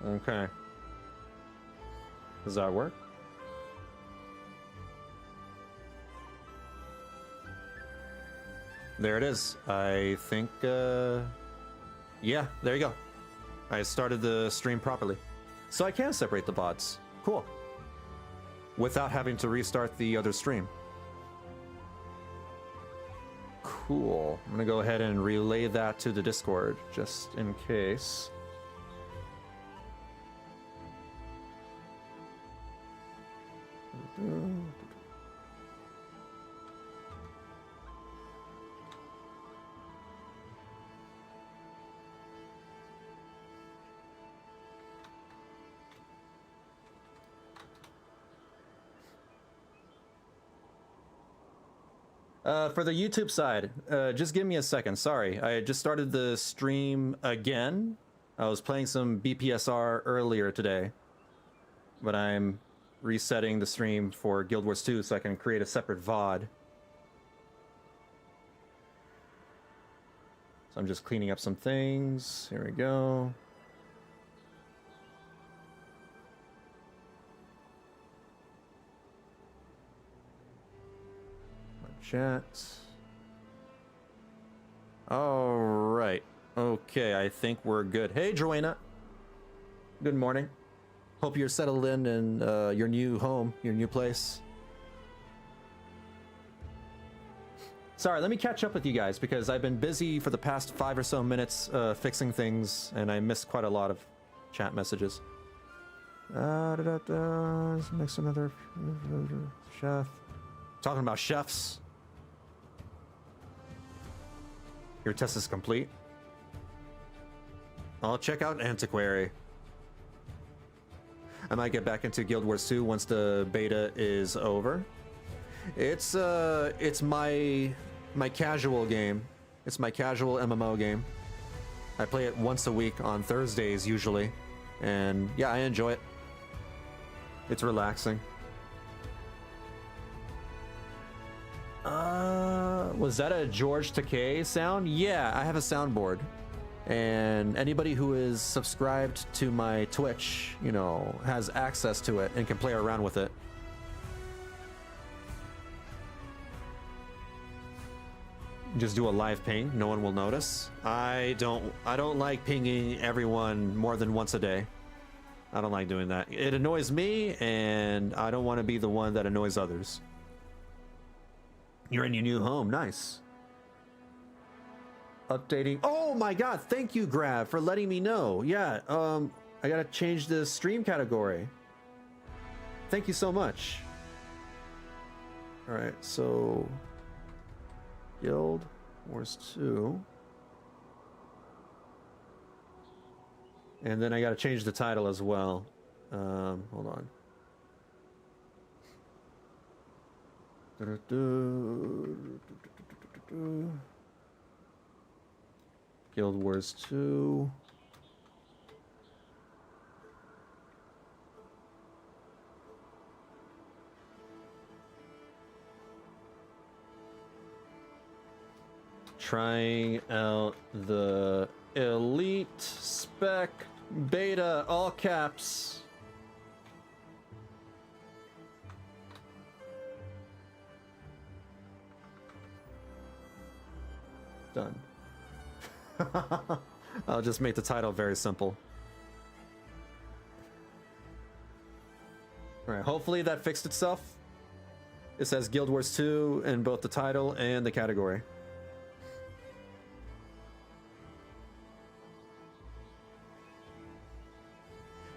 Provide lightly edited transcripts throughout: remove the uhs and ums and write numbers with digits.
Okay. Does that work? There it is. I think, yeah, there you go. I started the stream properly. So I can separate the VODs. Cool. Without having to restart the other stream. Cool. I'm gonna go ahead and relay that to the Discord, just in case. For the YouTube side, just give me a second. Sorry, I just started the stream again. I was playing some BPSR earlier today, but I'm resetting the stream for Guild Wars 2 so I can create a separate VOD. So I'm just cleaning up some things. Here we go. Chat. All right. Okay, I think we're good. Hey, Joanna. Good morning. Hope you're settled in your new home, your new place. Sorry, let me catch up with you guys because I've been busy for the past 5 or so minutes fixing things, and I missed quite a lot of chat messages. Next another chef. Talking about chefs. Your test is complete. I'll check out Antiquary. I might get back into Guild Wars 2 once the beta is over. It's my casual game. It's my casual MMO game. I play it once a week on Thursdays usually, and yeah, I enjoy it. It's relaxing. Was that a George Takei sound? Yeah, I have a soundboard. And anybody who is subscribed to my Twitch, you know, has access to it and can play around with it. Just do a live ping, no one will notice. I don't like pinging everyone more than once a day. I don't like doing that. It annoys me, and I don't want to be the one that annoys others. You're in your new home. Nice. Updating. Oh my god, thank you, Grav, for letting me know. Yeah, I gotta change the stream category. Thank you so much. Alright, so Guild Wars 2. And then I gotta change the title as well. Hold on. Guild Wars 2. Trying out the Elite Spec Beta, all caps. Done. I'll just make the title very simple. Alright, hopefully that fixed itself. It says Guild Wars 2 in both the title and the category.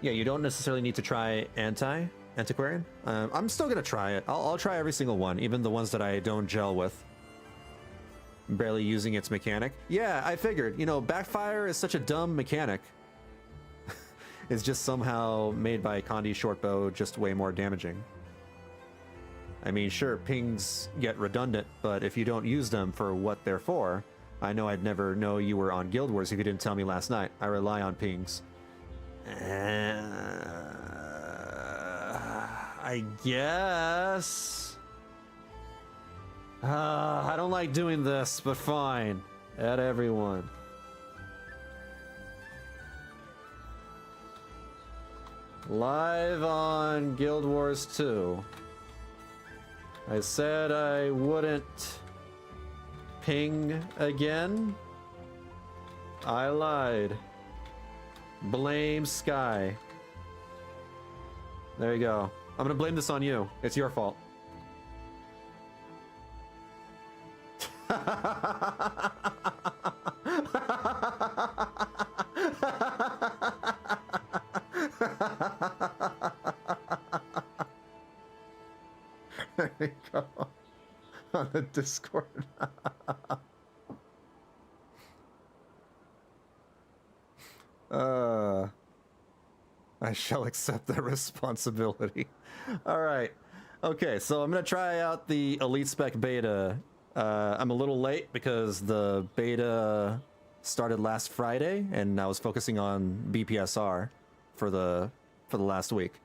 Yeah, you don't necessarily need to try Antiquarian. I'm still gonna try it. I'll try every single one, even the ones that I don't gel with. Barely using its mechanic. Yeah, I figured. You know, Backfire is such a dumb mechanic. It's just somehow made by Condi Shortbow just way more damaging. I mean, sure, pings get redundant, but if you don't use them for what they're for, I know I'd never know you were on Guild Wars if you didn't tell me last night. I rely on pings. I guess... I don't like doing this, but fine. Add everyone. Live on Guild Wars 2. I said I wouldn't ping again. I lied. Blame Sky. There you go. I'm gonna blame this on you. It's your fault. There you go. On the Discord. I shall accept the responsibility. All right. Okay, so I'm gonna try out the Elite Spec beta. I'm a little late because the beta started last Friday, and I was focusing on BPSR for the last week.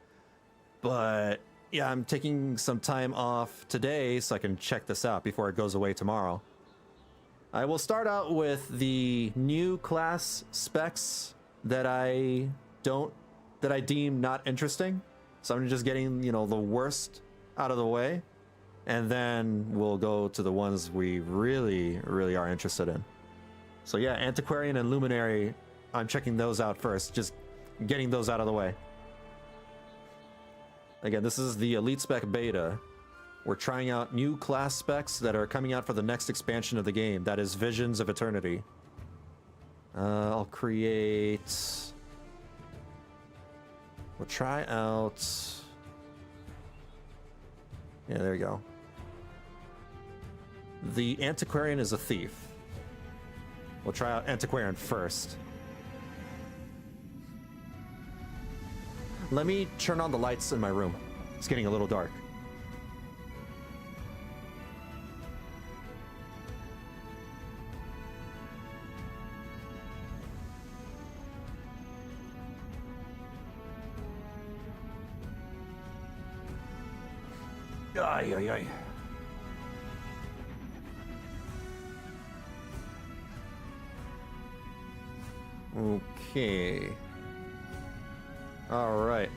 But yeah, I'm taking some time off today so I can check this out before it goes away tomorrow. I will start out with the new class specs that I deem not interesting. So I'm just getting, you know, the worst out of the way, and then we'll go to the ones we really are interested in. So yeah, Antiquarian and Luminary, I'm checking those out first, just getting those out of the way. Again, this is the Elite Spec beta. We're trying out new class specs that are coming out for the next expansion of the game, that is Visions of Eternity. I'll create... We'll try out... Yeah, there you go. The Antiquarian is a thief. We'll try out Antiquarian first. Let me turn on the lights in my room. It's getting a little dark. Ay, ay, ay. Okay. All right.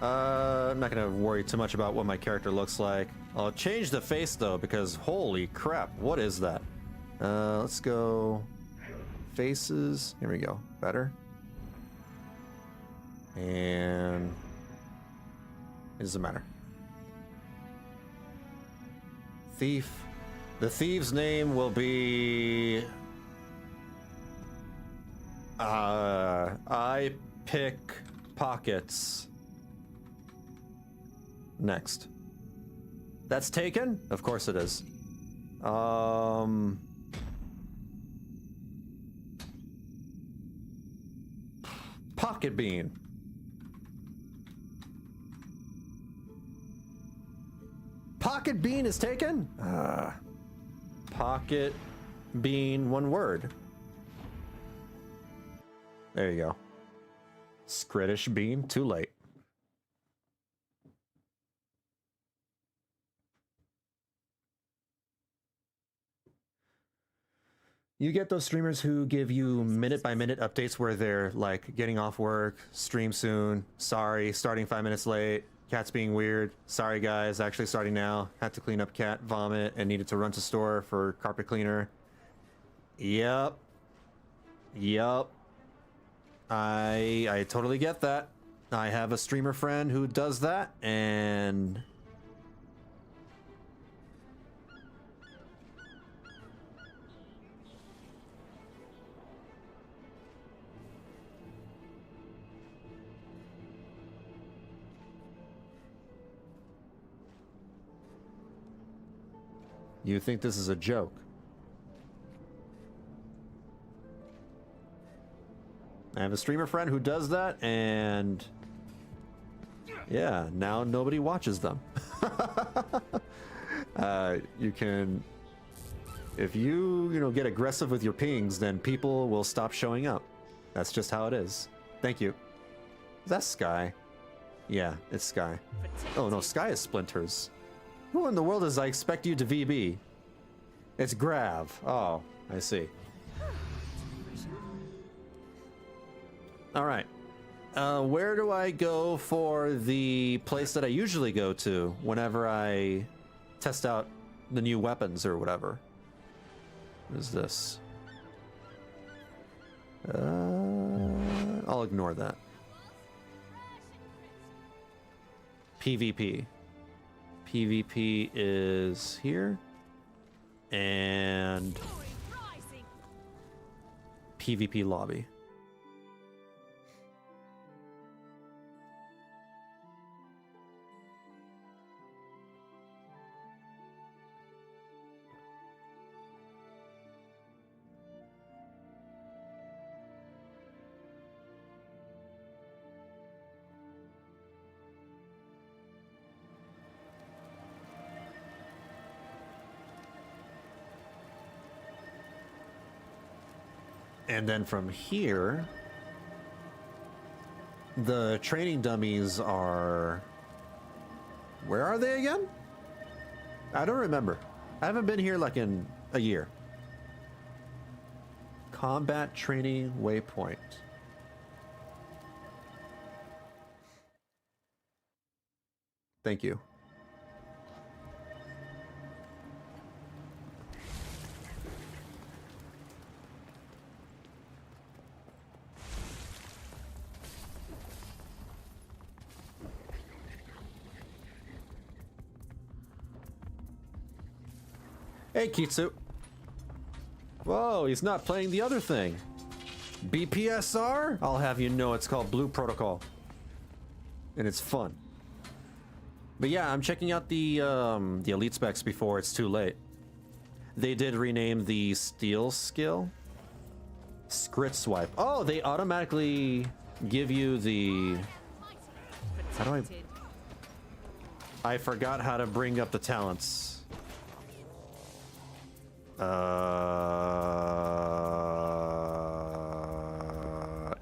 I'm not gonna worry too much about what my character looks like. I'll change the face though, because holy crap, what is that? Let's go faces. Here we go. Better. And it doesn't matter. Thief. The thief's name will be I pick pockets. Next. That's taken? Of course it is. Pocket bean. Pocket bean is taken? Pocket bean, one word. There you go. Skrittish bean, too late. You get those streamers who give you minute-by-minute updates where they're like, getting off work, stream soon, sorry, starting 5 minutes late, cat's being weird, sorry guys, actually starting now, had to clean up cat vomit and needed to run to store for carpet cleaner. Yep. I totally get that. I have a streamer friend who does that, and you think this is a joke? I have a streamer friend who does that, and yeah, now nobody watches them. You can, if you get aggressive with your pings, then people will stop showing up. That's just how it is. Thank you. Is that Sky? Yeah, it's Sky. Oh no, Sky is Splinters. Who in the world does I expect you to VB? It's Grav. Oh, I see. All right. Where do I go for the place that I usually go to whenever I test out the new weapons or whatever? What is this? I'll ignore that. PvP. PvP is here. And PvP lobby. And then from here, the training dummies are... Where are they again? I don't remember. I haven't been here like in a year. Combat training waypoint. Thank you. Hey, Kitsu. Whoa, he's not playing the other thing. BPSR? I'll have you know it's called Blue Protocol. And it's fun. But yeah, I'm checking out the elite specs before it's too late. They did rename the steel skill Scrit Swipe. Oh, they automatically give you the... How do I forgot how to bring up the talents.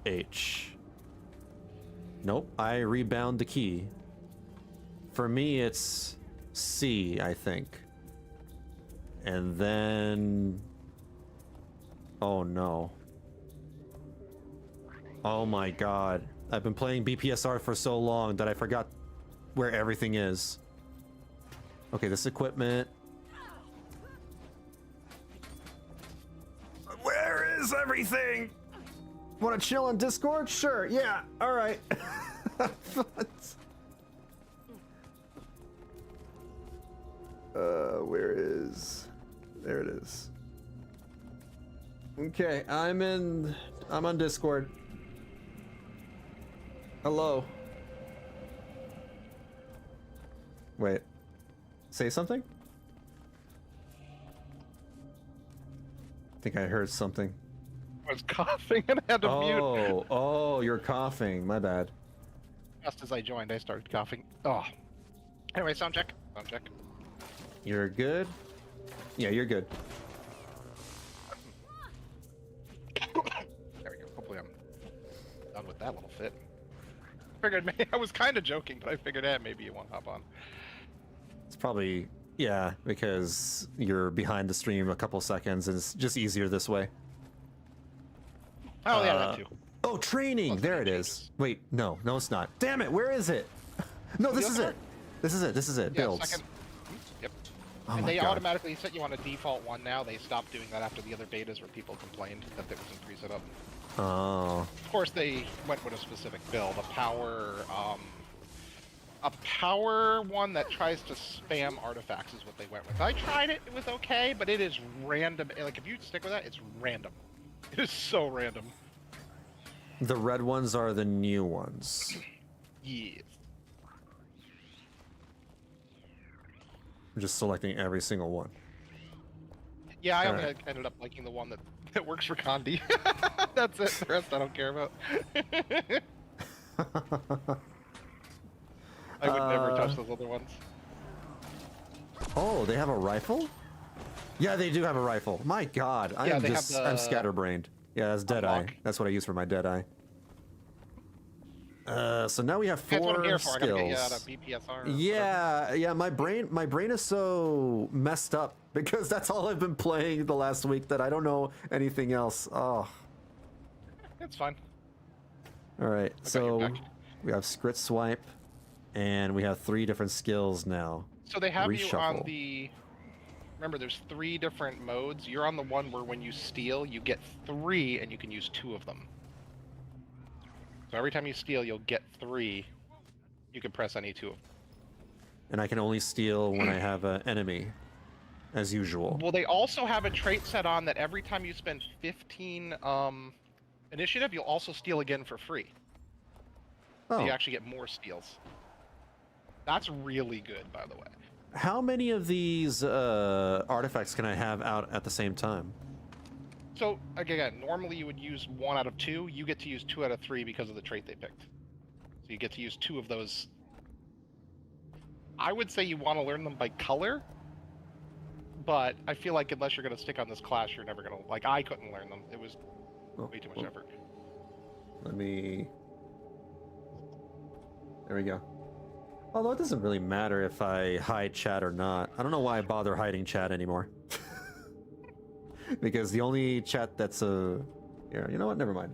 H. Nope, I rebound the key. For me, it's C, I think. And then... Oh no. Oh my god. I've been playing BPSR for so long that I forgot where everything is. Okay, this equipment. Where is everything? Want to chill on Discord? Sure, yeah, alright. Where is... There it is. Okay, I'm on Discord. Hello. Wait. Say something? I think I heard something. I was coughing and I had to mute. Oh, you're coughing. My bad. Just as I joined, I started coughing. Oh. Anyway, sound check. Sound check. You're good? Yeah, you're good. There we go. Hopefully I'm done with that little fit. Figured, I was kind of joking, but I figured, maybe you won't hop on. It's probably, yeah, because you're behind the stream a couple seconds and it's just easier this way. Oh, yeah, that too. Oh, training! There it is. Wait, no, it's not. Damn it, where is it? No, this is it. This is it. Yeah, Builds. Second. Yep. Oh and my they God. automatically set you on a default one now. They stopped doing that after the other betas where people complained that it wasn't pre-set up. Oh. Of course, they went with a specific build, a power one that tries to spam artifacts is what they went with. I tried it, it was okay, but it is random. Like, if you stick with that, it's random. It is so random. The red ones are the new ones. Yes. I'm just selecting every single one. Yeah, I only Alright. ended up liking the one that works for Condi. That's it. The rest I don't care about. I would never touch those other ones. Oh, they have a rifle? Yeah, they do have a rifle. My god, Yeah, I'm scatterbrained. Yeah, that's Deadeye. Unlock. That's what I use for my Deadeye. So now we have That's what I'm four here for. I gotta get you out of skills. BPSR. Yeah, my brain is so messed up because that's all I've been playing the last week that I don't know anything else. Oh. It's fine. All right, got your so back. we have Scrit Swipe, and we have 3 different skills now. So they have you on Reshuffle. the... Remember, there's 3 different modes. You're on the one where when you steal, you get 3, and you can use 2 of them. So every time you steal, you'll get 3. You can press any 2 of them. And I can only steal when I have an enemy, as usual. Well, they also have a trait set on that every time you spend 15 initiative, you'll also steal again for free. So Oh, you actually get more steals. That's really good, by the way. how many of these artifacts can I have out at the same time? So, again, normally you would use 1 out of 2. You get to use 2 out of 3 because of the trait they picked. So you get to use 2 of those. I would say you want to learn them by color, but I feel like unless you're going to stick on this class, you're never going to... Like, I couldn't learn them. It was way too much effort. Let me... There we go. Although it doesn't really matter if I hide chat or not. I don't know why I bother hiding chat anymore. Because the only chat that's yeah, you know what? Never mind.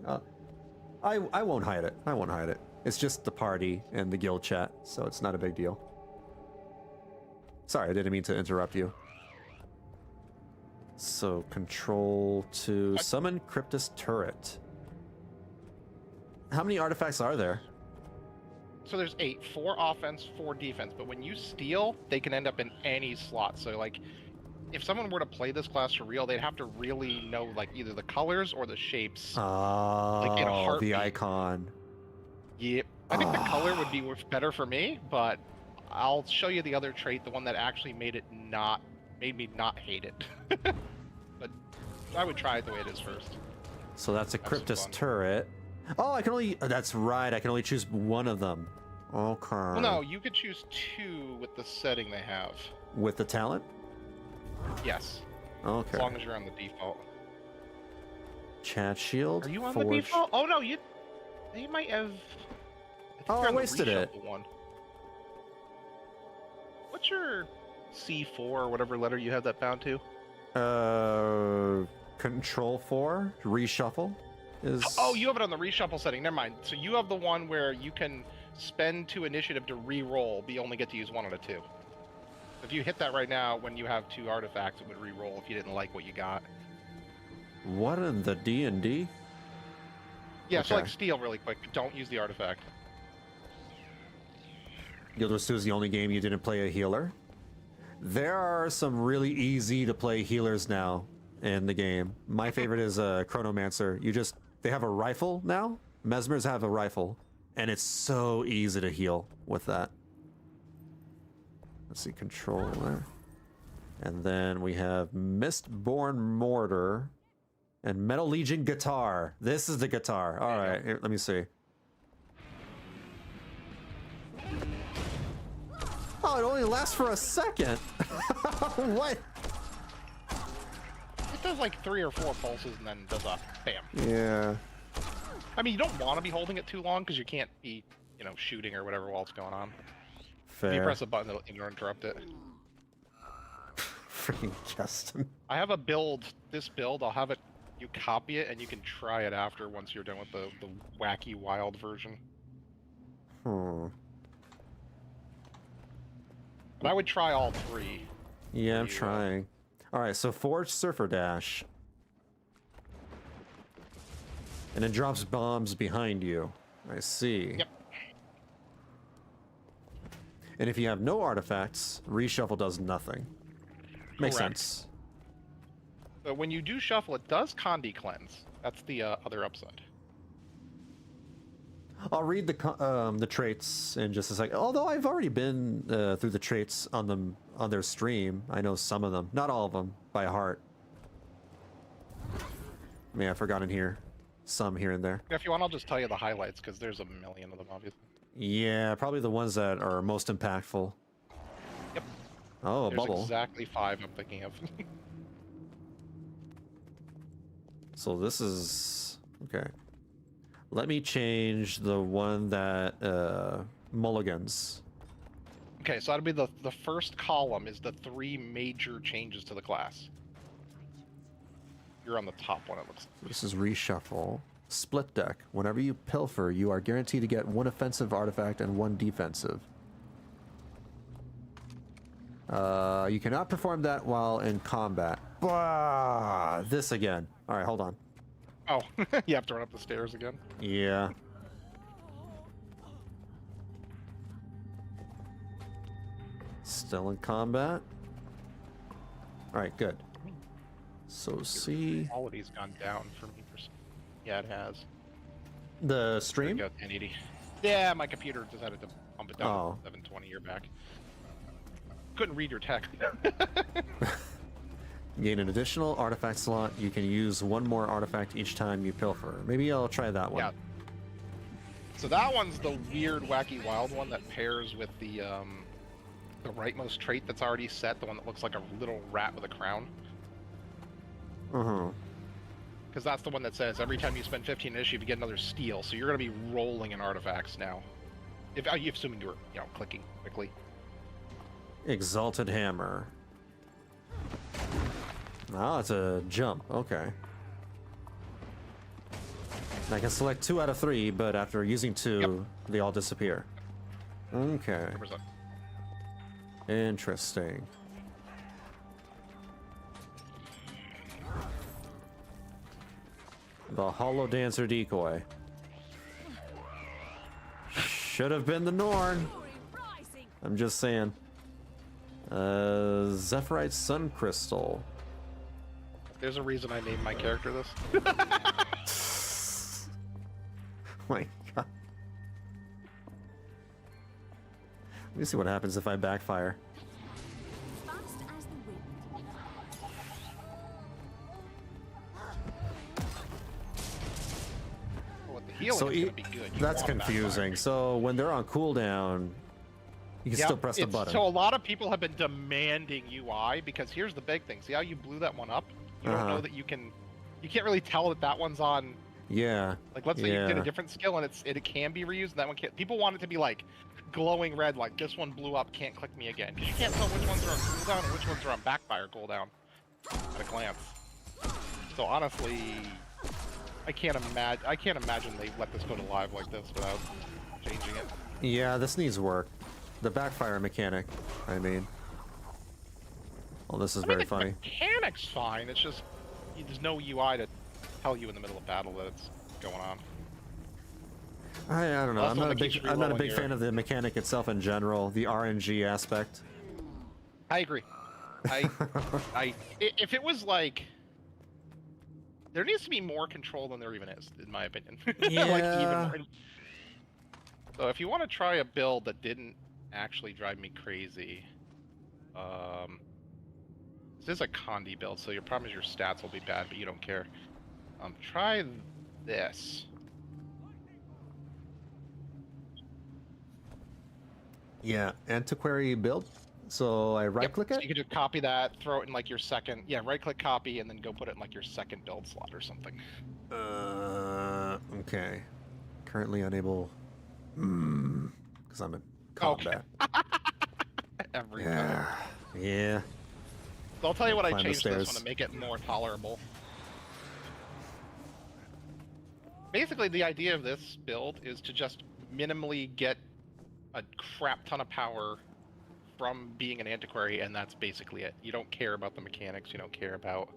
I won't hide it. I won't hide it. It's just the party and the guild chat, so it's not a big deal. Sorry, I didn't mean to interrupt you. So, control to summon Cryptus Turret. How many artifacts are there? So there's 8. 4 offense, 4 defense. But when you steal, they can end up in any slot. So, like, if someone were to play this class for real, they'd have to really know, like, either the colors or the shapes. Oh, like in a heartbeat. the icon. Yep. I think the color would be better for me, but I'll show you the other trait, the one that actually made me not hate it. But I would try it the way it is first. So that's a Have some Cryptus fun. Turret. Oh, I can only... That's right, I can only choose one of them. Okay. Well, no, you could choose 2 with the setting they have. With the talent? Yes. Okay. As long as you're on the default. Chat shield. Are you on the forge- default? Oh no, you might have. Oh, you're I on the wasted it. reshuffle one. What's your C4 or whatever letter you have that bound to? Control 4, reshuffle is... Oh, you have it on the reshuffle setting. Never mind. So you have the one where you can spend 2 initiative to re-roll, but you only get to use 1 out of 2. If you hit that right now, when you have 2 artifacts, it would re-roll if you didn't like what you got. What in the D&D? Yeah, so Okay. like steal really quick, but don't use the artifact. Guild Wars 2 is the only game you didn't play a healer. There are some really easy to play healers now in the game. My favorite is Chronomancer. They have a rifle now. Mesmers have a rifle, and it's so easy to heal with that. Let's see, control there. And then we have Mistborn Mortar and Metal Legion Guitar. This is the guitar. All right, here, let me see. Oh, it only lasts for a second. What? It does like 3 or 4 pulses and then does a bam. Yeah. I mean, you don't want to be holding it too long because you can't be, shooting or whatever while it's going on. Fair. If you press a button, it'll interrupt it. Freaking Justin. I have a build, this build, I'll have it, you copy it and you can try it after once you're done with the wacky wild version. But I would try all 3. Yeah, I'm trying. All right, so Forge Surfer Dash. And it drops bombs behind you. I see. Yep. And if you have no artifacts, reshuffle does nothing. Makes Correct. sense. But when you do shuffle, it does Condi cleanse. That's the other upside. I'll read the traits in just a second. Although I've already been through the traits on their stream. I know some of them, not all of them, by heart. I mean, I've forgotten here, some here and there. If you want, I'll just tell you the highlights because there's a million of them, obviously. Yeah, probably the ones that are most impactful. Yep. Oh, a There's bubble. exactly 5 I'm thinking of. So this is okay. Let me change the one that mulligans. Okay, so that'll be the first column is the 3 major changes to the class. You're on the top one, it looks like. This is reshuffle. Split deck. Whenever you pilfer, you are guaranteed to get 1 offensive artifact and 1 defensive. You cannot perform that while in combat. Bah, this again. Alright, hold on. Oh, you have to run up the stairs again? Yeah. Still in combat. Alright, good. So see... Quality's gone down for me. Yeah, it has. The stream? There we go, 1080. Yeah, my computer decided to pump it down Oh. to 720. You're back. Couldn't read your text. Gain an additional artifact slot. You can use 1 more artifact each time you pilfer. Maybe I'll try that one. Yeah. So that one's the weird, wacky, wild one that pairs with the rightmost trait that's already set, the one that looks like a little rat with a crown. Uh-huh. Because that's the one that says every time you spend 15 initiative, you get another steal. So you're going to be rolling in artifacts now. If assuming you're, clicking quickly. Exalted Hammer. Oh, it's a jump. Okay. I can select 2 out of 3, but after using 2, they all disappear. Okay. 100%. Interesting. The Hollow Dancer Decoy. Should have been the Norn. I'm just saying. Zephyrite Sun Crystal. There's a reason I named my character this. My god. Let me see what happens if I backfire. Fast as the wind. Well, the healing So is going to be good. You that's want that confusing. fire. So when they're on cooldown, you can still press the button. So a lot of people have been demanding UI because here's the big thing. See how you blew that one up? You don't know that you can't really tell that that one's on. Yeah. Like, let's say you did a different skill and it can be reused, and that one can't. People want it to be like glowing red, like this one blew up, can't click me again, because you can't tell which ones are on cooldown and which ones are on backfire cooldown at a glance. So honestly, I can't imagine they let this go to live like this without changing it. Yeah, this needs work. The backfire mechanic, I mean. Well, this is very funny. The mechanic's fine. It's just there's no UI to tell you in the middle of battle that it's going on. I don't know. That's I'm the not one a that big keeps I'm not a rerolling big your- fan of the mechanic itself in general. The RNG aspect. I agree. If it was like, there needs to be more control than there even is, in my opinion. Yeah. So if you want to try a build that didn't actually drive me crazy, this is a Condi build, so your problem is your stats will be bad, but you don't care. Try this. Yeah, Antiquarian build. So I right click So it. you can just copy that, throw it in like your second, right click copy, and then go put it in like your second build slot or something. Okay. Currently unable. Because I'm in combat. Every time. Yeah. Yeah. So I'll tell you what I Climb the changed this stairs. one to make it more tolerable. Basically, the idea of this build is to just minimally get a crap ton of power from being an antiquary, and that's basically it. You don't care about the mechanics, you don't care about...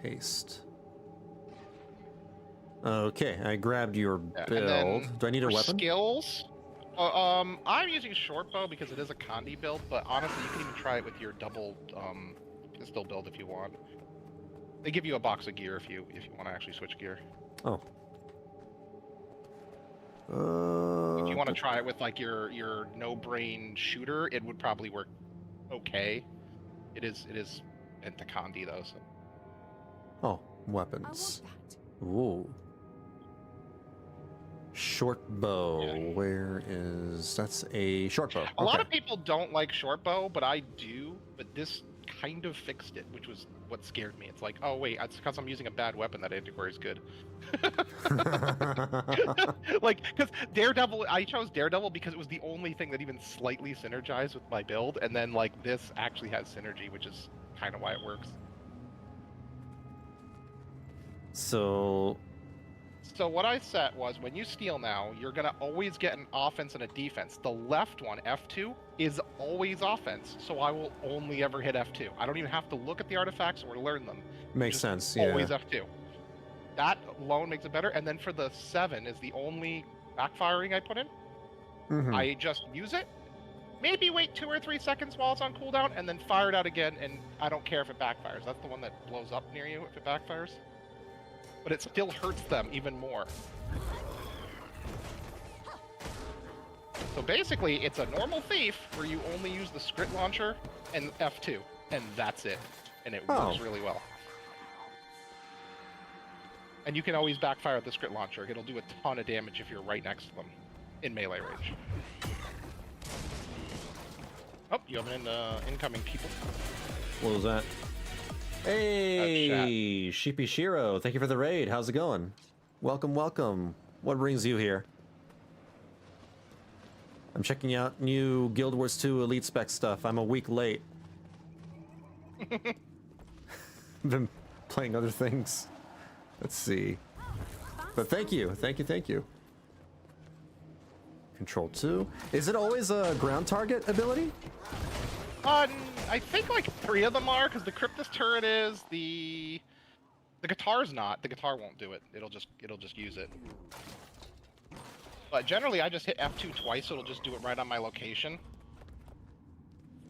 Paste. Okay, I grabbed your And build. then Do I need a for weapon? skills, I'm using short bow because it is a Condi build, but honestly, you can even try it with your double pistol build if you want. They give you a box of gear if you want to actually switch gear. Oh. If you want to try it with like your no-brain shooter, it would probably work okay. It is into Condi though. So. Oh, I want weapons. that. Ooh. Short bow. Yeah. Where is... That's a short bow. A lot Okay. of people don't like short bow, but I do. But this kind of fixed it, which was what scared me. It's like, oh wait, it's because I'm using a bad weapon that Antiquary is good. Like, because Daredevil, I chose Daredevil because it was the only thing that even slightly synergized with my build, and then like this actually has synergy, which is kind of why it works. So So what I set was when you steal now, you're gonna always get an offense and a defense. The left one, F2, is always offense, so I will only ever hit F2. I don't even have to look at the artifacts or learn them. makes Just sense. Yeah. Always F2. That alone makes it better. And then for the 7 is the only backfiring I put in. Mhm. I just use it, maybe wait 2 or 3 seconds while it's on cooldown, and then fire it out again, and I don't care if it backfires. That's the one that blows up near you if it backfires. But it still hurts them even more. So basically, it's a normal thief where you only use the script launcher and F2, and that's it. And it works really well. And you can always backfire the script launcher. It'll do a ton of damage if you're right next to them in melee range. Oh, you have an incoming people. What was that? Hey, Sheepy Shiro, thank you for the raid. How's it going? Welcome, welcome. What brings you here? I'm checking out new Guild Wars 2 Elite Spec stuff. I'm a week late. Been playing other things. Let's see. But thank you, thank you, thank you. Control 2. Is it always a ground target ability? I think like 3 of them are, because the Cryptus turret is, the guitar's not. The guitar won't do it. It'll just use it. But generally I just hit F2 twice, so it'll just do it right on my location.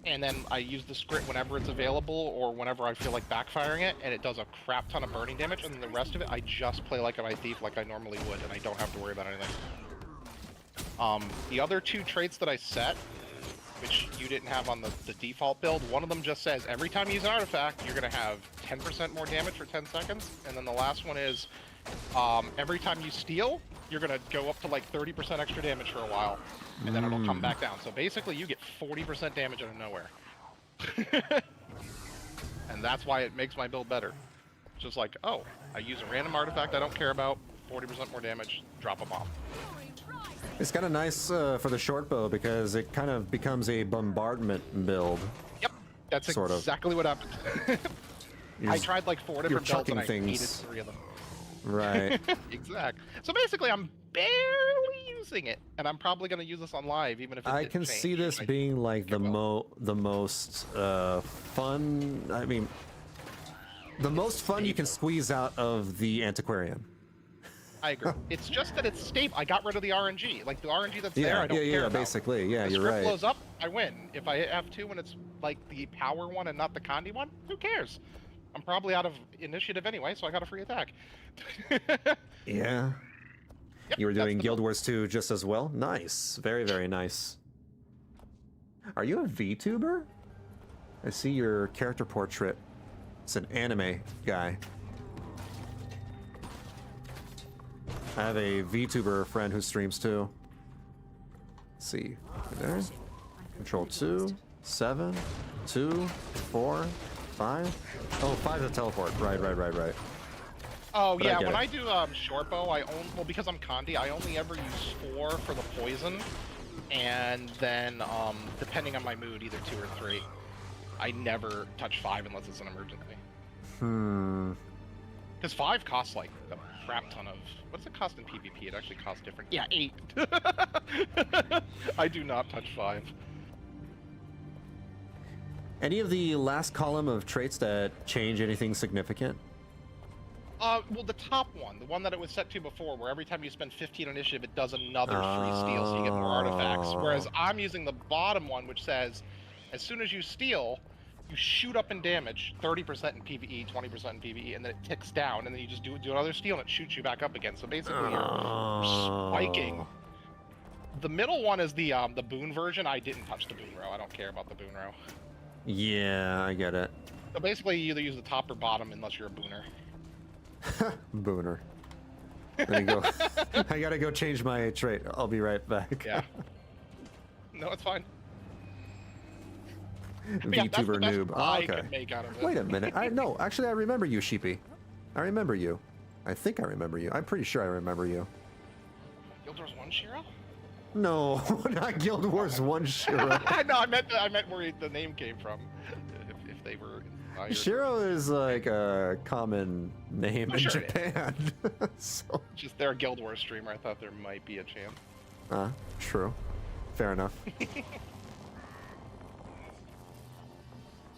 And then I use the script whenever it's available or whenever I feel like backfiring it, and it does a crap ton of burning damage, and then the rest of it I just play like my thief like I normally would, and I don't have to worry about anything. The other 2 traits that I set, which you didn't have on the default build, one of them just says every time you use an artifact, you're going to have 10% more damage for 10 seconds. And then the last one is every time you steal, you're going to go up to like 30% extra damage for a while, and then it'll come back down. So basically, you get 40% damage out of nowhere. And that's why it makes my build better. It's just like, oh, I use a random artifact I don't care about, 40% more damage, drop a bomb. It's kind of nice for the short bow because it kind of becomes a bombardment build. Yep, that's exactly what happened. I tried like 4 different builds and I hated 3 of them. Right. Exactly. So basically, I'm barely using it, and I'm probably going to use this on live, even if it I didn't can change. see this being like the most fun. I mean, the most fun you can squeeze out of the Antiquarian. I agree. It's just that it's stable. I got rid of the RNG. Like the RNG that's there, I don't care yeah, about. basically, yeah, the you're script right. blows up, I win. If I hit F2 when it's like the power one and not the Condi one, who cares? I'm probably out of initiative anyway, so I got a free attack. Yeah. Yep, You were doing that's the Guild build. Wars 2 just as well? Nice. Very, very nice. Are you a VTuber? I see your character portrait. It's an anime guy. I have a VTuber friend who streams too. Let's see. Right there. Control 2, 7, 2, 4, 5. Oh, 5 to teleport. Right. Oh But yeah, I get when it. I do short bow, well, because I'm Condi, I only ever use 4 for the poison, and then depending on my mood, either 2 or 3. I never touch 5 unless it's an emergency. Because 5 costs like a crap ton of. What does it cost in PvP? It actually costs different. Yeah, 8. I do not touch 5. Any of the last column of traits that change anything significant? Well, the top one, the one that it was set to before, where every time you spend 15 initiative, it does another free steal, so you get more artifacts. Whereas I'm using the bottom one, which says, as soon as you steal, you shoot up in damage, 30% in PvE, 20% in PvE, and then it ticks down, and then you just do another steal, and it shoots you back up again. So basically, you're spiking. The middle one is the boon version. I didn't touch the boon row. I don't care about the boon row. Yeah, I get it. So basically, you either use the top or bottom, unless you're a booner. Booner. There you go. I gotta go change my trait. I'll be right back. Yeah. No, it's fine. Yeah, that's the VTuber best noob. I okay. could make out of it. Wait a minute. No, actually, I remember you, Sheepy. I remember you. I think I remember you. I'm pretty sure I remember you. Guild Wars 1 Shiro? No, not Guild Wars 1 Shiro. No, I meant where the name came from. If they were Fire. Shiro is like a common name Oh, in sure it is. Japan. So, Just they're a Guild Wars streamer. I thought there might be a chance. true. Fair enough.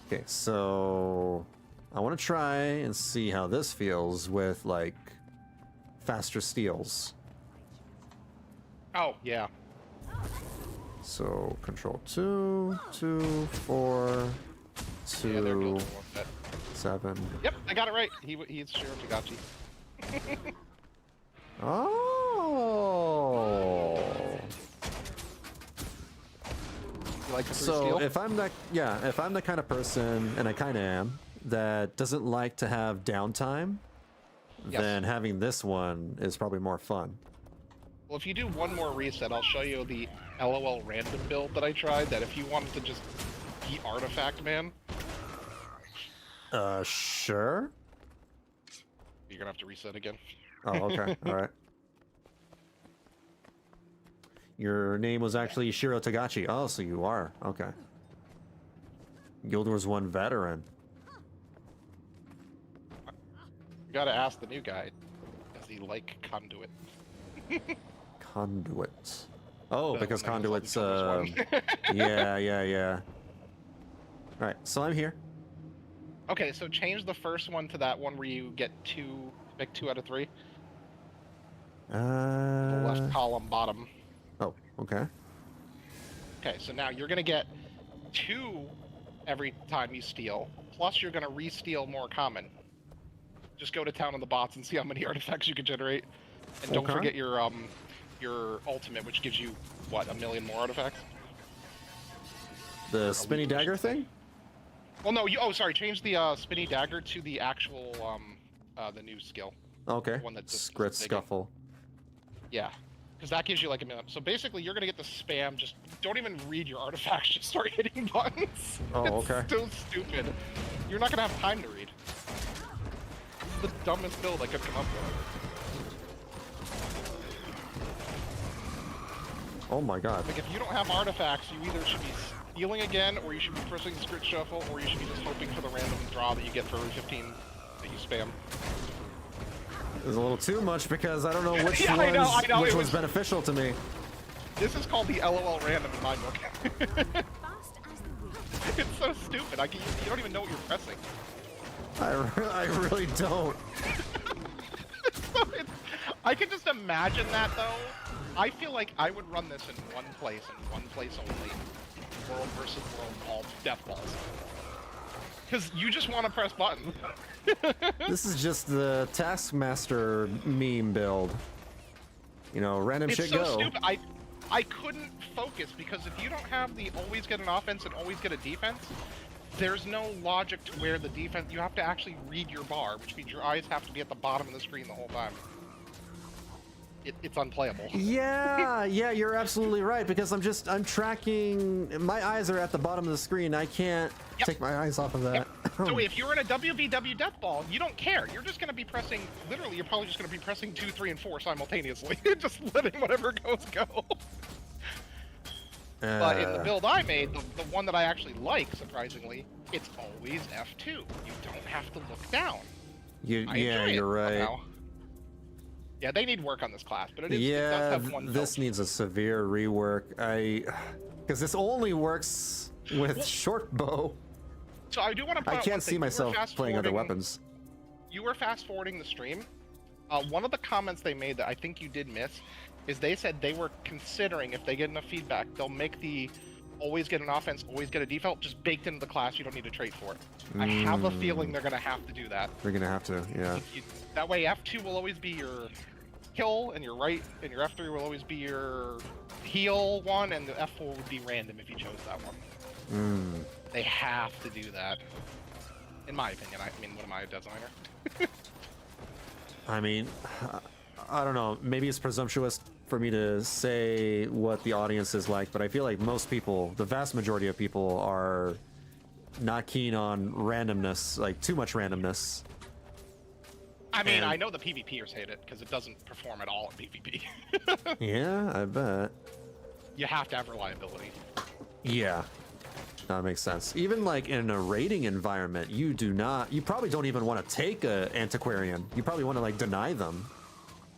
Okay, so I want to try and see how this feels with like faster steals. Oh yeah. So control 2, 2, 4, Yeah, they're 2, Guild Wars. That- 7. Yep, I got it right. He's Shiro Tagachi. Oh. You like the free So steal? if I'm the kind of person, and I kind of am, that doesn't like to have downtime, Yes. then having this one is probably more fun. Well, if you do one more reset, I'll show you the LOL random build that I tried. That if you wanted to just beat Artifact Man, Sure. you're gonna have to reset again. Oh, okay. All right. Your name was actually Shiro Tagachi. Oh, so you are. Okay. Guild Wars 1 veteran. You gotta ask the new guy. Does he like Conduit? Conduit. Oh, That because one that Conduit's, was on the one. yeah. Alright, so I'm here. Okay, so change the first one to that one where you get pick 2 out of 3. The left column, bottom. Oh, okay. Okay, so now you're gonna get 2 every time you steal, plus you're gonna re-steal more common. Just go to town on the bots and see how many artifacts you can generate. And don't Okay. forget your ultimate, which gives you, what, 1 million more artifacts? The spinny dagger thing? Well, no, sorry, change the spinny dagger to the actual, the new skill. Okay. One that just Scrit doesn't dig Scuffle. Yeah, because that gives you like 1 million. So basically, you're gonna get the spam. Just don't even read your artifacts. Just start hitting buttons. Oh, It's okay. so stupid. You're not gonna have time to read. This is the dumbest build I could come up with. Oh my god. Like, if you don't have artifacts, you either should be stealing again, or you should be pressing Scrit Shuffle, or you should be just hoping for the random draw that you get for every 15 that you spam. It's a little too much because I don't know which Yeah, one's, I know, which it one's was- beneficial to me. This is called the LOL random in my book. Fast as the wind. It's so stupid. You don't even know what you're pressing. I really don't. I can just imagine that, though. I feel like I would run this in one place and one place only. World versus world, all death balls. Because you just want to press buttons. This is just the Taskmaster meme build. You know, random It's shit so go. stupid. I couldn't focus because if you don't have the always get an offense and always get a defense, there's no logic to where the defense. You have to actually read your bar, which means your eyes have to be at the bottom of the screen the whole time. It's unplayable. Yeah, you're absolutely right because I'm tracking. My eyes are at the bottom of the screen. I can't Yep. take my eyes off of that. So if you're in a WVW death ball, you don't care. You're just going to be pressing, literally, you're probably just going to be pressing 2, 3, and 4 simultaneously. Just letting whatever goes go. But in the build I made, the one that I actually like, surprisingly, it's always F2. You don't have to look down. I enjoy it you're right. somehow. Yeah, they need work on this class, but it does Yeah, have one this build. needs a severe rework. Because this only works with short bow. So I do want to point I out one can't see thing. You were myself playing other fast-forwarding- weapons. You were fast forwarding the stream. One of the comments they made that I think you did miss is they said they were considering, if they get enough feedback, they'll make the always get an offense, always get a default just baked into the class. You don't need to trade for it. I have a feeling they're going to have to do that. We're gonna have to, yeah. That way F2 will always be your kill, and your right, and your F3 will always be your heal one, and the F4 would be random if you chose that one. They have to do that. In my opinion. I mean, what am I, a designer? I mean, I don't know. Maybe it's presumptuous for me to say what the audience is like, but I feel like most people, the vast majority of people, are not keen on randomness, like too much randomness. I mean, And- I know the PvPers hate it because it doesn't perform at all in PvP. Yeah, I bet. You have to have reliability. Yeah. That makes sense. Even like in a raiding environment, you probably don't even want to take a Antiquarian. You probably want to like deny them.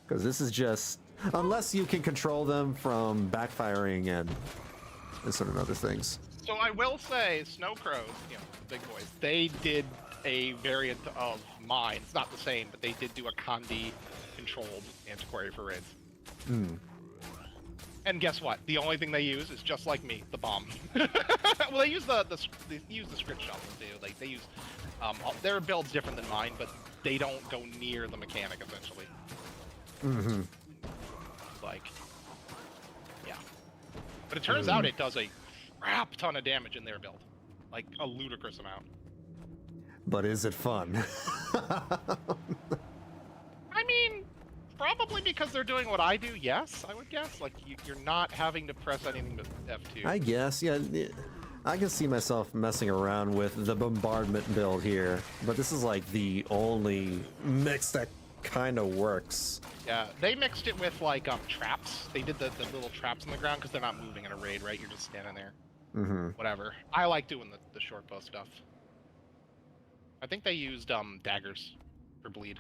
Because this is just, unless you can control them from backfiring and certain other things. So I will say, Snow Crows, you know, the big boys, they did a variant of mine. It's not the same, but they did do a Condi-controlled Antiquarian for raids. And guess what? The only thing they use is just like me, the bomb. Well, they use the script shuffle too. Like they use their build's different than mine, but they don't go near the mechanic essentially. Like, yeah. But it turns out it does a crap ton of damage in their build, like a ludicrous amount. But is it fun? I mean, probably because they're doing what I do, yes, I would guess. Like, you're not having to press anything but F2. I guess, yeah. I can see myself messing around with the bombardment build here, but this is like the only mix that kind of works. Yeah, they mixed it with, like, traps. They did the little traps on the ground because they're not moving in a raid, right? You're just standing there. Whatever. I like doing the short bow stuff. I think they used daggers for bleed.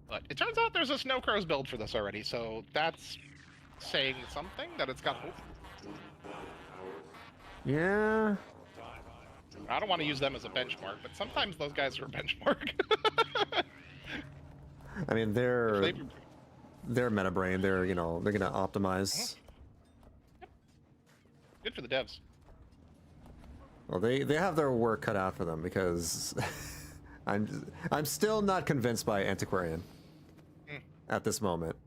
But it turns out there's a Snow Crows build for this already, so that's saying something, that it's got hope. Yeah. I don't want to use them as a benchmark, but sometimes those guys are a benchmark. I mean, they're meta brain. They're, you know, they're gonna optimize. Yep. Good for the devs. Well, they have their work cut out for them because I'm still not convinced by Antiquarian at this moment.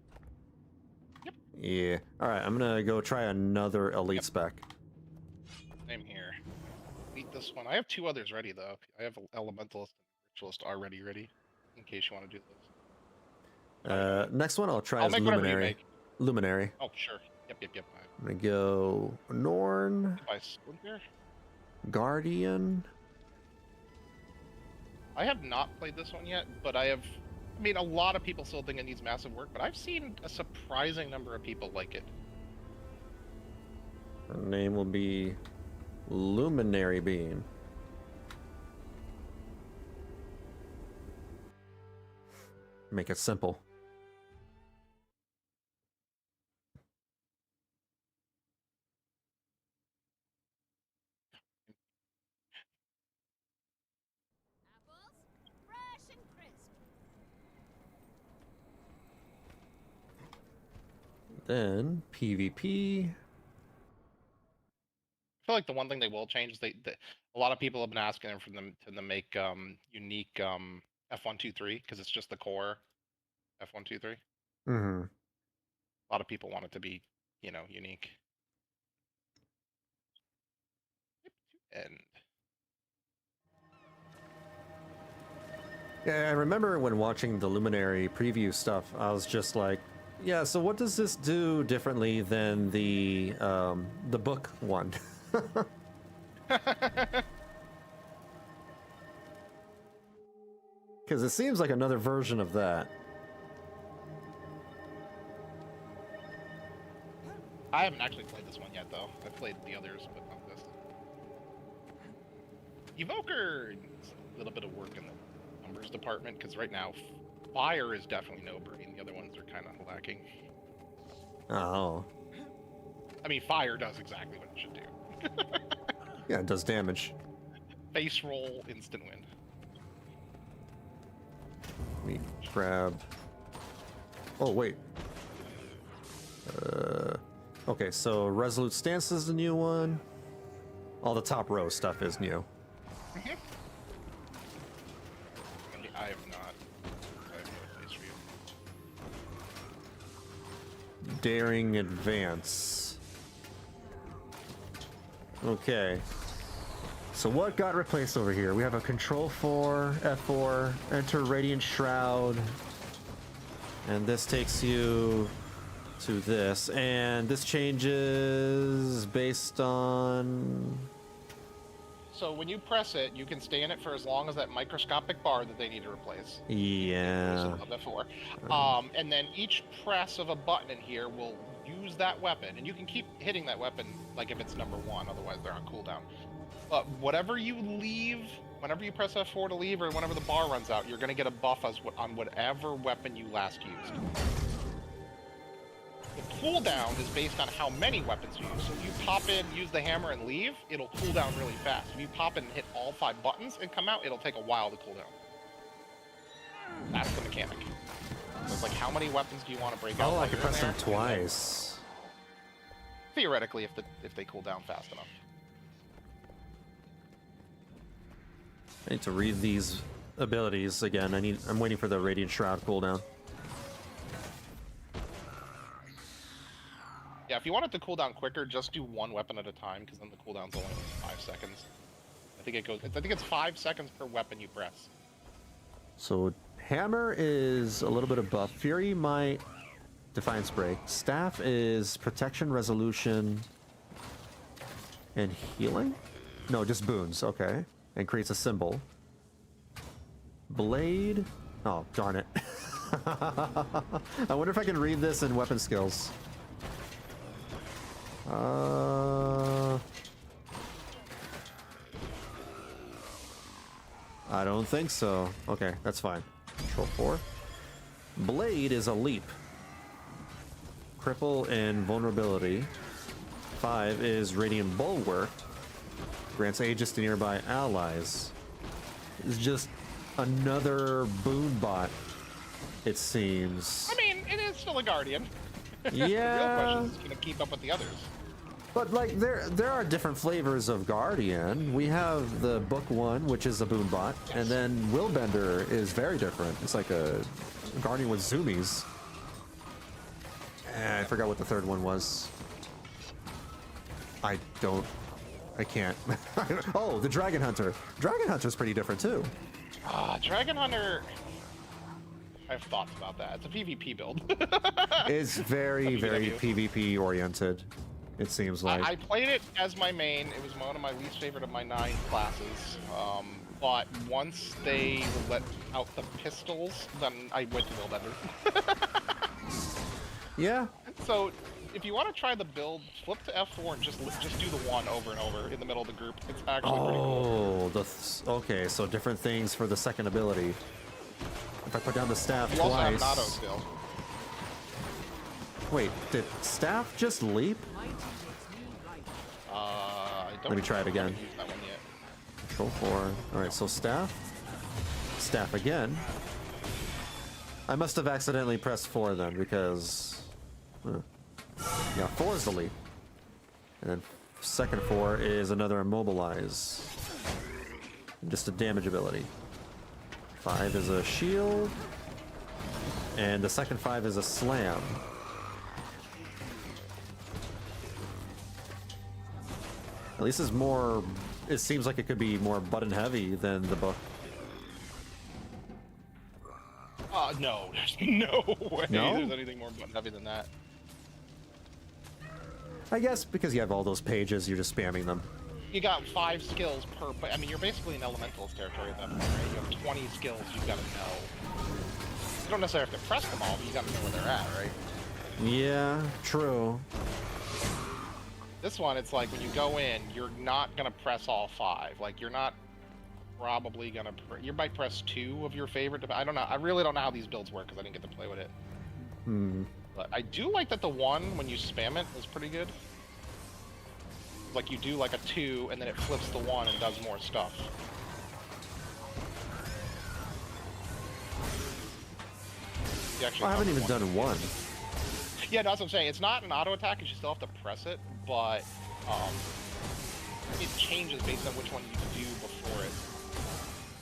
Yep. Yeah. All right, I'm gonna go try another elite spec. Same here. Beat this one. I have two others ready though. I have Elementalist and Ritualist already ready, in case you want to do this. Next one I'll try I'll as make whatever you Luminary. make. Luminary. Oh sure. Yep. I'm gonna go Norn, If I split there. Guardian. I have not played this one yet, but I mean, a lot of people still think it needs massive work, but I've seen a surprising number of people like it. Her name will be Luminary Bean. Make it simple. Apples, fresh and crisp. Then PvP. I feel like the one thing they will change is a lot of people have been asking them for them to make unique F123 because it's just the core F123. Mm-hmm. A lot of people want it to be, you know, unique. And Yeah, I remember when watching the Luminary preview stuff, I was just like, yeah, so what does this do differently than the book one? Because it seems like another version of that. I haven't actually played this one yet, though. I've played the others, but not this. Evoker! It's a little bit of work in the numbers department, because right now, fire is definitely no brain. The other ones are kind of lacking. Oh. I mean, fire does exactly what it should do. Yeah, it does damage. Face roll, instant win. Let me grab... Oh, wait. Okay, so Resolute Stance is the new one. All the top row stuff is new. I have not. I have no place for you. Daring Advance. Okay. So what got replaced over here? We have a Control 4, F4, Enter Radiant Shroud. And this takes you to this. And this changes based on... So when you press it, you can stay in it for as long as that microscopic bar that they need to replace. Yeah. Before. And then each press of a button in here will use that weapon, and you can keep hitting that weapon like if it's number 1, otherwise they're on cooldown. But whatever you leave, whenever you press F4 to leave, or whenever the bar runs out, you're going to get a buff on whatever weapon you last used. The cooldown is based on how many weapons you use. So if you pop in, use the hammer, and leave, it'll cool down really fast. If you pop in and hit all 5 buttons and come out, it'll take a while to cool down. That's the mechanic. So it's like, how many weapons do you want to break out? Oh, I can press them twice. Theoretically, if they cool down fast enough. I need to read these abilities again. I'm waiting for the Radiant Shroud cooldown. Yeah, if you want it to cool down quicker, just do 1 weapon at a time, because then the cooldown's only 5 seconds. I think it's 5 seconds per weapon you press. So hammer is a little bit of buff. Fury might Defiance Break. Staff is protection, resolution, and healing? No, just boons. Okay. And creates a symbol. Blade. Oh, darn it. I wonder if I can read this in weapon skills. I don't think so. Okay, that's fine. Control 4. Blade is a leap. Cripple and vulnerability. 5 is Radiant Bulwark. Grants Aegis to nearby allies. It's just another boon bot, it seems. I mean, it is still a Guardian. Yeah. The real question is, can it keep up with the others? But like there are different flavors of Guardian. We have the book 1, which is a boon bot, Yes. and then Willbender is very different. It's like a Guardian with zoomies. I forgot what the third one was. I can't. Oh, the Dragon Hunter. Dragon Hunter's pretty different too. Dragon Hunter. I have thoughts about that. It's a PvP build. It's very, very PvP. PvP oriented. It seems like. I played it as my main. It was one of my least favorite of my 9 classes. But once they let out the pistols, then I went to Willbender. Yeah. So, if you want to try the build, flip to F4 and just do the 1 over and over in the middle of the group. It's actually pretty cool. Oh, okay. So different things for the second ability. If I put down the staff You also have twice. an auto skill. Wait, did staff just leap? I don't Let me try it again. haven't used that one yet. Control 4. Alright, so staff. Staff again. I must have accidentally pressed 4 then, because... yeah, 4 is the leap. And then second 4 is another immobilize. And just a damage ability. 5 is a shield. And the second 5 is a slam. At least it's more... It seems like it could be more button heavy than the book. No. There's no way No? there's anything more button heavy than that. I guess because you have all those pages, you're just spamming them. You got 5 skills per... I mean, you're basically in Elementalist territory at that point, right? You have 20 skills you've got to know. You don't necessarily have to press them all, but you got to know where they're at, right? Yeah, true. This one, it's like when you go in, you're not going to press all 5. Like, you're not probably going to... You might press 2 of your favorite... I don't know. I really don't know how these builds work because I didn't get to play with it. But I do like that the 1, when you spam it, is pretty good. Like, you do like a 2, and then it flips the 1 and does more stuff. You actually I haven't have even one. done 1. Yeah, that's what I'm saying. It's not an auto attack, you still have to press it, but it changes based on which one you do before it.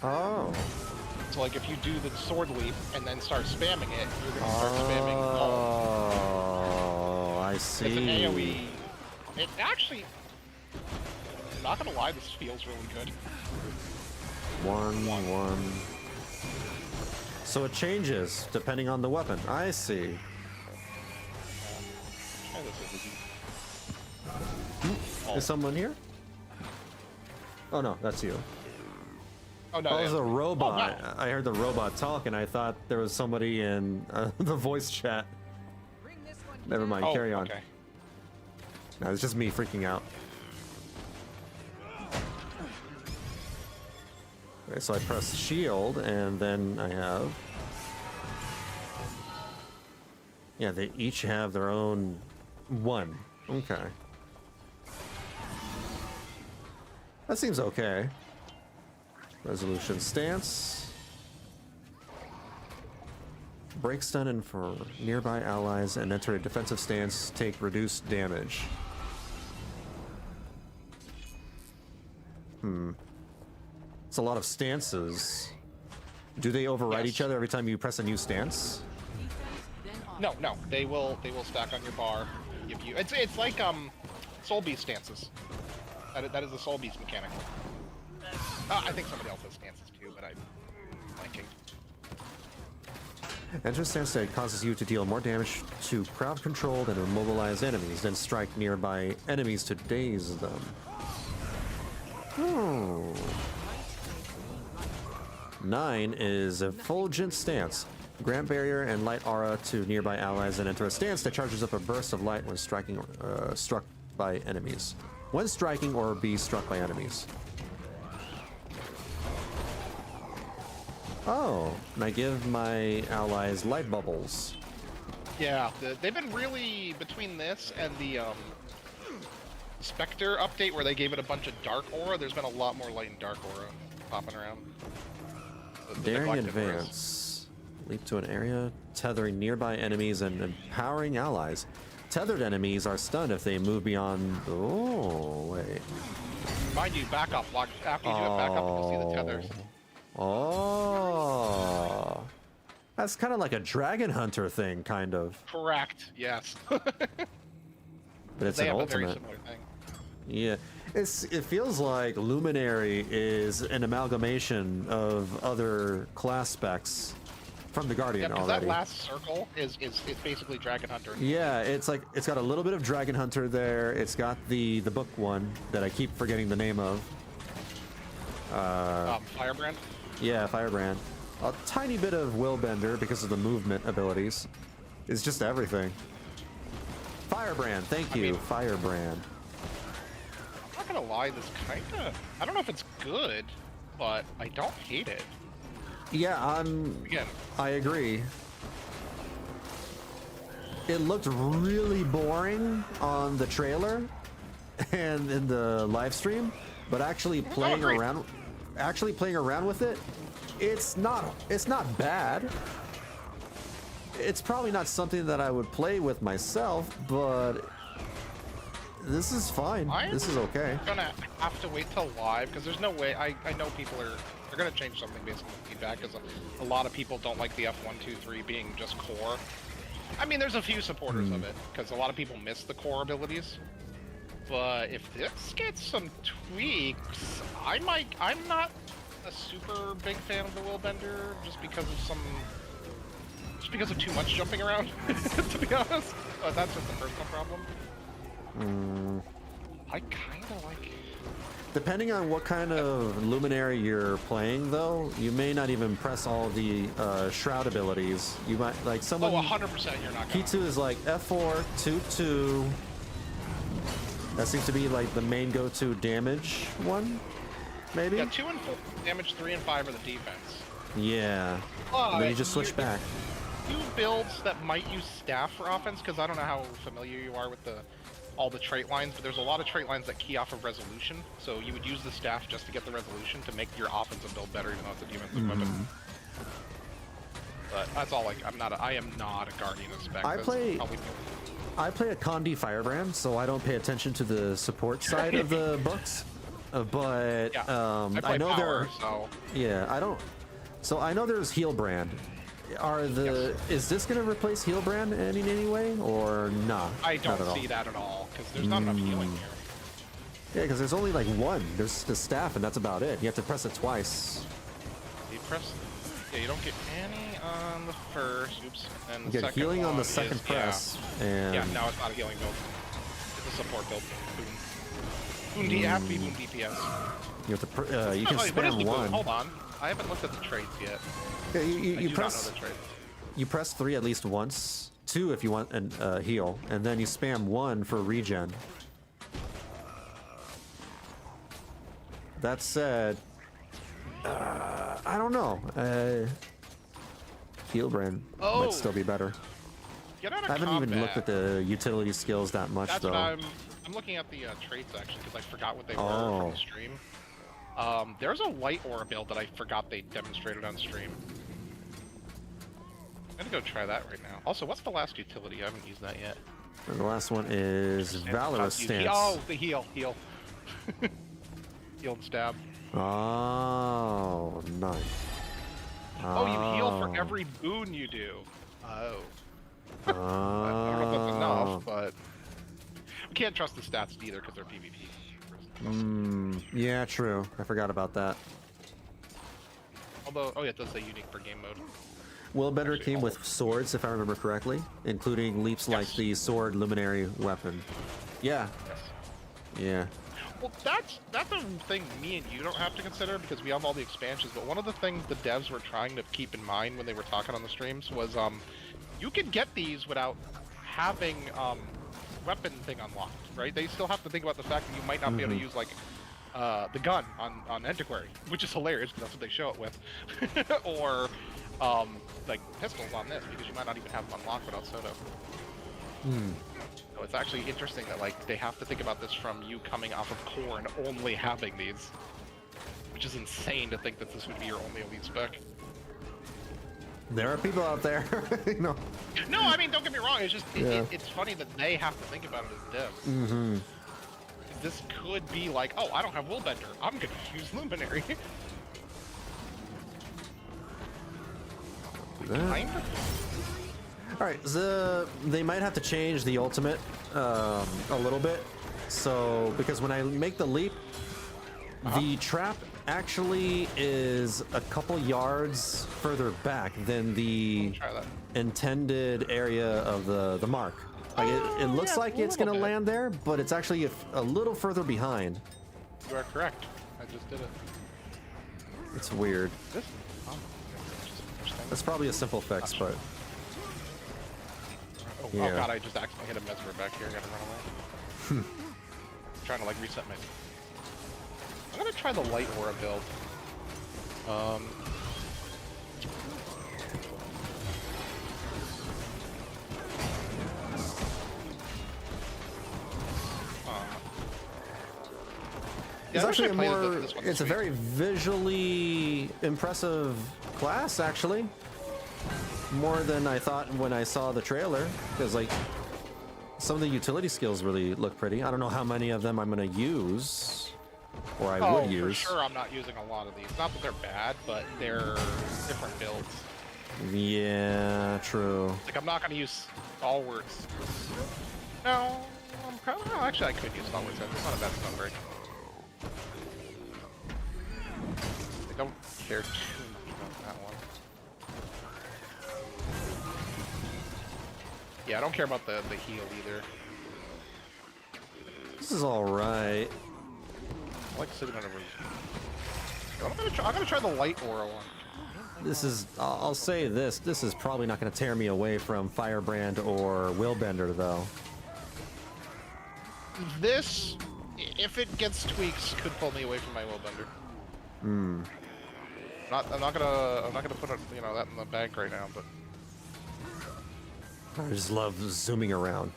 Oh. So, like, if you do the sword leap and then start spamming it, you're going to start spamming Oh, I see. It's an AoE. It actually... I'm not going to lie, this feels really good. 1. So it changes depending on the weapon. I see. Try this as Is someone here? Oh no, that's you. Oh, no. Oh, it was a robot. Oh, wow. I heard the robot talk and I thought there was somebody in the voice chat. Never mind, Oh, carry on. okay. No, it's just me freaking out. Okay, so I press shield, and then I have... Yeah, they each have their own one. Okay. That seems okay. Resolution stance. Break stun and for nearby allies and enter a defensive stance, take reduced damage. It's a lot of stances. Do they override Yes. each other every time you press a new stance? No, they will stack on your bar. Give you it's like Soul Beast stances. That is the Soul Beast mechanic. I think somebody else has stances too, but I'm blanking. Enter stance that causes you to deal more damage to crowd-controlled and immobilized enemies, then strike nearby enemies to daze them. Hmm. 9 is Effulgent Stance. Grant barrier and light aura to nearby allies and enter a stance that charges up a burst of light when striking, struck by enemies. When striking or be struck by enemies. Oh, and I give my allies light bubbles. Yeah, they've been really between this and the Spectre update where they gave it a bunch of dark aura. There's been a lot more light and dark aura popping around. The Daring neglected auras. advance. Leap to an area, tethering nearby enemies and empowering allies. Tethered enemies are stunned if they move beyond... Oh, wait. Mind you, back up. After you do it, back up and you'll see the tethers. Oh. That's kind of like a dragon hunter thing, kind of. Correct, yes. But it's They an have a very ultimate. similar thing. Yeah. It feels like Luminary is an amalgamation of other class specs from the Guardian Yeah, because already. that last circle is basically Dragon Hunter. Yeah, it's like it's got a little bit of Dragon Hunter there. It's got the book one that I keep forgetting the name of. Firebrand? Yeah, Firebrand. A tiny bit of Willbender because of the movement abilities. It's just everything. Firebrand, thank you, Firebrand. I'm not gonna lie, this kinda... I don't know if it's good, but I don't hate it. Yeah, Again, I agree. It looked really boring on the trailer and in the live stream, but actually playing agreed. around with it, it's not bad. It's probably not something that I would play with myself, but this is fine. This is okay. I'm gonna have to wait till live, because there's no way... I know people they're gonna change something based on the feedback, because a lot of people don't like the F123 being just core. I mean, there's a few supporters of it, because a lot of people miss the core abilities. But if this gets some tweaks, I'm not a super big fan of the Willbender, just because of too much jumping around, to be honest. But that's just a personal problem. I kinda like it. Depending on what kind of Luminary you're playing, though, you may not even press all the Shroud abilities. You might, like, someone... Oh, 100% you're not gonna. P2 is like F4, 2-2. That seems to be, like, the main go-to damage one, maybe? Yeah, 2 and 4 damage, 3 and 5 are the defense. Yeah. And then you just switch back. Few builds that might use staff for offense, because I don't know how familiar you are with all the trait lines, but there's a lot of trait lines that key off of resolution, so you would use the staff just to get the resolution to make your offensive build better, even though it's a defensive weapon. But that's all. Like, I am not a Guardian of spec. I play a Conduit Firebrand, so I don't pay attention to the support side of the books. But Yeah, I know power, there. Yeah, I don't. So I know there's Healbrand. Is this going to replace Healbrand in any way, or not? I don't not at see all? that at all, because there's not enough healing here. Yeah, because there's only like one. There's the staff, and that's about it. You have to press it twice. You press... Yeah, you don't get any on the first. Oops. And the You get second healing on the one second is, press, and Yeah, no, it's not a healing build. It's a support build. Boon D have to be Boon DPS. you have to. You can What is the spam boon? one. Hold on. I haven't looked at the traits yet. Yeah, I you do press. not know the traits. You press 3 at least once 2 if you want a heal, and then you spam 1 for regen. That said, I don't know. Heal brand might still be better. Get out of I haven't combat. even looked at the utility skills that much, That's though. what I'm looking at the traits actually because I forgot what they were from the stream. There's a light aura build that I forgot they demonstrated on stream. I'm gonna go try that right now. Also, what's the last utility? I haven't used that yet. And the last one is Valorous Stance. Oh, the heal. Heal and stab. Oh, nice. Oh, you heal for every boon you do. Oh. I don't know if that's enough, but we can't trust the stats either because they're PvP. Yeah, true. I forgot about that. Although, oh yeah, it does say unique per game mode. Willbender Actually, came with swords, if I remember correctly, including leaps like the sword luminary weapon. Yeah. Yes. Yeah. Well, that's a thing me and you don't have to consider because we have all the expansions. But one of the things the devs were trying to keep in mind when they were talking on the streams was, you can get these without having weapon thing unlocked, right? They still have to think about the fact that you might not be able to use like the gun on Antiquary, which is hilarious because that's what they show it with, or like pistols on this because you might not even have them unlocked without Soto. So it's actually interesting that like they have to think about this from you coming off of core and only having these, which is insane to think that this would be your only elite spec. There are people out there, you know. No, I mean, don't get me wrong. It's just it's funny that they have to think about it as devs. This could be like, oh, I don't have Willbender. I'm gonna use Luminary. Kind of. All right, so they might have to change the ultimate a little bit. So because when I make the leap, the trap actually is a couple yards further back than the intended area of the mark. Like it looks like it's gonna land there, but it's actually a little further behind. You are correct. I just did it. It's weird. This? That's probably a simple fix, but oh yeah. God, I just accidentally hit a Mesmer back here. I gotta run away. I'm trying to like reset my. I'm gonna try the light aura build. It's actually a more, it's a very visually impressive class, actually. More than I thought when I saw the trailer, because like some of the utility skills really look pretty. I don't know how many of them I'm gonna use, or I would use. For sure I'm not using a lot of these. Not that they're bad, but they're different builds. Yeah, true. Like I'm not gonna use stalwarts. No, I'm probably, no, actually I could use stalwarts. It's not a bad spell break. I don't care too much about that one. Yeah, I don't care about the heal either. This is all right. I like sitting on a I'm gonna try the light aura one. This is, I'll say this, this is probably not going to tear me away from Firebrand or Willbender, though. This, if it gets tweaks, could pull me away from my Willbender. I'm not gonna put that in the bank right now, but I just love zooming around.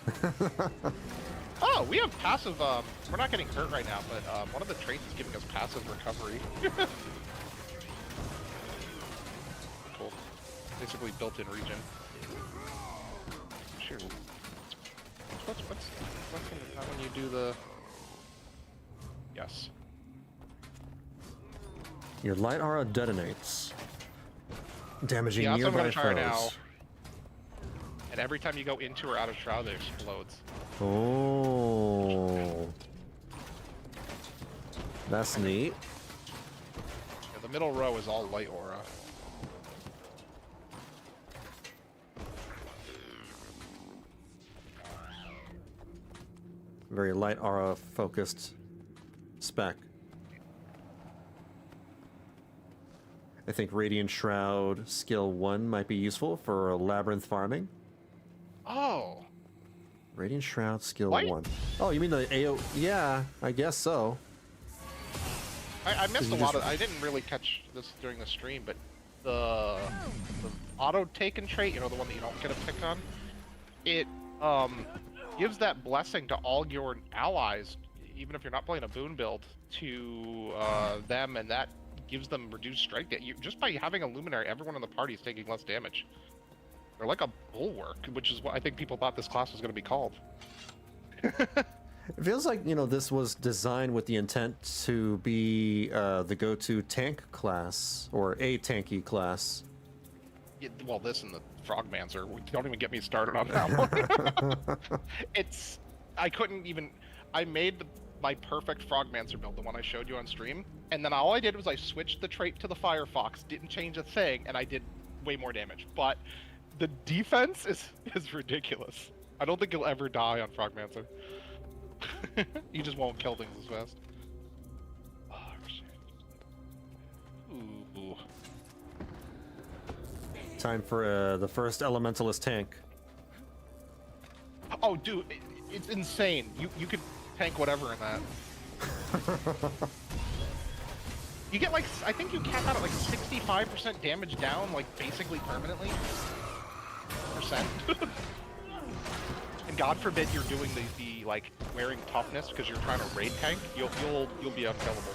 oh, we have passive. We're not getting hurt right now, but one of the traits is giving us passive recovery. Cool. Basically built-in regen. Sure. What's when you do the? Yes. Your light aura detonates, damaging Yeah, that's what I'm nearby gonna try foes. now. And every time you go into or out of shroud, it explodes. Oh, that's neat. Yeah, the middle row is all light aura. Very light aura focused spec. I think Radiant Shroud skill 1 might be useful for labyrinth farming. Oh. Radiant Shroud skill What? 1. Oh, you mean the AO? Yeah, I guess so. I missed a you lot just- of. I didn't really catch this during the stream, but the auto taken trait, you know, the one that you don't get a pick on, it gives that blessing to all your allies, even if you're not playing a boon build, to them, and that gives them reduced strike. Just by having a luminary, everyone in the party is taking less damage. They're like a bulwark, which is what I think people thought this class was going to be called. It feels like, you know, this was designed with the intent to be the go-to tank class, or a tanky class. Yeah, well, this and the Frogmancer, don't even get me started on that one. I couldn't even, I made my perfect Frogmancer build, the one I showed you on stream, and then all I did was I switched the trait to the Firefox, didn't change a thing, and I did way more damage. But the defense is ridiculous. I don't think you'll ever die on Frogmancer. You just won't kill things as fast. Oh, shit. Ooh. Time for the first Elementalist tank. Oh, dude, it's insane. You could tank whatever in that. You get like, I think you cap out at like 65% damage down, like basically permanently. Percent. And God forbid you're doing the like wearing toughness because you're trying to raid tank. You'll be unkillable.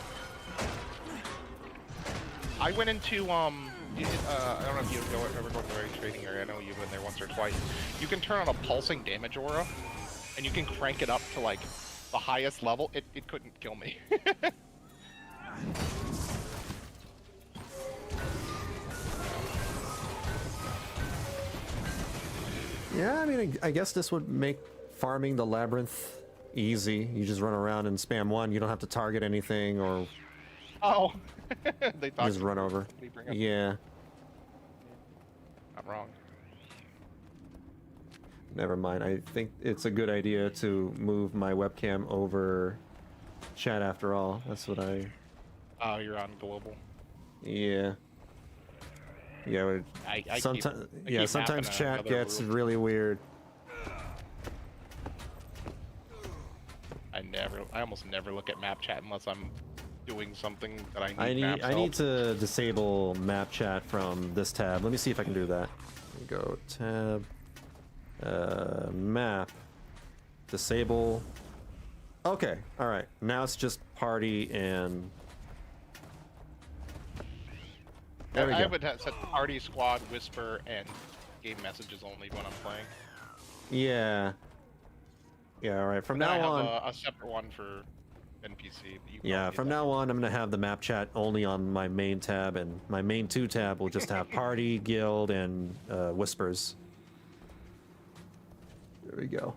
I went into I don't know if you ever go to the raid trading area. I know you've been there once or twice. You can turn on a pulsing damage aura, and you can crank it up to like the highest level. It couldn't kill me. Yeah, I mean, I guess this would make farming the labyrinth easy. You just run around and spam one. You don't have to target anything or Oh, they thought just run over. Yeah. Not wrong. Never mind. I think it's a good idea to move my webcam over chat after all. That's what I... Oh, you're on global. Yeah. Yeah, sometimes sometimes chat gets really weird. I almost never look at map chat unless I'm doing something that I need. I need to disable map chat from this tab. Let me see if I can do that. Go tab, map, disable. Okay, all right. Now it's just party and. There we go. I would have set party, squad, whisper, and game messages only when I'm playing. Yeah. Yeah, all right. From And now then I on. have a separate one for NPC. But you can Yeah, only from use that. now on, I'm going to have the map chat only on my main tab, and my main 2 tab will just have party, guild, and whispers. There we go.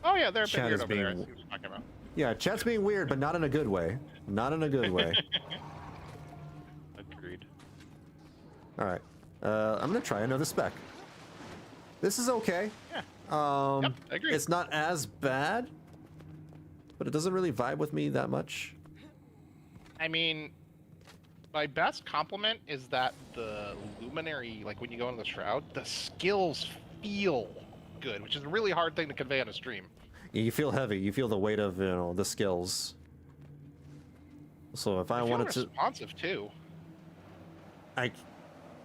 Oh yeah, they're a bit Chat weird is over there. I being- see what you're talking about. Yeah, chat's being weird, but not in a good way. Not in a good way. Agreed. All right. I'm going to try another spec. This is okay. Yeah. Yep, I agree. It's not as bad, but it doesn't really vibe with me that much. I mean, my best compliment is that the luminary, like when you go into the shroud, the skills feel good, which is a really hard thing to convey on a stream. Yeah, you feel heavy. You feel the weight of, the skills. So if I wanted to... responsive too. I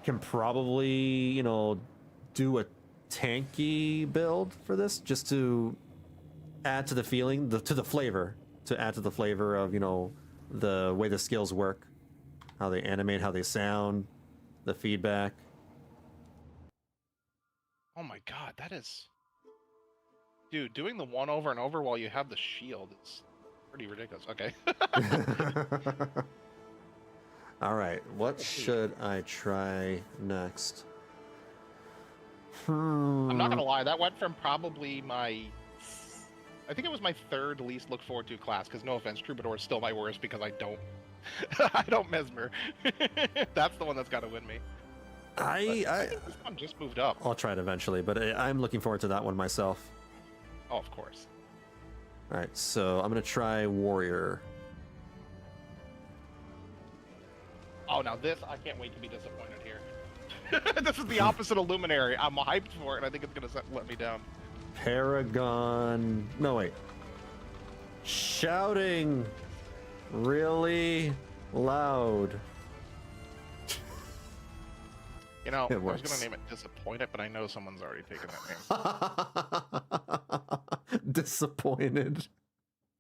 can probably, do a tanky build for this, just to add to the feeling, to the flavor, to add to the flavor of, the way the skills work, how they animate, how they sound, the feedback. Oh my god, that is... Dude, doing the one over and over while you have the shield is pretty ridiculous. Okay. All right, what should I try next? I'm not gonna lie, that went from probably I think it was my third least look forward to class, because no offense, Troubadour is still my worst because I don't I don't mesmer. That's the one that's gotta win me. I think this one just moved up. I'll try it eventually, but I'm looking forward to that one myself. Oh, of course. All right, so I'm gonna try Warrior. Oh, now this, I can't wait to be disappointed here. This is the opposite of Luminary. I'm hyped for it, and I think it's gonna let me down. Paragon. No, wait. Shouting really loud. You know, It I was works. gonna name it Disappointed, but I know someone's already taken that name. Disappointed.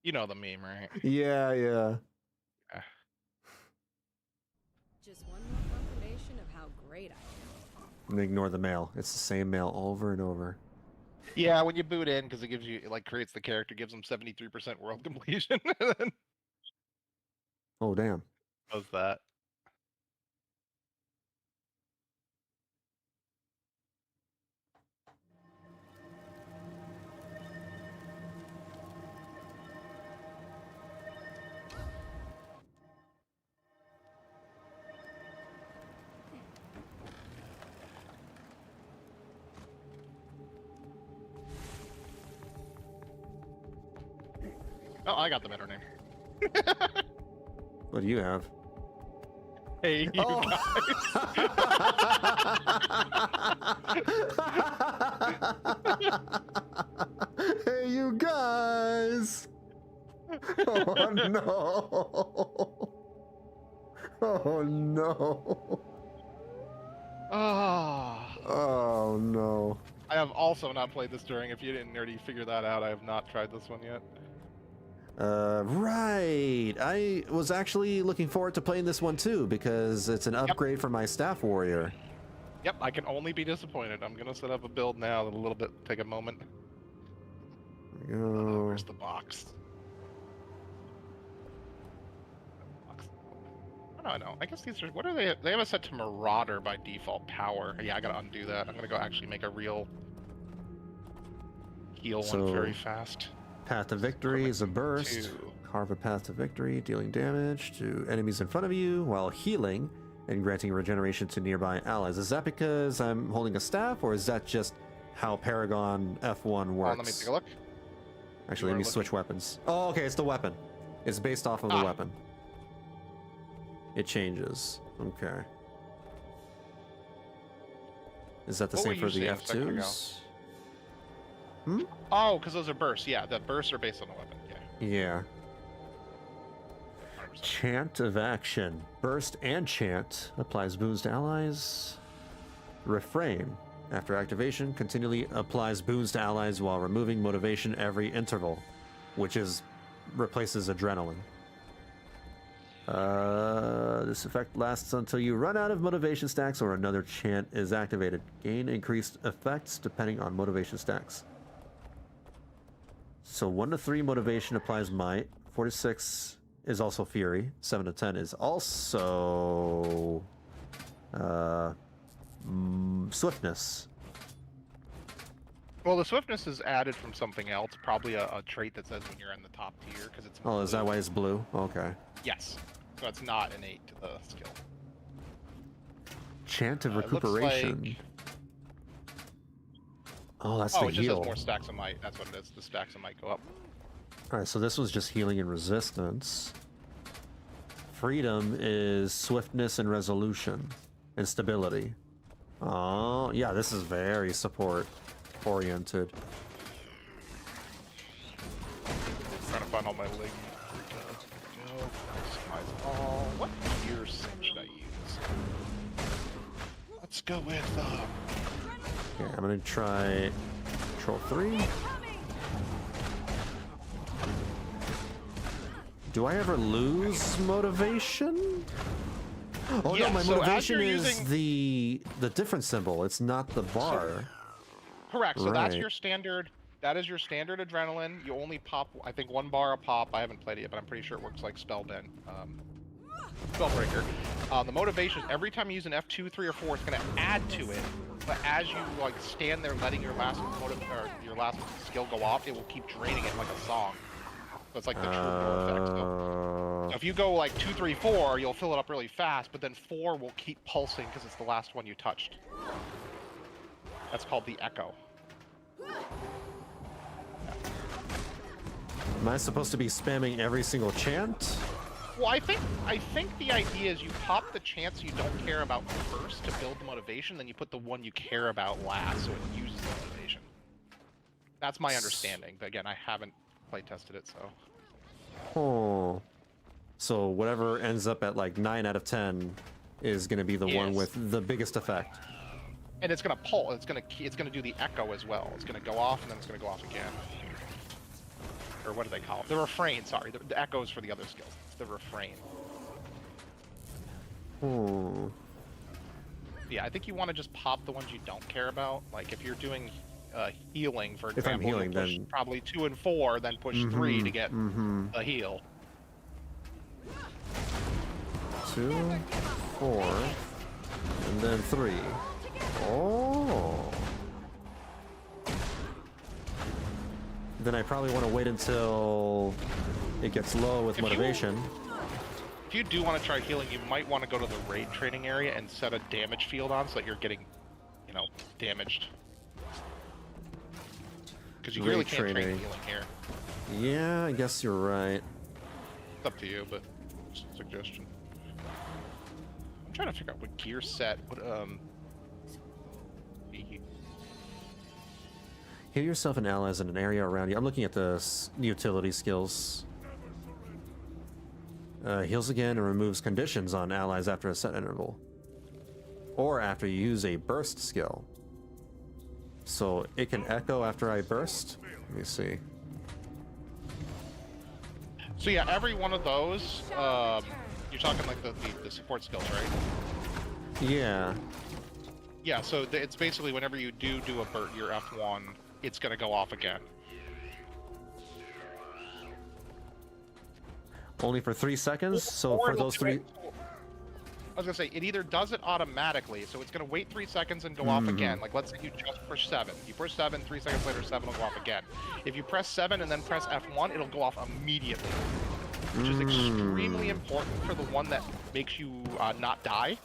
You know the meme, right? Yeah, yeah. Just one more confirmation of how great I am. Ignore the mail. It's the same mail over and over. Yeah, when you boot in, because it gives you, it like creates the character, gives them 73% world completion, and then Oh, damn. does that. Oh, I got the better name. What do you have? Hey, you Oh. Hey, you guys! Oh no! Oh no! Ah. Oh no! I have also not played this during. If you didn't already figure that out, I have not tried this one yet. Right. I was actually looking forward to playing this one too because it's an upgrade for my staff warrior. Yep, I can only be disappointed. I'm gonna set up a build now. A little bit, take a moment. There we go. Where's the box? Oh, I know. I guess these are. What are they? They have it set to Marauder by default power. Yeah, I gotta undo that. I'm gonna go actually make a real heal So- one very fast. Path to victory is a burst. Two. Carve a path to victory, dealing damage to enemies in front of you while healing and granting regeneration to nearby allies. Is that because I'm holding a staff, or is that just how Paragon F1 works? Let me take a look. Actually, You let me are switch weapons. Oh, okay, it's the weapon. It's based off of the weapon. It changes. Okay. Is that the What same were for you the saying a second ago? F2s? Oh, because those are bursts. Yeah, the bursts are based on the weapon. Yeah. Yeah. 100%. Chant of action. Burst and chant applies boons to allies. Refrain. After activation, continually applies boons to allies while removing motivation every interval, which replaces adrenaline. This effect lasts until you run out of motivation stacks or another chant is activated. Gain increased effects depending on motivation stacks. So 1 to 3 motivation applies might. 4 to 6 is also fury. 7 to 10 is also swiftness. Well, the swiftness is added from something else, probably a trait that says when you're in the top tier, because it's. Oh, is that blue. why it's blue? Okay. Yes. So it's not innate to the skill. Chant of It looks recuperation. like- Oh, that's Oh, the it just heal. has more stacks of might. That's what it is. The stacks of might go up. Alright, so this was just healing and resistance. Freedom is swiftness and resolution and stability. Oh, yeah, this is very support oriented. Trying to find all my leggings. Customize all. What gear sim should I use? Let's go with. Okay, I'm gonna try Control 3. Do I ever lose motivation? Oh Yeah, no, my so as motivation you're is using- the different symbol. It's not the bar. Correct. So that's Right. your standard. That is your standard adrenaline. You only pop, I think, 1 bar a pop. I haven't played it yet, but I'm pretty sure it works like Spellbend. Spellbreaker. The motivation is every time you use an F2, 3, or 4, it's going to add to it. But as you like stand there, letting your last your last skill go off, it will keep draining it like a song. So it's like the Troubadour effect. So if you go like 2, 3, 4, you'll fill it up really fast, but then 4 will keep pulsing because it's the last one you touched. That's called the Echo. Am I supposed to be spamming every single chant? Well, I think the idea is you pop the chance you don't care about first to build the motivation, then you put the one you care about last, so it uses the motivation. That's my understanding. But again, I haven't play tested it, so. Oh. So whatever ends up at like 9 out of 10 is going to be the one with the biggest effect. And it's gonna pull. It's gonna do the echo as well. It's gonna go off and then it's gonna go off again. Or what do they call it? The refrain. Sorry, the echoes for the other skills. It's the refrain. Hmm. Yeah, I think you want to just pop the ones you don't care about. Like if you're doing healing, for example, if I'm healing, push then probably 2 and 4, then push 3 to get a heal. 2, 4, and then 3. Oh. Then I probably want to wait until it gets low with motivation. If you do want to try healing, you might want to go to the raid training area and set a damage field on so that you're getting, you know, damaged. Because you really can't train healing here. Yeah, I guess you're right. It's up to you, but just a suggestion. I'm trying to figure out what gear set would be. Heal yourself and allies in an area around you. I'm looking at the utility skills. Heals again and removes conditions on allies after a set interval. Or after you use a burst skill. So it can echo after I burst? Let me see. So yeah, every one of those, you're talking like the support skills, right? Yeah. Yeah, so it's basically whenever you do a burst, your F1, it's gonna go off again. Only for 3 seconds? So for those 3... I was gonna say, it either does it automatically, so it's gonna wait 3 seconds and go off again. Like, let's say you just push 7. You push 7, 3 seconds later, 7 will go off again. If you press 7 and then press F1, it'll go off immediately. Which is extremely important for the one that makes you not die.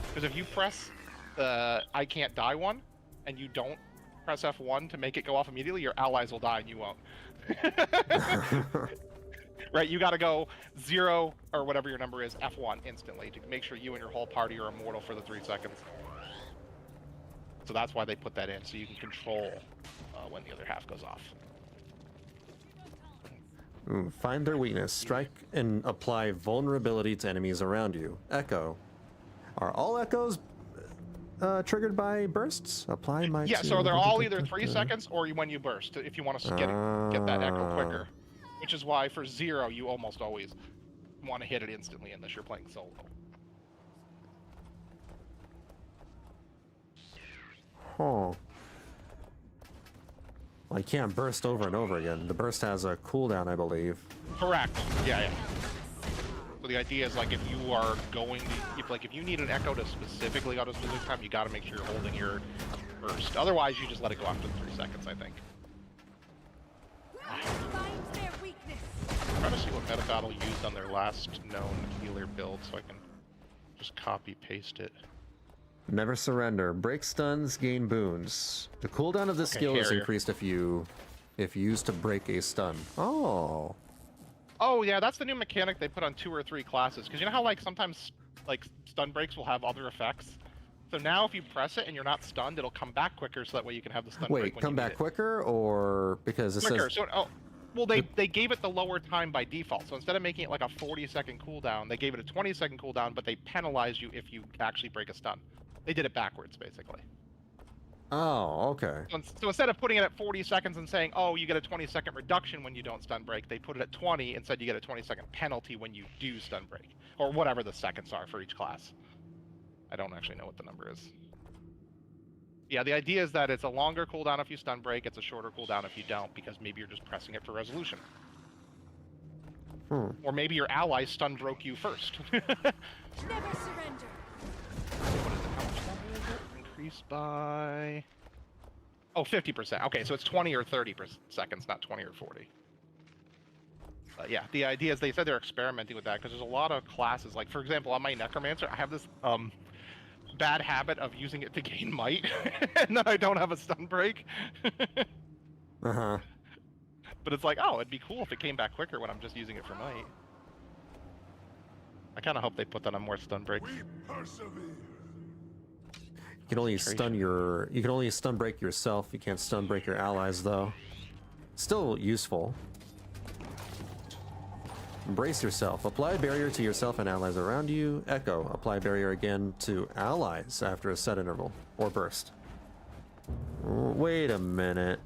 Because if you press the I can't die one, and you don't press F1 to make it go off immediately, your allies will die and you won't. Right, you gotta go 0, or whatever your number is, F1 instantly to make sure you and your whole party are immortal for the 3 seconds. So that's why they put that in, so you can control when the other half goes off. Find their weakness. Strike and apply vulnerability to enemies around you. Echo. Are all echoes triggered by bursts? Apply my... Yeah, so they're all either 3 seconds or when you burst, if you want to get that echo quicker. Which is why for 0, you almost always want to hit it instantly unless you're playing solo. Oh. Well, you can't burst over and over again. The burst has a cooldown, I believe. Correct. Yeah. So the idea is, like, if you are going to, if you need an echo to specifically go to a specific time, you got to make sure you're holding your burst. Otherwise, you just let it go after 3 seconds, I think. I'm trying to see what meta battle used on their last known healer build, so I can just copy paste it. Never surrender. Break stuns, gain boons. The cooldown of this skill is increased if you used to break a stun. Oh. Oh yeah, that's the new mechanic they put on 2 or 3 classes. Because you know how like sometimes like stun breaks will have other effects. So now if you press it and you're not stunned, it'll come back quicker, so that way you can have the stun break. Wait, come back quicker, or because it says... So, well, they gave it the lower time by default. So instead of making it like a 40-second cooldown, they gave it a 20-second cooldown, but they penalize you if you actually break a stun. They did it backwards, basically. Oh, okay. So instead of putting it at 40 seconds and saying, oh, you get a 20-second reduction when you don't stun break, they put it at 20 and said you get a 20-second penalty when you do stun break. Or whatever the seconds are for each class. I don't actually know what the number is. Yeah, the idea is that it's a longer cooldown if you stun break, it's a shorter cooldown if you don't, because maybe you're just pressing it for resolution. Or maybe your ally stun broke you first. Never surrender. What is it? How much longer is it? Increased by... Oh, 50%. Okay, so it's 20 or 30 seconds, not 20 or 40. Yeah, the idea is they said they're experimenting with that, because there's a lot of classes, like, for example, on my Necromancer, I have this... bad habit of using it to gain might, and then I don't have a stun break. Uh-huh. But it's like, oh, it'd be cool if it came back quicker when I'm just using it for might. I kind of hope they put that on more stun breaks. You can only stun you can only stun break yourself. You can't stun break your allies though. Still useful. Brace yourself. Apply barrier to yourself and allies around you. Echo. Apply barrier again to allies after a set interval or burst. Wait a minute.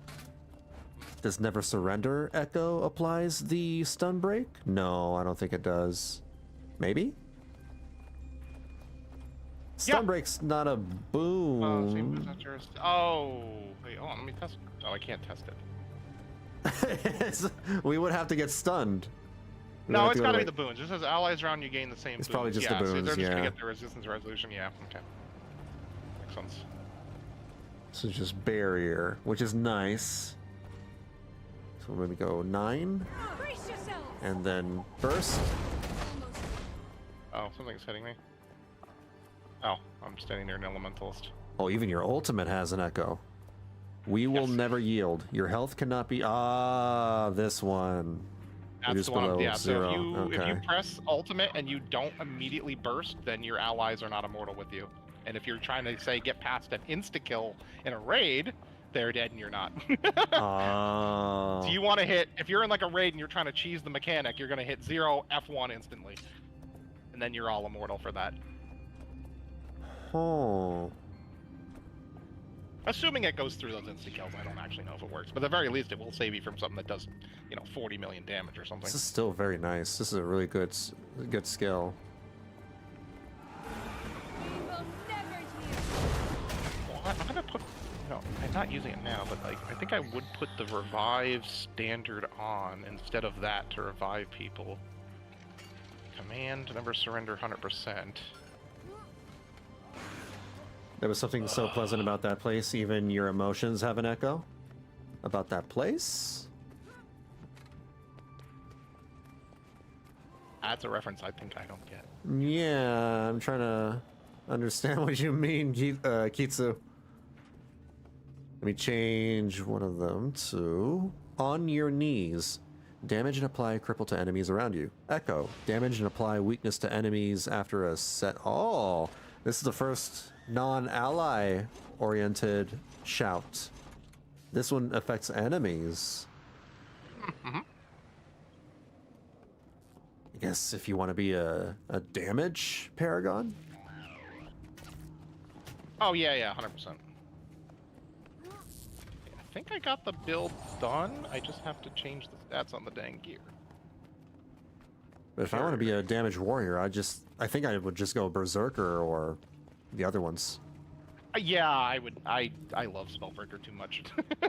Does Never Surrender Echo applies the stun break? No, I don't think it does. Maybe? Stun break's not a boom. Oh, wait, hold on, let me test it. Oh, I can't test it. We would have to get stunned. No, it's gotta be the boons. Just as allies around you gain the same It's boons. probably just the So boons, they're just yeah. gonna get the resistance resolution, yeah, okay. Makes sense. So it's just barrier, which is nice. So we're gonna go 9. Brace yourself. And then burst. Oh, something's hitting me. Oh, I'm standing near an elementalist. Oh, even your ultimate has an echo. We will never yield. Your health cannot be. Ah, this one. That's Reduce the one. below Yeah. 0. So if Okay. you press ultimate and you don't immediately burst, then your allies are not immortal with you. And if you're trying to say get past an insta kill in a raid, they're dead and you're not. Oh. So you want to hit, if you're in like a raid and you're trying to cheese the mechanic, you're going to hit 0 F1 instantly. And then you're all immortal for that. Oh. Assuming it goes through those insta kills, I don't actually know if it works. But at the very least, it will save you from something that does, 40 million damage or something. This is still very nice. This is a really good skill. We will never yield. Well, I'm going to put, I'm not using it now, but like, I think I would put the revive standard on instead of that to revive people. Command, never surrender 100%. There was something so pleasant about that place. Even your emotions have an echo about that place. That's a reference I think I don't get. Yeah, I'm trying to understand what you mean, Kitsu. Let me change one of them to on your knees. Damage and apply cripple to enemies around you. Echo. Damage and apply weakness to enemies after a set. Oh, this is the first non-ally oriented shout. This one affects enemies. Mm-hmm. I guess if you want to be a damage paragon. Oh, yeah, 100%. I think I got the build done. I just have to change the stats on the dang gear. But if I want to be a damage warrior, I think I would just go berserker or the other ones. Yeah, I would. I love Spellbreaker too much.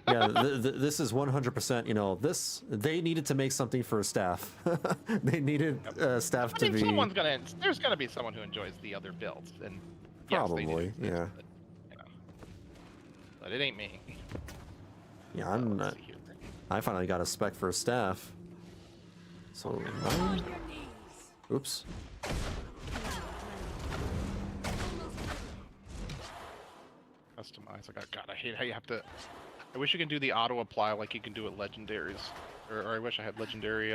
Yeah, this is 100%. They needed to make something for staff. They needed staff to be. There's gonna be someone who enjoys the other builds, and probably, yes, they do, yeah. But it ain't me. Yeah, I'm not. I finally got a spec for staff. So, On your knees. oops. Customize. God, I hate how you have to. I wish you can do the auto apply like you can do at legendaries, or I wish I had legendary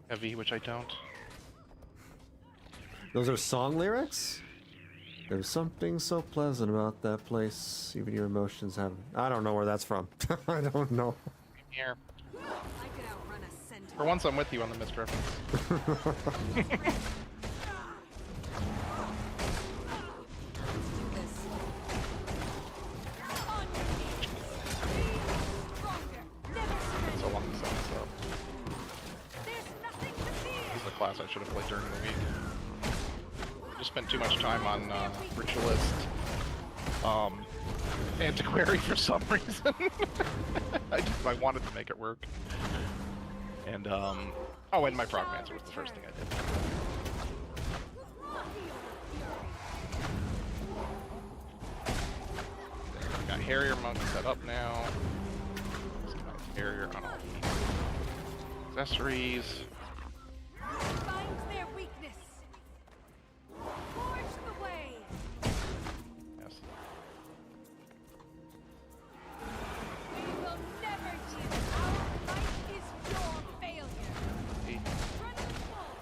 heavy, which I don't. Those are song lyrics? There's something so pleasant about that place. Even your emotions have. I don't know where that's from. I don't know. Here. I could outrun a centaur. For once, I'm with you on the missed reference. So long as that's up. This is a class I should have played during the week. Just spent too much time on Ritualist Antiquarian for some reason. I wanted to make it work. And oh, and my Progmancer was the first thing I did. Got Harrier Monk set up now. Harrier on all the accessories. Find their weakness. Forge the way. Yes. We will never yield. Our fight is your failure. See? Run it full.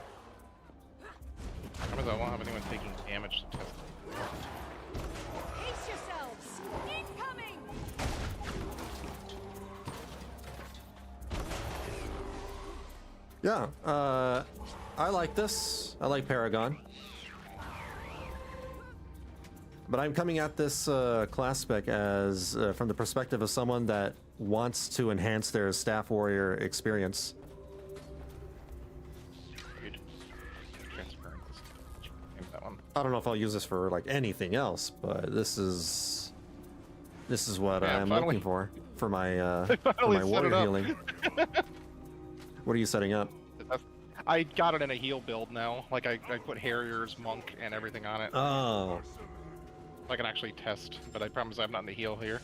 even taking damage to test. Brace yourselves! Incoming! Yeah, I like this. I like Paragon. But I'm coming at this class spec as from the perspective of someone that wants to enhance their staff warrior experience. I don't know if I'll use this for like anything else, but this is what I'm looking for my warrior healing. What are you setting up? I got it in a heal build now. Like I put Harrier's monk and everything on it. Oh. I can actually test, but I promise I'm not in the heal here.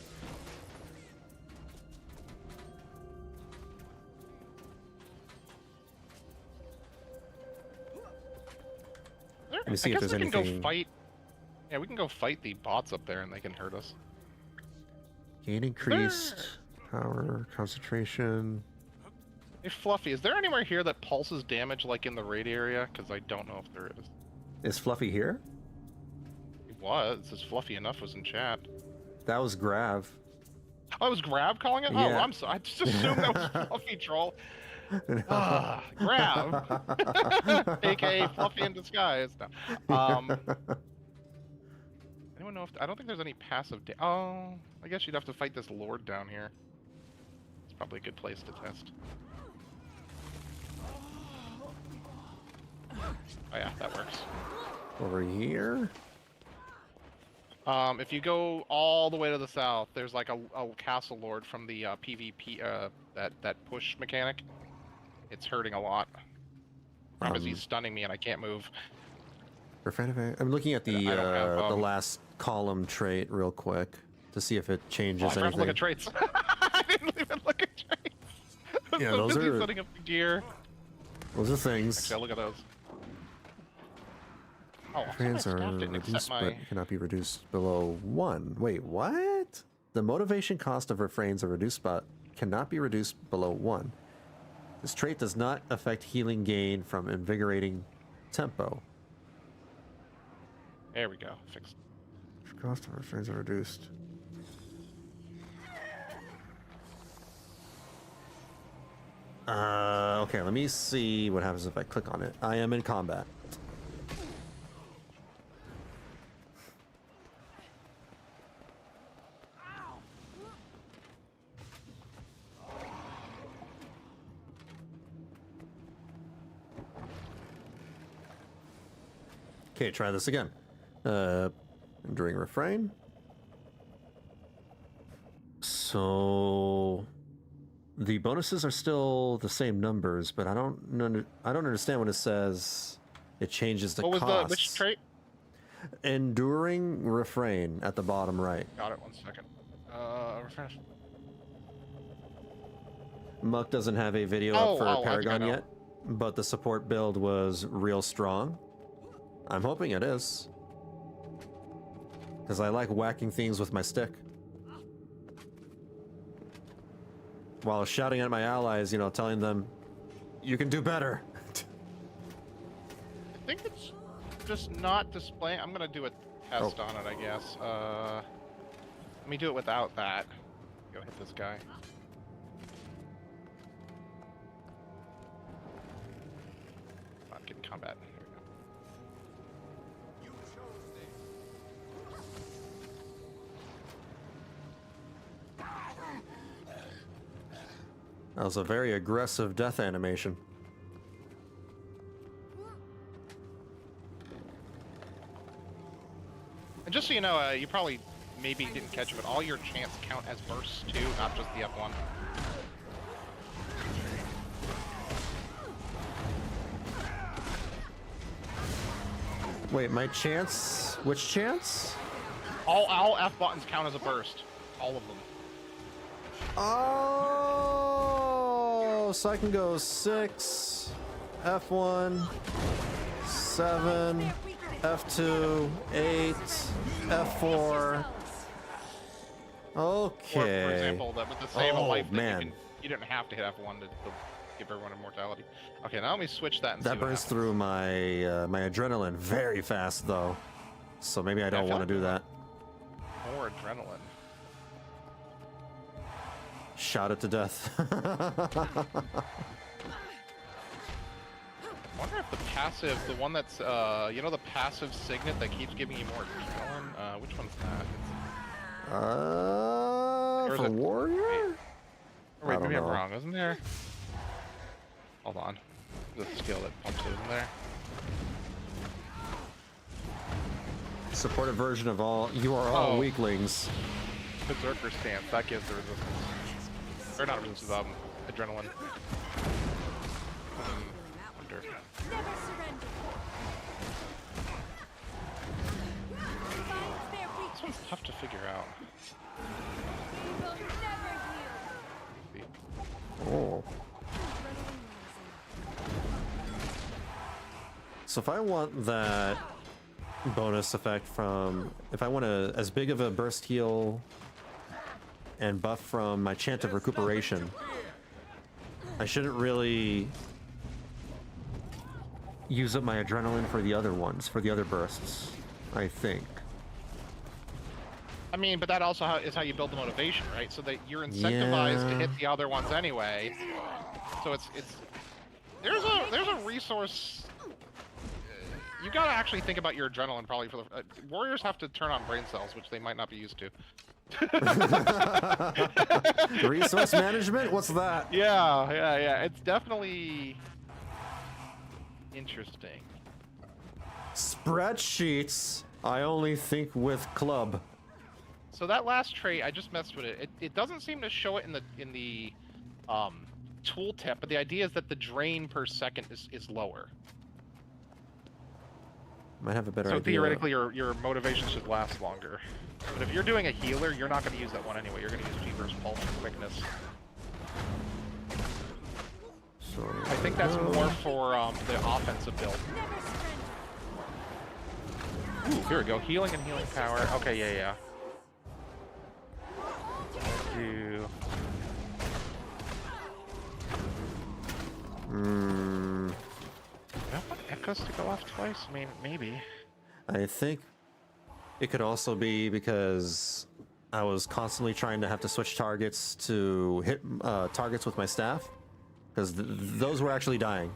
Let me see if there's anything. We can go fight. Yeah, we can go fight the bots up there, and they can hurt us. Gain increased power, concentration. Hey, Fluffy, is there anywhere here that pulses damage like in the raid area? Because I don't know if there is. Is Fluffy here? It was. It says Fluffy Enough was in chat. That was Grav. Oh, it was Grav calling it? Yeah. Oh, I'm sorry. I just assumed that was Fluffy Troll. Grav. AKA Fluffy in disguise. No. Anyone know if... I don't think there's any passive... Oh, I guess you'd have to fight this Lord down here. It's probably a good place to test. Oh yeah, that works. Over here? If you go all the way to the south, there's like a castle lord from the PvP, that push mechanic. It's hurting a lot. Because he's stunning me and I can't move. I'm looking at the last column trait real quick to see if it changes I anything. forgot to look at traits. I didn't even look at traits. Yeah, so those are setting up the gear. Those are things. Actually, I'll look at those. Oh, Refrains are reduced but cannot be reduced below 1. Wait, what? The motivation cost of refrains are reduced but cannot be reduced below 1. This trait does not affect healing gain from invigorating tempo. There we go. Fixed. Cost of refrains are reduced. Okay, let me see what happens if I click on it. I am in combat. Okay, try this again. Enduring refrain. So the bonuses are still the same numbers, but I don't understand when it says it changes the cost. What was which trait? Enduring refrain at the bottom right. Got it. 1 second. Refresh. Muck doesn't have a video up for Paragon yet, but the support build was real strong. I'm hoping it is. Because I like whacking things with my stick. While shouting at my allies, you know, telling them, you can do better. I think it's just not displaying. I'm going to do a test on it, I guess. Let me do it without that. Go hit this guy. Come on, get in combat. That was a very aggressive death animation. And just so you know, you probably maybe didn't catch it, but all your chants count as bursts too, not just the F1. Wait, my chance? Which chance? All F buttons count as a burst. All of them. Oh, so I can go 6, F1, 7, F2, 8, F4. Okay. Or, for example, that with the save a life, man. you didn't have to hit F1 to give everyone immortality. Okay, now let me switch that. And That see what burns happens. through my my adrenaline very fast though, so maybe I don't feel want to like do that. More adrenaline. Shot it to death. I wonder if the passive, the one that's, you know, the passive signet that keeps giving you more adrenaline. Which one's that? Or is For it- warrior? Or wait, I don't maybe I'm know. wrong. Isn't there? Hold on. The skill that pumps it in there. Supported version of all. You are all Oh. weaklings. Berserker stance. That gives the resistance. Or not resistance, adrenaline. Wonder. Never surrender. Find their This one's tough to figure out. We will never heal. Oh. Adrenaline rising. So if I want that bonus effect from, if I want as big of a burst heal and buff from my chant of recuperation, I shouldn't really use up my adrenaline for the other ones, for the other bursts, I think. I mean, but that also is how you build the motivation, right? So that you're incentivized to Yeah. hit the other ones anyway. So it's there's a resource. You gotta actually think about your adrenaline probably for the warriors have to turn on brain cells, which they might not be used to. Resource management? What's that? Yeah. It's definitely interesting. Spreadsheets. I only think with club. So that last trait, I just messed with it. It doesn't seem to show it in the tooltip, but the idea is that the drain per second is lower. Might have a better So idea. theoretically, your motivation should last longer. But if you're doing a healer, you're not going to use that one anyway. You're going to use Fever's Pulse for quickness. So, I think that's more for the offensive build. Ooh, here we go. Healing and healing power. Okay, yeah. Do... Hmm. Do I want Echoes to go off twice? I mean, maybe. I think it could also be because I was constantly trying to have to switch targets to hit targets with my staff, because those were actually dying.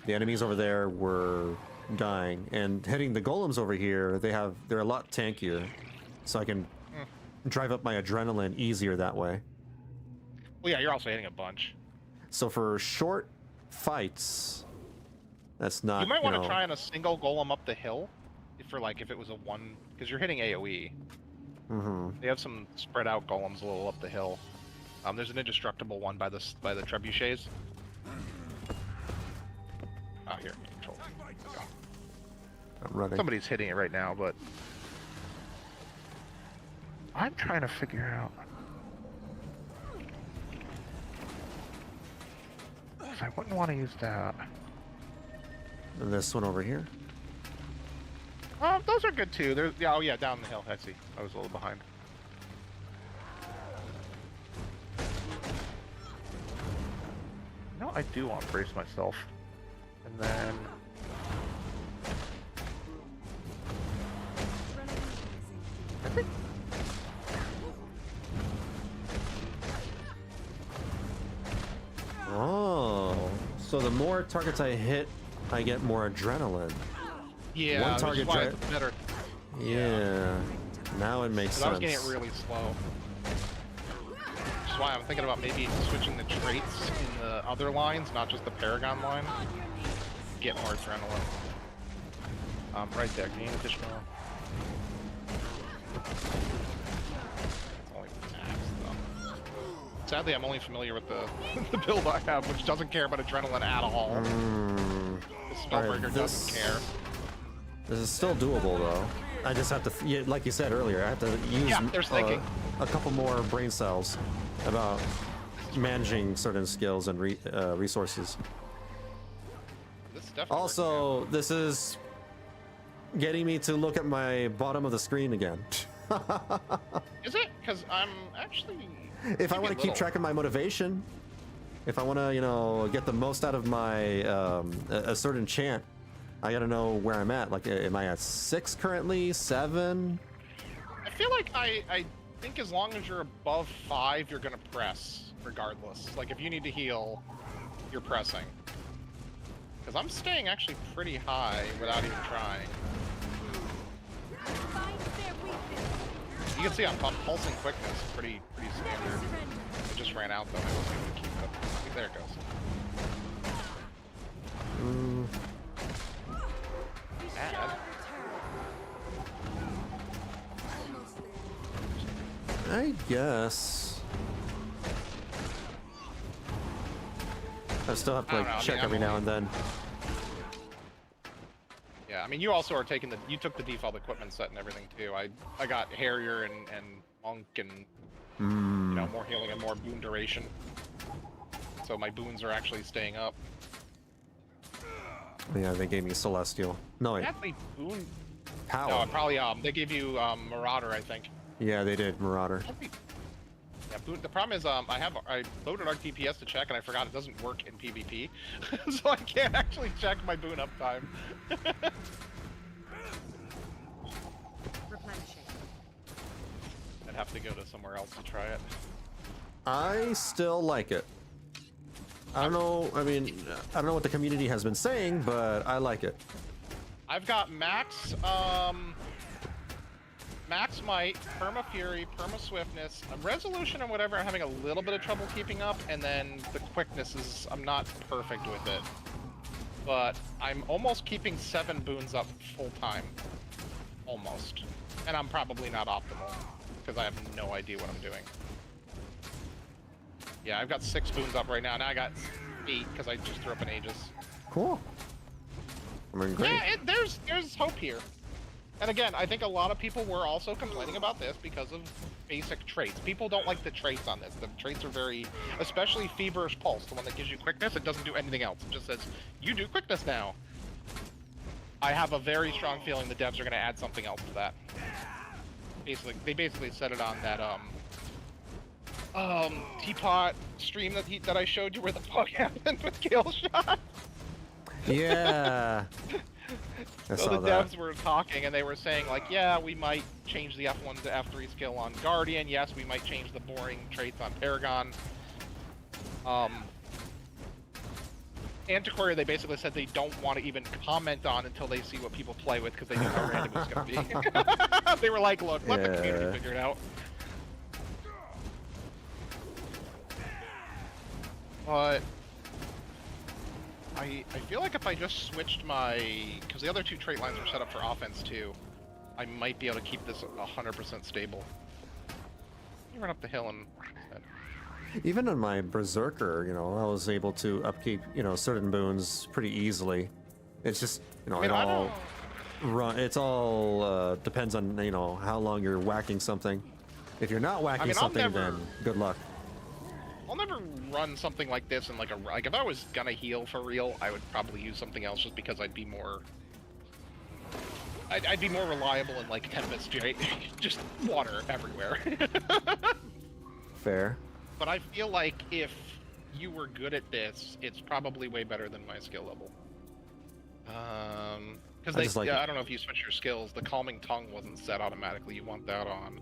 The enemies over there were dying, and hitting the golems over here, they're a lot tankier, so I can drive up my adrenaline easier that way. Well, yeah, you're also hitting a bunch. So for short fights, that's not. You might want to know, try on a single golem up the hill, if it was a one, because you're hitting AOE. Mhm. They have some spread out golems a little up the hill. There's an indestructible one by the trebuchets. Ah, here, control. I'm running. Somebody's hitting it right now, but I'm trying to figure out. I wouldn't want to use that. And this one over here. Those are good too. There's oh yeah, down the hill. I see. I was a little behind. No, I do want to brace myself, and then. I think. Oh, so the more targets I hit, I get more adrenaline. Yeah, One which is target why dra- it's better. Yeah. Now it makes Because I was sense. getting it really slow. Which is why I'm thinking about maybe switching the traits in the other lines, not just the Paragon line. Get more adrenaline. Right there, gain additional. Only max, though. Sadly, I'm only familiar with the, the build I have, which doesn't care about adrenaline at all. The Spellbreaker Alright, doesn't care. This is still doable though. I just have to, yeah, like you said earlier, I have to use there's thinking. a couple more brain cells about managing certain skills and resources. This is definitely Also, this is getting me to look at my bottom of the screen again. Is it? Because I'm actually. If I maybe want a to keep little. track of my motivation, If I want to, you know, get the most out of my a certain chant, I gotta know where I'm at. Like, am I at 6 currently? 7? I feel like I think as long as you're above 5, you're gonna press regardless. Like if you need to heal, you're pressing. Because I'm staying actually pretty high without even trying. You can see I'm pulsing quickness, pretty standard. I just ran out though. I wasn't able to keep it up. There it goes. Bad. I guess. I still have to like check every now and then. Yeah, I mean, you also are taking you took the default equipment set and everything too. I got Harrier and Monk and you know, more healing and more boon duration. So my boons are actually staying up. Yeah, they gave me Celestial. No, wait. Actually, boon. Power. No, probably they gave you Marauder, I think. Yeah, they did Marauder. Yeah, boon. The problem is I loaded our DPS to check and I forgot it doesn't work in PvP, so I can't actually check my boon uptime. I'd have to go to somewhere else to try it. I still like it. I don't know. I mean, I don't know what the community has been saying, but I like it. I've got max might, perma fury, perma swiftness, resolution and whatever. I'm having a little bit of trouble keeping up, and then the quickness is I'm not perfect with it, but I'm almost keeping 7 boons up full time, almost, and I'm probably not optimal because I have no idea what I'm doing. Yeah, I've got 6 boons up right now. Now I got 8 because I just threw up an Aegis. Cool. I mean, great. Yeah, there's hope here. And again, I think a lot of people were also complaining about this because of basic traits. People don't like the traits on this. The traits are very, especially Feverish Pulse, the one that gives you quickness. It doesn't do anything else. It just says, you do quickness now. I have a very strong feeling the devs are going to add something else to that. Basically, they basically said it on that Teapot stream that I showed you where the bug happened with Galeshot. Yeah. So the devs were talking and they were saying like, yeah, we might change the F1 to F3 skill on Guardian. Yes, we might change the boring traits on Paragon. Antiquarian, they basically said they don't want to even comment on until they see what people play with because they know how random it's going to be. They were like, look, let the community figure it out. But I feel like if I just switched because the other 2 trait lines are set up for offense too, I might be able to keep this 100% stable. Let me run up the hill and... Even on my Berserker, you know, I was able to upkeep, you know, certain boons pretty easily. It's just, you know, it all depends on, you know, how long you're whacking something. If you're not whacking something, then good luck. I'll never run something like this in like if I was gonna heal for real, I would probably use something else just because I'd be more reliable in like Tempest, just water everywhere. Fair. But I feel like if you were good at this, it's probably way better than my skill level. Because I don't know if you switch your skills, the Calming Tongue wasn't set automatically. You want that on.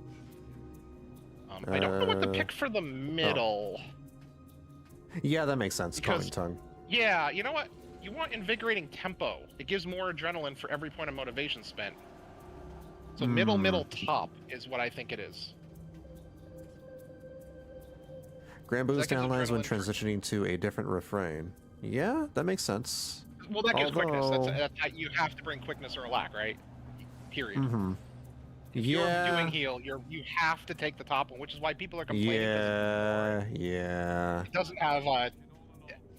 I don't know what to pick for the middle. Yeah, that makes sense. Calming Tongue. Yeah, you know what? You want Invigorating Tempo. It gives more adrenaline for every point of motivation spent. So middle, top is what I think it is. Grant boost down lines when transitioning to a different refrain. Yeah, that makes sense. Well, that gives quickness. You have to bring quickness or a lack, right? Period. If you're doing heal, you have to take the top one, which is why people are complaining. Yeah. It doesn't have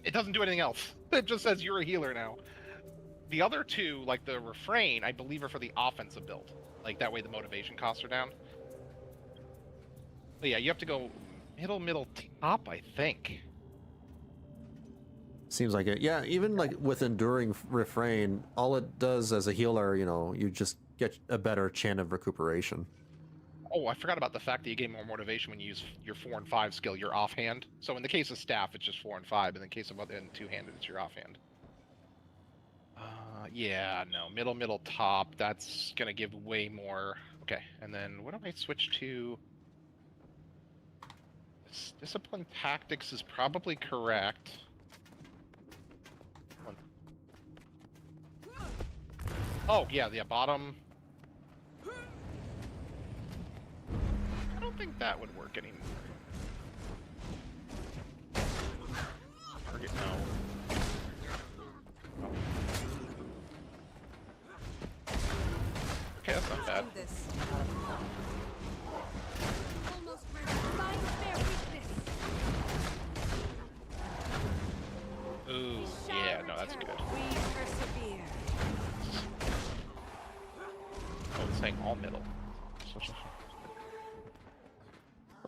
it doesn't do anything else. It just says you're a healer now. The other 2, like the refrain, I believe are for the offensive build. Like that way the motivation costs are down. But yeah, you have to go middle, top, I think. Seems like it. Yeah, even like with Enduring Refrain, all it does as a healer, you know, you just get a better chant of recuperation. Oh, I forgot about the fact that you gain more motivation when you use your 4 and 5 skill, your offhand. So in the case of staff, it's just 4 and 5. In the case of other two-handed, it's your offhand. Yeah, no, middle, top. That's gonna give way more. Okay, and then what do I switch to? Discipline tactics is probably correct. Oh yeah, bottom. I don't think that would work anymore. Target no. Oh. Okay, that's not bad. Almost ready. Find their weakness. Ooh, yeah, no, that's good. We persevere. Oh, it's saying all middle.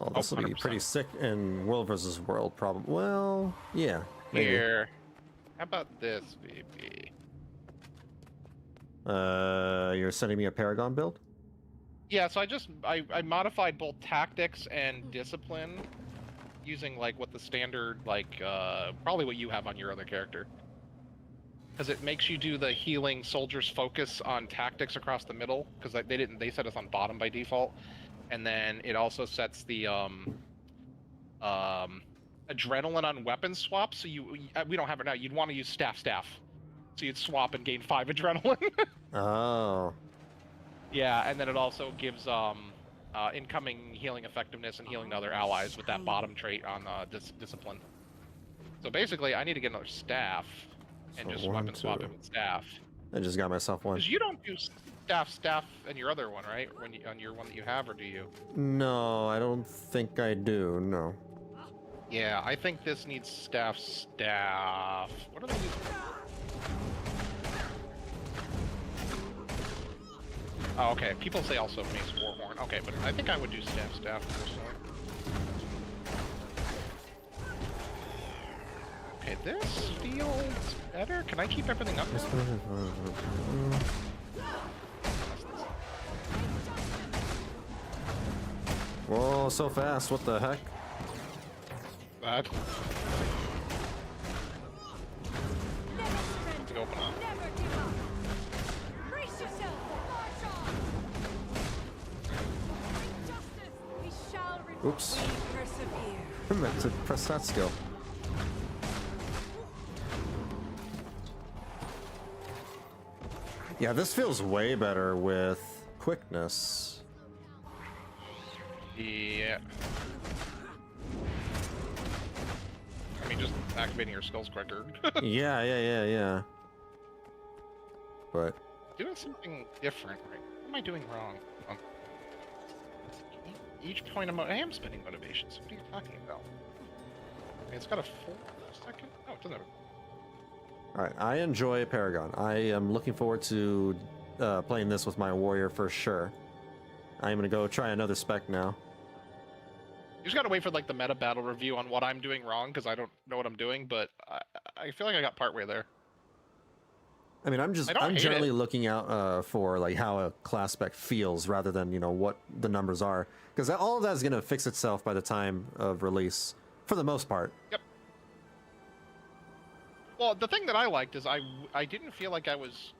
Oh, this will be 100%. pretty sick in World versus World, probably. Well, yeah. Maybe. Here. How about this, baby? You're sending me a Paragon build? Yeah, so I modified both tactics and discipline using like what the standard probably what you have on your other character. Because it makes you do the healing soldier's focus on tactics across the middle, because they set us on bottom by default. And then it also sets the adrenaline on weapon swap. So we don't have it now. You'd want to use staff. So you'd swap and gain 5 adrenaline. Oh. Yeah, and then it also gives incoming healing effectiveness and healing to other allies with that bottom trait on discipline. So basically, I need to get another staff and So just one, weapon swap two. it with staff. I just got myself one. Because you don't do staff and your other one, right? On your one that you have, or do you? No, I don't think I do, no. Yeah, I think this needs staff. What are they using? Oh, okay. People say also Mace Warhorn. Okay, but I think I would do staff personally. Okay, this feels better. Can I keep everything up now? Whoa, so fast, what the heck? Bad. Never surrender. Open up. Never give up. Brace yourself. March on. Bring justice. We shall return. Oops. We persevere. I meant to press that skill. Yeah, this feels way better with quickness. Yeah. I mean, just activating your skills quicker. Yeah. But Doing something different, right? What am I doing wrong? Each point of I am spending motivations. What are you talking about? Okay, it's got a 4-second. Oh, it doesn't have. all right, I enjoy Paragon. I am looking forward to playing this with my warrior for sure. I'm gonna go try another spec now. You just gotta wait for like the meta battle review on what I'm doing wrong, because I don't know what I'm doing, but I feel like I got partway there. I mean, I'm hate generally it. looking out for like how a class spec feels rather than what the numbers are, because all of that is gonna fix itself by the time of release for the most part. Yep. Well, the thing that I liked is I didn't feel like I was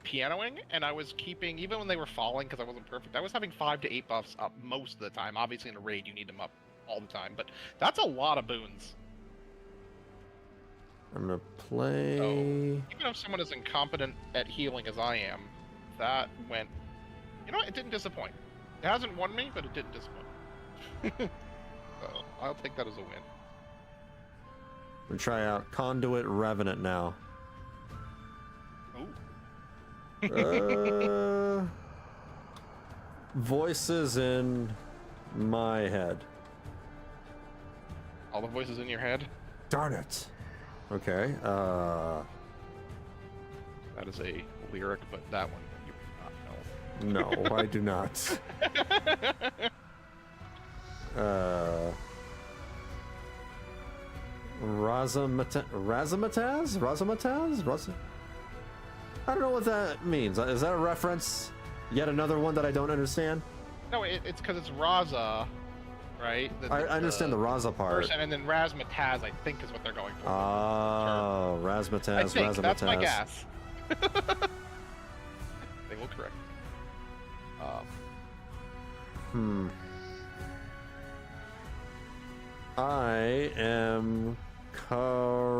pianoing, and I was keeping, even when they were falling because I wasn't perfect, I was having 5 to 8 buffs up most of the time. Obviously in a raid you need them up all the time, but that's a lot of boons. I'm gonna play. So even if someone is incompetent at healing as I am, that went, it didn't disappoint. It hasn't won me, but it didn't disappoint. So I'll take that as a win. I'm gonna try out Conduit Revenant now. Ooh. Voices in my head. All the voices in your head? Darn it. Okay. That is a lyric, but that one you do not know. No, I do not. Razamataz? I don't know what that means. Is that a reference? Yet another one that I don't understand? No, it's because it's Raza, right? I understand the Raza part. Person, and then Razmataz, I think, is what they're going for. Oh, Razmataz, I think Razmataz. that's my guess. They will correct. I am Karaiza.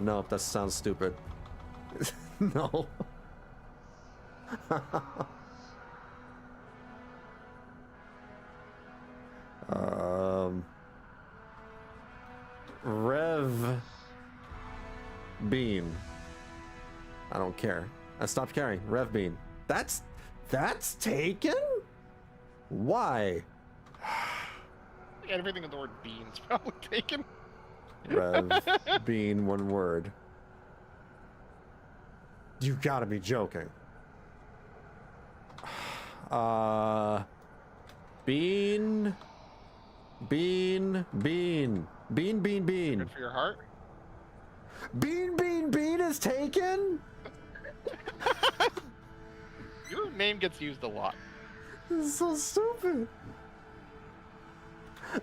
No, that sounds stupid. No. Rev Bean. I don't care. I stopped caring. Rev Bean. That's taken? Why? Everything with the word bean's probably taken. Rev Bean, one word. You gotta be joking. Bean. Bean. Good for your heart. Bean is taken? Your name gets used a lot. This is so stupid.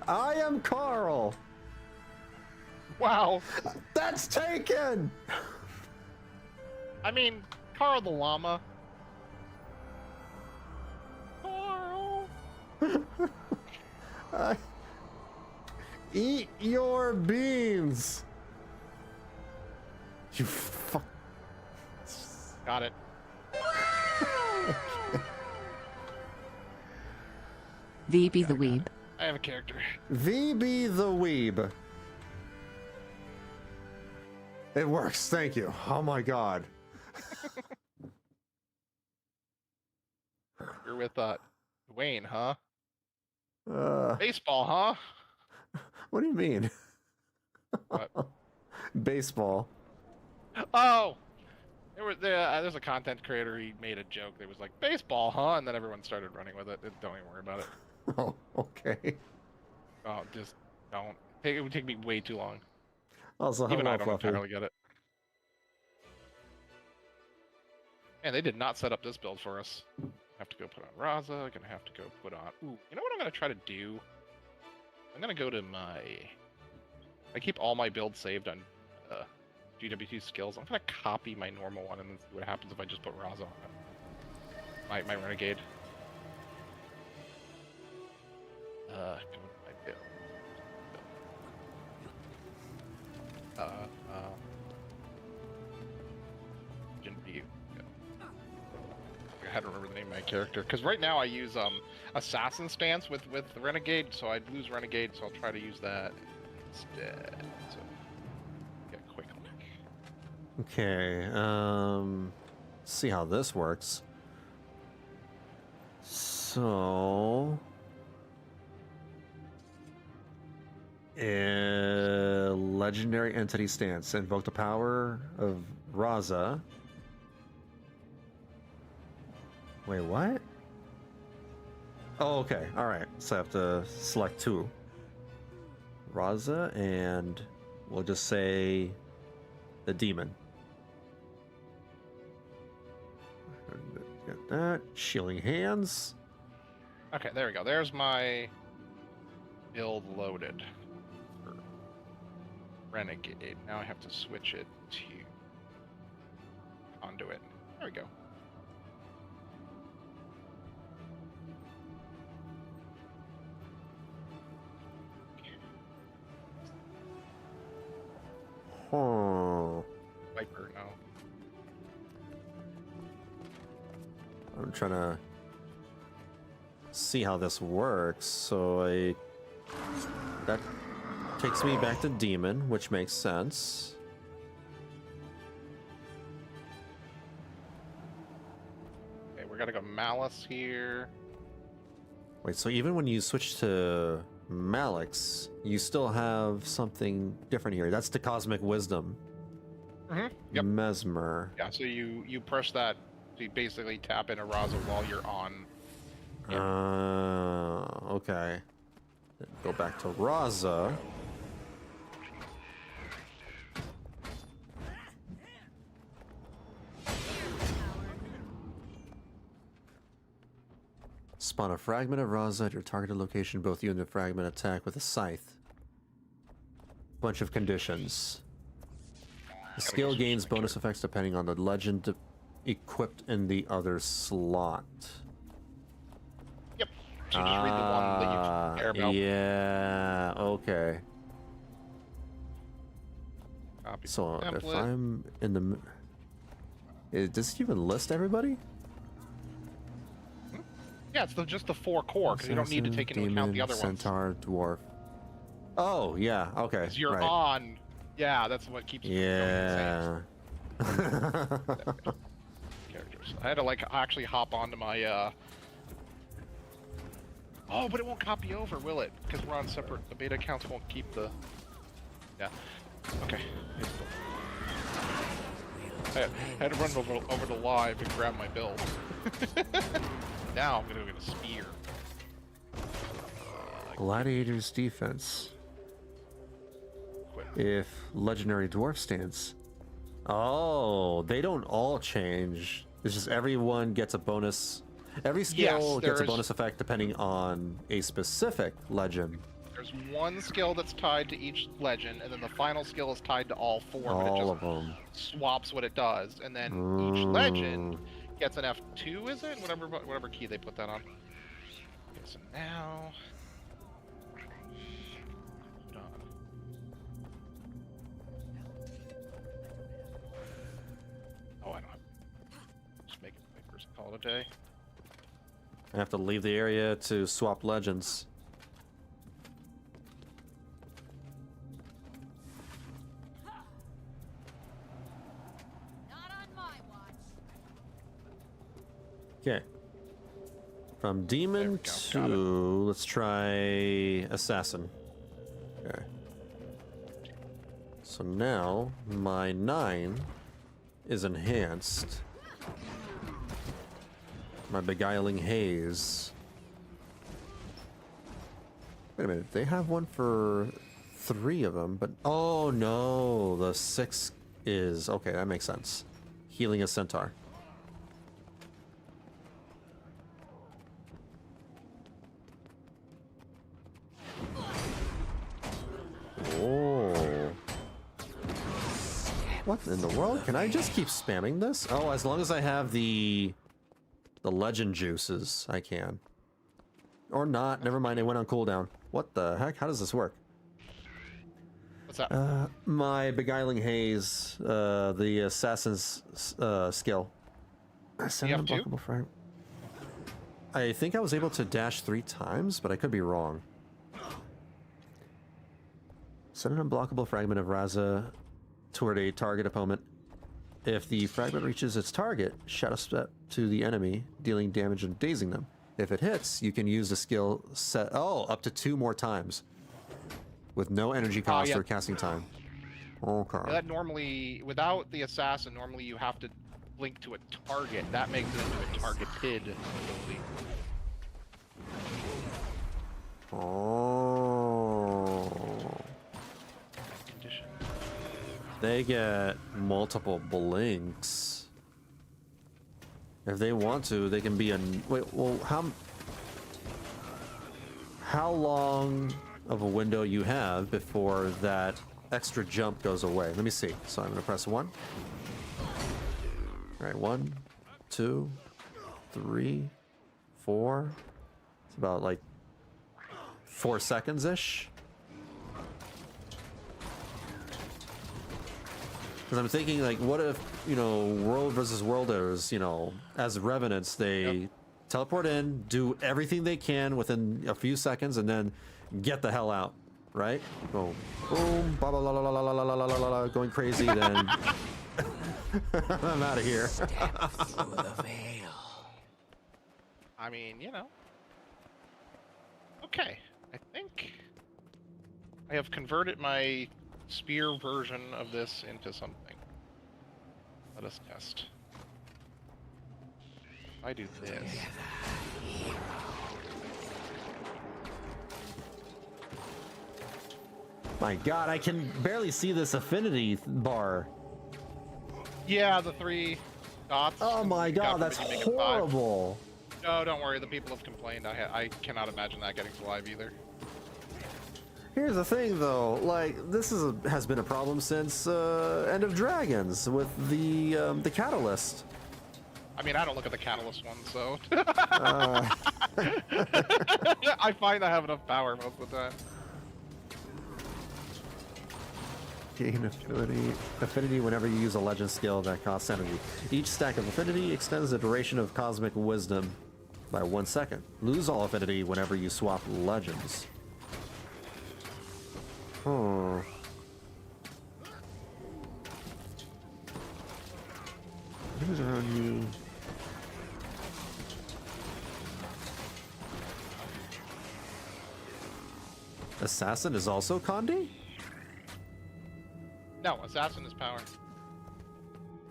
I am Carl. Wow. That's taken. I mean, Carl the llama. Carl. Eat your beans. You fuck. Got it. VB the Weeb. I have a character. VB the Weeb. It works, thank you. Oh my god. You're with Wayne, huh? Uh, Baseball, huh? what do you mean? What? Baseball. Oh! There's a content creator, he made a joke that was like, baseball, huh? And then everyone started running with it. Don't even worry about it. Oh, okay. Oh, just don't. It would take me way too long. Also, Even hello, I don't Fluffy. entirely get it. Man, they did not set up this build for us. Have to go put on Raza. Gonna have to go put on. Ooh, you know what I'm gonna try to do? I'm gonna go to my. I keep all my builds saved on GW2 skills. I'm gonna copy my normal one and then see what happens if I just put Raza on it. My Renegade. Go to my build. View. I had to remember the name of my character because right now I use Assassin stance with Renegade, so I'd lose Renegade, so I'll try to use that instead. So get a quick look. Okay, see how this works. So, legendary entity stance. Invoke the power of Raza. Wait, what? Oh, okay. All right. So I have to select two. Raza, and we'll just say the demon. Get that. Shielding hands. Okay, there we go. There's my build loaded for Renegade. Now I have to switch it to Conduit. There we go. Huh. Viper, no. I'm trying to see how this works. So that takes me back to demon, which makes sense. Okay, we're gonna go Malice here. Wait, so even when you switch to Malix, you still have something different here. That's the Cosmic Wisdom. Mm-hmm. Yep. Mesmer. Yeah, so you press that to basically tap in a Raza while you're on. Okay. Go back to Raza. Spawn a fragment of Raza at your targeted location. Both you and the fragment attack with a scythe. Bunch of conditions. The skill gains bonus effects depending on the legend equipped in the other slot. Yep. So just read the one that you care about. Yeah, okay. Copy So template. if I'm in the... Does it even list everybody? Yeah, it's just the 4 core, because you don't need to take into account the other Centaur, Dwarf. Oh, yeah, okay. 'Cause you're right. on. Yeah, that's what keeps you Yeah. from going insane. Characters. I had to like actually hop onto my Oh, but it won't copy over, will it? Because we're on separate. The beta accounts won't keep the. Yeah. Okay. I had to run over to live and grab my build. Now I'm gonna get a spear. Gladiator's defense. Quit. If legendary dwarf stance. Oh, they don't all change. It's just everyone gets a bonus. Every skill gets a bonus effect depending on a specific legend. There's one skill that's tied to each legend, and then the final skill is tied to all 4. But it All just of them. swaps what it does, and then each legend gets an F2, is it? Whatever key they put that on. Okay, so now... Hold on. Oh, I don't have... Just make it quick, call it a day. I have to leave the area to swap legends. Not on my watch. Okay. From demon to let's try assassin. Okay. So now my 9 is enhanced. My beguiling haze. Wait a minute, they have one for 3 of them, but oh no, the 6 is okay. That makes sense. Healing a centaur. Oh. What in the world? Can I just keep spamming this? Oh, as long as I have the legend juices, I can. Or not. Never mind, it went on cooldown. What the heck? How does this work? What's that? My Beguiling Haze, the Assassin's skill. Send an have 2? unblockable fragment. I think I was able to dash 3 times, but I could be wrong. Send an unblockable fragment of Raza toward a target opponent. If the fragment reaches its target, shadow step to the enemy, dealing damage and dazing them. If it hits, you can use the skill set up to 2 more times with no energy cost or casting time. Okay. Yeah, that normally, without the assassin, normally you have to link to a target. That makes it into a targeted ability. Oh. Condition. They get multiple blinks. If they want to, they can be a... Wait, well, how long of a window you have before that extra jump goes away? Let me see. So I'm going to press 1. All right, 1, 2, 3, 4. It's about like 4 seconds-ish. Because I'm thinking, like, what if, you know, world versus worlders, you know, as revenants, they teleport in, do everything they can within a few seconds, and then get the hell out, right? Go boom, blah, blah, blah, blah, blah, blah, blah, blah, blah, blah, going crazy, then I'm out of here. I mean, you know. Okay, I think I have converted my spear version of this into something. Let us test. If I do this. My god, I can barely see this affinity bar. Yeah, the 3 dots. Oh my god, that's You make it 5. horrible. Oh, don't worry. The people have complained. I cannot imagine that getting to live either. Here's the thing, though. Like, this has been a problem since End of Dragons with the Catalyst. I mean, I don't look at the Catalyst one, so... I find I have enough power most of the time. Gain affinity whenever you use a legend skill that costs energy. Each stack of affinity extends the duration of cosmic wisdom by 1 second. Lose all affinity whenever you swap legends. Oh. Who's around you? Assassin is also Condi? No, Assassin is power.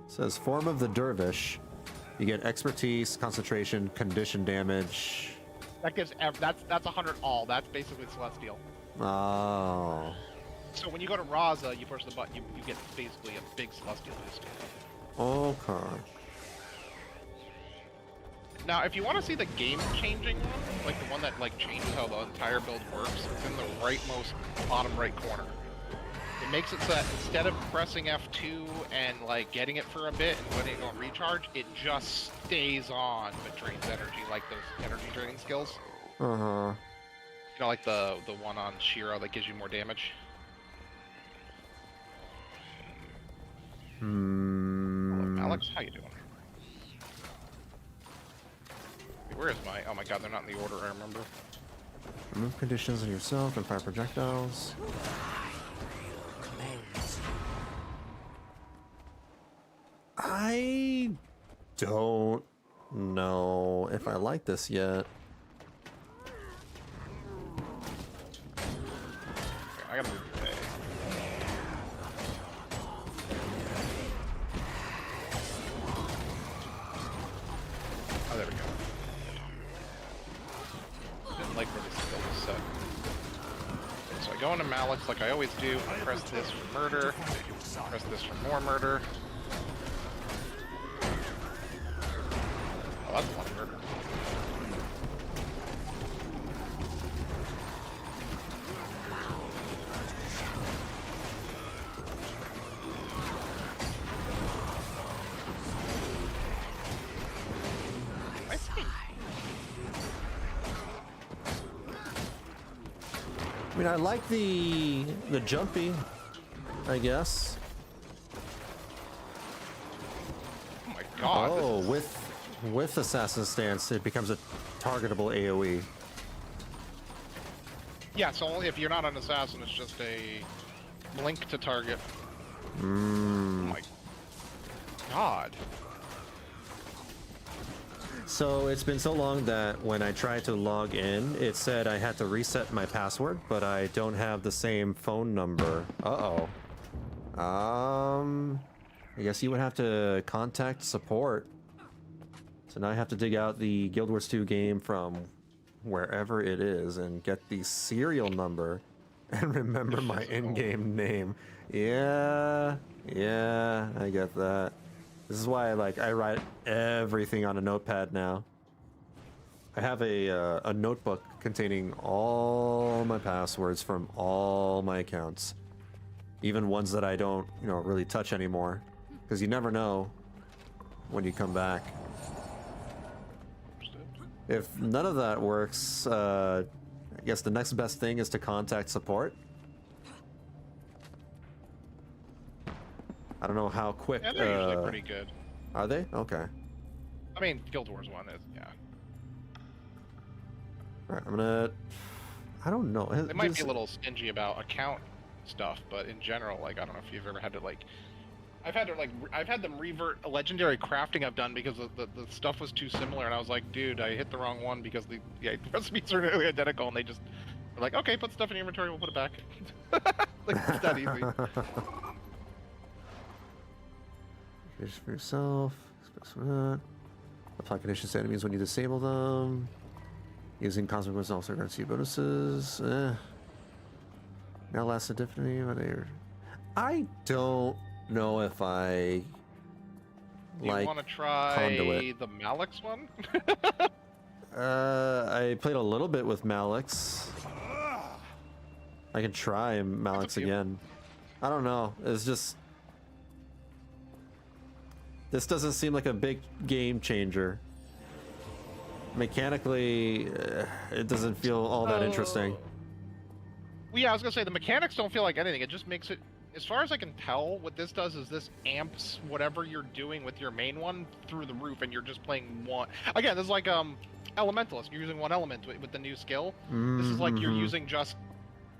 Says form of the dervish. You get expertise, concentration, condition damage. That gives that's 100 all. That's basically Celestial. Oh. So when you go to Raza, you push the button, you get basically a big Celestial boost. Okay. Now, if you want to see the game-changing one, like the one that like changes how the entire build works, it's in the rightmost bottom right corner. It makes it so that instead of pressing F2 and like getting it for a bit and letting it go and recharge, it just stays on but drains energy, like those energy draining skills. Uh-huh. You know, like the one on Shiro that gives you more damage. Alex, how you doing? Where is my... Oh my god, they're not in the order I remember. Remove conditions on yourself and fire projectiles. I don't know if I like this yet. Okay, I gotta move the day. Oh, there we go. Didn't like where this skill was set. Okay, so I go into Malix like I always do. I press this for murder. Press this for more murder. Oh, that's a lot of murder. I mean, I like the jumpy, I guess. Oh my god. Oh, with Assassin Stance, it becomes a targetable AoE. Yeah, so only if you're not an assassin, it's just a blink to target. Oh my god. So it's been so long that when I tried to log in, it said I had to reset my password, but I don't have the same phone number. Uh-oh. I guess you would have to contact support. So now I have to dig out the Guild Wars 2 game from wherever it is and get the serial number and remember my in-game name. Yeah, I get that. This is why I write everything on a notepad now. I have a notebook containing all my passwords from all my accounts, even ones that I don't, really touch anymore, because you never know when you come back. If none of that works, I guess the next best thing is to contact support. I don't know how quick. Yeah, they're usually pretty good. Are they? Okay. I mean, Guild Wars 1 is, yeah. Alright, I'm gonna... I don't know. They might be a little stingy about account stuff, but in general, I don't know if you've ever had to, I've had them revert a legendary crafting I've done because the stuff was too similar, and I was like, dude, I hit the wrong one because the recipes are nearly identical, and they just were like, okay, put stuff in your inventory, we'll put it back. It's that easy. Conditions for yourself. Apply conditions to enemies when you disable them. Using cosmic wisdom also grants you bonuses. Now last indefinitely. I don't know if I Do you want to try Conduit. the Malix one? I played a little bit with Malix. I can try Malix again. I don't know. It's just... This doesn't seem like a big game changer. Mechanically, it doesn't feel all that interesting. Well, yeah, I was gonna say the mechanics don't feel like anything. It just makes it, as far as I can tell, what this does is this amps whatever you're doing with your main one through the roof, and you're just playing one. Again, this is like Elementalist. You're using one element with the new skill. This is like you're using just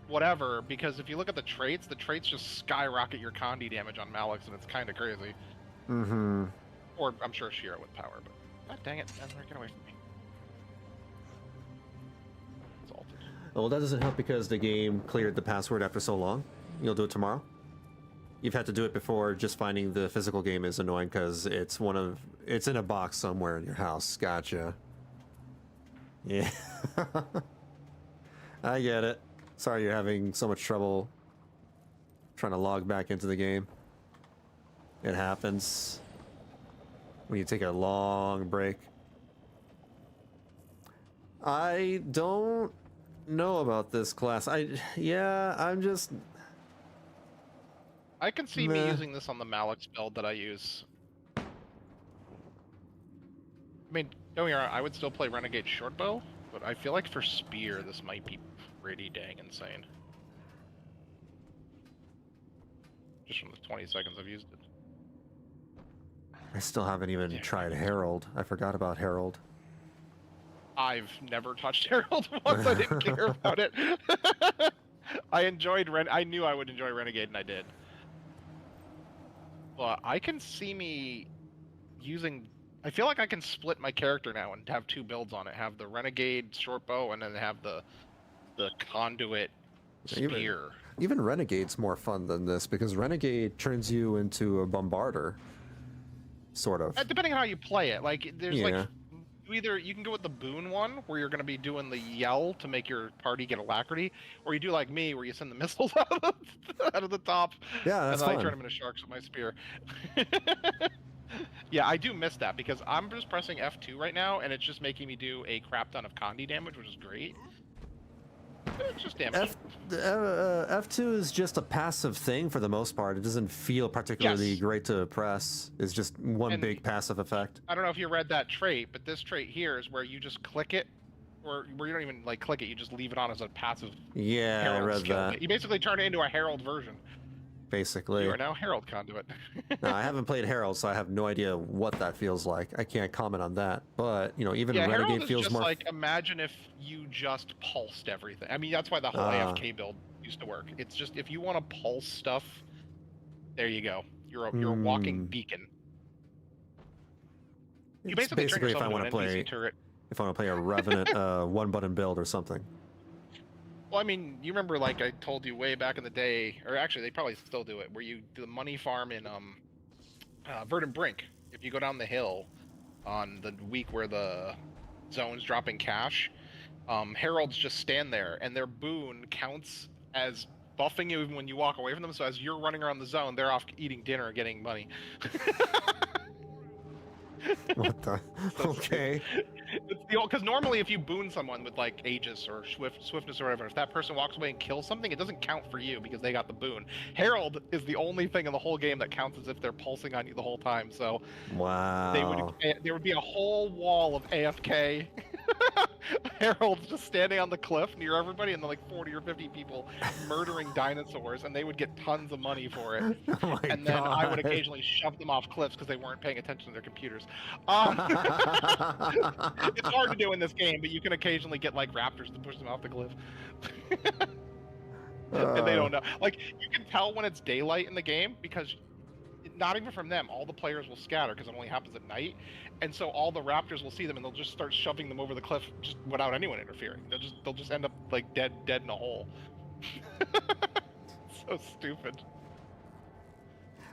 whatever, because if you look at the traits just skyrocket your Condi damage on Malix, and it's kind of crazy. Or I'm sure Shira with power, but god dang it, get away from me. Exalted. Well, that doesn't help because the game cleared the password after so long. You'll do it tomorrow. You've had to do it before. Just finding the physical game is annoying because it's in a box somewhere in your house. Gotcha. Yeah. I get it. Sorry you're having so much trouble trying to log back into the game. It happens when you take a long break. I don't know about this class. I'm just... I can see me using this on the Malix build that I use. I mean, don't get me wrong, I would still play Renegade Shortbow, but I feel like for Spear, this might be pretty dang insane. Just from the 20 seconds I've used it. I still haven't even tried Herald. I forgot about Herald. I've never touched Herald once. I didn't care about it. I enjoyed I knew I would enjoy Renegade, and I did. But I can see me using... I feel like I can split my character now and have two builds on it. Have the Renegade Shortbow, and then have the Conduit Spear. Even Renegade's more fun than this, because Renegade turns you into a Bombarder. Sort of. Depending on how you play it. Like, there's like... You can go with the boon one, where you're going to be doing the yell to make your party get alacrity, or you do like me, where you send the missiles out of the top. Yeah, that's and then fun. I turn them into sharks with my spear. Yeah, I do miss that, because I'm just pressing F2 right now, and it's just making me do a crap ton of Condi damage, which is great. It's just damage. F2 is just a passive thing for the most part. It doesn't feel particularly great to press. It's just one big passive effect. I don't know if you read that trait, but this trait here is where you just click it, or where you don't even like click it, you just leave it on as a passive. Yeah, Herald I read skill. that. You basically turn it into a Herald version. Basically. You are now Herald Conduit. No, I haven't played Herald, so I have no idea what that feels like. I can't comment on that. But, you know, even Renegade Herald is feels just more... like, imagine if you just pulsed everything. I mean, that's why the whole AFK build used to work. It's just, if you want to pulse stuff, there you go. You're a walking beacon. You basically turn yourself into an NPC turret. If I want to play a Revenant one-button build or something. Well, I mean, you remember, like I told you way back in the day, or actually they probably still do it, where you do the money farm in Verdant Brink. If you go down the hill on the week where the zone's dropping cash, heralds just stand there, and their boon counts as buffing you even when you walk away from them. So as you're running around the zone, they're off eating dinner and getting money. What the? Okay. It's the old, because normally if you boon someone with like Aegis or Swiftness or whatever, if that person walks away and kills something, it doesn't count for you because they got the boon. Herald is the only thing in the whole game that counts as if they're pulsing on you the whole time. So wow, there would be a whole wall of AFK heralds just standing on the cliff near everybody, and then like 40 or 50 people murdering dinosaurs, and they would get tons of money for it. Oh my and then God. I would occasionally shove them off cliffs because they weren't paying attention to their computers. It's hard to do in this game, but you can occasionally get like raptors to push them off the cliff. And they don't know. Like, you can tell when it's daylight in the game because not even from them, all the players will scatter because it only happens at night. And so all the raptors will see them and they'll just start shoving them over the cliff just without anyone interfering. They'll just end up like dead in a hole. So stupid.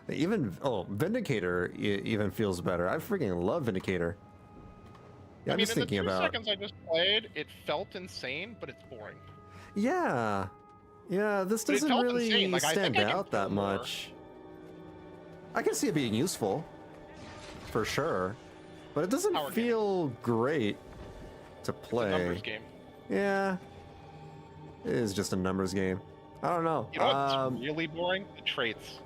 Even Vindicator even feels better. I freaking love Vindicator. Yeah, I mean, I'm just thinking in the 2 about. seconds I just played, it felt insane, but it's boring. Yeah, this But it doesn't felt really insane. Like, I stand think I can out that feel more. much. I can see it being useful, for sure, but it doesn't Power feel great. to It's a play. numbers game. Yeah, it is just a numbers game. I don't know. You know what's really boring? The traits.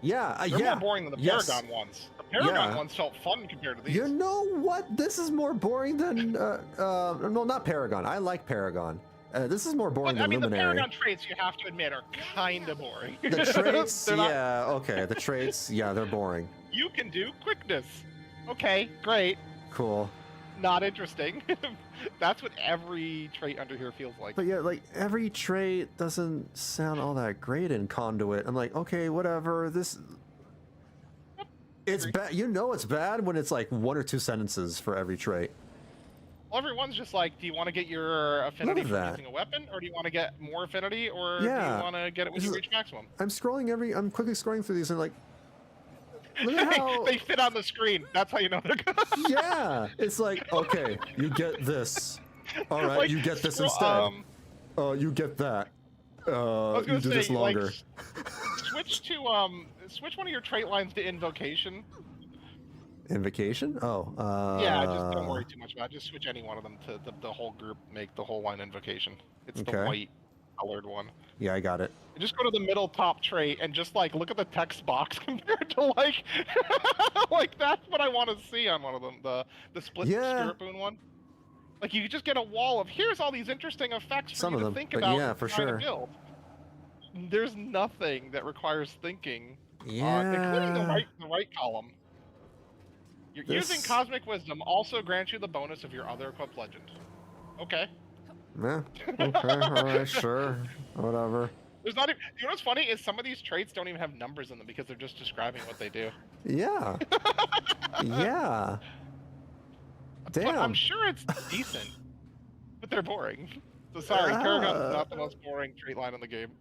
Yeah, They're yeah. more boring than the Yes. Paragon ones. The Paragon Yeah. ones felt fun compared to these. You know what? This is more boring than no, not Paragon. I like Paragon. This is more boring But, I than mean, the Luminary. Paragon traits, you have to admit, are kind of boring. The traits, They're not- yeah, okay. The traits, yeah, they're boring. You can do quickness. Okay, great. Cool. Not interesting. That's what every trait under here feels like. But yeah, like every trait doesn't sound all that great in Conduit. I'm like, okay, whatever. This, it's bad. You know, it's bad when it's like 1 or 2 sentences for every trait. Well, everyone's just like, do you want to get your affinity Look at from that. using a weapon, or do you want to get more affinity, or Yeah. do you want to get it when This you is- reach maximum? I'm quickly scrolling through these and like, look at how. They fit on the screen. That's how you know they're good. Yeah, it's like, okay, you get this. All right, Like, you get this scroll- instead. Oh, you get that. I was You gonna do say, this longer. Like, switch one of your trait lines to invocation. Invocation? Oh, Yeah, just don't worry too much about it. Just switch any one of them to the whole group. Make the whole line invocation. It's the Okay. white colored one. Yeah, I got it. And just go to the middle top trait and just like look at the text box compared to like like that's what I want to see on one of them. The split Yeah. spirit boon one. Like you just get a wall of here's all these interesting effects for Some you of to them, think but about. yeah, when for trying to sure. build. There's nothing that requires thinking, Yeah. including the right column. Using This- Cosmic Wisdom also grants you the bonus of your other equipped legend. Okay. Yeah. Okay. All right. Sure. Whatever. There's not even, you know what's funny is some of these traits don't even have numbers in them because they're just describing what they do. Yeah. Yeah. But I'm Damn. sure it's decent, but they're boring. So sorry, Paragon's Ah. not the most boring trait line in the game.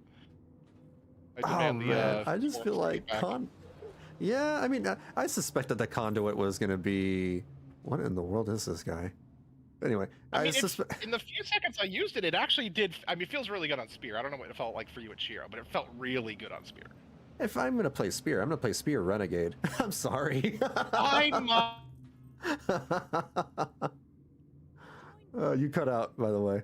I Oh demand man, I just full feel like feedback. Yeah, I mean, I suspected that Conduit was gonna be. What in the world is this guy? Anyway, I mean, suspect. in the few seconds I used it, it actually did. I mean, it feels really good on Spear. I don't know what it felt like for you at Shiro, but it felt really good on Spear. If I'm gonna play Spear, I'm gonna play Spear Renegade. I'm sorry. I'm You cut out, by the way.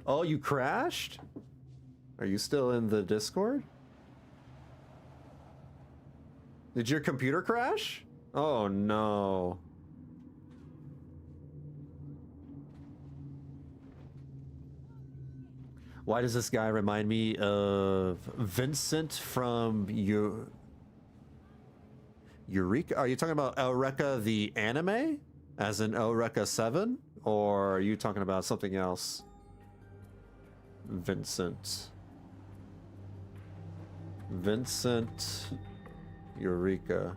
Oh, you crashed? Are you still in the Discord? Did your computer crash? Oh no. Why does this guy remind me of Vincent from Eureka? Are you talking about Eureka the anime? As in Eureka 7? Or are you talking about something else? Vincent. Eureka.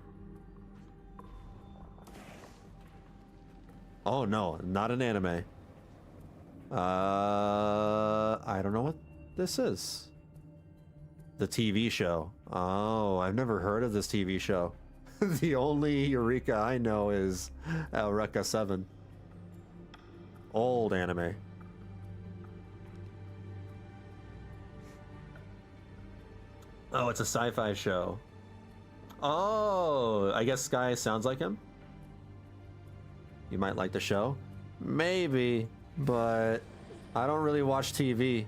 Oh no, not an anime. I don't know what this is. The TV show. Oh, I've never heard of this TV show. The only Eureka I know is Eureka 7. Old anime. Oh, it's a sci-fi show. Oh, I guess Sky sounds like him. You might like the show. Maybe, but I don't really watch TV.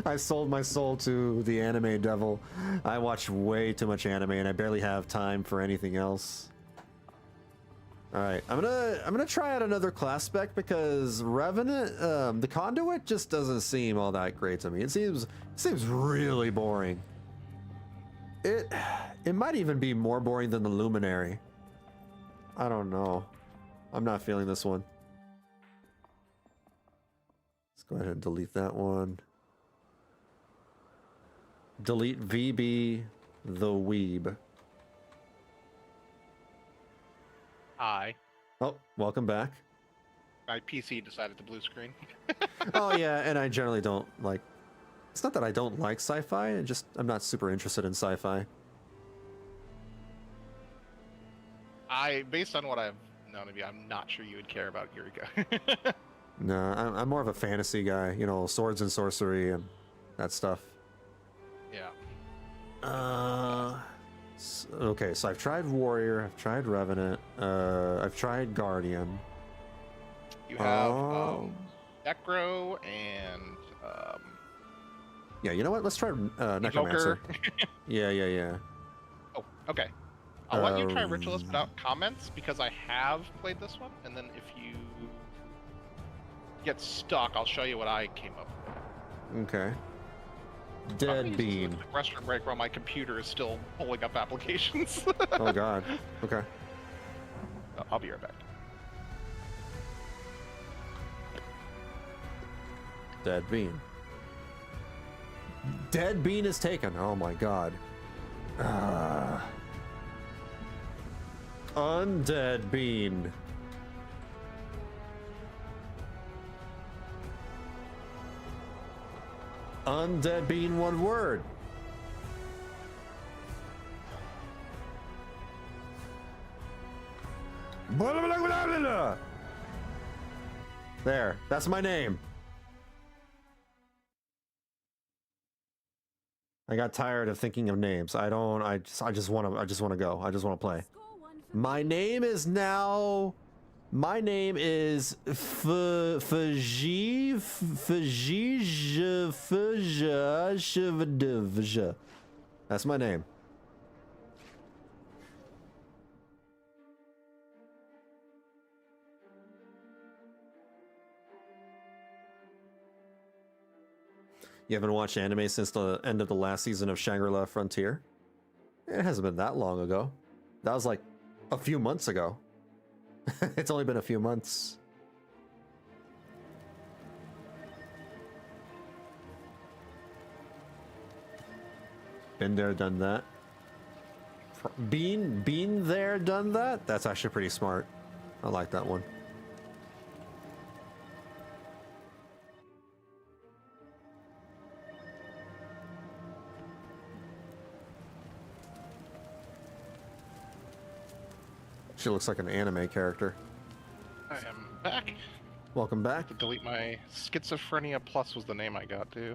I sold my soul to the anime devil. I watch way too much anime and I barely have time for anything else. All right, I'm gonna try out another class spec because Revenant, the Conduit just doesn't seem all that great to me. It seems really boring. It might even be more boring than the Luminary. I don't know. I'm not feeling this one. Let's go ahead and delete that one. Delete VB the Weeb. Hi. Oh, welcome back. My PC decided to blue screen. Oh yeah, and I generally don't like. It's not that I don't like sci-fi. I'm not super interested in sci-fi. Based on what I've known of you, I'm not sure you would care about Eureka. No, I'm more of a fantasy guy. You know, swords and sorcery and that stuff. Yeah. Okay, so I've tried Warrior, I've tried Revenant, I've tried Guardian. You have Necro and yeah, you know what? Let's try Necromancer. Yeah. Oh, okay. I'll let you try Ritualist without comments because I have played this one, and then if you get stuck, I'll show you what I came up with. Okay. Dead Bean. Restroom break while my computer is still pulling up applications. Oh god. Okay. I'll be right back. Dead Bean. Dead Bean is taken. Oh my god. Undead Bean. Undead Bean, one word. There, that's my name. I got tired of thinking of names. I just want to go. I just want to play. My name is now. My name is Fajija. That's my name. You haven't watched anime since the end of the last season of Shangri-La Frontier? It hasn't been that long ago. That was like a few months ago. It's only been a few months. Been there, done that. Been there, done that? That's actually pretty smart. I like that one. She looks like an anime character. I am back. Welcome back. To delete my Schizophrenia Plus was the name I got too.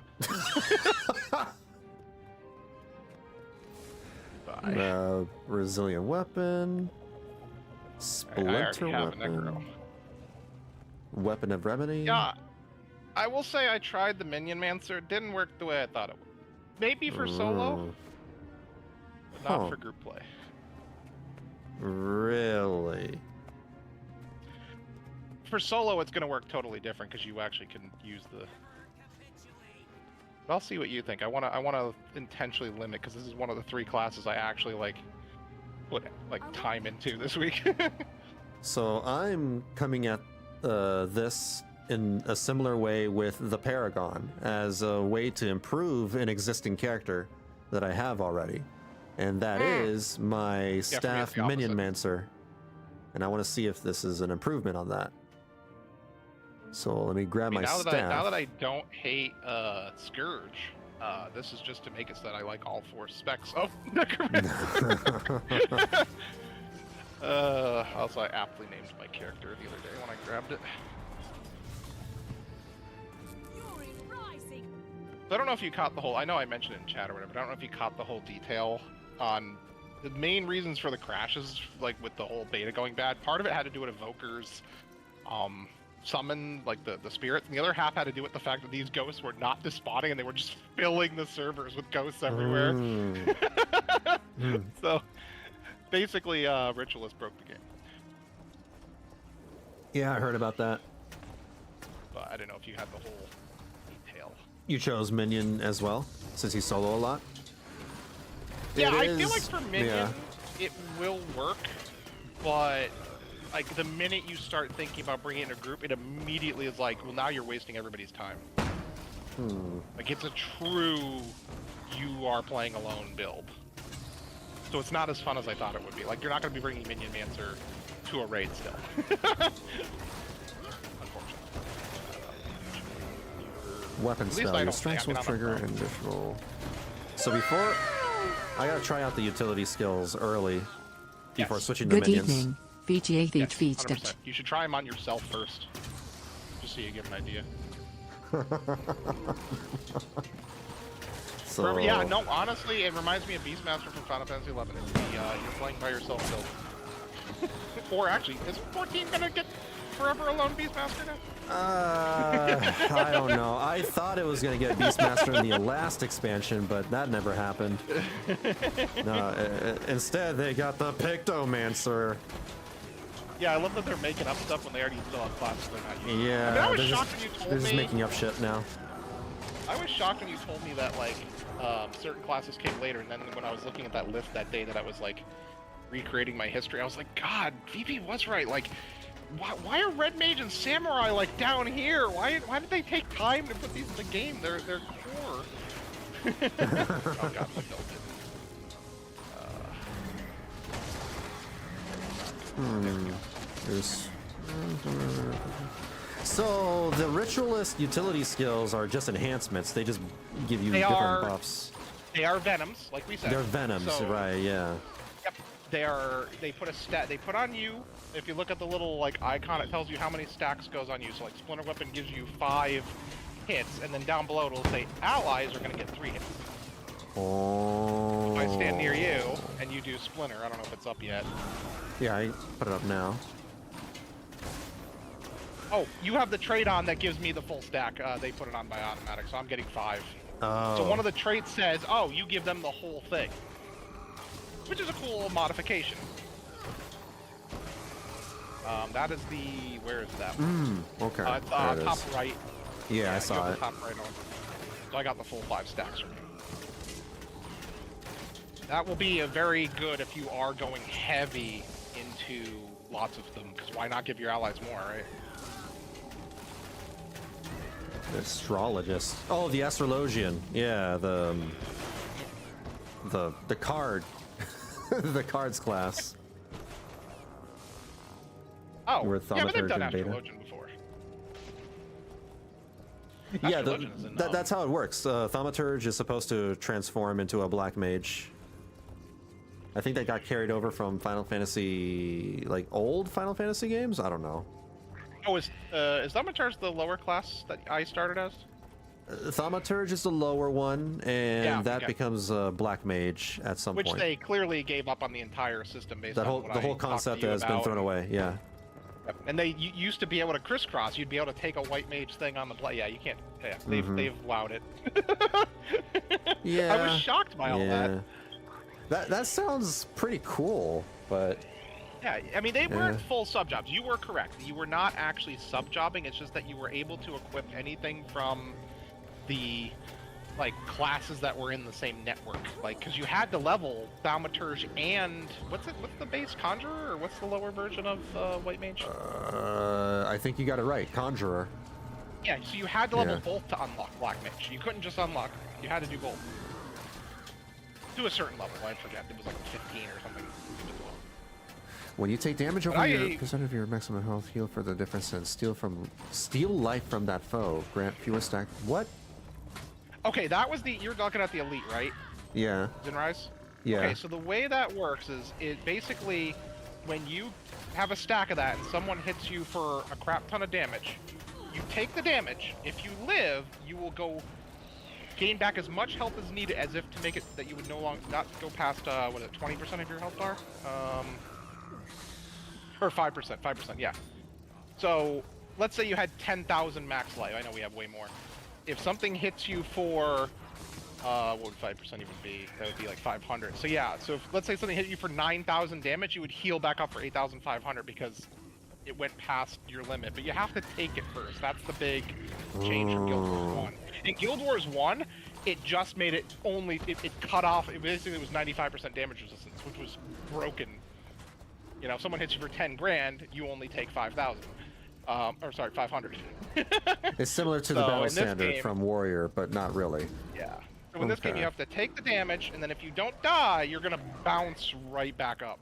Bye. Resilient weapon. Splinter weapon. Weapon of remedy. Yeah, I will say I tried the Minion Mancer. It didn't work the way I thought it would. Maybe for solo, but not for group play. Really? For solo, it's going to work totally different because you actually can use the. But I'll see what you think. I want to intentionally limit because this is one of the 3 classes I actually put time into this week. So I'm coming at this in a similar way with the Paragon as a way to improve an existing character that I have already. And that is my staff Minion Mancer. And I want to see if this is an improvement on that. So let me grab my staff. Now that I don't hate Scourge, this is just to make it so that I like all 4 specs of Necromancer. Also, I aptly named my character the other day when I grabbed it. So I don't know if you caught the whole. I know I mentioned it in chat or whatever, but I don't know if you caught the whole detail on the main reasons for the crashes, with the whole beta going bad. Part of it had to do with Evoker's summon, the spirits, and the other half had to do with the fact that these ghosts were not despawning and they were just filling the servers with ghosts everywhere. So basically, Ritualist broke the game. Yeah, I heard about that. But I don't know if you had the whole detail. You chose Minion as well, since you solo a lot? Yeah, I feel like for Minion, it will work, but the minute you start thinking about bringing in a group, it immediately is well, now you're wasting everybody's time. It's a true you are playing alone build. So it's not as fun as I thought it would be. You're not going to be bringing Minion Mancer to a raid still. Weapon spell. Your strengths will trigger an additional. So before, I gotta try out the utility skills early before switching to minions. Good evening. VGA You should try them on yourself first, just so you get an idea. So Yeah, no, honestly, it reminds me of Beastmaster from Final Fantasy 11. It's the, you're playing by yourself build. Or actually, is 14 gonna get Forever Alone Beastmaster now? I don't know. I thought it was gonna get Beastmaster in the last expansion, but that never happened. No, instead they got the Pictomancer. Yeah, I love that they're making up stuff when they already still have classes they're not using. Yeah, I mean, I was shocked when you told me. they're just making up shit now. I was shocked when you told me that like certain classes came later, and then when I was looking at that list that day that I was like recreating my history, I was like, God, VP was right. Like, why are Red Mage and Samurai like down here? Why did they take time to put these in the game? They're core. Oh God, my built it. There's... So the Ritualist utility skills are just enhancements. They just give you different buffs. They are venoms, like we said. They're venoms, so, right? Yeah. Yep. They put a stat. They put on you. If you look at the little like icon, it tells you how many stacks goes on you. So like Splinter Weapon gives you 5 hits, and then down below it'll say allies are gonna get 3 hits. Oh. If I stand near you and you do Splinter, I don't know if it's up yet. Yeah, I put it up now. Oh, you have the trait on that gives me the full stack. They put it on by automatic, so I'm getting 5. Oh. So one of the traits says, oh, you give them the whole thing. Which is a cool modification. That is the... Where is that? Okay. It's there it top is. right. Yeah, I you saw have it. the top right on. So I got the full 5 stacks from you. That will be a very good if you are going heavy into lots of them, because why not give your allies more, right? Astrologist. Oh, the Astrologian. Yeah, the card. The cards class. Oh, Where yeah, but they've done Thaumaturge and Beta. Astrologian before. Yeah, Astrologian is in, that's how it works. Thaumaturge is supposed to transform into a black mage. I think that got carried over from Final Fantasy, like old Final Fantasy games? I don't know. Oh, is Thaumaturge the lower class that I started as? Thaumaturge is the lower one, and Yeah, that okay. becomes a black mage at some Which point. they clearly gave up on the entire system based The on whole what the I whole talked to concept you has been about. thrown away. Yeah. Yep. And you used to be able to crisscross. You'd be able to take a white mage thing on the yeah, you can't. Yeah, they've wowed it. Yeah. I was shocked by all that. That sounds pretty cool, but Yeah, I mean, they weren't full sub-jobs. You were correct. You were not actually sub-jobbing. It's just that you were able to equip anything from the, like, classes that were in the same network. Like, because you had to level Thaumaturge and... What's the base? Conjurer? Or what's the lower version of White Mage? I think you got it right. Conjurer. Yeah, so you had to level both to unlock Black Mage. You couldn't just unlock. You had to do both. To a certain level. I forget. It was like 15 or something. When you take damage over your percent of your maximum health, heal for the difference and steal life from that foe. Grant fewer stack. What? Okay, that was the... You're looking at the elite, right? Yeah. Zinrise? Yeah. Okay, so the way that works is it basically, when you have a stack of that and someone hits you for a crap ton of damage, you take the damage. If you live, you will gain back as much health as needed, as if to make it that you would not go past, what is it, 20% of your health bar? Or 5%, yeah. So, let's say you had 10,000 max life. I know we have way more. If something hits you for, what would 5% even be? That would be like 500. So yeah, so if, let's say something hit you for 9,000 damage, you would heal back up for 8,500 because it went past your limit. But you have to take it first. That's the big change from Guild Wars 1. In Guild Wars 1, it just made it only, it cut off, it basically was 95% damage resistance, which was broken. You know, if someone hits you for 10 grand, you only take 5,000. Or sorry, 500. It's similar to the battle standard from Warrior, but not really. Yeah. So in this game, you have to take the damage, and then if you don't die, you're gonna bounce right back up.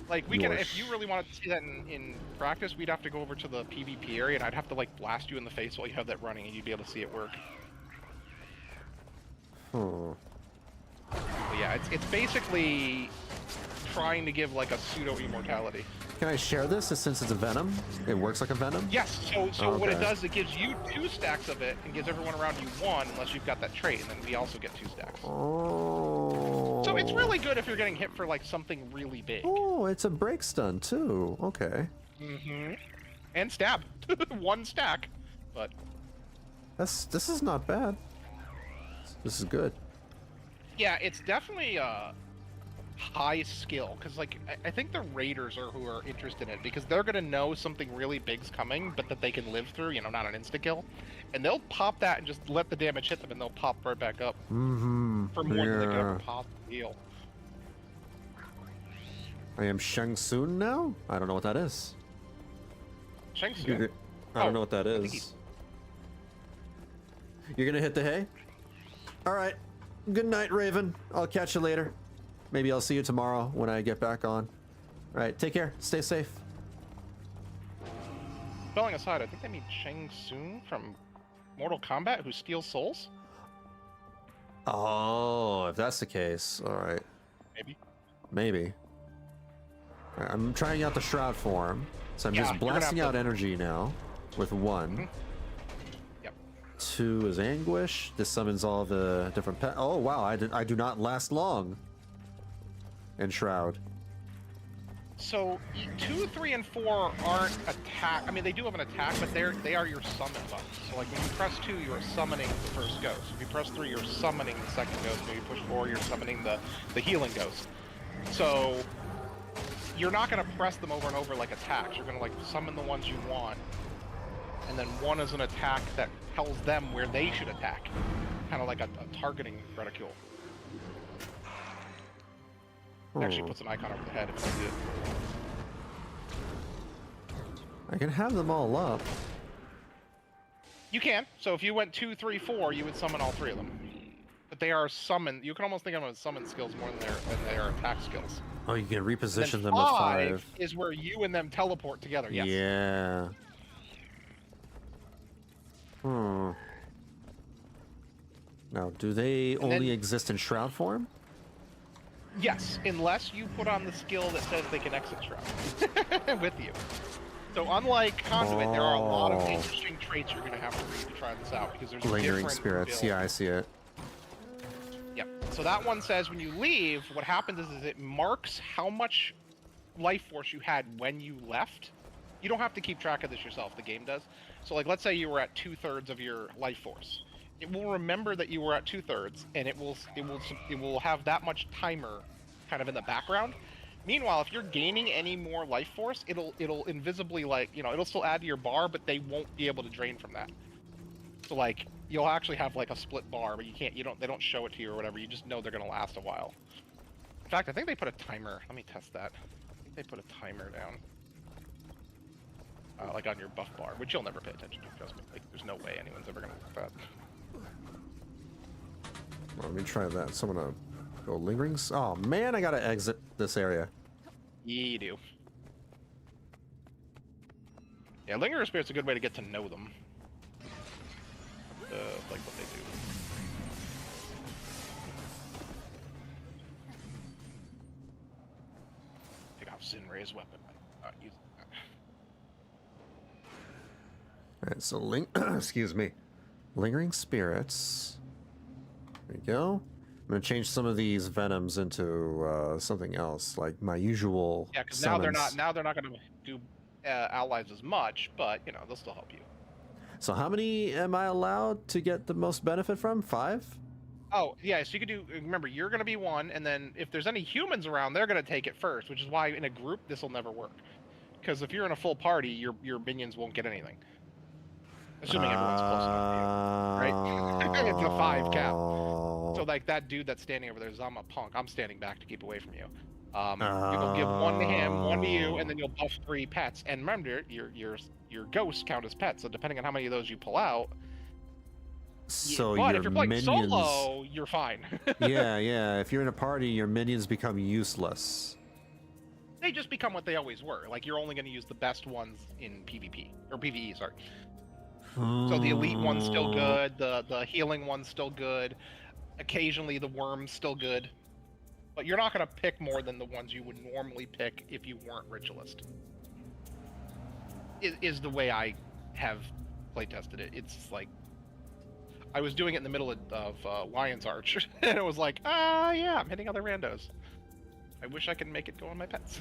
Like, we can, if you really wanted to see that in practice, we'd have to go over to the PvP area, and I'd have to, like, blast you in the face while you have that running, and you'd be able to see it work. But yeah, it's basically trying to give, like, a pseudo-immortality. Can I share this since it's a venom? It works like a venom? Yes, so what it Okay. does, it gives you 2 stacks of it and gives everyone around you 1 unless you've got that trait, and then we also get 2 stacks. Oh. So it's really good if you're getting hit for like something really big. Oh, it's a break stun too. Okay. Mm-hmm. And stab. 1 stack. But This is not bad. This is good. yeah, it's definitely high skill, because like I think the raiders are who are interested in it, because they're gonna know something really big's coming, but that they can live through, you know, not an insta kill, and they'll pop that and just let the damage hit them, and they'll pop right back up for more than they can ever possibly heal. I am Shang Tsung now? I don't know what that is. Shang Tsung. I don't know what that I think is. You're gonna hit the hay? Alright. Good night, Raven. I'll catch you later. Maybe I'll see you tomorrow when I get back on. Alright, take care. Stay safe. Spelling aside, I think they mean Shang Tsung from Mortal Kombat, who steals souls? Oh, if that's the case. Alright. Maybe. Maybe. Alright, I'm trying out the Shroud form. So I'm Yeah, just you're gonna blasting have out to- energy now with 1. Yep. 2 is Anguish. This summons all the different pet. Oh, wow. I do not last long in Shroud. So 2, 3, and 4 aren't attack. I mean, they do have an attack, but they are your summon buttons. So like when you press 2, you are summoning the first ghost. If you press 3, you're summoning the second ghost. When you push 4, you're summoning the healing ghost. So you're not going to press them over and over like attacks. You're going to like summon the ones you want, and then 1 is an attack that tells them where they should attack, kind of like a targeting reticule. It actually puts an icon over the head if you do it. I can have them all up. You can. So if you went 2, 3, 4, you would summon all 3 of them. But they are summoned. You can almost think of them as summon skills more than their attack skills. Oh, you can And reposition then them with 5. is where you and them teleport together. Yes. Yeah. Now, do they only exist in Shroud form? Yes, unless you put on the skill that says they can exit Shroud with you. So unlike Conduit, there are a lot of interesting traits you're going to have to read to try this out, because there's Lingering different spirits. builds. Yeah, I see it. Yep. So that one says when you leave, what happens is it marks how much life force you had when you left. You don't have to keep track of this yourself, the game does. So like, let's say you were at 2/3 of your life force. It will remember that you were at 2/3, and it will have that much timer kind of in the background. Meanwhile, if you're gaining any more life force, it'll invisibly, like, you know, it'll still add to your bar, but they won't be able to drain from that. So like, you'll actually have like a split bar, but they don't show it to you or whatever. You just know they're gonna last a while. In fact, I think they put a timer. Let me test that. I think they put a timer down. Like on your buff bar, which you'll never pay attention to, trust me. Like, there's no way anyone's ever gonna look at that. Well, let me try that. So I'm gonna go lingering. Oh man, I gotta exit this area. You do. Yeah, Lingering Spirit's a good way to get to know them. Like what they do. Take off Sinray's weapon. Use that. Alright, so excuse me. Lingering spirits. There you go. I'm gonna change some of these venoms into something else, like my usual. Yeah, because summons. now they're not going to do allies as much, but you know they'll still help you. So how many am I allowed to get the most benefit from? 5? Oh yeah, so you could do. Remember, you're going to be 1, and then if there's any humans around, they're going to take it first, which is why in a group this will never work. Because if you're in a full party, your minions won't get anything. Assuming everyone's close enough to you, right? It's a 5 cap. So like that dude that's standing over there, Zama Punk, I'm standing back to keep away from you. You'll give 1 to him, 1 to you, and then you'll buff 3 pets. And remember, your ghosts count as pets, so depending on how many of those you pull out. So but your if you're playing minions... solo, you're fine. yeah. If you're in a party, your minions become useless. They just become what they always were. Like, you're only going to use the best ones in PvP or PvE. Sorry. So the elite one's still good. The healing one's still good. Occasionally the worm's still good. but you're not going to pick more than the ones you would normally pick if you weren't Ritualist. Is the way I have playtested it. It's like I was doing it in the middle of Lion's Arch, and it was like, yeah, I'm hitting other randos. I wish I could make it go on my pets.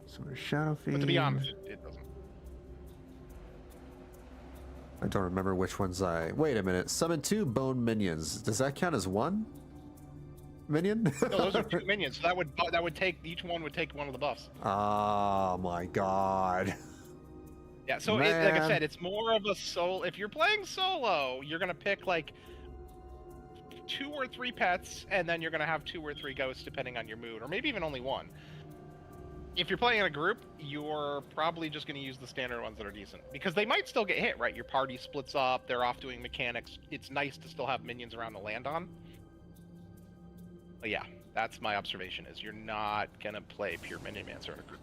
Sort of Shadow Fiend. But to be honest, it doesn't. I don't remember which ones I... Wait a minute. Summon 2 bone minions. Does that count as 1 minion? No, those are 2 minions. So that would take... Each one would take one of the buffs. Oh my god. Yeah, so like I said, it's more of a solo... If you're playing solo, you're going to pick like 2 or 3 pets, and then you're going to have 2 or 3 ghosts depending on your mood, or maybe even only 1. If you're playing in a group, you're probably just going to use the standard ones that are decent. Because they might still get hit, right? Your party splits up, they're off doing mechanics. It's nice to still have minions around to land on. But yeah, that's my observation, is you're not going to play pure Minionmancer in a group.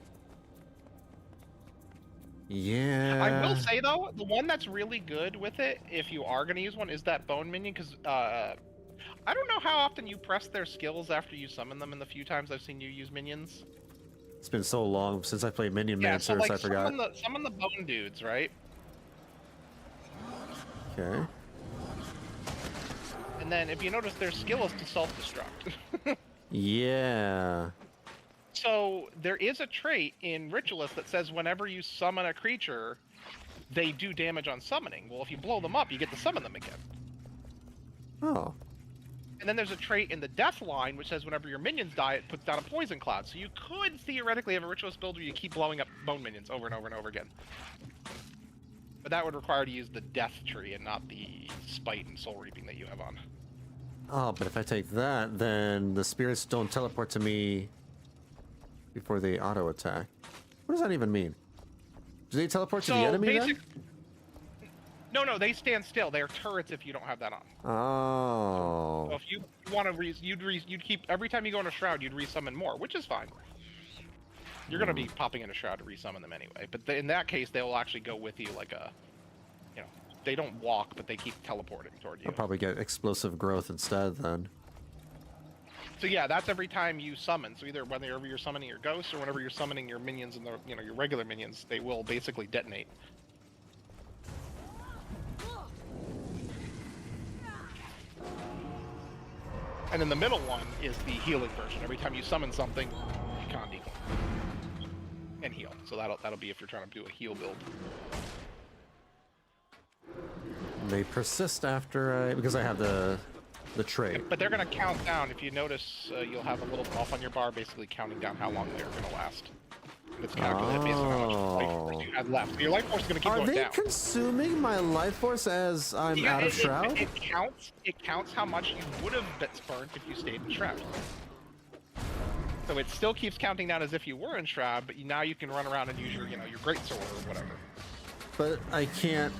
Yeah. I will say, though, the one that's really good with it, if you are going to use one, is that Bone Minion, because I don't know how often you press their skills after you summon them in the few times I've seen you use minions. It's been so long since I played Minionmancer, so, like, I forgot. Summon the bone dudes, right? Okay. And then if you notice, their skill is to self-destruct. Yeah. So there is a trait in Ritualist that says whenever you summon a creature, they do damage on summoning. Well, if you blow them up, you get to summon them again. Oh. And then there's a trait in the Death line which says whenever your minions die, it puts down a poison cloud. So you could theoretically have a Ritualist build where you keep blowing up bone minions over and over and over again. But that would require to use the Death tree and not the Spite and Soul Reaping that you have on. Oh, but if I take that, then the spirits don't teleport to me before they auto attack. What does that even mean? Do they teleport to the enemy then? No, they stand still. They are turrets if you don't have that on. Oh. So if you want to, you'd keep every time you go in a shroud, you'd resummon more, which is fine. You're gonna be popping in a shroud to resummon them anyway. But in that case, they will actually go with you like a, they don't walk, but they keep teleporting toward you. I'll probably get explosive growth instead then. So yeah, that's every time you summon. So either whenever you're summoning your ghosts or whenever you're summoning your minions and your regular minions, they will basically detonate. And then the middle one is the healing version. Every time you summon something, you can't decoy and heal. So that'll be if you're trying to do a heal build. They persist after because I have the trait. But they're gonna count down. If you notice, you'll have a little buff on your bar, basically counting down how long they're gonna last. It's calculated based on how much life force you had left. So your life force is gonna keep going down. Are they consuming my life force as I'm out of shroud? It counts how much you would have been burnt if you stayed in shroud. So it still keeps counting down as if you were in shroud, but now you can run around and use your greatsword or whatever. But I can't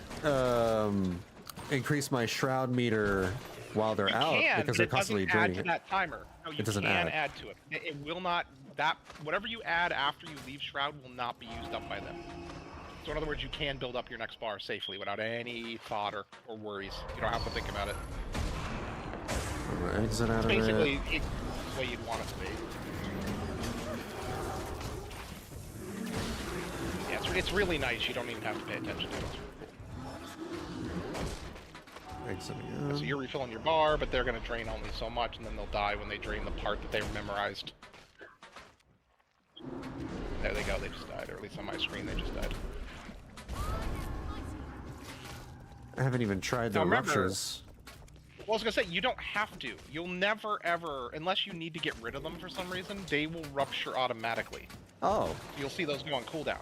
increase my shroud meter while they're out because they're constantly draining it. That timer. No, you can add to it. It will not. Whatever you add after you leave shroud will not be used up by them. So in other words, you can build up your next bar safely without any thought or worries. You don't have to think about it. Exit out of it. Basically, it's the way you'd want it to be. Yeah, it's really nice. You don't even have to pay attention to it. Exit So again. you're refilling your bar, but they're going to drain only so much, and then they'll die when they drain the part that they've memorized. There they go, they just died, or at least on my screen they just died. I haven't even tried the ruptures. Well, I was gonna say, you don't have to. You'll never ever, unless you need to get rid of them for some reason, they will rupture automatically. Oh. You'll see those go on cooldown.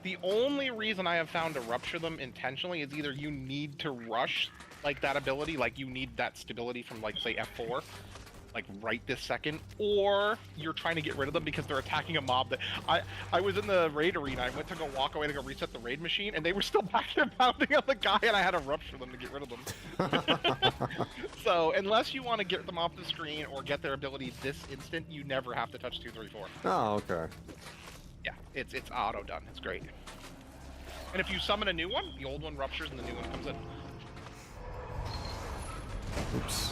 The only reason I have found to rupture them intentionally is either you need to rush, like, that ability, like you need that stability from, like, say, F4, like right this second, or you're trying to get rid of them because they're attacking a mob that I was in the raid arena. I went to go walk away to go reset the raid machine, and they were still back there pounding on the guy, and I had to rupture them to get rid of them. So unless you want to get them off the screen or get their ability this instant, you never have to touch 2, 3, 4. Oh, okay. Yeah, it's auto done. It's great. And if you summon a new one, the old one ruptures and the new one comes in. Oops.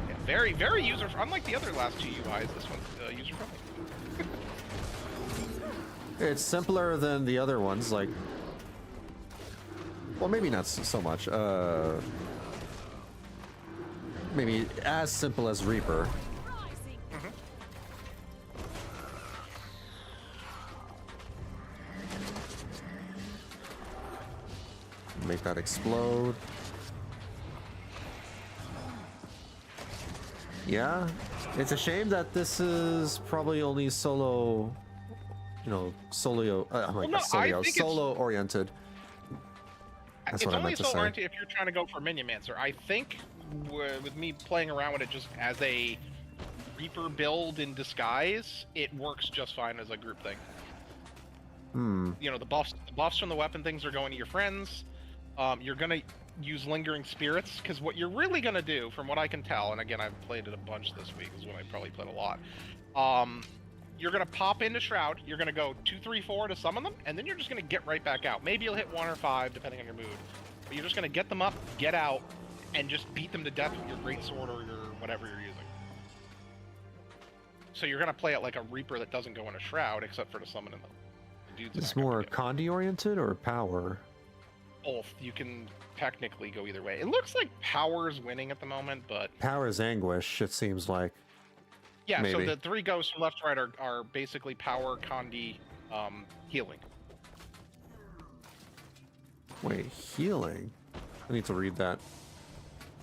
Yeah, very, very user. Unlike the other last two UIs, this one's user friendly. It's simpler than the other ones, like... Well, maybe not so much. Maybe as simple as Reaper. Make that explode. Yeah, it's a shame that this is probably only solo, you know, solo oriented. That's It's what I only meant to solo say. oriented if you're trying to go for Minionmancer. I think with me playing around with it just as a Reaper build in disguise, it works just fine as a group thing. You know, the buffs from the weapon things are going to your friends. You're gonna use Lingering Spirits, because what you're really gonna do, from what I can tell, and again, I've played it a bunch this week, is when I probably played a lot. You're gonna pop into Shroud, you're gonna go 2, 3, 4 to summon them, and then you're just gonna get right back out. Maybe you'll hit 1 or 5, depending on your mood. But you're just gonna get them up, get out, and just beat them to death with your greatsword or your whatever you're using. So you're gonna play it like a Reaper that doesn't go in a Shroud, except for to summon in the dudes. It's more Condi oriented or power? Both. You can technically go either way. It looks like Power's winning at the moment, but Power is Anguish, it seems like. yeah. Maybe. So the 3 ghosts from left to right are basically Power, Condi, healing. Wait, healing? I need to read that.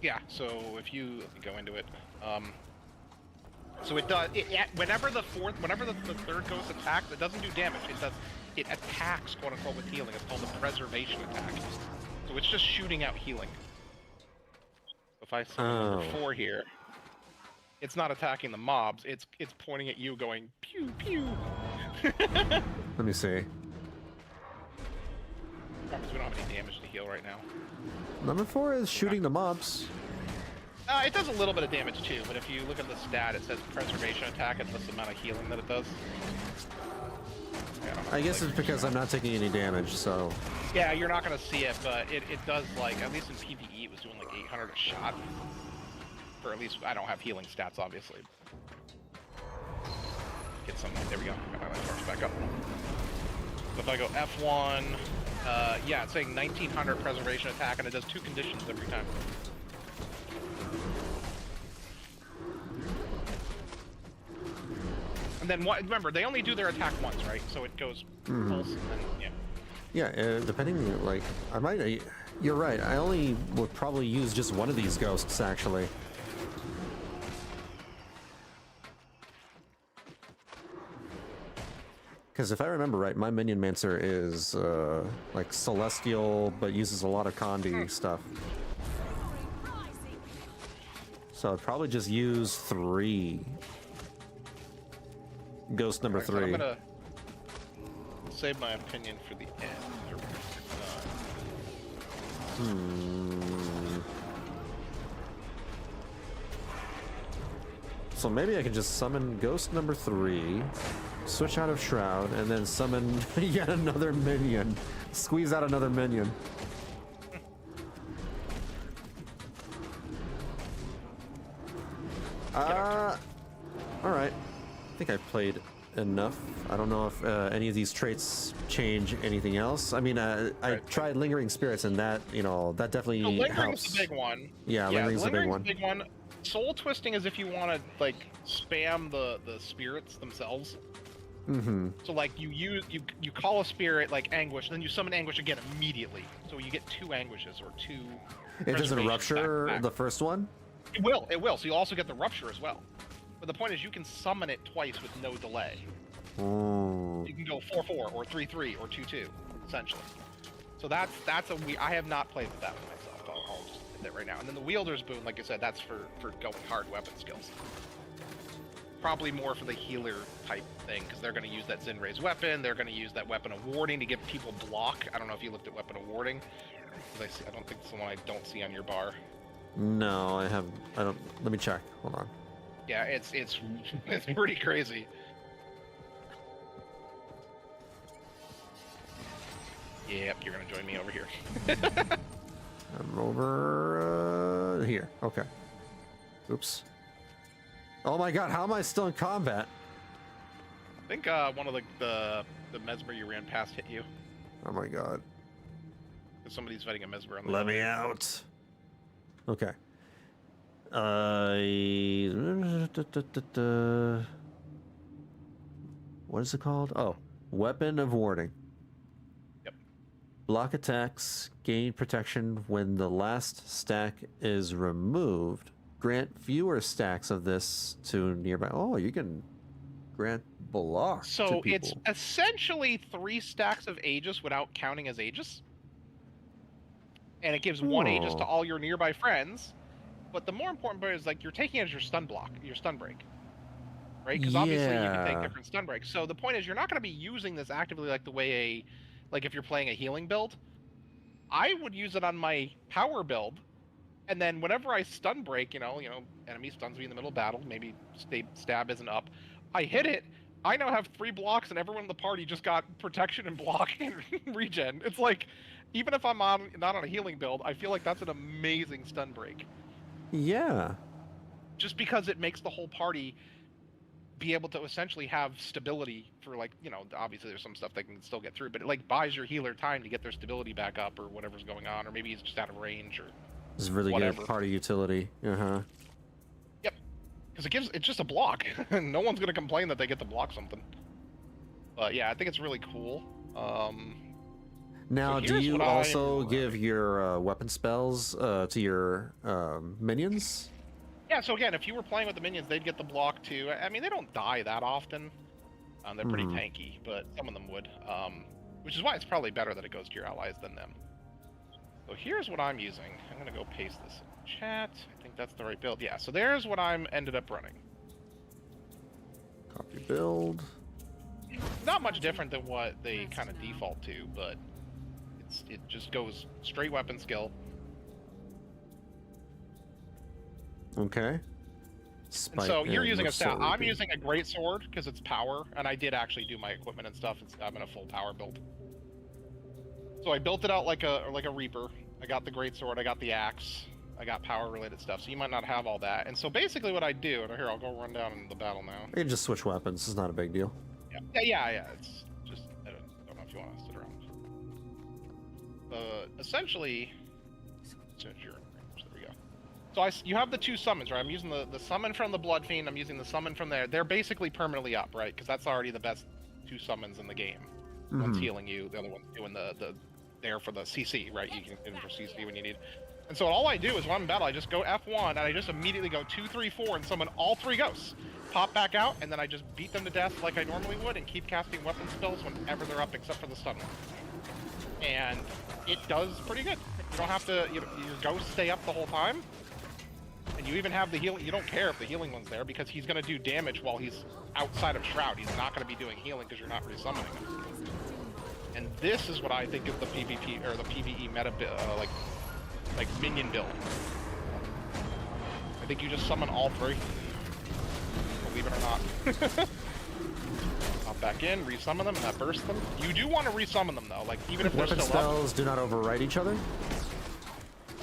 Yeah. So if you let me go into it, so it does. Whenever the third ghost attacks, it doesn't do damage. It attacks, quote unquote, with healing. It's called a preservation attack. So it's just shooting out healing. If I summon number 4 here, it's not attacking the mobs. It's pointing at you, going pew pew. Let me see. Because we don't have any damage to heal right now. Number 4 is shooting the mobs. It does a little bit of damage too, but if you look at the stat, it says preservation attack and this amount of healing that it does. I guess it's because I'm not taking any damage, so... Yeah, you're not going to see it, but it does, like, at least in PvE, it was doing like 800 a shot. Or at least, I don't have healing stats, obviously. Get some, there we go, got my life force back up. So if I go F1, yeah, it's saying 1900 preservation attack, and it does 2 conditions every time. And then, remember, they only do their attack once, right? So it goes pulse, and then, yeah. Yeah, depending, like, I might... You're right, I only would probably use just one of these ghosts, actually. Because if I remember right, my Minionmancer is, like, celestial, but uses a lot of Condi stuff. So I'd probably just use 3. Ghost number 3. So I'm gonna save my opinion for the end. So maybe I can just summon Ghost number 3, switch out of Shroud, and then summon yet another minion. Squeeze out another minion. Alright. I think I've played enough. I don't know if any of these traits change anything else. I mean, I tried Lingering Spirits, and that, you know, that definitely Lingering's helps. the big one. Yeah, Lingering's the big one. Big one. Soul Twisting is if you want to, like, spam the spirits themselves. So, like, you call a spirit, like, Anguish, then you summon Anguish again immediately. So you get 2 Anguishes, or 2... It doesn't rupture back. the first one? It will. So you also get the Rupture as well. But the point is, you can summon it twice with no delay. Ooh. You can go 4-4, or 3-3, or 2-2, essentially. So that's I have not played with that one myself. I'll just hit that right now. And then the Wielder's Boon, like I said, that's for going hard weapon skills. Probably more for the healer type thing, because they're going to use that Zinray's weapon. They're going to use that weapon of warding to give people block. I don't know if you looked at weapon of warding. I don't think it's the one I don't see on your bar. No, I don't. Let me check. Hold on. Yeah, it's pretty crazy. Yep, you're gonna join me over here. I'm over here. Okay. Oops. Oh my god, how am I still in combat? I think one of the Mesmer you ran past hit you. Oh my god. Somebody's fighting a Mesmer on the Let me out. Okay. What is it called? Oh, Weapon of Warding. Yep. Block attacks, gain protection when the last stack is removed. Grant fewer stacks of this to nearby. Oh, you can grant block to So people. it's essentially 3 stacks of Aegis without counting as Aegis. And it gives 1 Aegis to Oh. all your nearby friends. But the more important part is like you're taking it as your stun block, your stun break. Right? Because obviously you can take Yeah. different stun breaks. So the point is you're not going to be using this actively like the way like if you're playing a healing build. I would use it on my power build. And then whenever I stun break, you know, enemy stuns me in the middle of battle, maybe stab isn't up. I hit it. I now have 3 blocks, and everyone in the party just got protection and block and regen. It's like, even if I'm not on a healing build, I feel like that's an amazing stun break. Yeah. Just because it makes the whole party be able to essentially have stability for, like, you know, obviously there's some stuff they can still get through, but it like buys your healer time to get their stability back up or whatever's going on, or maybe he's just out of range or It's really whatever. good party utility. Uh-huh. Because it's just a block. No one's going to complain that they get to block something. But yeah, I think it's really cool. Now, So do here's you what also give your weapon spells to your minions? Yeah, so again, if you were playing with the minions, they'd get the block too. I mean, they don't die that often. They're pretty tanky, but some of them would. Which is why it's probably better that it goes to your allies than them. So here's what I'm using. I'm going to go paste this in chat. I think that's the right build. Yeah, so there's what I'm ended up running. Copy build. Not much different than what they kind of default to, but it just goes straight weapon skill. Okay. And so you're using a staff. I'm OP. using a great sword because it's power, and I did actually do my equipment and stuff. I'm in a full power build. So I built it out like a Reaper. I got the great sword. I got the axe. I got power related stuff. So you might not have all that. And so basically what I do, and here I'll go run down into the battle now. You can just switch weapons. It's not a big deal. Yeah. It's just I don't know if you want to sit around. Essentially, there we go. So you have the 2 summons, right? I'm using the summon from the Blood Fiend. I'm using the summon from there. They're basically permanently up, right? Because that's already the best 2 summons in the game. One's healing you, the other one's doing the there for the CC, right? You can hit for CC when you need. And so all I do is when I'm in battle, I just go F1 and I just immediately go 2, 3, 4 and summon all 3 ghosts. Pop back out, and then I just beat them to death like I normally would and keep casting weapon spells whenever they're up except for the stun one. And it does pretty good. You don't have to, your ghosts stay up the whole time. And you even have the healing, you don't care if the healing one's there because he's going to do damage while he's outside of Shroud. He's not going to be doing healing because you're not resummoning him. And this is what I think is the PvP, or the PvE meta, like minion build. I think you just summon all 3. Believe it or not. Hop back in, resummon them, and that bursts them. You do want to resummon them though, like even if they're Weapon still up. spells do not override each other?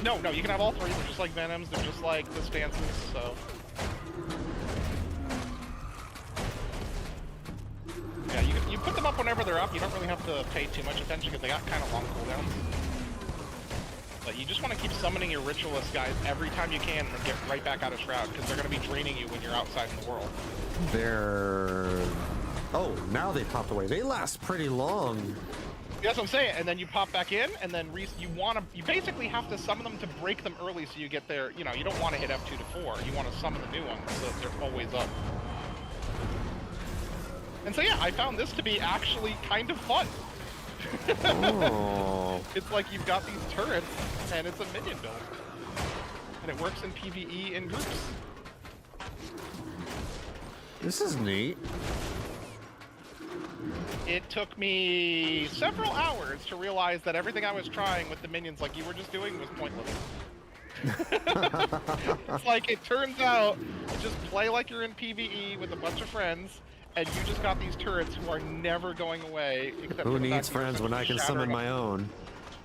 No, you can have all 3. They're just like Venoms, they're just like the stances, so. Yeah, you put them up whenever they're up. You don't really have to pay too much attention because they got kind of long cooldowns. But you just want to keep summoning your Ritualist guys every time you can and then get right back out of Shroud because they're going to be draining you when you're outside in the world. They're... Oh, now they popped away. They last pretty long. That's what I'm saying. And then you pop back in, and then you basically have to summon them to break them early so you get their, you don't want to hit F2 to 4. You want to summon the new ones so that they're always up. And so yeah, I found this to be actually kind of fun. Oh. It's like you've got these turrets, and it's a minion build. And it works in PvE in groups. This is neat. It took me several hours to realize that everything I was trying with the minions like you were just doing was pointless. It's like, it turns out, you just play like you're in PvE with a bunch of friends, and you just got these turrets who are never going away. Except Who for the needs fact that you're friends when I can shattering summon my own?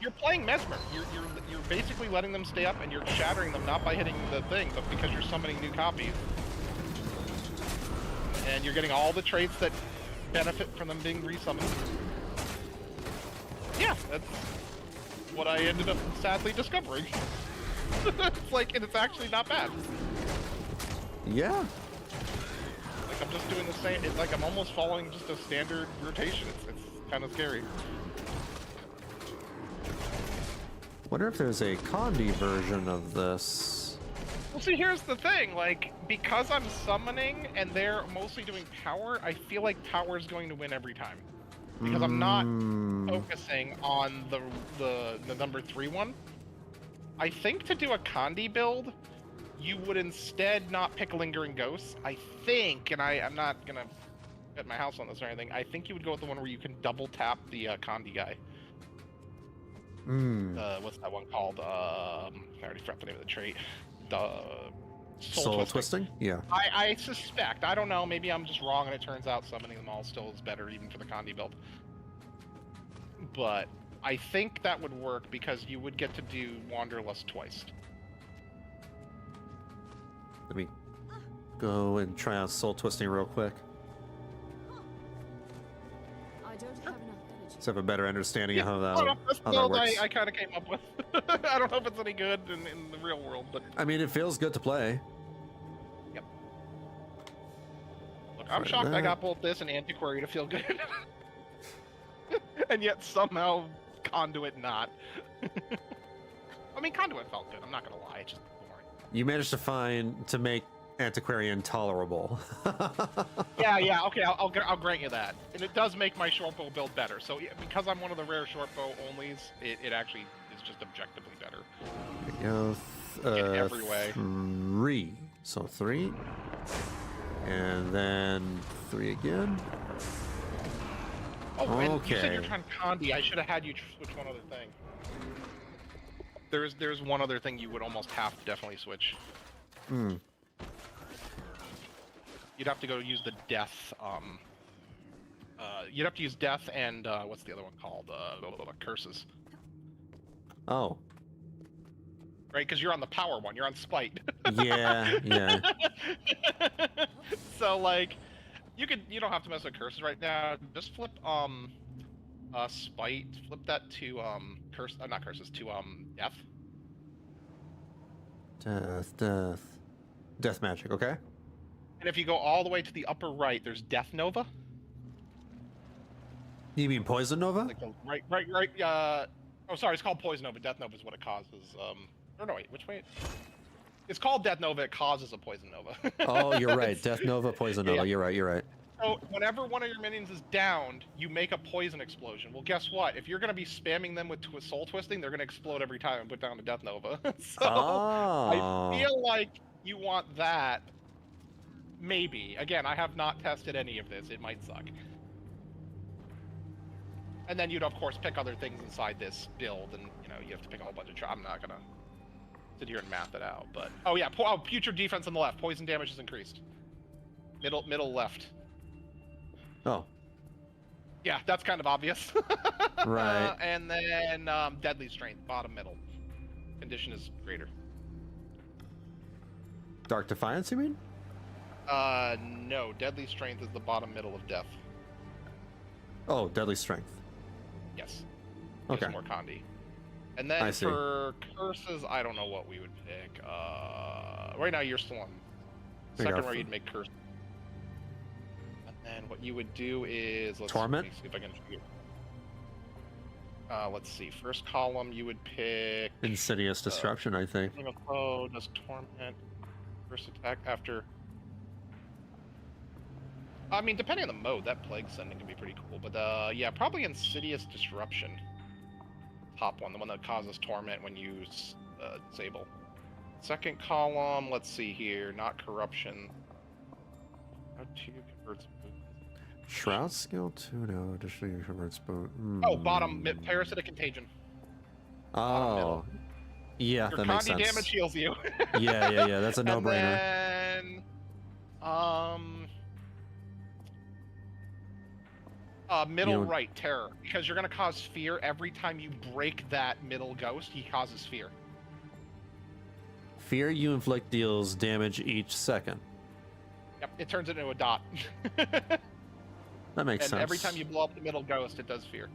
you're playing Mesmer. You're basically letting them stay up, and you're shattering them not by hitting the thing, but because you're summoning new copies. And you're getting all the traits that benefit from them being resummoned. Yeah, that's what I ended up sadly discovering. It's like, and it's actually not bad. Yeah. Like, I'm just doing the same. It's like I'm almost following just a standard rotation. It's kind of scary. Wonder if there's a Condi version of this. Well, see, here's the thing. Like, because I'm summoning and they're mostly doing power, I feel like power is going to win every time. Because I'm not focusing on the number 3 one. I think to do a Condi build, you would instead not pick Lingering Ghosts. I think, and I'm not gonna bet my house on this or anything, I think you would go with the one where you can double tap the Condi guy. What's that one called? I already forgot the name of the trait. Soul twisting? Yeah. I suspect. I don't know. Maybe I'm just wrong, and it turns out summoning them all still is better, even for the Condi build. But I think that would work because you would get to do Wanderlust twice. Let me go and try out soul twisting real quick. I don't have enough energy. So I have a better understanding of how That's the that build works. I kind of came up with. I don't know if it's any good in the real world, but I mean, it feels good to play. yep. Look, I'm shocked I got both this and Antiquarian to feel good. And yet somehow Conduit not. I mean, Conduit felt good, I'm not gonna lie, it's just boring. You managed to make Antiquarian tolerable. Yeah, okay, I'll grant you that. And it does make my shortbow build better. So yeah, because I'm one of the rare shortbow onlys, it actually is just objectively better. There we go. In every way. 3. So 3. And then 3 again. Oh, and you said you're Okay. trying Condi. I should have had you switch one other thing. There's one other thing you would almost have to definitely switch. You'd have to go use the death. You'd have to use death and what's the other one called? Curses. Oh. Right, because you're on the power one. You're on spite. Yeah. So like, you don't have to mess with curses right now. Just flip spite. Flip that to curse. Not curses. To death. Death magic, okay? And if you go all the way to the upper right, there's Death Nova. You mean Poison Nova? Like the right. Oh, sorry, it's called Poison Nova. Death Nova is what it causes. Or no, wait, which way? It's called Death Nova. It causes a Poison Nova. Oh, you're right. Death Nova, Poison Nova. Yeah. You're right. So whenever one of your minions is downed, you make a poison explosion. Well, guess what? If you're going to be spamming them with soul twisting, they're going to explode every time and put down a Death Nova. So I feel like you want that. Maybe. Again, I have not tested any of this. It might suck. And then you'd, of course, pick other things inside this build, and, you have to pick a whole bunch of... I'm not going to sit here and math it out, but... Oh, yeah. Putrid defense on the left. Poison damage is increased. Middle left. Oh. Yeah, that's kind of obvious. Right. And then deadly strength, bottom middle. Condition is greater. Dark Defiance, you mean? No. Deadly strength is the bottom middle of death. Oh, Deadly Strength. Yes. Okay. Gives more Condi. And then I see. for curses, I don't know what we would pick. Right now you're still on There you second go. where you'd make curse. And then what you would do is Torment? See if I can figure. Let's see. First column you would pick Insidious Disruption, I think. Oh, does torment first attack after. I mean, depending on the mode, that plague sending can be pretty cool. But yeah, probably Insidious Disruption. Top one, the one that causes torment when you disable. Second column, let's see here, not corruption. How to convert Shroud skill 2, no, additionally converts both. Oh, bottom, parasitic contagion. Oh. Yeah, Your that makes Condi sense. damage heals you. Yeah, that's a no-brainer. And then, Middle don't- right, terror. Because you're going to cause fear every time you break that middle ghost, he causes fear. Fear you inflict deals damage each second. Yep, it turns into a dot. That makes And sense. every time you blow up the middle ghost, it does fear.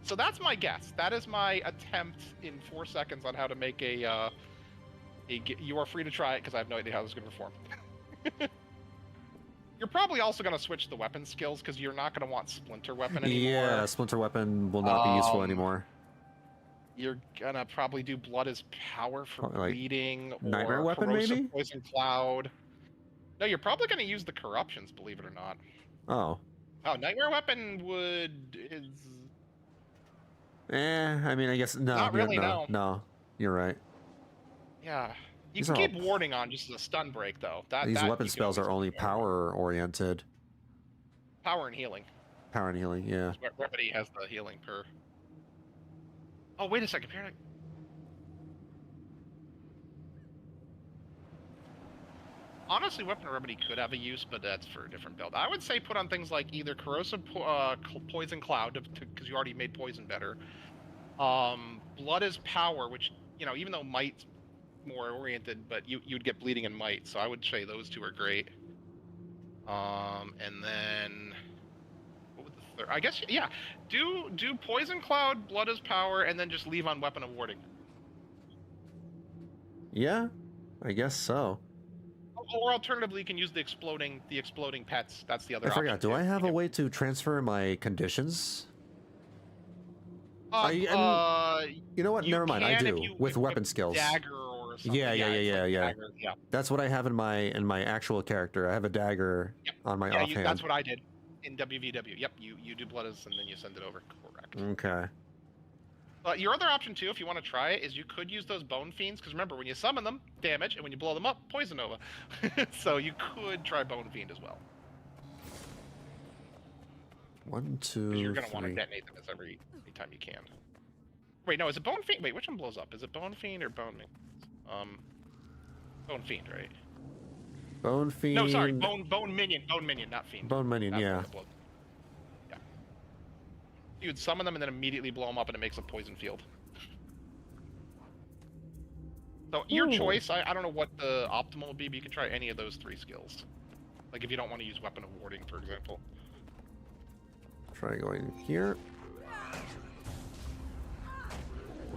So that's my guess. That is my attempt in 4 seconds on how to make a you are free to try it, because I have no idea how this is going to perform. You're probably also going to switch the weapon skills, because you're not going to want Splinter Weapon anymore. Yeah, Splinter Weapon will not be useful anymore. You're gonna probably do Blood as Power for Probably, like, bleeding, or Nightmare Weapon, Corrosive maybe? Poison Cloud. No, you're probably gonna use the Corruptions, believe it or not. Oh. Oh, Nightmare Weapon is I mean, I guess no. Not really, no. You're right. yeah. You These can are keep all- warding on just as a stun break though. These that weapon you can spells always are only do. power oriented. Power and healing. Power and healing, yeah. Remedy has the healing per. Oh wait a second, honestly, Weapon Remedy could have a use, but that's for a different build. I would say put on things like either Corrosive Poison Cloud, because you already made Poison better. Blood is Power, which, you know, even though Might's more oriented, but you'd get Bleeding and Might, so I would say those two are great. And then... what would the third... I guess, yeah, do Poison Cloud, Blood is Power, and then just leave on Weapon of Warding. Yeah, I guess so. Or alternatively, you can use the exploding pets. That's the other I option. forgot. Do I have a way to transfer my conditions? You know what? Never mind. I do with weapon skills. Dagger or something. Yeah. Dagger, yeah. That's what I have in my actual character. I have a dagger on my offhand. That's what I did in WVW. Yep, you do blood and then you send it over. Correct. Okay. But your other option too, if you want to try it, is you could use those bone fiends, because remember, when you summon them, damage, and when you blow them up, poison nova. So you could try bone fiend as well. 1, 2, Because you're gonna want to 3. detonate them as every time you can. Wait, no, is it bone fiend? Wait, which one blows up? Is it bone fiend or bone minion? Bone fiend, right? Bone fiend. No, sorry, bone minion, not fiend. Bone minion, Not the yeah. one that blows. Yeah. You would summon them and then immediately blow them up, and it makes a poison field. So your choice. I don't know what the optimal would be, but you can try any of those 3 skills. Like if you don't want to use Weapon of Warding, for example. Try going here.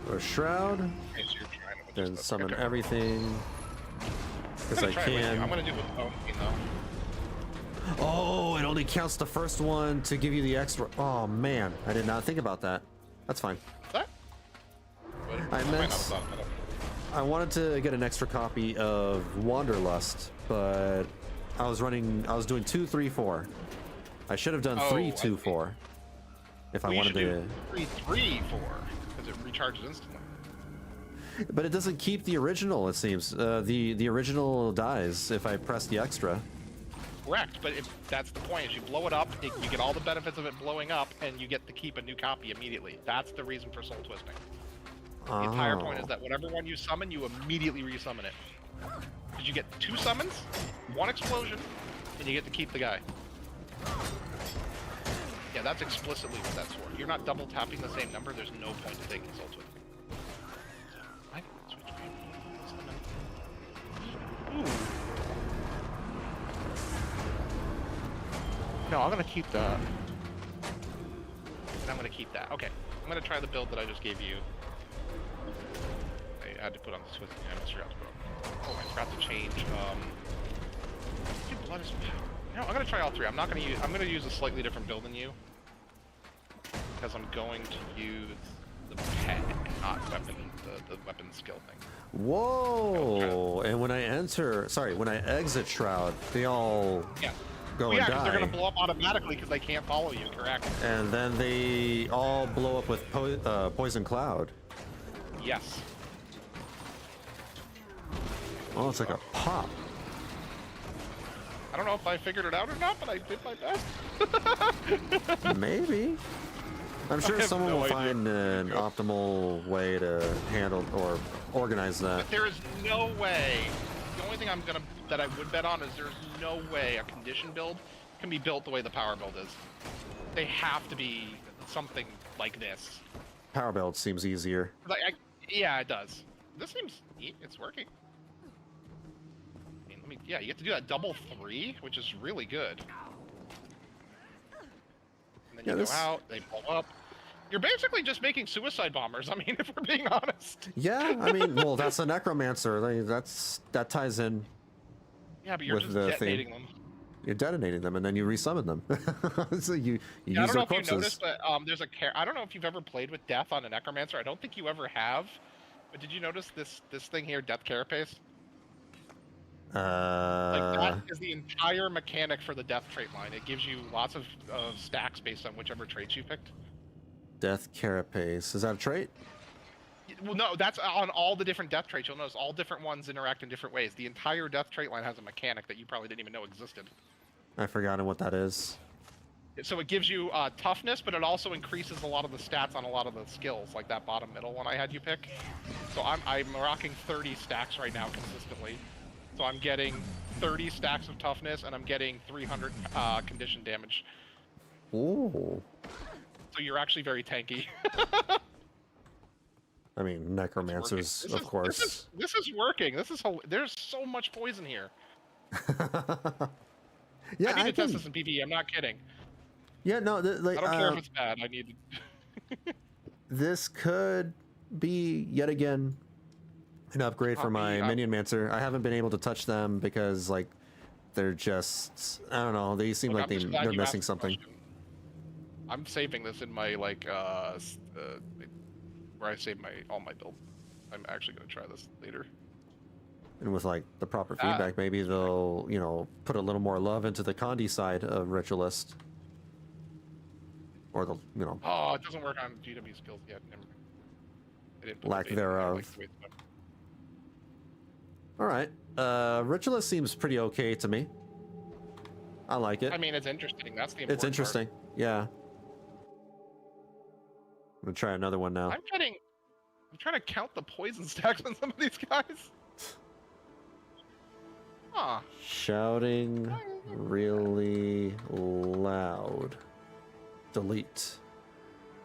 Go Shroud. Okay, so you're trying to Then just- summon okay. everything. Because I Try it with you. I'm can. gonna do it with bone fiend though. Oh, it only counts the first one to give you the extra. Oh man, I did not think about that. That's fine. That? I meant I wanted to get an extra copy of Wanderlust, but I was doing 2, 3, 4. I should have done 3, 2, 4. If I wanted to. 3, 3, 4, because it recharges instantly. But it doesn't keep the original. It seems the original dies if I press the extra. Correct, but if that's the point, is you blow it up, you get all the benefits of it blowing up, and you get to keep a new copy immediately. That's the reason for soul twisting. The entire point is that whatever one you summon, you immediately resummon it. Because you get 2 summons, 1 explosion, and you get to keep the guy. Yeah, that's explicitly what that's for. You're not double tapping the same number, there's no point to taking soul twisting. I can switch summon. Ooh. No, I'm gonna keep that. And I'm gonna keep that. Okay, I'm gonna try the build that I just gave you. I had to put on the Swiss. I forgot to put on. Oh, I forgot to change. Blood is power. No, I'm gonna try all 3. I'm not gonna use. I'm gonna use a slightly different build than you, because I'm going to use the pet, not weapon, the weapon skill thing. Whoa! And when I exit Shroud, they all go and die. Because they're gonna blow up automatically because they can't follow you. Correct. And then they all blow up with Poison Cloud. Yes. Oh, it's like a pop. I don't know if I figured it out or not, but I did my best. Maybe. I'm sure have someone no will idea. find an optimal way to handle or organize that. But there is no way. The only thing that I would bet on is there's no way a condition build can be built the way the power build is. They have to be something like this. Power build seems easier. Like, yeah, it does. This seems it's working. I mean, yeah, you get to do that double 3, which is really good. And then you go out, they blow up. You're basically just making suicide bombers. I mean, if we're being honest. Yeah, I mean, well, that's a necromancer. That ties in. Yeah, but you're just detonating them. You're detonating them, and then you resummon them. So you use I don't know their if you noticed, but there's I don't know if you've ever played with death on a necromancer. I don't think you ever have. But did you notice this thing here, death carapace? Like that is the entire mechanic for the death trait line. It gives you lots of stacks based on whichever traits you picked. Death carapace. Is that a trait? Well, no, that's on all the different death traits. You'll notice all different ones interact in different ways. The entire death trait line has a mechanic that you probably didn't even know existed. I've forgotten what that is. So it gives you toughness, but it also increases a lot of the stats on a lot of the skills, like that bottom middle one I had you pick. So I'm rocking 30 stacks right now consistently. So I'm getting 30 stacks of toughness, and I'm getting 300 condition damage. Ooh. So you're actually very tanky. I mean, necromancers, of course. This is working. There's so much poison here. Yeah, I need to test this in PvE. I'm not kidding. Yeah, no, like, I don't care if it's bad. I need to... This could be yet again an upgrade for my Minion Mancer. I haven't been able to touch them because, like, they're just, I don't know, they seem like they're missing something. I'm saving this in my, like, where I save all my builds. I'm actually going to try this later. And with, like, the proper feedback, maybe they'll, you know, put a little more love into the Condi side of Ritualist. Or the, you know... Oh, it doesn't work on GW skills yet. Lack thereof. Alright. Ritualist seems pretty okay to me. I like it. I mean, it's interesting. That's the important It's interesting. part. Yeah. I'm gonna try another one now. I'm trying to count the poison stacks on some of these guys. Huh. Shouting really loud. Delete.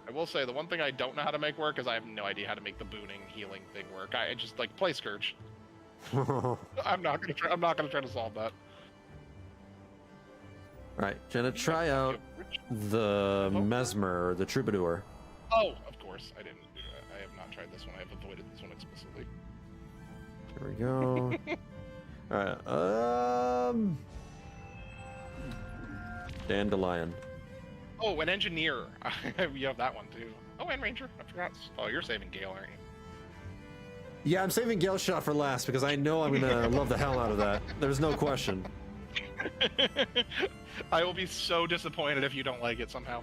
I will say the one thing I don't know how to make work is I have no idea how to make the booning healing thing work. I just like play Scourge. I'm not gonna try to solve that. Right, gonna try out the Mesmer or the Troubadour. Oh, of course, I didn't do that. I have not tried this one. I have avoided this one explicitly. There we go. Alright, Dandelion. Oh, an Engineer. You have that one too. Oh, and Ranger. I forgot. Oh, you're saving Gale, aren't you? Yeah, I'm saving Galeshot for last because I know I'm gonna love the hell out of that. There's no question. I will be so disappointed if you don't like it somehow.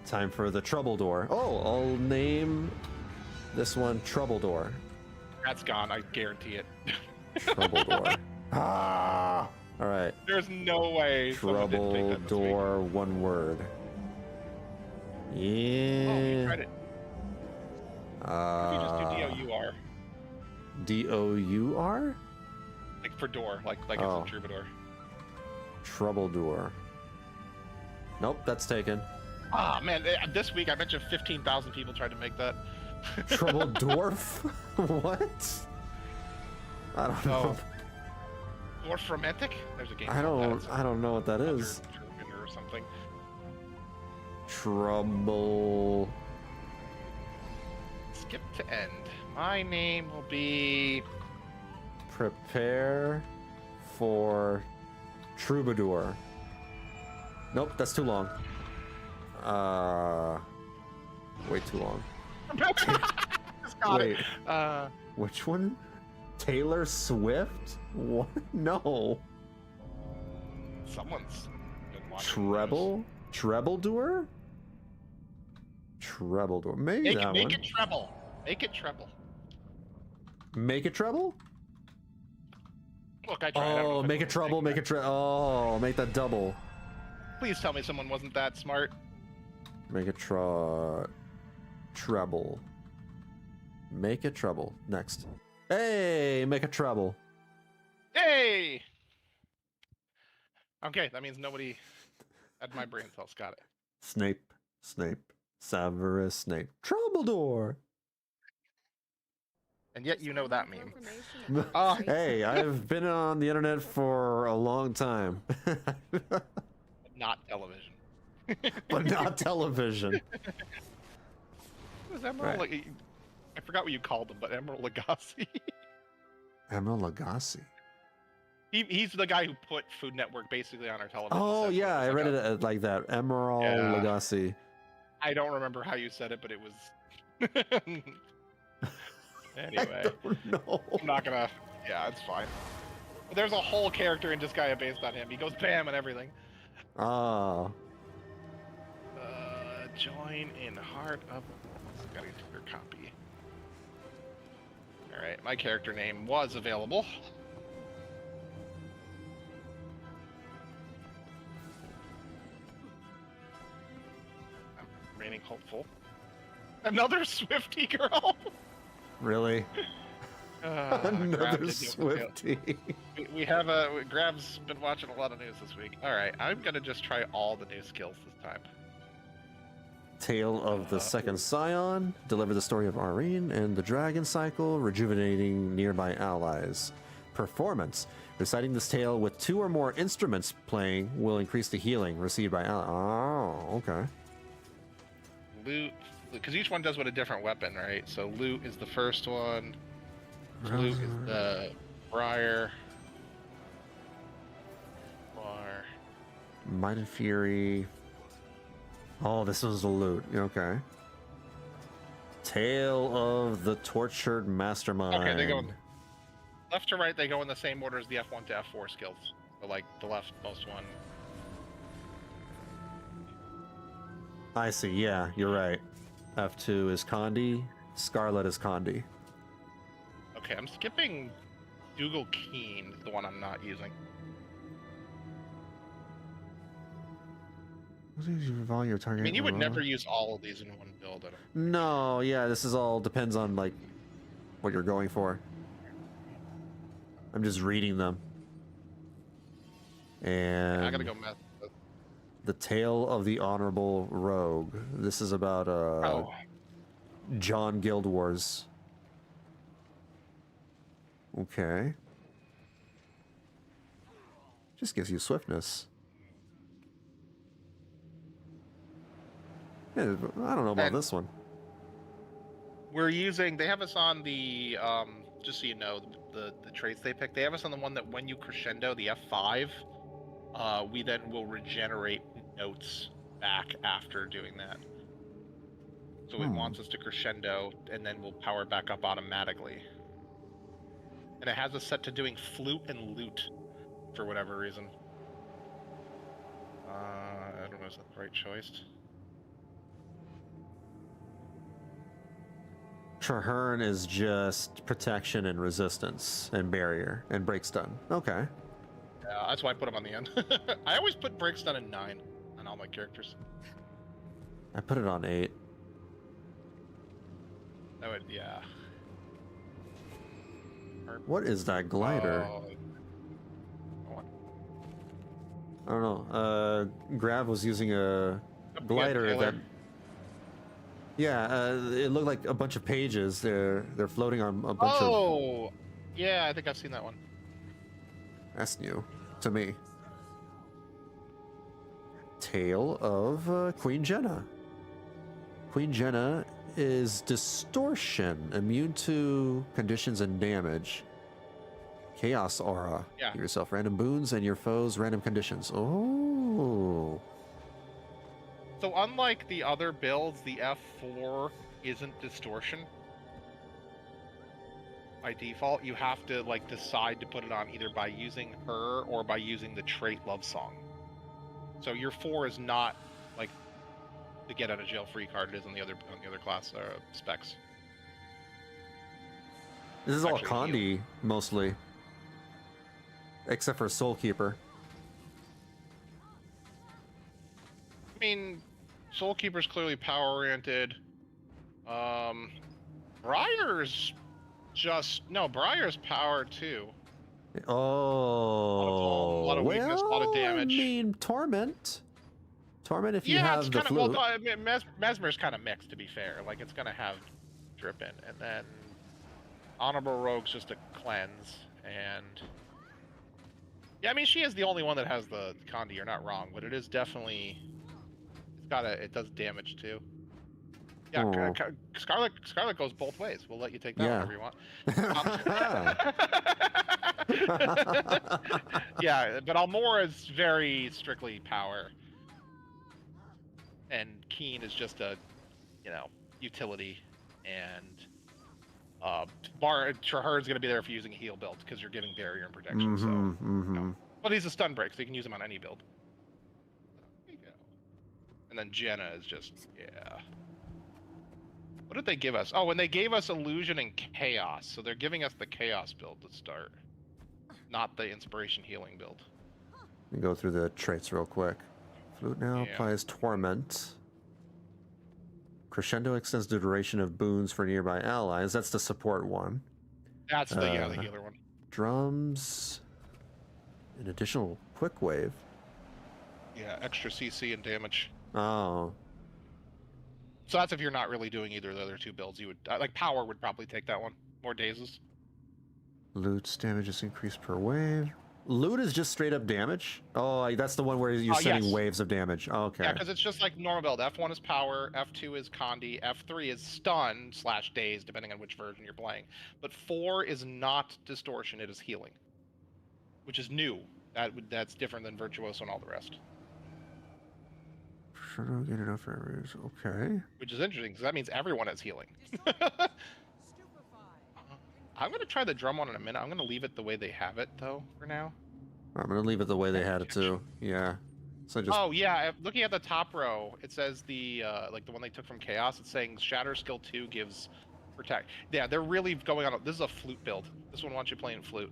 Time for the Troubadour. Oh, I'll name this one Troubadour. That's gone. I guarantee it. Troubadour. Ah! All right. There's no way. Troubadour, one word. Yeah. Oh, you tried it. If you just do D-O-U-R. D-O-U-R? Like for door, like it's a Troubadour. Troubadour. Nope, that's taken. Ah, man, this week I bet you 15,000 people tried to make that. Troubledorf? What? I don't know. Dwarf Romantic? There's a game. I don't know what that is. Or something. Trouble. Skip to end. My name will be. Prepare for Troubadour. Nope, that's too long. Way too long. Just got Wait. it. Which one? Taylor Swift? What? No. Someone's been watching. Treble? Trebledour? Trebledour. Maybe that one. Make it treble. Make it treble. Make it treble? Look, I tried. Oh, make it treble, make it treble. Oh, make that double. Please tell me someone wasn't that smart. Make it treble. Make it treble. Next. Hey, make a treble. Hey! Okay, that means nobody had my brain cells. Got it. Snape, Severus Snape, Troubadour. And yet Just you know one that more meme. confirmation of how great Hey, I am. I've been on the internet for a long time, Not television. but not television. It was Emerald. Right. I forgot what you called him, but Emerald Lagasse. Emerald Lagasse. He's the guy who put Food Network basically on our television. Oh set, yeah, I like read it like that. Emerald Yeah. Lagasse. I don't remember how you said it, but it was. Anyway, I don't know. I'm not gonna. Yeah, it's fine. But there's a whole character in Disgaea based on him. He goes bam and everything. Ah, Join in Heart of. Gotta get to your copy. All right, my character name was available. I'm remaining hopeful. Another Swifty girl. really? Grab Another did Swifty. We have a Grab's been watching a lot of news this week. All right, I'm gonna just try all the new skills this time. Tale of the Second Scion. Deliver the story of Arene and the Dragon Cycle, rejuvenating nearby allies. Performance. Reciting this tale with 2 or more instruments playing will increase the healing received by allies. Oh, okay. Loot, because each one does with a different weapon, right? So loot is the first one. Loot is the Briar. Might and Fury. Oh, this was the loot. Okay. Tale of the Tortured Mastermind. Okay, they go left to right. They go in the same order as the F1 to F4 skills. So like the leftmost one. I see. Yeah, you're right. F2 is Condi. Scarlet is Condi. Okay, I'm skipping Dougal Keen, is the one I'm not using. Your target. I mean, you would never use all of these in one build. I don't... No, yeah, this is all depends on like what you're going for. I'm just reading them. And I gotta go mess with the Tale of the Honorable Rogue. This is about John Guild Wars. Okay. Just gives you swiftness. Yeah, I don't know about this one. We're using. They have us on the. Just so you know, the traits they pick. They have us on the one that when you crescendo the F5, we then will regenerate notes back after doing that. So it wants us to crescendo, and then we'll power back up automatically. And it has us set to doing flute and lute, for whatever reason. I don't know, is that the right choice? Traherne is just protection and resistance and barrier and break stun. Okay. Yeah, that's why I put him on the end. I always put break stun in 9 on all my characters. I put it on 8. That would, yeah. What is that glider? I don't know. Grav was using a glider that. Yeah, it looked like a bunch of pages. They're floating on a bunch of. Oh, yeah, I think I've seen that one. That's new to me. Tale of Queen Jenna. Queen Jenna is distortion, immune to conditions and damage. Chaos aura. Yeah. Give yourself random boons and your foes random conditions. Oh. So unlike the other builds, the F4 isn't distortion. By default, you have to like decide to put it on either by using her or by using the trait Love Song. So your 4 is not like the get out of jail free card it is on the other class specs. This is all Actually, Condi mostly, except for Soulkeeper. I mean, Soulkeeper's clearly power-oriented. Briar's just... No, Briar's power, too. Oh, a lot of weakness, a lot of damage. I mean, Torment. Torment, if you Yeah, have it's the kind of flute. well. I mean, Mesmer's kind of mixed, to be fair. Like it's gonna have drip in, and then Honorable Rogue's just a cleanse, and yeah, I mean she is the only one that has the Condi. You're not wrong, but it is definitely it does damage too. Yeah, Oh. Scarlet goes both ways. We'll let you take that whenever you want. Yeah, but Almora is very strictly power, and Keen is just a, utility, and Traherne's gonna be there if you're using a heal build because you're giving barrier and protection. But he's a stun break, so you can use him on any build. There you go. And then Jenna is just What did they give us? Oh, and they gave us Illusion and Chaos, so they're giving us the Chaos build to start, not the Inspiration Healing build. Let me go through the traits real quick. Flute now applies Torment. Crescendo extends the duration of boons for nearby allies. That's the support one. That's the healer one. Drums. An additional quick wave. Yeah, extra CC and damage. Oh. So that's if you're not really doing either of the other two builds. You would like Power would probably take that one. More dazes. Loot's damage is increased per wave. Loot is just straight up damage? Oh, that's the one where you're sending waves of damage. Okay. Yeah, because it's just like normal build. F1 is Power, F2 is Condi, F3 is Stun / Daze, depending on which version you're playing. But 4 is not Distortion, it is Healing. Which is new. That's different than Virtuoso and all the rest. Sure, get enough areas. Okay. Which is interesting, because that means everyone has Healing. I'm going to try the drum one in a minute. I'm going to leave it the way they have it, though, for now. I'm going to leave it the way they had it, too. Yeah. So just... Oh, yeah. Looking at the top row, it says the one they took from Chaos. It's saying Shatter Skill 2 gives Protect. Yeah, they're really going on. This is a flute build. This one wants you playing flute.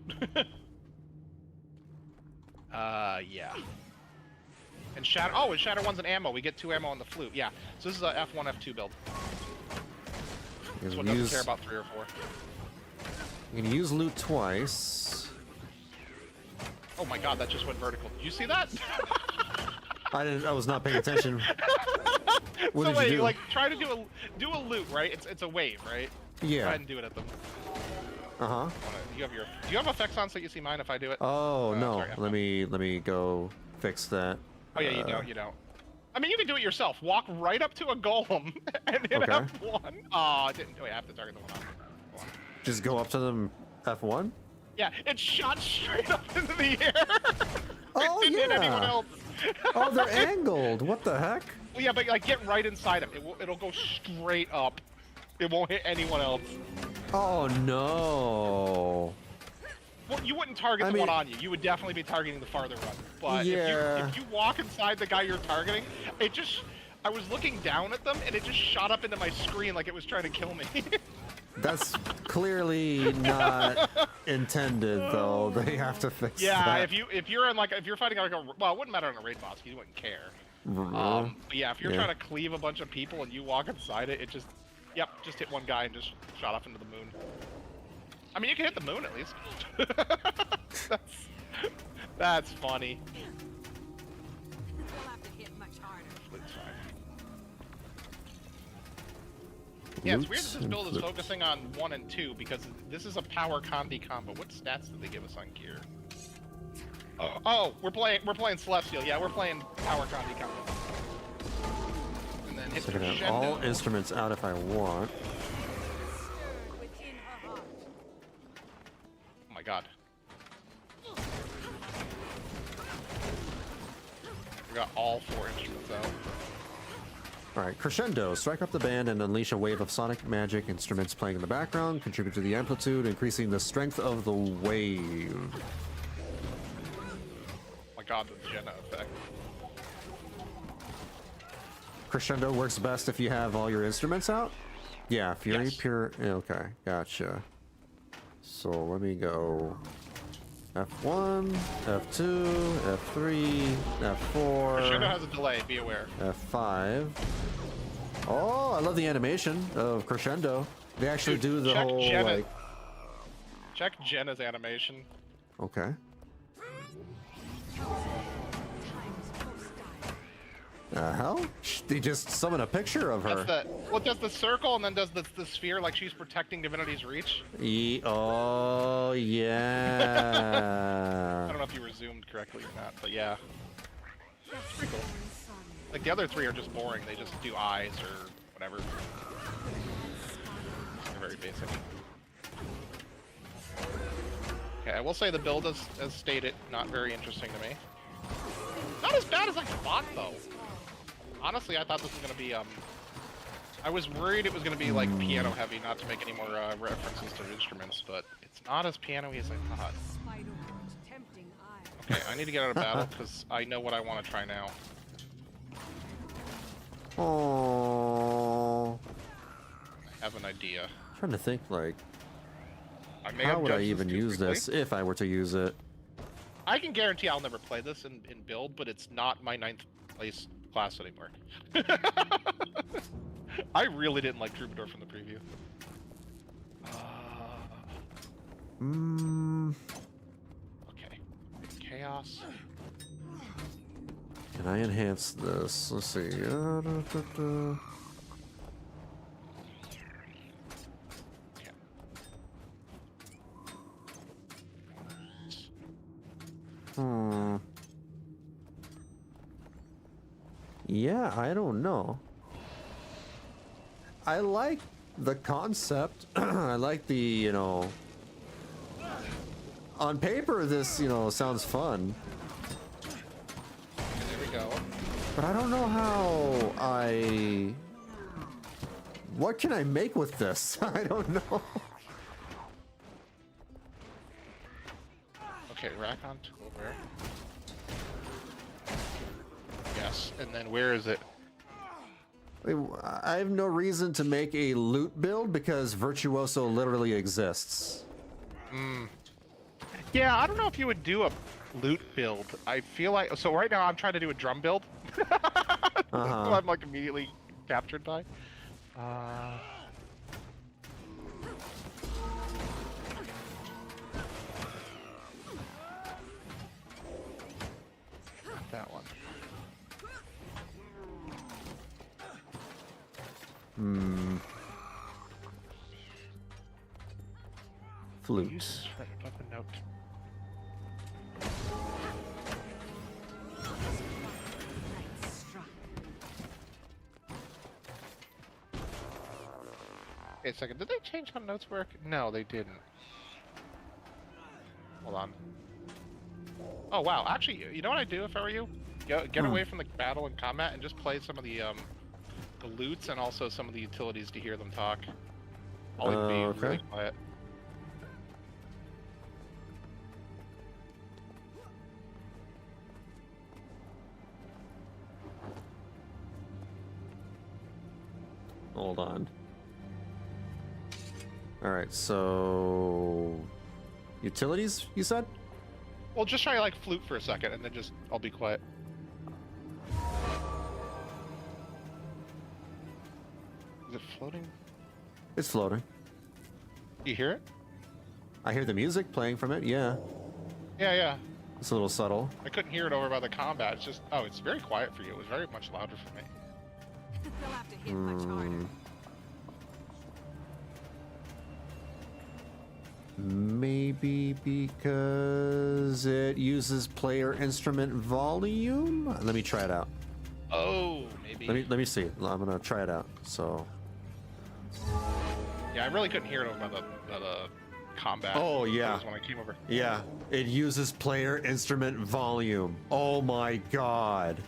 Yeah. And Shatter... Oh, and Shatter 1's an ammo. We get 2 ammo on the flute. Yeah. So this is a F1, F2 build. This one doesn't care about 3 or 4. You can use loot twice. Oh my god, that just went vertical. Did you see that? I was not paying attention. What did you do? Like, try to do a loot, right? It's a wave, right? Yeah. Go ahead and do it at them. Uh-huh. Do you have effects on so you see mine if I do it? Oh, no. Sorry, let me go fix that. Oh yeah, you don't. I mean, you can do it yourself. Walk right up to a golem and hit F1. Oh, it didn't. Wait, I have to target the one on. Just go up to them F1? Yeah, it shot straight up into the air. Oh, it didn't hit anyone else. Oh, they're angled. What the heck? Well, yeah, but like get right inside them. It'll go straight up. It won't hit anyone else. Oh no. Well, you wouldn't target the one on you. You would definitely be targeting the farther one. But if you walk inside the guy you're targeting, I was looking down at them and it just shot up into my screen like it was trying to kill me. That's clearly not intended, though. They have to fix that. Yeah, if you're fighting like it wouldn't matter on a raid boss. You wouldn't care. But yeah, if you're trying to cleave a bunch of people and you walk inside it, just hit one guy and just shot off into the moon. I mean, you can hit the moon at least. That's funny. We'll have to hit much harder. It's fine. Yeah, it's weird that this build is focusing on 1 and 2 because this is a power Condi combo. What stats did they give us on gear? Oh, we're playing Celestial. Yeah, we're playing power Condi combo. And then hit so I can have all instruments out if I want. Oh my god. We got all 4 instruments out. Alright, Crescendo. Strike up the band and unleash a wave of sonic magic instruments playing in the background. Contribute to the amplitude, increasing the strength of the wave. Oh my god, the Jenna effect. Crescendo works best if you have all your instruments out? Yeah, Fury, yes. Pure... Okay, gotcha. So let me go... F1, F2, F3, F4... Crescendo has a delay, be aware. F5... Oh, I love the animation of Crescendo. They actually do the whole, Jenna. like... Check Jenna's animation. Okay. Hell? They just summon a picture of her. That's the, well, it does the circle and then does the sphere like she's protecting Divinity's Reach. Oh, I yeah. don't know if you were zoomed correctly or not, but yeah. It's pretty cool. Like the other three are just boring. They just do eyes or whatever. They're very basic. Okay, I will say the build as stated, not very interesting to me. Not as bad as I thought though. Honestly, I thought this was gonna be I was worried it was gonna be like piano heavy, not to make any more references to instruments, but it's not as piano-y as I thought. Okay, I need to get out of battle because I know what I want to try now. Oh. I have an idea. Trying to think, like, I may how have would I judged even too use quickly. this if I were to use it? I can guarantee I'll never play this in build, but it's not my 9th place class anymore. I really didn't like Troubadour from the preview. Okay. Chaos. Can I enhance this? Let's see. Okay. Yeah, I don't know. I like the concept. I like the, you know... On paper, this, you know, sounds fun. There we go. But I don't know how I... What can I make with this? I don't know. Okay, rack on tool where? Yes, and then where is it? I have no reason to make a loot build because Virtuoso literally exists. Yeah, I don't know if you would do a loot build. I feel like so right now I'm trying to do a drum build. I'm like immediately captured by. That one. Flute. Use weapon note. Wait a second, did they change how notes work? No, they didn't. Hold on. Oh wow, actually, you know what I'd do if I were you? Get away from the battle and combat and just play some of the loots and also some of the utilities to hear them talk. All would be Okay. really quiet. Hold on. Alright, so... Utilities, you said? Well, just try like flute for a second and then just, I'll be quiet. Is it floating? It's floating. You hear it? I hear the music playing from it, yeah. Yeah. It's a little subtle. I couldn't hear it over by the combat. It's just, oh, it's very quiet for you. It was very much louder for me. They'll have to hit much harder. Maybe because it uses player instrument volume? Let me try it out. Oh, maybe. Let me see. I'm gonna try it out. So. Yeah, I really couldn't hear it over by the combat. Oh, yeah. That was when I came over. Yeah, it uses player instrument volume. Oh my god.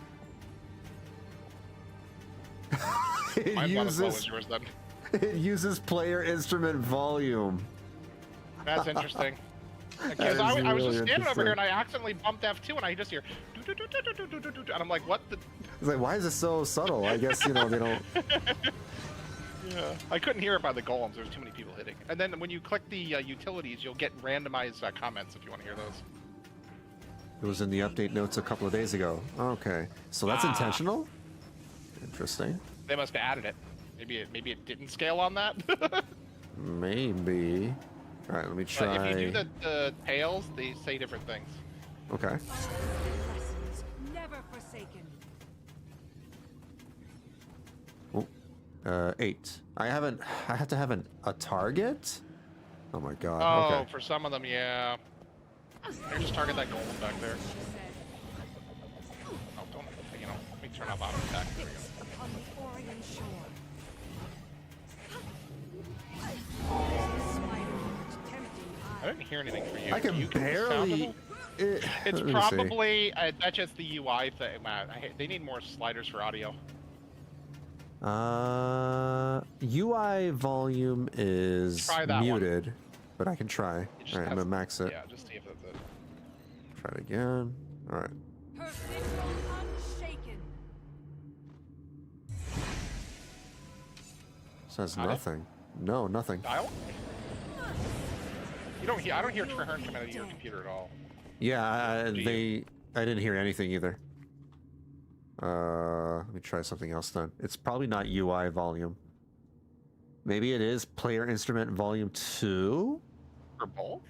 Mine's not as low as yours then. It uses player instrument volume. That's interesting. That Because is I was really just standing over here interesting. and I accidentally bumped F2 and I just hear and I'm like, what the? It's like, why is it so subtle? I guess, you know, they don't... Yeah. I couldn't hear it by the golems. There's too many people hitting. And then when you click the utilities, you'll get randomized comments if you want to hear those. It was in the update notes a couple of days ago. Okay, so that's intentional? Interesting. They must have added it. Maybe it didn't scale on that. Maybe. All right, let me try. But if you do the tails, they say different things. Okay. Lessons never forsaken. Oh, 8. I have to have a target? Oh my god. Oh, Okay. for some of them, yeah. Here, just target that golem back there. Oh, don't, let me turn off auto attack. There we go. Upon the Orient shore. I didn't hear anything for you. I can you barely. It's Let me see. probably that's just the UI thing, man. They need more sliders for audio. UI volume is muted, but I can try. All right, I'm gonna max it. Yeah, just see if that's it. Try it again. All right. Her vigil unshaken. Says Got it? nothing. No, nothing. Dial? You don't hear. I don't hear Traherne come out of your computer at all. Yeah, I didn't hear anything either. Let me try something else then. It's probably not UI volume. Maybe it is player instrument volume 2? For both?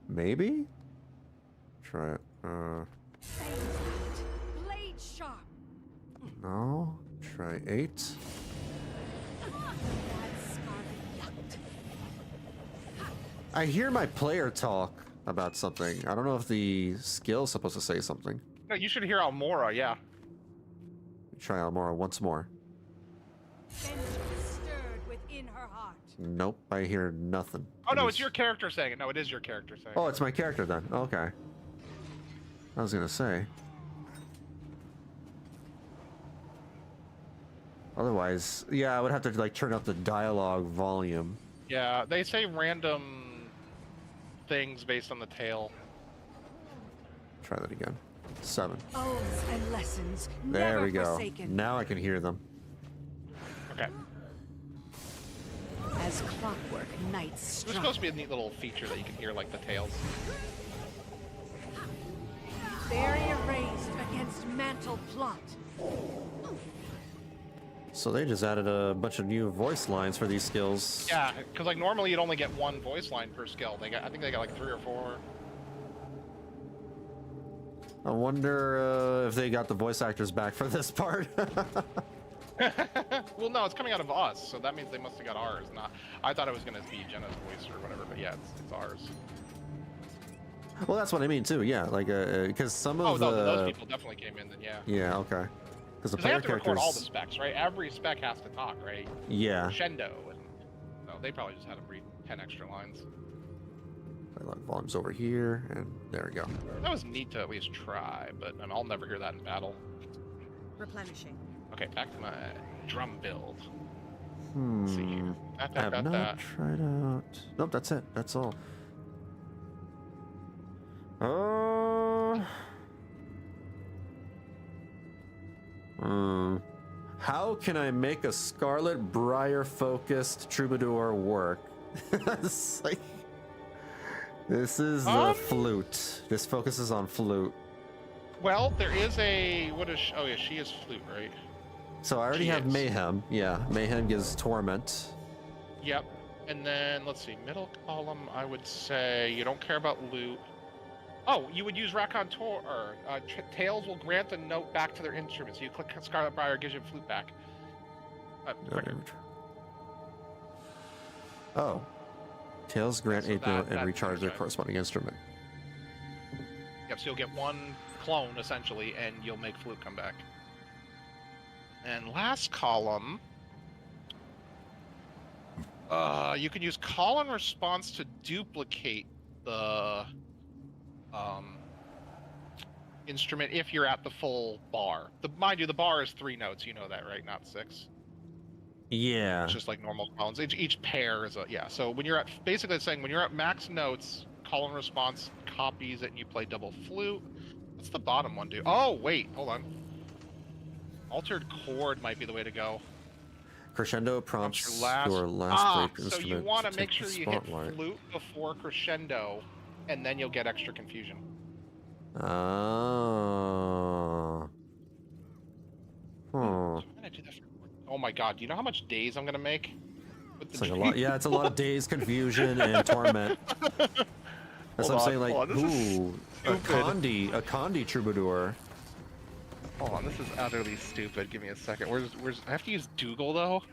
Maybe? Try it. Blade sharp. No. Try 8. I hear my player talk about something. I don't know if the skill's supposed to say something. No, you should hear Almora, yeah. Try Almora once more. Vengeance stirred within her heart. Nope, I hear nothing. Oh no, it's your character saying it. No, it is your character saying it. Oh, it's my character then. Okay. I was gonna say. Otherwise, yeah, I would have to like turn up the dialogue volume. Yeah, they say random things based on the tail. Try that again. 7. Oaths and lessons There never we go. forsaken. Now I can hear them. Okay. As clockwork, nights There's struck. supposed to be a neat little feature that you can hear like the tails. Barrier raised against mantle plot. So they just added a bunch of new voice lines for these skills. Yeah, because like normally you'd only get one voice line per skill. I think they got like 3 or 4. I wonder if they got the voice actors back for this part. Well, no, it's coming out of us, so that means they must have got ours. Not, I thought it was gonna be Jenna's voice or whatever, but yeah, it's ours. Well, that's what I mean too. Yeah, like because some of those people definitely came in. Then yeah. Yeah. Okay. Because the They player have to characters. record all the specs, right? Every spec has to talk, right? Yeah. Crescendo, and no, they probably just had them read 10 extra lines. Dialogue volume's over here, and there we go. That was neat to at least try, but I'll never hear that in battle. Replenishing. Okay, back to my drum build. Hmm. Let's see here. I have not tried out. Nope, that's it. That's all. How can I make a Scarlet Briar focused troubadour work? It's like, this is the flute. This focuses on flute. Well, there is a oh yeah, she is flute, right? So I already She have is. Mayhem. Yeah, Mayhem gives torment. Yep. And then let's see, middle column. I would say you don't care about loot. Oh, you would use Raconteur. Tails will grant a note back to their instrument. So you click Scarlet Briar, gives you a flute back. Quicker. Oh. Tails grant so a note and that recharge their makes sense. corresponding instrument. Yep. So you'll get one clone essentially, and you'll make flute come back. And last column. You can use call and response to duplicate the instrument if you're at the full bar. Mind you, the bar is 3 notes. You know that, right? Not 6. Yeah. It's just like normal tones. Each pair is a So when you're at basically it's saying when you're at max notes, call and response copies it, and you play double flute. What's the bottom one do? Oh wait, hold on. Altered chord might be the way to go. Crescendo prompts your last played so instrument you want to to make take sure the you hit spotlight. flute before crescendo, and then you'll get extra confusion. Oh. I'm gonna do that. Oh my god, do you know how much days I'm gonna make? It's like a lot. Yeah, it's a lot of days, confusion, and torment. That's what I'm saying. Like, ooh, a Condi Troubadour. Hold on, this is utterly stupid. Give me a second. Where's? I have to use Dougal though.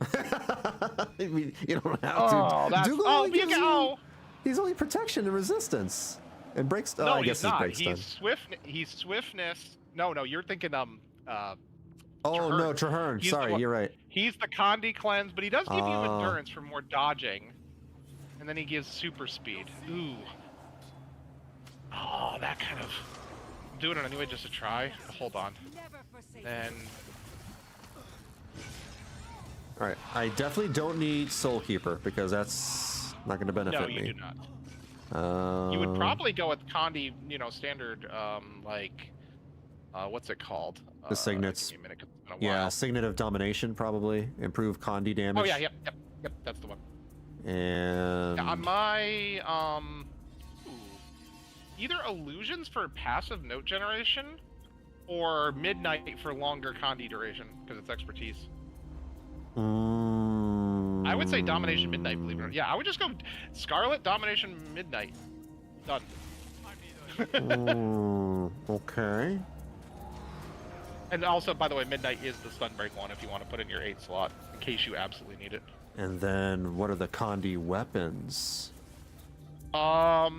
I mean, you don't have Oh, to. that's Dougal oh, only gives go. He's only protection and resistance, and breaks. No, I guess he's not. breaks He's stun. swift. He's swiftness. No, you're thinking Oh Traherne. no, Traherne. He's Sorry, you're right. He's the Condi cleanse, but he does give you endurance for more dodging, and then he gives super speed. Ooh. Oh, that kind of. I'm doing it anyway just to try. Hold on. And All right, I definitely don't need Soulkeeper because that's not going to benefit no, me. you do not. You would probably go with Condi, standard, what's it called? The Signets. Give me a minute, 'cause it's been a Yeah, while. Signet of Domination probably improve Condi damage. Oh yeah, yep, that's the one. And Yeah, on my either illusions for passive note generation, or midnight for longer Condi duration because it's expertise. I would say Domination Midnight, believe it or not. Yeah, I would just go Scarlet Domination Midnight. Done. Okay. And also, by the way, Midnight is the Sunbreak one if you want to put in your 8 slot, in case you absolutely need it. And then what are the Condi weapons? Oh,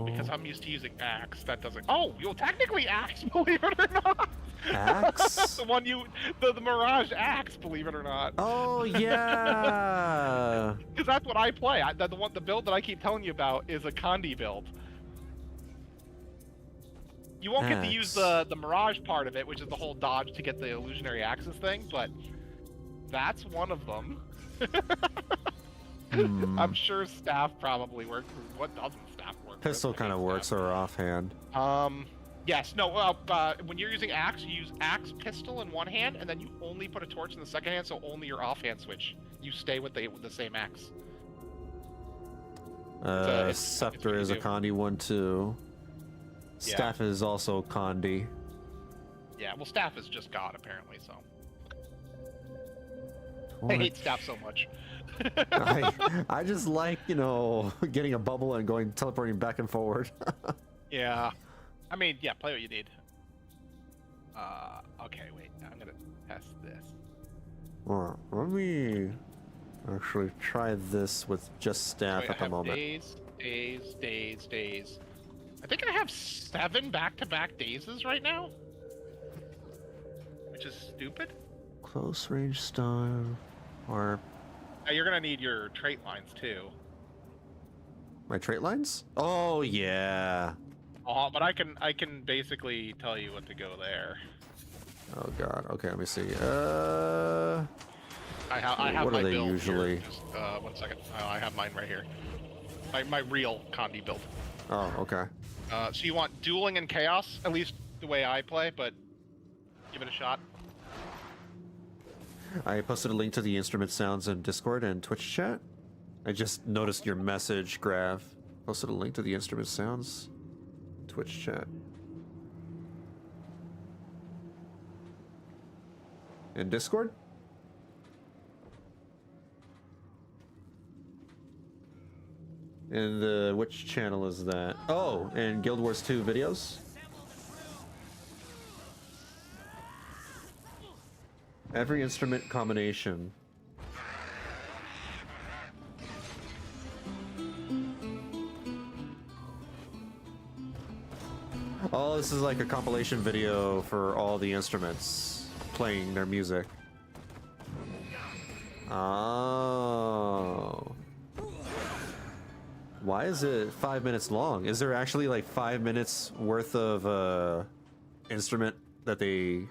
because I'm used to using Axe, that doesn't... Oh, you'll technically Axe, believe it or not! Axe? the Mirage Axe, believe it or not. Oh, yeah! Because that's what I play. The build that I keep telling you about is a Condi build. You won't get to use the Mirage part of it, which is the whole dodge to get the illusionary axes thing, but that's one of them. I'm sure staff probably works. What doesn't staff work? Pistol kind of works or offhand. Yes, no, when you're using axe, you use axe pistol in one hand, and then you only put a torch in the second hand, so only your offhand switch. You stay with the same axe. Scepter is a Condi one too. Staff is also Condi. Yeah, well, staff is just God apparently, so. I hate staff so much. I just like, getting a bubble and teleporting back and forward. Yeah. I mean, yeah, play what you need. Okay, wait. I'm gonna test this. Well, let me actually try this with just staff Wait, at the moment. Days. I think I have 7 back-to-back dazes right now. Which is stupid. Close range stun, or Now you're gonna need your trait lines too. my trait lines? Oh yeah. But I can basically tell you what to go there. Oh god. Okay, let me see. I have what my are they build usually? Here. Just 1 second. I have mine right here. My real Condi build. Oh, okay. So you want dueling and chaos, at least the way I play, but give it a shot. I posted a link to the instrument sounds in Discord and Twitch chat. I just noticed your message, Grav. Posted a link to the instrument sounds, Twitch chat. In Discord? And which channel is that? Oh, in Guild Wars 2 videos? Every instrument combination. Oh, this is like a compilation video for all the instruments playing their music. Oh. Why is it 5 minutes long? Is there actually like 5 minutes worth of instrument that they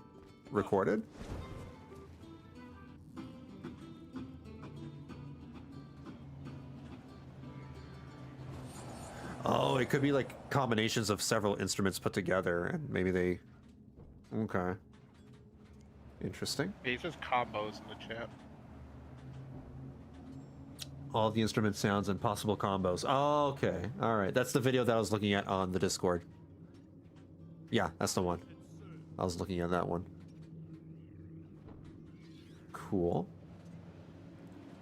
recorded? Oh, it could be like combinations of several instruments put together, and maybe they... Okay. Interesting. He says combos in the chat. All the instrument sounds and possible combos. Oh, okay. All right. That's the video that I was looking at on the Discord. Yeah, that's the one. I was looking at that one. Cool.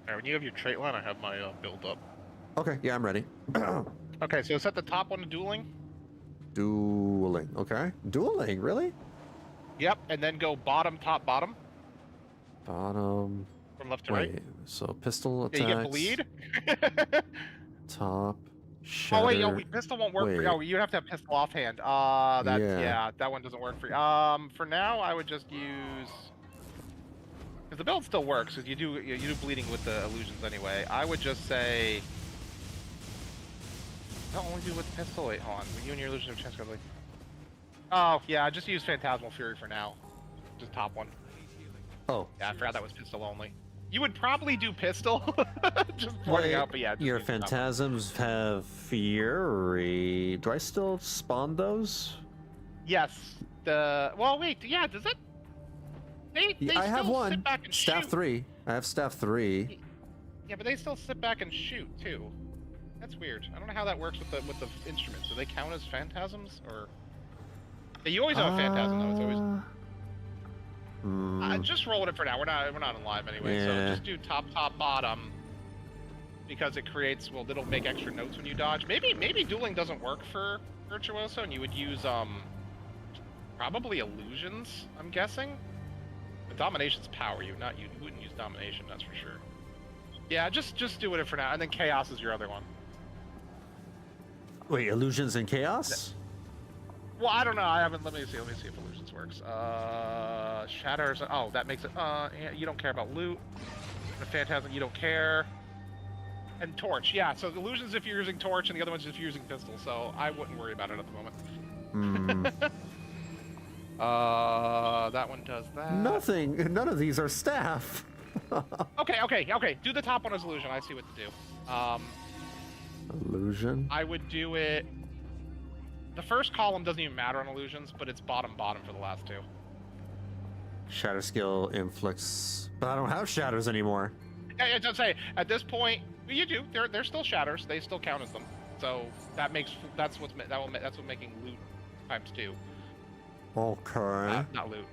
Alright, when you have your trait line, I have my build up. Okay, yeah, I'm ready. Okay, so set the top one to dueling. Dueling, okay. Dueling, really? Yep, and then go bottom, top, bottom. Bottom. From left to Wait, right. so pistol attacks. Yeah, you get bleed. Top. Shatter. Oh wait, pistol won't work for you. Oh, you'd have to have pistol offhand. That's yeah, that one doesn't work for you. For now, I would just use because the build still works. Because you do bleeding with the illusions anyway. I would just say. Don't only do with the pistol. Wait, hold on. You and your illusion have chance to like. Oh yeah, just use Phantasmal Fury for now. Just top one. Oh. Yeah, I forgot that was pistol only. You would probably do pistol. Just pointing out, but yeah. Your phantasms have fury. Do I still spawn those? Yes. Well, wait. Yeah. Does it? They I have still one. sit back and Staff shoot. 3. I have staff 3. Yeah, but they still sit back and shoot too. That's weird. I don't know how that works with the instruments. Do they count as phantasms or? Yeah, you always have a phantasm though. It's always. Just roll with it for now. We're not in live anyway, so just do top, bottom, because it creates. Well, it'll make extra notes when you dodge. Maybe dueling doesn't work for Virtuoso, and you would use probably illusions. I'm guessing. The domination's power. You wouldn't use domination. That's for sure. Yeah, just do with it for now, and then chaos is your other one. Wait, illusions and chaos? Well, I don't know. I haven't. Let me see if illusions works. Shatters. Oh, that makes it. Yeah, you don't care about loot. The phantasm, you don't care. And torch. Yeah. So illusions if you're using torch, and the other one's if you're using pistol. So I wouldn't worry about it at the moment. That one does that. Nothing. None of these are staff. Okay. Do the top one as illusion. I see what to do. Illusion. I would do it. The first column doesn't even matter on illusions, but it's bottom for the last two. Shatter skill inflicts, but I don't have shatters anymore. Yeah, it does say at this point you do. They're still shatters. They still count as them. So that's what's making loot ×2. Okay. Not loot.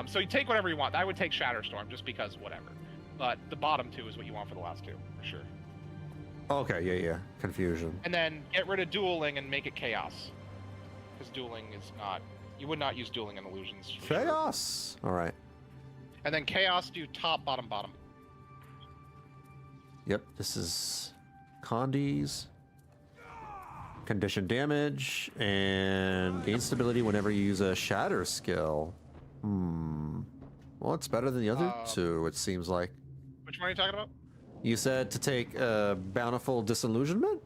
So you take whatever you want. I would take Shatterstorm just because whatever. But the bottom two is what you want for the last two for sure. Okay. Yeah. Confusion. And then get rid of dueling and make it chaos. Because dueling is not. You would not use dueling in illusions. Chaos. Sure. All right. And then chaos, do top, bottom. Yep. This is Condi's condition damage and gain stability whenever you use a shatter skill. Well, it's better than the other two. It seems like. Which one are you talking about? You said to take Bountiful Disillusionment?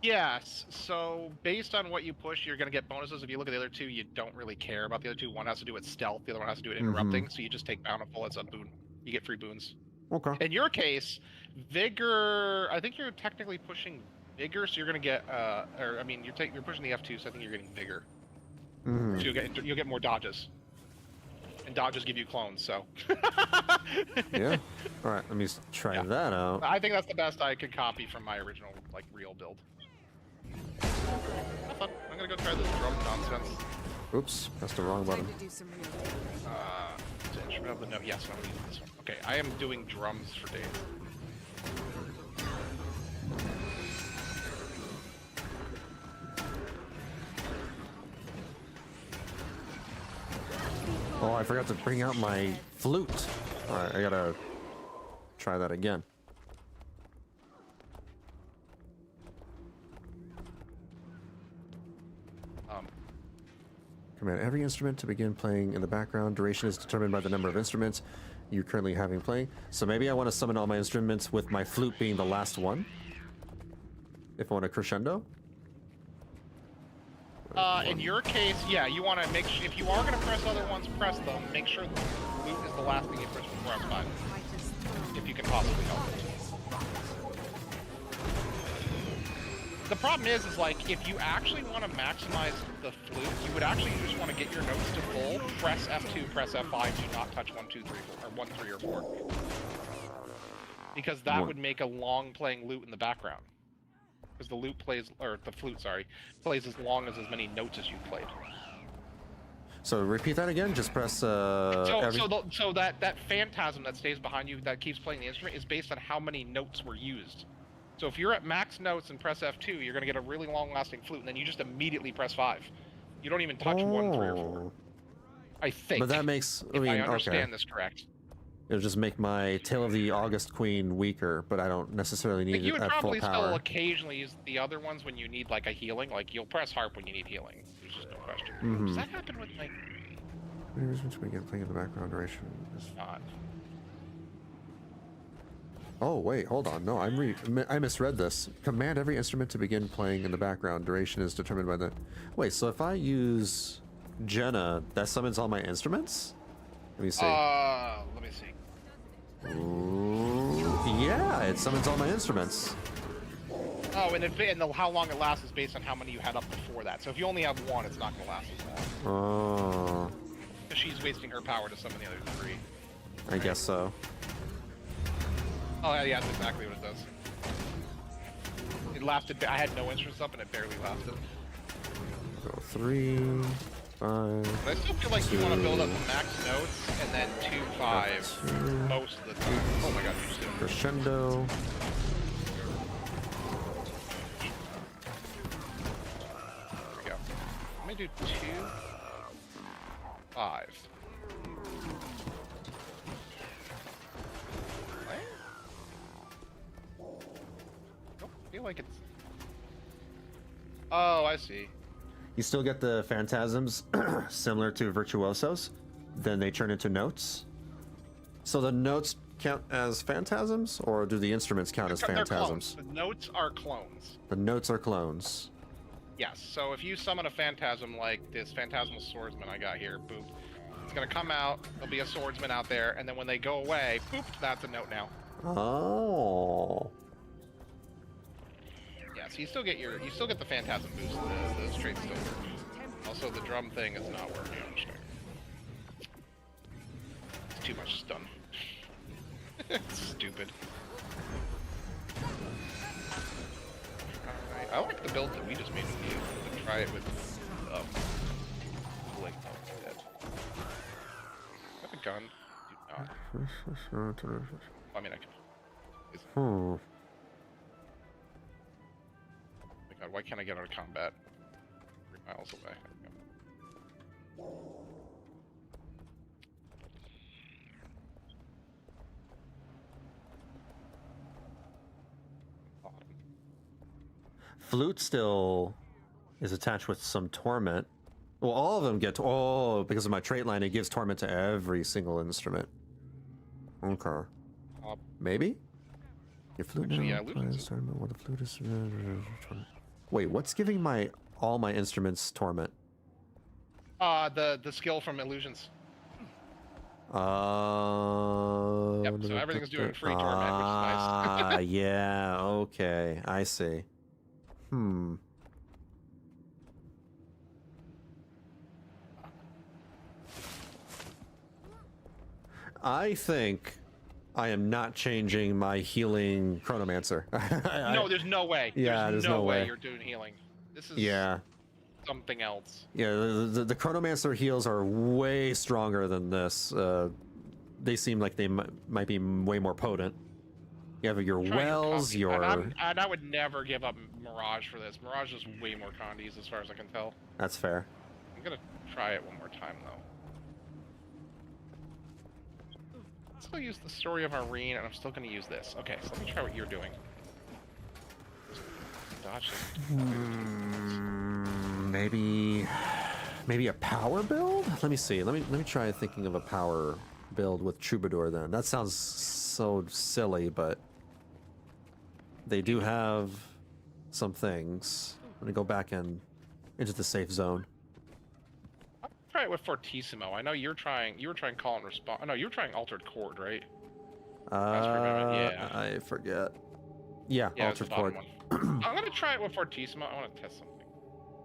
Yes. So based on what you push, you're going to get bonuses. If you look at the other two, you don't really care about the other two. One has to do with stealth. The other one has to do with interrupting. So you just take Bountiful as a boon. You get free boons. Okay. In your case, Vigor. I think you're technically pushing Vigor, so you're going to get. You're pushing the F2, so I think you're getting Vigor. So you'll get more dodges. And dodges give you clones, so. Yeah. All right, let me try that out. I think that's the best I could copy from my original, real build. Have fun. I'm gonna go try this drum nonsense. Oops, pressed the wrong button. Time to do some real Instrument of the note. Yes, I'm gonna use this one. Okay, I am doing drums for days. Oh, I forgot to bring out my flute. All right, I gotta try that again. Command every instrument to begin playing in the background. Duration is determined by the number of instruments you currently having playing. So maybe I want to summon all my instruments with my flute being the last one. If I want to crescendo. In your case, yeah, you want to make sure, if you are going to press other ones, press them. Make sure the loot is the last thing you press before F5. If you can possibly help it. The problem is if you actually want to maximize the flute, you would actually just want to get your notes to full, press F2, press F5, do not touch 1, 2, 3, 4, or 1, 3, or 4. Because that would make a long playing lute in the background. Because the lute plays, or the flute, sorry, plays as long as many notes as you played. So repeat that again. Just press. So that phantasm that stays behind you that keeps playing the instrument is based on how many notes were used. So if you're at max notes and press F2, you're gonna get a really long-lasting flute, and then you just immediately press 5. You don't even touch 1, 3, or 4. I think. But that makes. If I understand this correct. It'll just make my Tale of the August Queen weaker, but I don't necessarily need You it would at full probably power. still occasionally use the other ones when you need like a healing. Like you'll press harp when you need healing. There's just no question. Does that happen with like? Begin playing in the background duration. Not. Oh wait, hold on. No, I misread this. Command every instrument to begin playing in the background. Duration is determined by the. Wait, so if I use Jenna, that summons all my instruments? Let me see. Let me see. Ooh, yeah, it summons all my instruments. Oh, and how long it lasts is based on how many you had up before that. So if you only have 1, it's not going to last as long. Oh. Because she's wasting her power to summon the other 3. I guess so. Oh yeah, that's exactly what it does. It lasted. I had no instruments up, and it barely lasted. Go 3, 5. But I still feel like you want to build up the max notes and then 2, 5 most of the time. Oh my god, you just did it. Crescendo. There we go. Let me do 2, 5. I feel like it's. Oh, I see. You still get the phantasms similar to virtuosos, then they turn into notes. So the notes count as phantasms, or do the instruments count as They're phantasms? clones. The notes are clones. The notes are clones. Yes, so if you summon a phantasm like this phantasmal swordsman I got here, boop, it's gonna come out, there'll be a swordsman out there, and then when they go away, boop, that's a note now. Oh. Yeah, so you still get the phantasm boost, the straight still work. Also the drum thing is not working, I'm sure. It's too much stun. It's stupid. Alright, I like the build that we just made with you. I'm gonna try it with Blink. Oh, dead. Have a gun? Do not. I mean I can. Oh my god, why can't I get out of combat? 3 miles away. Flute still is attached with some torment. Well, all of them get because of my trait line, it gives torment to every single instrument. Okay. Maybe? Your flute Actually, now yeah, applies torment while the flute is. Wait, what's giving all my instruments torment? The skill from illusions. Yep, so everything's doing free torment, which is nice. Yeah, okay, I see. I think I am not changing my healing Chronomancer. No, there's no way. Yeah, there's no way you're doing healing. This is something else. Yeah, the Chronomancer heals are way stronger than this. They seem like they might be way more potent. You have your wells, and I would never give up Mirage for this. Mirage is way more condies as far as I can tell. That's fair. I'm gonna try it one more time though. I'll still use the Story of Irene, and I'm still gonna use this. Okay, so let me try what you're doing. Dodge Maybe a power build? Let me see. Let me try thinking of a power build with Troubadour then. That sounds so silly, but they do have some things. I'm gonna go back into the safe zone. I'll try it with Fortissimo. I know you were trying call and response. Oh, no, you were trying Altered Chord, right? Yeah. I forget. Yeah, Altered Chord. I'm gonna try it with Fortissimo. I want to test something.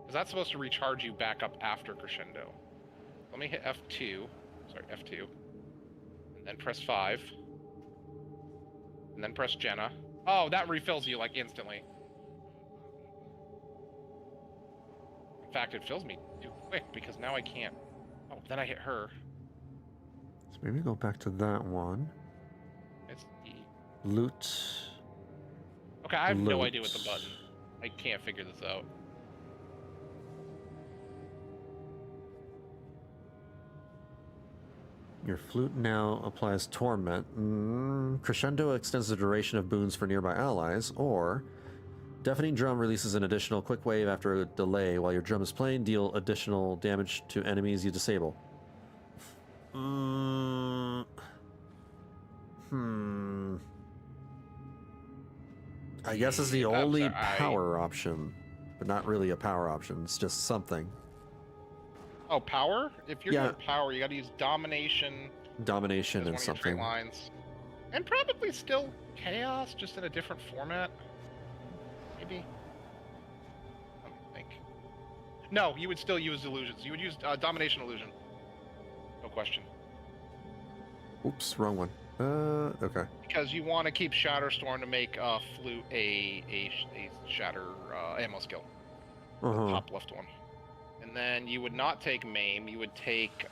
Because that's supposed to recharge you back up after Crescendo. Let me hit F2. Sorry, F2. And then press 5. And then press Jenna. Oh, that refills you, like, instantly. In fact, it fills me too quick, because now I can't Oh, then I hit her. So maybe go back to that one. It's E. Loot. Okay, I have no Loot. idea what the button. I can't figure this out. Your flute now applies torment. Crescendo extends the duration of boons for nearby allies, or deafening drum releases an additional quick wave after a delay. While your drum is playing, deal additional damage to enemies you disable. I guess it's the only power option, but not really a power option. It's just something. Oh, power? If you're doing power, you gotta use domination. Domination as and one of your something. trait lines. And probably still chaos, just in a different format. Maybe. I don't think. No, you would still use illusions. You would use domination illusion. No question. Oops, wrong one. Okay. Because you want to keep Shatterstorm to make flute a shatter ammo skill. The top left one. And then you would not take maim. You would take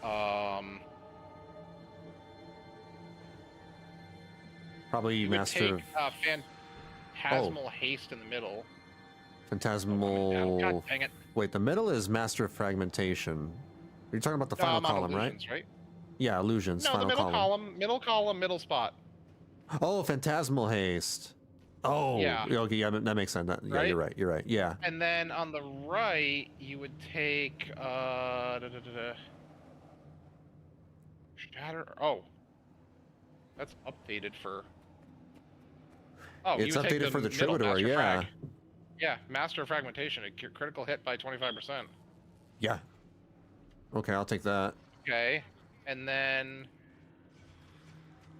Probably master. Phantasmal haste in the middle. Phantasmal. God dang it. Wait, the middle is master fragmentation. You're talking about the final column, illusions, right? Yeah, illusions. No, final the middle column, middle spot. Oh, phantasmal haste. Oh, yeah. Okay, yeah, that makes sense. Yeah, Right? You're right. Yeah. And then on the right, you would take shatter. Oh, that's updated for. Oh, It's you would take updated for the middle Troubadour. Master Yeah. Frag. Yeah, Master of Fragmentation, a critical hit by 25%. Yeah. Okay, I'll take that. Okay, and then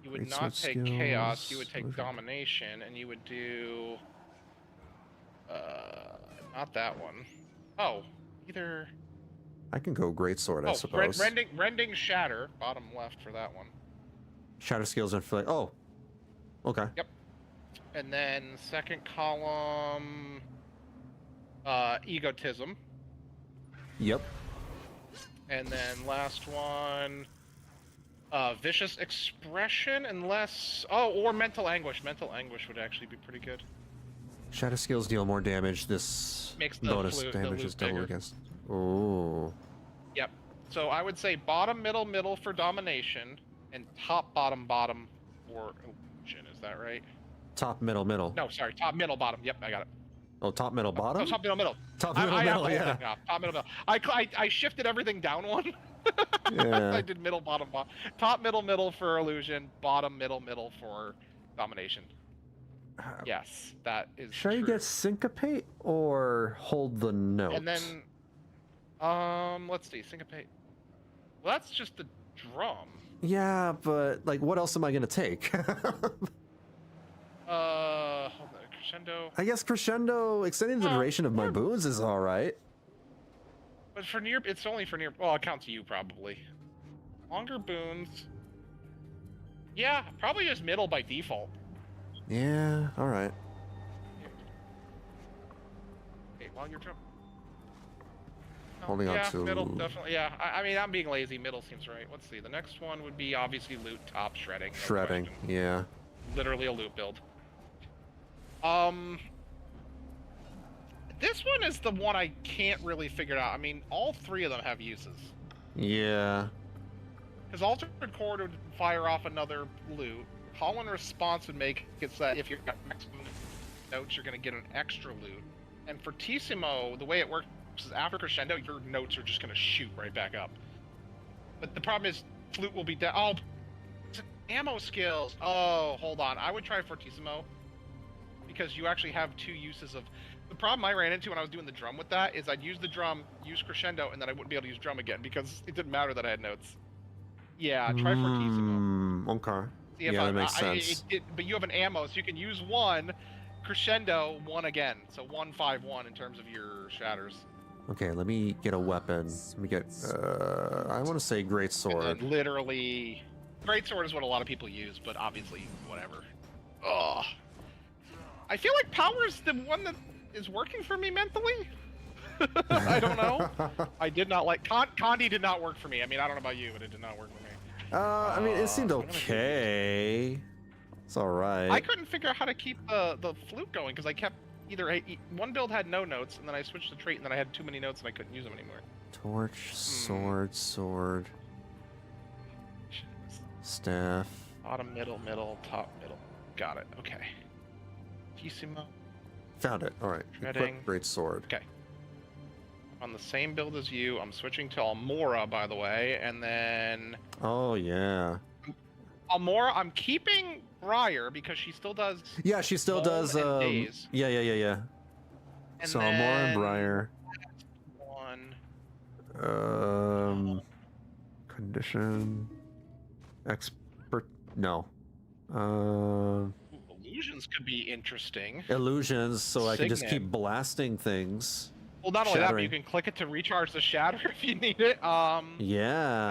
you would Great not sword take skills, Chaos, you would take illusion. Domination, and you would do not that one. Oh, either. I can go greatsword, I Oh, suppose. rending Shatter, bottom left for that one. Shatter skills and feel. Oh. Okay. Yep. And then second column, Egotism. Yep. And then last one, Vicious Expression, unless... Oh, or Mental Anguish. Mental Anguish would actually be pretty good. Shatter skills deal more damage. This Makes the bonus the damage loop is double bigger. against. Oh. Yep. So I would say bottom, middle for Domination, and top, bottom for Illusion. Is that right? Top, middle. No, sorry. Top, middle, bottom. Yep, I got it. Oh, top, middle, bottom? Oh, top, middle. Top, middle, yeah. Top, middle. I shifted everything down one. Yeah. I did middle, bottom. Top, middle for Illusion. Bottom, middle for Domination. Yes, that is Should I true. get syncopate or hold the note? And then, let's see, syncopate. Well, that's just the drum. Yeah, but like, what else am I gonna take? Hold on, crescendo. I guess crescendo extending the duration of my boons is all right. But for near, it's only for near. Well, I'll count to you probably. Longer boons. Yeah, probably just middle by default. Yeah, all right. Okay, while you're drum. No, Holding on to middle, definitely. Yeah, I mean, I'm being lazy. Middle seems right. Let's see. The next one would be obviously loot, top, shredding. No shredding. question. Yeah. Literally a loot build. This one is the one I can't really figure out. I mean, all three of them have uses. Yeah. Because Altered Chord would fire off another loot. Call and Response would make it so that if you've got maximum notes, you're going to get an extra loot. And Fortissimo, the way it works is after Crescendo, your notes are just going to shoot right back up. But the problem is, Flute will be down. Oh, it's ammo skills. Oh, hold on. I would try Fortissimo. Because you actually have two uses of... The problem I ran into when I was doing the drum with that is I'd use the drum, use Crescendo, and then I wouldn't be able to use drum again because it didn't matter that I had notes. Yeah, try Fortissimo. Okay. See if Yeah, that makes sense. But you have an ammo, so you can use one, Crescendo, one again. So 1-5-1 in terms of your shatters. Okay, let me get a weapon. Let me get, I want to say greatsword. Literally, greatsword is what a lot of people use, but obviously, whatever. Ugh. I feel like power is the one that is working for me mentally. I don't know. I did not like Condi did not work for me. I mean, I don't know about you, but it did not work for me. I mean, it seemed okay. It's all right. I couldn't figure out how to keep the flute going because I kept either one build had no notes, and then I switched the trait, and then I had too many notes, and I couldn't use them anymore. Torch, sword, sword, staff. Bottom, middle, top, middle. Got it. Okay. Tissimo. Found it. All right. Shredding. Equip great sword. Okay. On the same build as you, I'm switching to Almora, by the way, and then Oh yeah. Almora, I'm keeping Briar because she still does. Yeah, she still Moan does. and Daze. Yeah. And So Almora and then Briar. One. Condition. Expert. No. Illusions could be interesting. Illusions, so I can just Signet. keep blasting things. Well, not only that, but Shattering. you can click it to recharge the shatter if you need it. Yeah.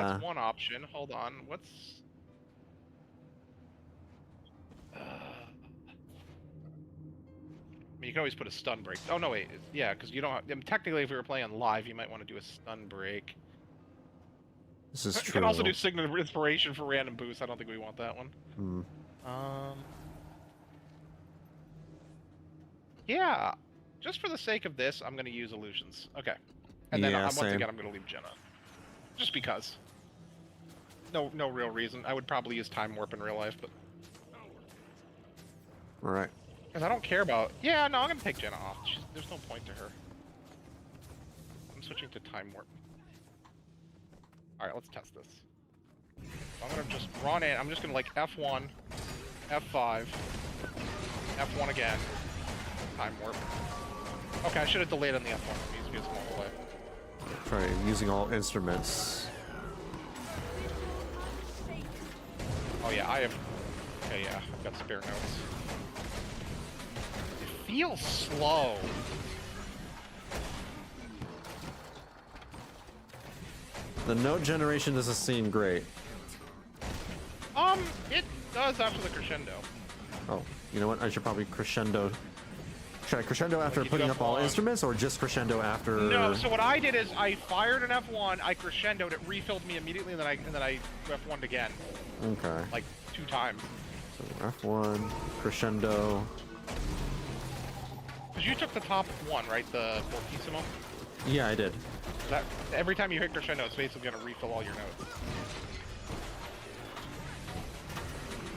That's one option. Hold on. What's... I mean, you can always put a stun break. Oh, no, wait. Yeah, because you don't... technically, if we were playing live, you might want to do a stun break. This is You true. can also do Signet of Inspiration for random boosts. I don't think we want that one. Hmm. Yeah. Just for the sake of this, I'm going to use Illusions. Okay. And then Yeah, once same. again, I'm going to leave Jenna. Just because. No real reason. I would probably use Time Warp in real life, but... All right. Because I don't care about... Yeah, no, I'm going to take Jenna off. There's no point to her. I'm switching to Time Warp. Alright, let's test this. So I'm going to just run in. I'm just going to, like, F1, F5, F1 again. Time Warp. Okay, I should have delayed on the F1. It needs to be a small delay. Try using all instruments. Oh, yeah, I have... Okay, yeah, I've got spare notes. It feels slow. The note generation doesn't seem great. It does after the crescendo. Oh, you know what? I should probably crescendo. Should I crescendo after you do putting up all F1. instruments, or just crescendo after? No, so what I did is I fired an F1, I crescendoed, it refilled me immediately, and then I F1'd again. Okay. Like 2 times. So F1, crescendo. Because you took the top one, right? The Fortissimo? Yeah, I did. That, every time you hit crescendo, it's basically going to refill all your notes.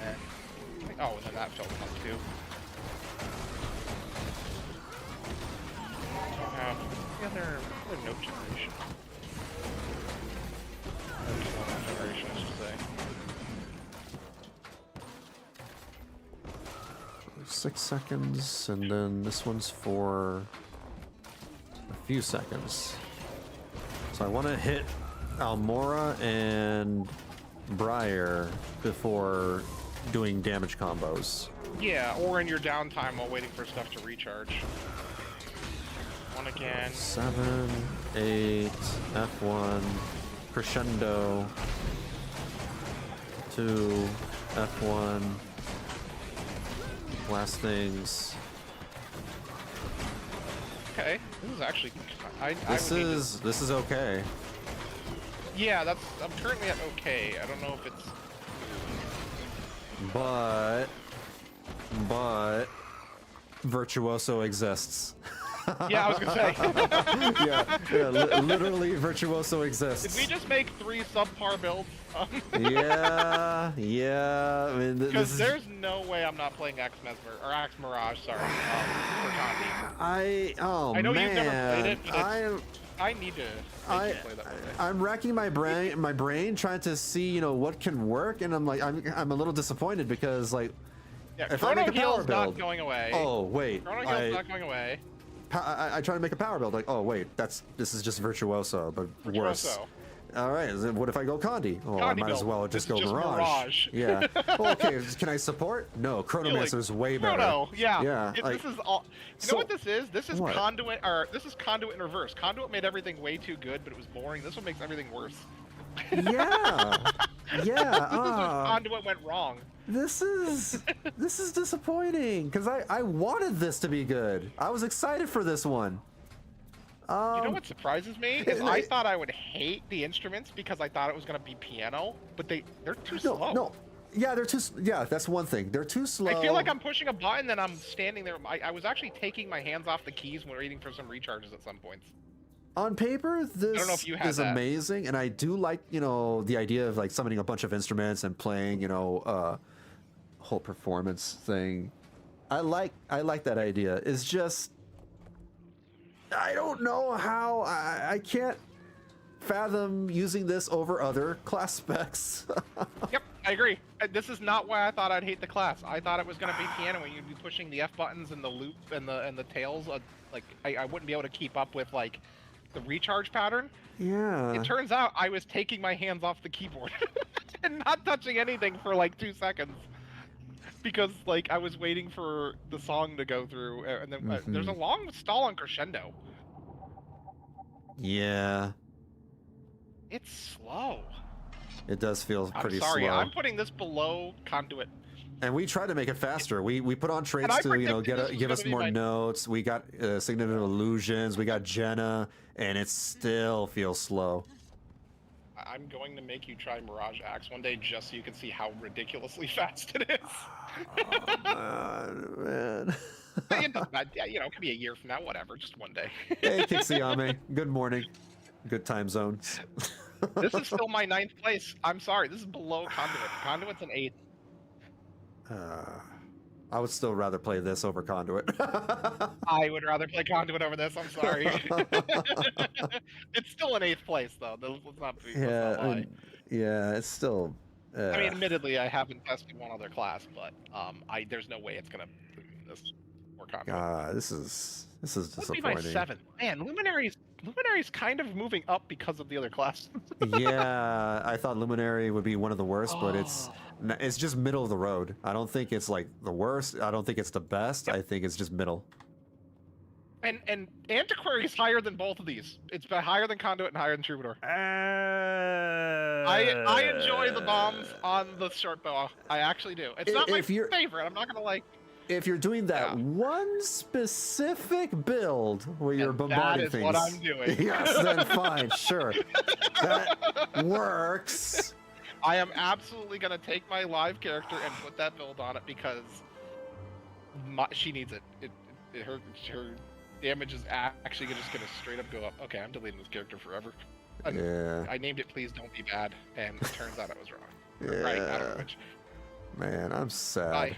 And, oh, and then that filled them up too. The other note generation. Note generation, I should say. 6 seconds, and then this one's for a few seconds. So I want to hit Almora and Briar before doing damage combos. Yeah, or in your downtime while waiting for stuff to recharge. 1 again. 7, 8, F1, crescendo, 2, F1, last things. Okay, this is actually... This is okay. Yeah, I'm currently at okay. I don't know if it's... But Virtuoso exists. Yeah, I was gonna say. yeah, literally Virtuoso exists. Did we just make 3 subpar builds? yeah. I mean, Because there's no way I'm not playing Axe Mesmer, or Axe Mirage, sorry, for Conti. I know man. you've never played it, but I need to make you play that one day. I'm racking my brain trying to see, what can work, and I'm a little disappointed because, like, Yeah, if I make Chrono a power Heal's not build, going away. oh wait, Chrono Heal's not going away. I try to make a power build, like, oh wait, this is just Virtuoso, but worse. Virtuoso. All right, what if I go Condi? Oh, I Condi might as build. well just This go is just Mirage. Mirage. Yeah. Well, okay, can I support? No, Chronomancer's way better. Chrono, yeah. Yeah. This is all. You know what this is? This is what? Conduit, or this is Conduit in reverse. Conduit made everything way too good, but it was boring. This one makes everything worse. Yeah. This is where Conduit went wrong. This is disappointing because I wanted this to be good. I was excited for this one. You know what surprises me is I thought I would hate the instruments because I thought it was gonna be piano, but they're too slow. No. Yeah, they're too. Yeah, that's one thing. They're too slow. I feel like I'm pushing a button and I'm standing there. I was actually taking my hands off the keys when waiting for some recharges at some points. On paper, this is amazing, and I do like, you know, the idea of like summoning a bunch of instruments and playing, you know, whole performance thing. I like that idea. It's just I don't know how I can't fathom using this over other class specs. Yep, I agree. This is not why I thought I'd hate the class. I thought it was going to be piano and you'd be pushing the F buttons and the loop and the tails. Like I wouldn't be able to keep up with like the recharge pattern. Yeah. It turns out I was taking my hands off the keyboard and not touching anything for like 2 seconds because like I was waiting for the song to go through, and then there's a long stall on crescendo. Yeah. It's slow. It does feel pretty I'm sorry, slow. I'm putting this below Conduit. And we tried to make it faster. We put on traits to, you know, give us more notes. We got Signature Illusions. We got Jenna, and it still feels slow. I'm going to make you try Mirage Axe one day just so you can see how ridiculously fast it is. Oh, man. It doesn't matter. Yeah, you know, it could be a year from now, whatever, just one day. Hey, Kixiyame. Good morning. Good time zones. This is still my 9th place. I'm sorry, this is below Conduit. Conduit's an 8th. I would still rather play this over Conduit. I would rather play Conduit over this, I'm sorry. It's still an 8th place, though. Let's not lie. Yeah, it's still... I mean, admittedly, I haven't tested one other class, but there's no way it's going to this or Conduit. This is disappointing. Would be my 7th. Man, Luminary's kind of moving up because of the other class. Yeah, I thought Luminary would be one of the worst, but it's just middle of the road. I don't think it's like the worst. I don't think it's the best. I think it's just middle. And Antiquary is higher than both of these. It's higher than Conduit and higher than Troubadour. I enjoy the bombs on the short bow. I actually do. It's not my favorite. I'm not gonna like. If you're doing that one specific build where you're bombarding things, that is what I'm doing. Yes, then fine, sure, that works. I am absolutely gonna take my live character and put that build on it because she needs it. Her damage is actually just gonna straight up go up. Okay, I'm deleting this character forever. I named it Please Don't Be Bad, and it turns out I was wrong. Yeah. Right, out of which. Man, I'm sad. Bye.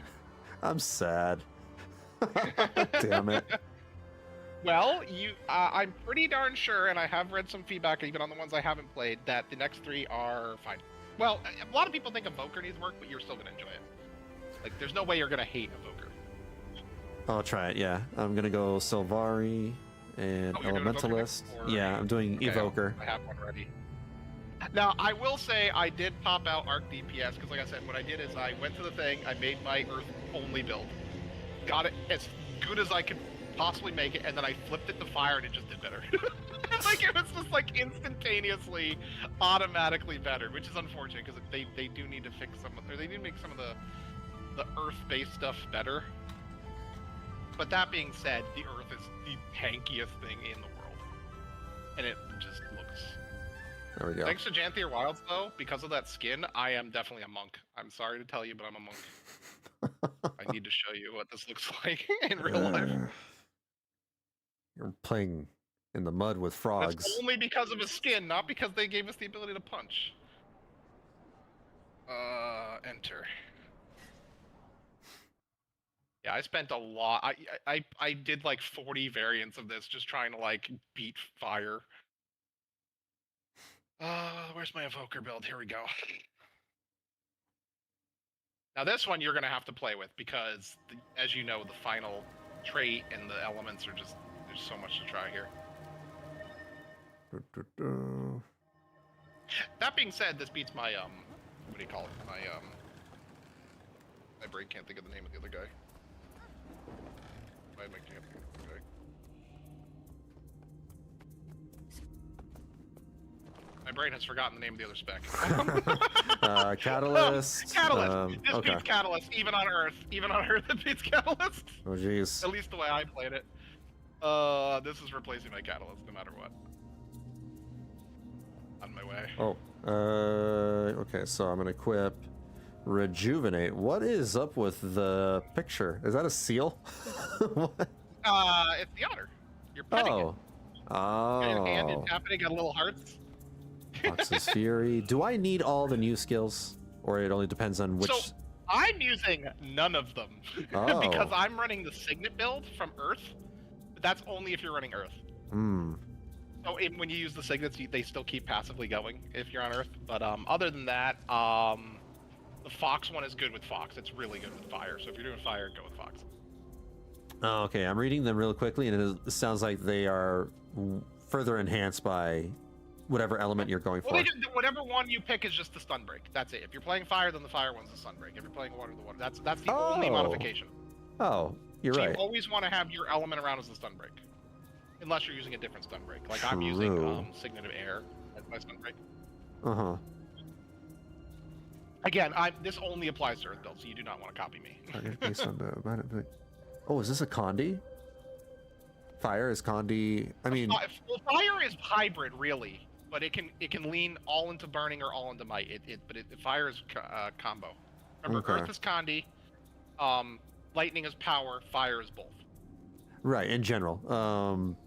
I'm sad. Damn it. Well, I'm pretty darn sure, and I have read some feedback, even on the ones I haven't played, that the next 3 are fine. Well, a lot of people think Evoker needs work, but you're still gonna enjoy it. Like, there's no way you're gonna hate Evoker. I'll try it, yeah. I'm gonna go Sylvari and Elementalist. Yeah, I'm doing Evoker. I have one ready. Now, I will say I did pop out Arc DPS, because like I said, what I did is I went to the thing, I made my Earth-only build. Got it as good as I could possibly make it, and then I flipped it to fire, and it just did better. Like, it was just, like, instantaneously, automatically better, which is unfortunate, because they do need to fix some of, or they need to make some of the Earth-based stuff better. But that being said, the Earth is the tankiest thing in the world. And it just looks... There we go. Thanks to Janthier Wilds, though, because of that skin, I am definitely a monk. I'm sorry to tell you, but I'm a monk. I need to show you what this looks like in real life. You're playing in the mud with frogs. That's only because of his skin, not because they gave us the ability to punch. Enter. Yeah, I spent a lot. I did like 40 variants of this just trying to like beat fire. Where's my Evoker build? Here we go. Now this one you're going to have to play with because, as you know, the final trait and the elements are just, there's so much to try here. That being said, this beats my, what do you call it? My brain can't think of the name of the other guy. My brain can't think of the other guy. My brain has forgotten the name of the other spec. Catalyst. Catalyst. This beats Catalyst, even on Earth. Even on Earth, it beats Catalyst. Oh, jeez. At least the way I played it. This is replacing my catalyst no matter what. On my way. Oh, okay, so I'm gonna equip Rejuvenate. What is up with the picture? Is that a seal? What? It's the otter. You're petting it. Oh. Got your hand and Oh. tapping it, got little hearts. Fox's Fury. Do I need all the new skills? Or it only depends on which... So, I'm using none of them. Oh. Because I'm running the Signet build from Earth. But that's only if you're running Earth. Hmm. So when you use the Signets, they still keep passively going if you're on Earth. But other than that, the Fox one is good with Fox. It's really good with Fire. So if you're doing Fire, go with Fox. Oh, okay, I'm reading them real quickly, and it sounds like they are further enhanced by whatever element you're going for. Well, whatever one you pick is just the stun break. That's it. If you're playing Fire, then the Fire one's the stun break. If you're playing Water, the Water. That's the only modification. Oh, you're So right. you always want to have your element around as the stun break, unless you're using a different stun break. Like I'm using Signet of Air as my stun break. Uh-huh. Again, this only applies to Earth builds, so you do not want to copy me. Based on the... Oh, is this a Condi? Fire is Condi... I mean... Well, Fire is hybrid, really, but it can lean all into burning or all into might. Fire is combo. Remember, Okay. Earth is Condi, Lightning is power, Fire is both. Right, in general.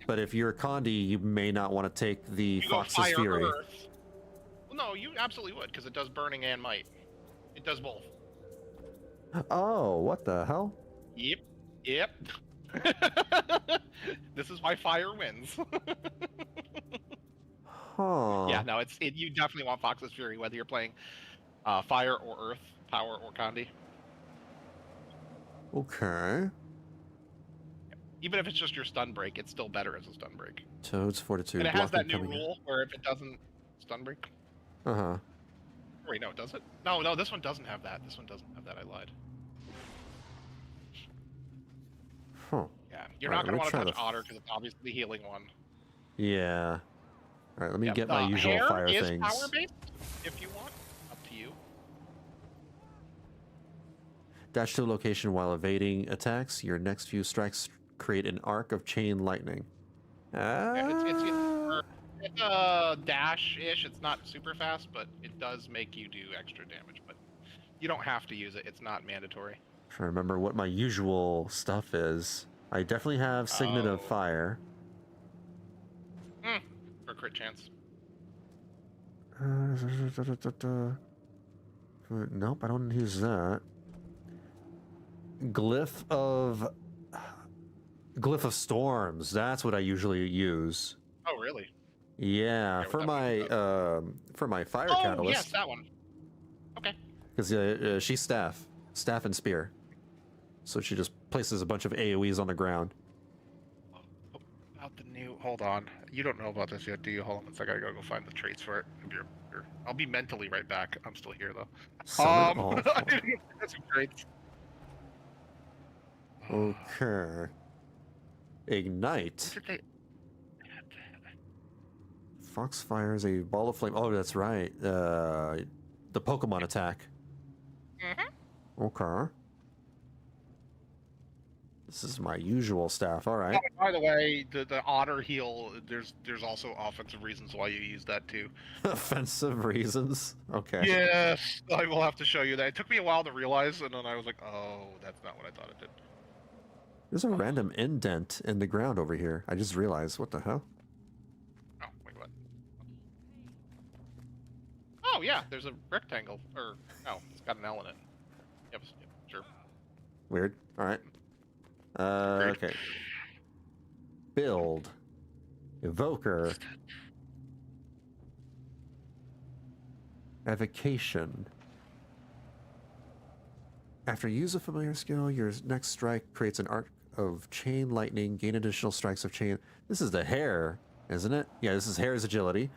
But if you're a Condi, you may not want to take the You go Fox's Fire, Fury. Earth. Well, no, you absolutely would, because it does burning and might. It does both. Oh, what the hell? Yep. This is why Fire wins. Huh. Yeah, no, you definitely want Fox's Fury, whether you're playing Fire or Earth, Power or Condi. Okay. Even if it's just your stun break, it's still better as a stun break. Toad's Fortitude. And it has that blocking new coming in. rule where if it doesn't stun break. Uh-huh. Wait, no, does it? No, this one doesn't have that. This one doesn't have that. I lied. Huh. Yeah, you're Alright, not going to let me want to try touch the- Otter because it's obviously the healing one. Yeah. Alright, let me Yeah, get my usual hair fire is things. power-based, if you want. Up to you. Dash to a location while evading attacks. Your next few strikes create an arc of chain lightning. Yeah, it's dash-ish. It's not super fast, but it does make you do extra damage. But you don't have to use it. It's not mandatory. Trying to remember what my usual stuff is. I definitely have Signet of Oh. Fire. For crit chance. Nope, I don't use that. Glyph of Storms. That's what I usually use. Oh, really? Yeah, Okay, what for my fire Oh, catalyst. yes, that one. Okay. Because she's staff and spear, so she just places a bunch of AOE's on the ground. About the new... Hold on. You don't know about this yet, do you? Hold on one second. I gotta go find the traits for it. I'll be mentally right back. I'm still here, though. Summon all I didn't get some traits. Okay. Ignite. Did they... Fox fires a ball of flame. Oh, that's right. The Pokemon attack. Mm-hmm. Okay. This is my usual staff. All right. Oh, by the way, the otter heal, there's also offensive reasons why you use that too. Offensive reasons. Okay. Yes, I will have to show you that. It took me a while to realize, and then I was like, oh, that's not what I thought it did. There's a random indent in the ground over here. I just realized. What the hell? Oh, wait, what? Oh, yeah, there's a rectangle. Or, no, it's got an L in it. Yep, sure. Weird. All right. Agreed. Okay. Build. Evoker. Evocation. After you use a familiar skill, your next strike creates an arc of chain lightning. Gain additional strikes of chain. This is the hair, isn't it? Yeah, this is hair's agility.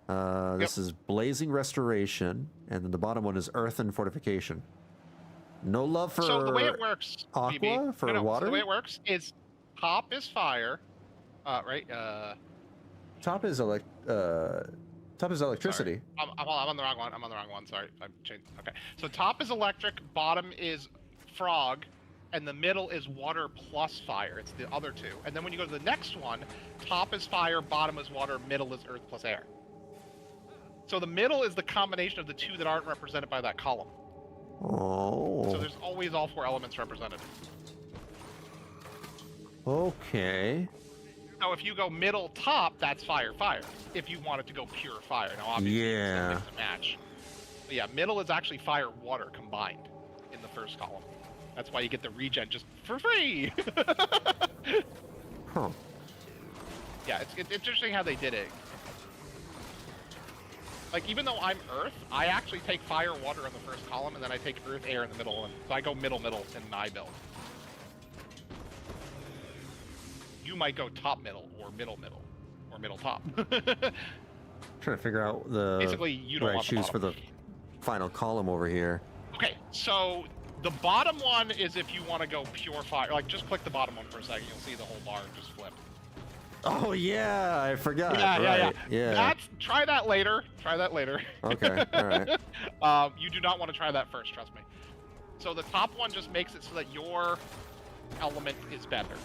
This is blazing restoration, and then the bottom one is earth and fortification. No love for So the way it works, aqua BB, for no, water. So the way it works is top is fire, right? Top is electricity. I'm on the wrong one. I'm on the wrong one. Sorry, I changed. Okay, so top is electric, bottom is frog, and the middle is water plus fire. It's the other two. And then when you go to the next one, top is fire, bottom is water, middle is earth plus air. So the middle is the combination of the two that aren't represented by that column. Oh. So there's always all 4 elements represented. Okay. Now, if you go middle top, that's fire, fire. If you want it to go pure fire. Now, obviously, yeah. it's a match. But yeah, middle is actually fire, water combined in the first column. That's why you get the regen just for free. Huh. Yeah, it's interesting how they did it. Like, even though I'm earth, I actually take fire, water in the first column, and then I take earth, air in the middle. And so I go middle, middle in my build. You might go top middle, or middle middle, or middle top. Trying to figure out the Basically, you don't what I want the choose for bottom. the final column over here. Okay, so the bottom one is if you want to go pure fire. Like, just click the bottom one for a second. You'll see the whole bar just flip. Oh yeah, I forgot. Yeah, right. Yeah. That's try that later. Try that later. Okay. All right. You do not want to try that first. Trust me. So the top one just makes it so that your element is better.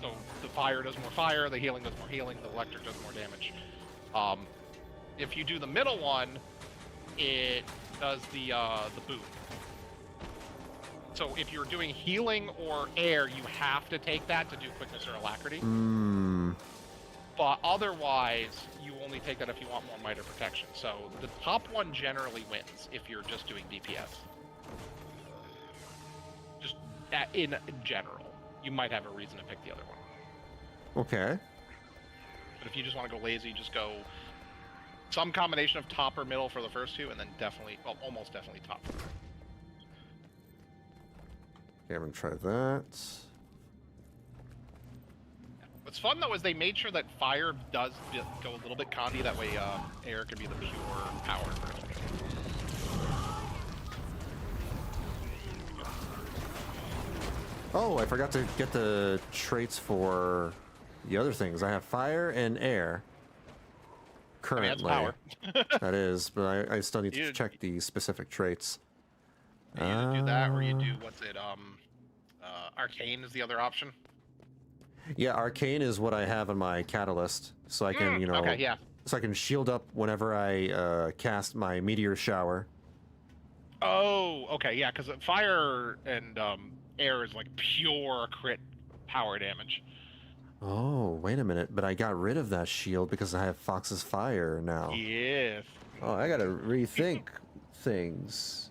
So the fire does more fire, the healing does more healing, the electric does more damage. If you do the middle one, it does the boot. So if you're doing healing or air, you have to take that to do quickness or alacrity. But otherwise, you only take that if you want more might or protection. So the top one generally wins if you're just doing DPS. Just in general. You might have a reason to pick the other one. Okay. But if you just want to go lazy, just go some combination of top or middle for the first two, and then definitely, well, almost definitely top. Okay, I'm gonna try that. What's fun though is they made sure that fire does go a little bit condy. That way, air can be the pure power version. Oh, I forgot to get the traits for the other things. I have fire and air. Currently, power. That is, but I still need to check the specific traits. You either do that, or you do what's it? Arcane is the other option. Yeah, arcane is what I have on my catalyst, so I can, Okay, yeah. so I can shield up whenever I cast my meteor shower. Oh, okay, yeah, because fire and air is like pure crit power damage. Oh, wait a minute, but I got rid of that shield because I have Fox's fire now. Yes. Oh, I gotta rethink things.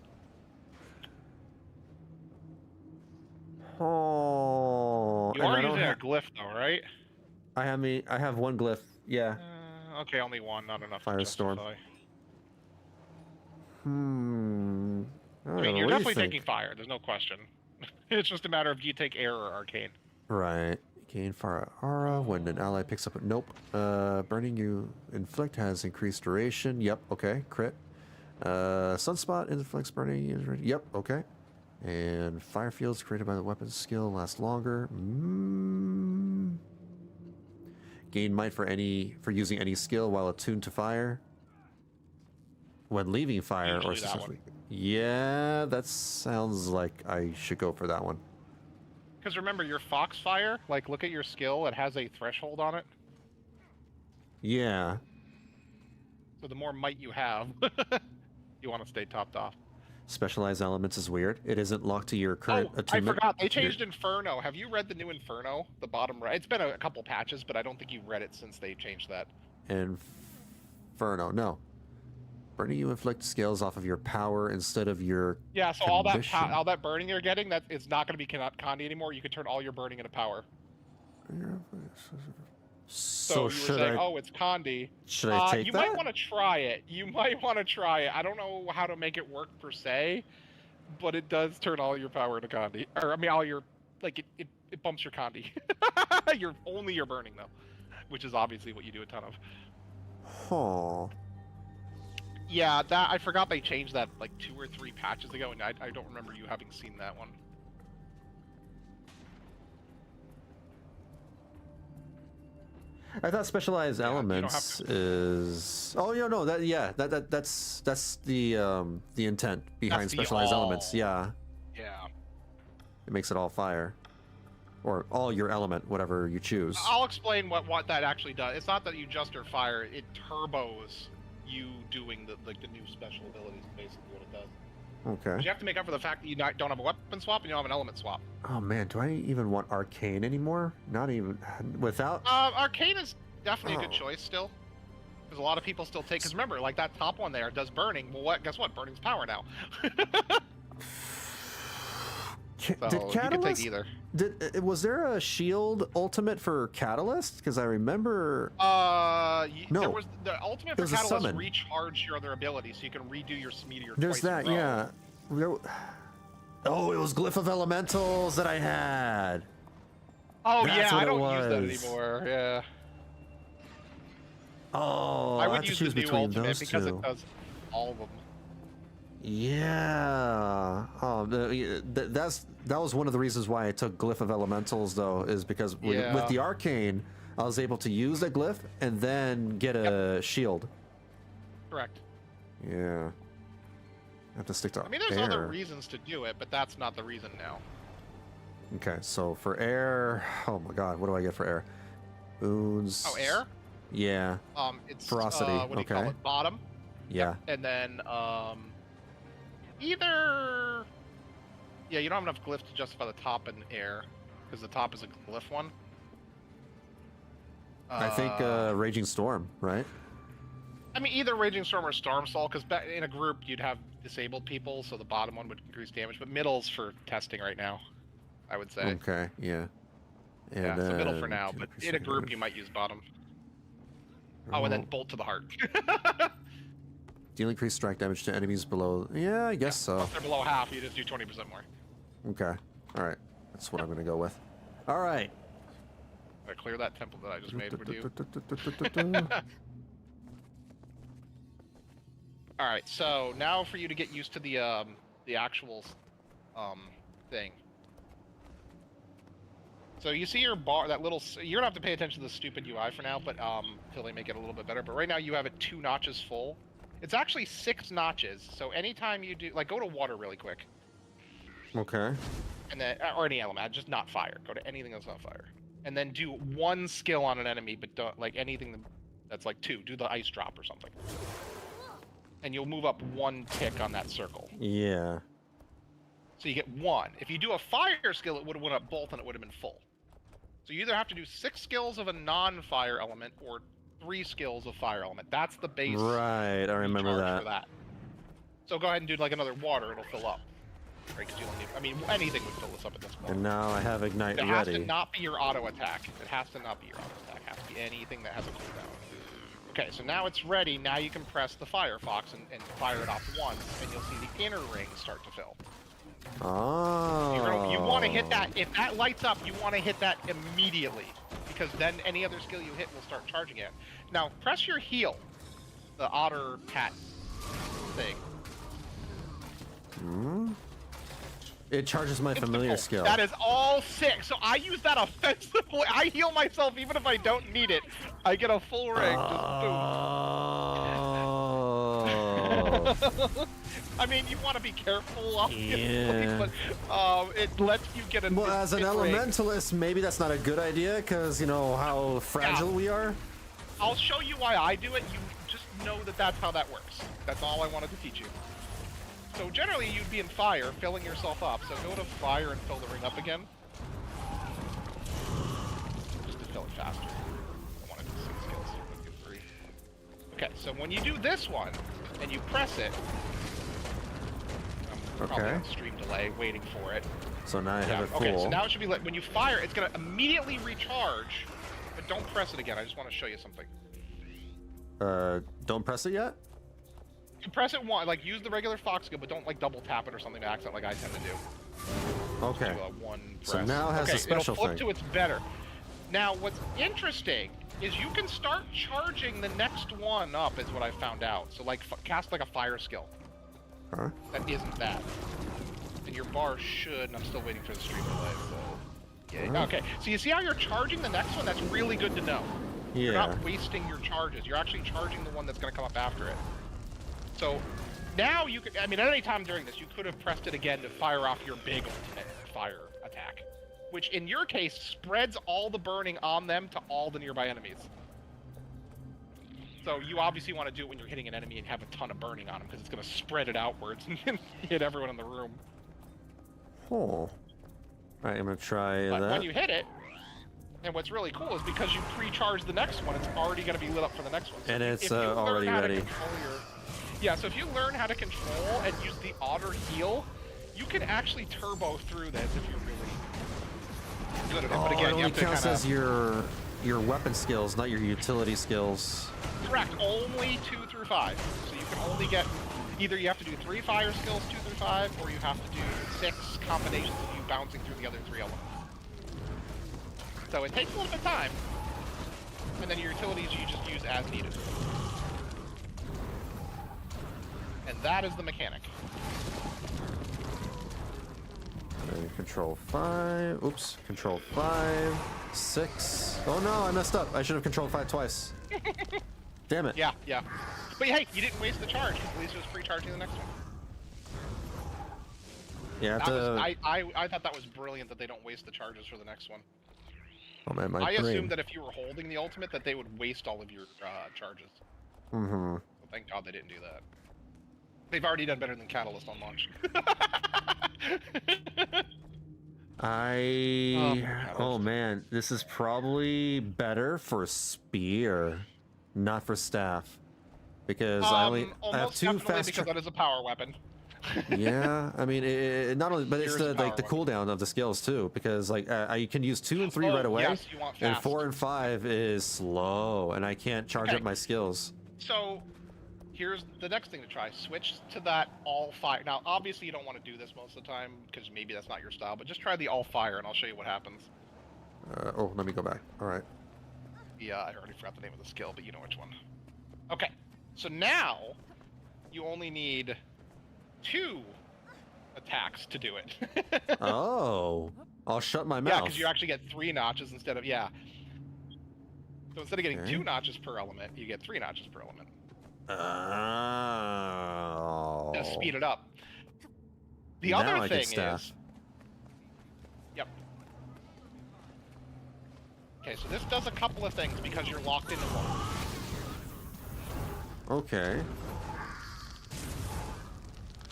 Oh, You and are I don't using a have. glyph though, right? I have one glyph. Yeah. Okay, only one, not enough. to Firestorm. justify. I I don't mean, know. you're What do you definitely think? taking fire. There's no question. It's just a matter of do you take air or arcane. Right. Gain fire aura when an ally picks up. Nope. Burning you inflict has increased duration. Yep. Okay. Crit. Sunspot inflicts burning. Yep. Okay. And fire fields created by the weapon skill last longer. Gain might for using any skill while attuned to fire. When leaving fire or Usually that successfully. Yeah, that sounds like I should go for that one. Because remember, your Foxfire, like, look at your skill, it has a threshold on it. Yeah. So the more might you have, you want to stay topped off. Specialized elements is weird. It isn't locked to your current I attunement. forgot. They changed Inferno. Have you read the new Inferno? The bottom right. It's been a couple patches, but I don't think you've read it since they changed that. Inferno, no. Burning you inflict scales off of your power instead of your Yeah, so condition. all that burning you're getting, that it's not going to be Condi anymore. You can turn all your burning into power. So you were should saying, I? oh, it's Condi. Should I take you that? might want to try it. You might want to try it. I don't know how to make it work per se, but it does turn all your power into Condi. Or I mean, all your it bumps your Condi. Only your burning though, which is obviously what you do a ton of. Huh. Yeah, that I forgot they changed that like 2 or 3 patches ago, and I don't remember you having seen that one. I thought specialized elements is. Oh no, that's the intent behind That's the specialized all. elements. Yeah. Yeah. It makes it all fire. Or all your element, whatever you choose. I'll explain what that actually does. It's not that you just are fire, it turbos you doing the new special abilities, basically what it does. Okay. But you have to make up for the fact that you don't have a weapon swap and you don't have an element swap. Oh man, do I even want Arcane anymore? Not even... Without... Arcane is definitely a good choice still. Because a lot of people still take... Because remember, like that top one there does burning. Well, guess what? Burning's power now. So did you Catalyst... can take either. Was there a shield ultimate for Catalyst? Because I remember... No. No. There was the ultimate for There's a Catalyst summon. recharge your other ability, so you can redo your meteor There's twice that, in a row. yeah. Oh, it was Glyph of Elementals that I had. Oh That's yeah, what I it don't use that was. anymore. Yeah. Oh, I I would have to use choose the new between ultimate those because two. it does all of them. Yeah. Oh, that was one of the reasons why I took Glyph of Elementals, though, is because with the Arcane, I was able to use the Glyph and then get a shield. Correct. Yeah. I have to stick to I mean, there's air. other reasons to do it, but that's not the reason now. Okay, so for air... Oh my god, what do I get for air? Boons... Oh, air? Yeah. It's Ferocity, what do you call okay. it? Bottom. Yeah. And then either. Yeah, you don't have enough glyph to justify the top and air, because the top is a glyph one. I think Raging Storm, right? I mean, either Raging Storm or Stormsoul, because in a group you'd have disabled people, so the bottom one would increase damage. But middle's for testing right now, I would say. Okay, yeah. And, Yeah, so middle for now, but in a group you might use bottom. Oh, and then bolt to the heart. Deal increased strike damage to enemies below... Yeah, I guess so. If they're below half, you just do 20% more. Okay. Alright. That's what I'm gonna go with. Alright. I clear that temple that I just made with you. Alright, so now for you to get used to the actual thing. So you see your bar, that little... You're gonna have to pay attention to the stupid UI for now, but until they make it a little bit better. But right now you have it 2 notches full. It's actually 6 notches, so anytime you do... Like, go to water really quick. Okay. And then... Or any element, just not fire. Go to anything that's not fire. And then do 1 skill on an enemy, but don't... Like, anything that's like 2. Do the ice drop or something. And you'll move up 1 tick on that circle. Yeah. So you get 1. If you do a fire skill, it would have went up both and it would have been full. So you either have to do 6 skills of a non-fire element or 3 skills of fire element. That's the base. Right, I remember recharge that. for that. So go ahead and do like another water, it'll fill up. Right, 'cause you don't need, I mean, anything would fill this up at this point. And now I have Ignite It ready. has to not be your auto attack. It has to not be your auto attack. It has to be anything that has a cooldown. Okay, so now it's ready. Now you can press the Firefox and fire it off once, and you'll see the inner ring start to fill. Oh. You want to hit that. If that lights up, you want to hit that immediately, because then any other skill you hit will start charging it. Now, press your heel, the otter cat thing. Hmm? It charges my familiar Insta-pull. skill. That is all 6. So I use that offensively. I heal myself even if I don't need it. I get a full ring. Just boom. I mean, you want to be careful, obviously, Yeah. but it lets you get a. Well, as an instant ring. elementalist, maybe that's not a good idea, because you know how fragile we are. I'll show you why I do it. You just know that that's how that works. That's all I wanted to teach you. So generally, you'd be in fire, filling yourself up. So go to fire and fill the ring up again. Just to fill it faster. I wanted to 6 skills, so I'm gonna do 3. Okay, so when you do this one, and you press it, I'm probably on stream delay, waiting for it. So now I have it full. Okay, so now it should be lit. When you fire, it's gonna immediately recharge, but don't press it again. I just want to show you something. Don't press it yet? You can press it once, like use the regular Fox skill, but don't like double tap it or something to accent like I tend to do. Okay. Just do a 1 press. So now it has a special it'll flip thing. to its better. Now, what's interesting is you can start charging the next one up, is what I found out. So like cast like a fire skill. Huh? That isn't that. And your bar should, and I'm still waiting for the stream delay, so... Yeah, okay, so you see how you're charging the next one? That's really good to know. Yeah. You're not wasting your charges. You're actually charging the one that's going to come up after it. So now you could, I mean, at any time during this, you could have pressed it again to fire off your big ultimate fire attack, which in your case spreads all the burning on them to all the nearby enemies. So you obviously want to do it when you're hitting an enemy and have a ton of burning on them, because it's going to spread it outwards and hit everyone in the room. Oh. Alright, I'm gonna try But that. when you hit it, and what's really cool is because you pre-charge the next one, it's already going to be lit up for the next one. So And if it's you learn already how to ready. control yeah, so if you learn how to control and use the auto heal, you can actually turbo through this if you're really good at it. Oh, But again, it you only have to counts kinda... as your weapon skills, not your utility skills. Correct, only 2 through 5. So you can only get, either you have to do 3 fire skills 2 through 5, or you have to do 6 combinations of you bouncing through the other 3 elements. So it takes a little bit of time. And then your utilities you just use as needed. And that is the mechanic. Control 5. Oops. Control 5. 6. Oh no, I messed up. I should have controlled 5 twice. Damn it. Yeah, yeah. But hey, you didn't waste the charge, because at least it was pre-charging the next one. Yeah, I thought that was brilliant that they don't waste the charges for the next one. Oh man, my I brain. assumed that if you were holding the ultimate, that they would waste all of your charges. Mm-hmm. So thank God they didn't do that. They've already done better than Catalyst on launch. Oh man, this is probably better for spear, not for staff, because I have 2 fast. Because that is a power weapon. Yeah, I mean, it not only, but it's Spear is the a like the power cooldown of the skills too, because like I can use 2 and 3 right away, Yes, you want and fast. 4 and 5 is slow, and I can't charge up my skills. So, here's the next thing to try. Switch to that all fire. Now, obviously, you don't want to do this most of the time, because maybe that's not your style, but just try the all fire, and I'll show you what happens. Oh, let me go back. All right. Yeah, I already forgot the name of the skill, but you know which one. Okay, so now, you only need 2 attacks to do it. Oh, I'll shut my mouth. Yeah, because you actually get 3 notches instead of, yeah. So instead of getting 2 notches per element, you get 3 notches per element. Oh. To speed it up. The Now other I thing get staff. is... Yep. Okay, so this does a couple of things because you're locked into one. Okay.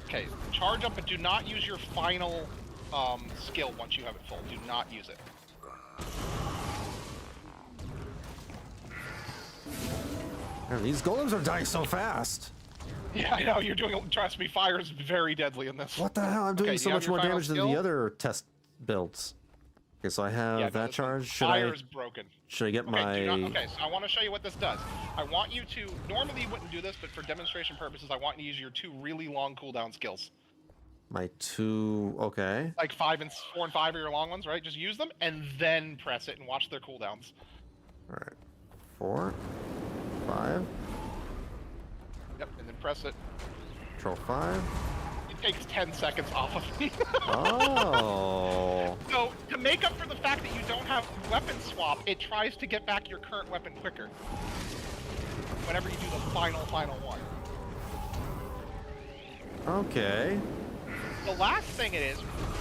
Okay, charge up, but do not use your final skill once you have it full. Do not use it. Man, these golems are dying so fast. Yeah, I know, you're doing, trust me, fire is very deadly in this. What the hell? I'm doing Okay, so you have much your more final damage than skill? the other test builds. Okay, so I have Yeah, no, that this charge. fire is broken. Should I get Okay, my... okay, so I want to show you what this does. I want you to, normally you wouldn't do this, but for demonstration purposes, I want you to use your 2 really long cooldown skills. My 2... Okay. Like 4 and 5 are your long ones, right? Just use them, and then press it and watch their cooldowns. Alright. 4. 5. Yep, and then press it. Control 5. It takes 10 seconds off of me. Oh. So, to make up for the fact that you don't have weapon swap, it tries to get back your current weapon quicker. Whenever you do the final one. Okay. The last thing it is,